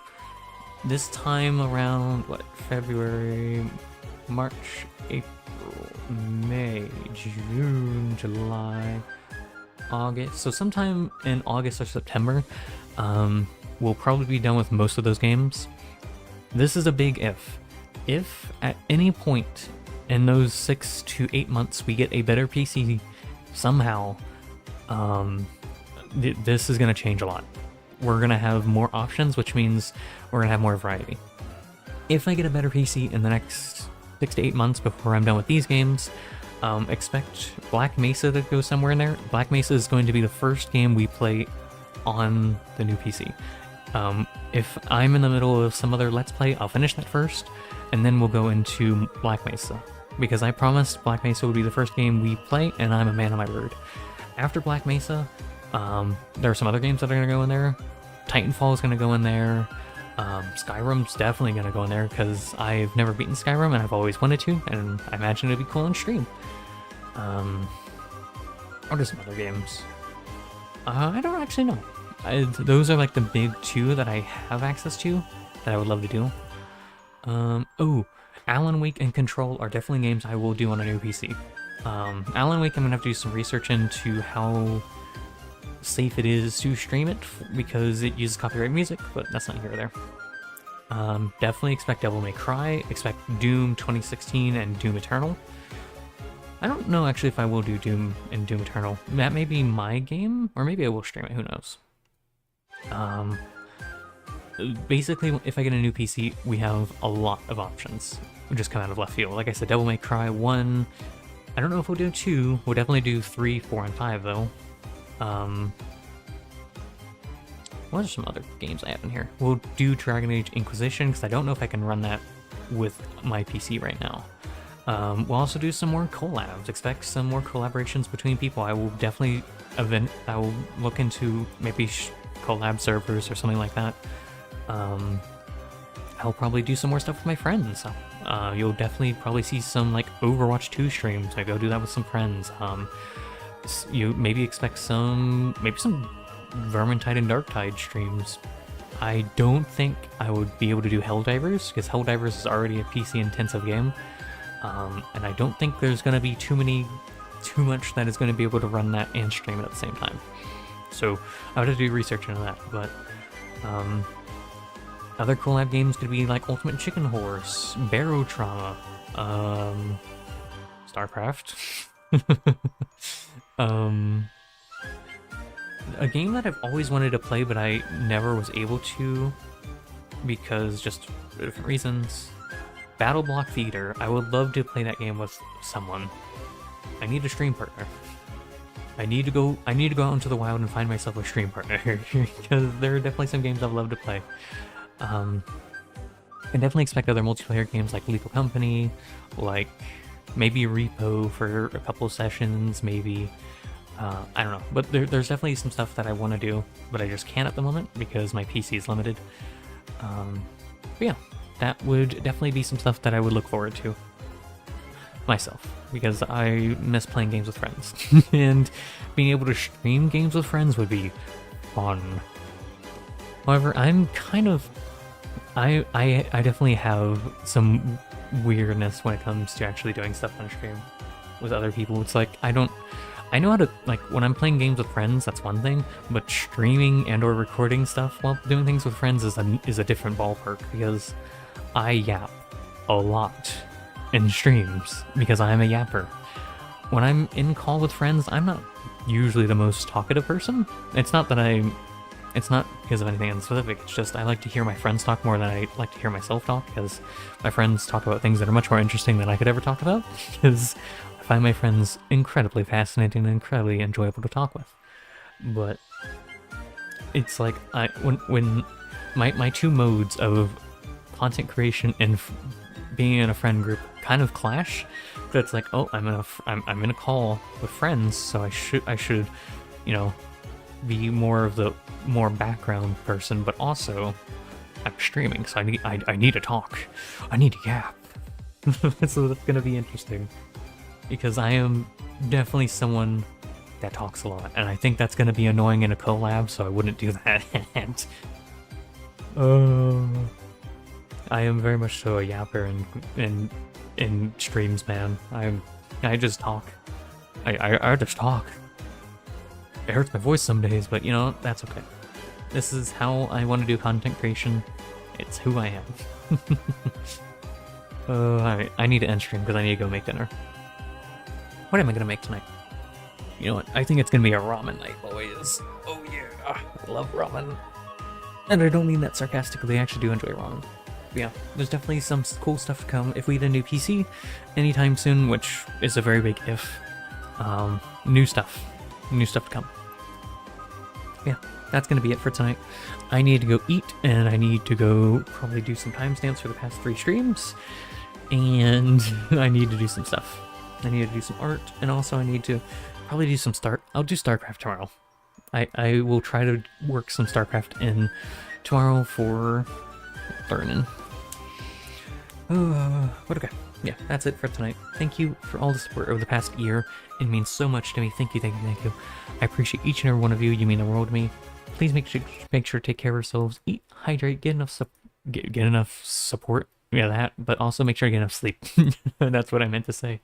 this time around, what, February, March, April, May, June, July, August. So sometime in August or September, we'll probably be done with most of those games. This is a big if. If at any point in those 6 to 8 months we get a better PC somehow, this is going to change a lot. We're going to have more options, which means we're going to have more variety. If I get a better PC in the next 6 to 8 months before I'm done with these games, expect Black Mesa to go somewhere in there. Black Mesa is going to be the first game we play on the new PC. If I'm in the middle of some other Let's Play, I'll finish that first, and then we'll go into Black Mesa. Because I promised Black Mesa would be the first game we play, and I'm a man of my word. After Black Mesa, there are some other games that are going to go in there. Titanfall is going to go in there. Skyrim's definitely going to go in there, because I've never beaten Skyrim, and I've always wanted to, and I imagine it'd be cool on stream. What are some other games? I don't actually know. Those are like the big two that I have access to that I would love to do. Oh, Alan Wake and Control are definitely games I will do on a new PC. Alan Wake, I'm gonna have to do some research into how safe it is to stream it because it uses copyright music, but that's not here or there. Definitely expect Devil May Cry, expect Doom 2016 and Doom Eternal. I don't know actually if I will do Doom and Doom Eternal. That may be my game, or maybe I will stream it, who knows. Basically, if I get a new PC, we have a lot of options. We just come out of left field. Like I said, Devil May Cry 1. I don't know if we'll do 2. We'll definitely do 3, 4, and 5, though. What are some other games I have in here? We'll do Dragon Age Inquisition, because I don't know if I can run that with my PC right now. We'll also do some more collabs. Expect some more collaborations between people. I will definitely I will look into maybe collab servers or something like that. I'll probably do some more stuff with my friends. You'll definitely probably see some like Overwatch 2 streams. I go do that with some friends. You maybe expect some Vermintide and Darktide streams. I don't think I would be able to do Helldivers because Helldivers is already a PC intensive game. And I don't think there's going to be too much that is going to be able to run that and stream it at the same time. So I would have to do research into that, but other collab games could be like Ultimate Chicken Horse, Barrow Trauma, StarCraft. A game that I've always wanted to play but I never was able to because just for different reasons. Battle Block Theater. I would love to play that game with someone. I need a stream partner. I need to go out into the wild and find myself a stream partner because there are definitely some games I'd love to play. I definitely expect other multiplayer games like Lethal Company, like maybe Repo for a couple of sessions, maybe. I don't know, but there's definitely some stuff that I want to do, but I just can't at the moment because my PC is limited. But yeah, that would definitely be some stuff that I would look forward to myself, because I miss playing games with friends, and being able to stream games with friends would be fun. However, I'm kind of... I definitely have some weirdness when it comes to actually doing stuff on stream with other people. It's like, I know how to, like, when I'm playing games with friends, that's one thing, but streaming and or recording stuff while doing things with friends is a different ballpark, because I yap a lot in streams because I'm a yapper. When I'm in call with friends, I'm not usually the most talkative person. It's not because of anything specific, it's just I like to hear my friends talk more than I like to hear myself talk, because my friends talk about things that are much more interesting than I could ever talk about, because I find my friends incredibly fascinating and incredibly enjoyable to talk with. But it's like, when my two modes of content creation and being in a friend group kind of clash, but it's like, oh, I'm in a call with friends, so I should, you know, be more of the background person, but also I'm streaming, so I need to talk. I need to yap. So that's gonna be interesting, because I am definitely someone that talks a lot, and I think that's gonna be annoying in a collab, so I wouldn't do that. I am very much so a yapper in streams, man. I just talk. I just talk. It hurts my voice some days, but you know, that's okay. This is how I want to do content creation. It's who I am. Alright, I need to end stream because I need to go make dinner. What am I gonna make tonight? You know what? I think it's gonna be a ramen night, boys. Oh yeah, I love ramen. And I don't mean that sarcastically, I actually do enjoy ramen. But yeah, there's definitely some cool stuff to come if we get a new PC anytime soon, which is a very big if. New stuff to come. Yeah, that's gonna be it for tonight. I need to go eat, and I need to go probably do some timestamps for the past 3 streams, and I need to do some stuff. I need to do some art, and also I need to probably do some I'll do StarCraft tomorrow. I will try to work some StarCraft in tomorrow for learning. But okay. Yeah, that's it for tonight. Thank you for all the support over the past year. It means so much to me. Thank you, thank you, thank you. I appreciate each and every one of you. You mean the world to me. Please make sure to take care of yourselves. Eat, hydrate, get enough support. Yeah, that. But also make sure to get enough sleep. That's what I meant to say.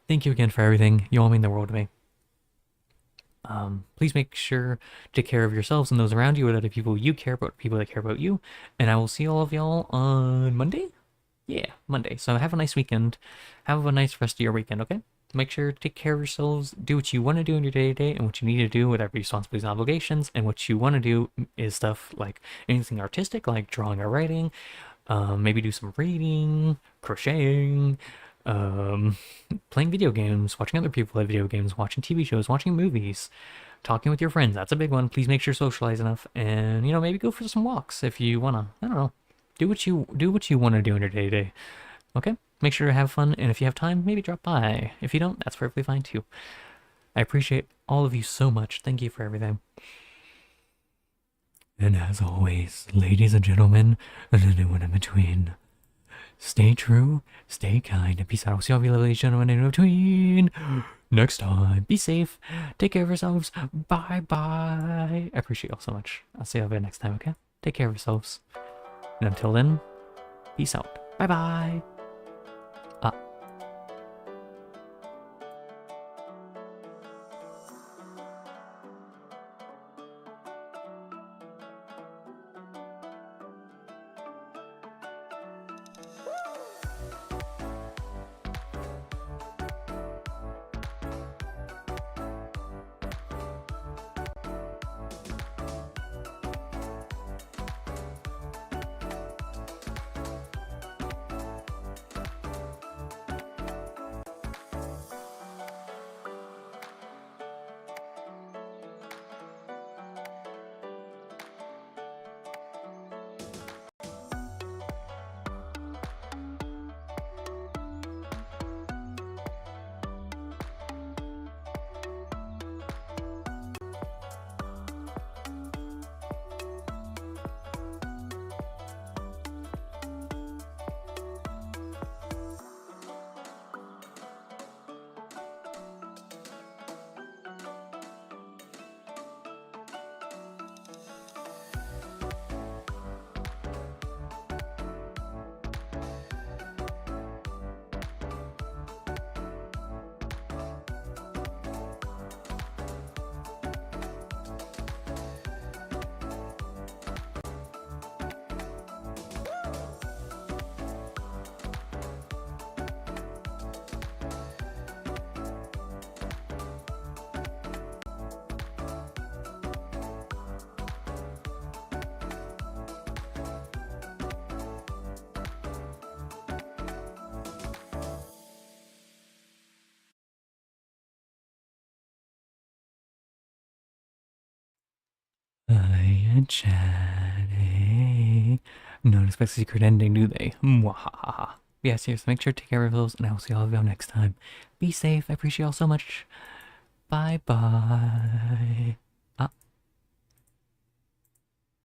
Thank you again for everything. You all mean the world to me. Please make sure to take care of yourselves and those around you, or the people you care about, people that care about you. And I will see all of y'all on Monday. Yeah, Monday. So have a nice weekend. Have a nice rest of your weekend, okay? Make sure to take care of yourselves. Do what you want to do in your day-to-day and what you need to do with every responsibilities and obligations. And what you want to do is stuff like anything artistic, like drawing or writing. Maybe do some reading, crocheting, playing video games, watching other people play video games, watching TV shows, watching movies, talking with your friends. That's a big one. Please make sure to socialize enough. And, you know, maybe go for some walks if you want to. I don't know. Do what you want to do in your day-to-day. Okay? Make sure to have fun, and if you have time, maybe drop by. If you don't, that's perfectly fine too. I appreciate all of you so much. Thank you for everything. And as always, ladies and gentlemen, and anyone in between, stay true, stay kind, and peace out. I'll see all of you ladies and gentlemen in between. Next time, be safe, take care of yourselves. Bye-bye. I appreciate you all so much. I'll see you all next time, okay? Take care of yourselves. And until then, peace out. Bye-bye. Hiya, chatty. No one expects a secret ending, do they? Mwahaha. Yeah, seriously, make sure to take care of those, and I will see all of you next time. Be safe. I appreciate you all so much. Bye-bye.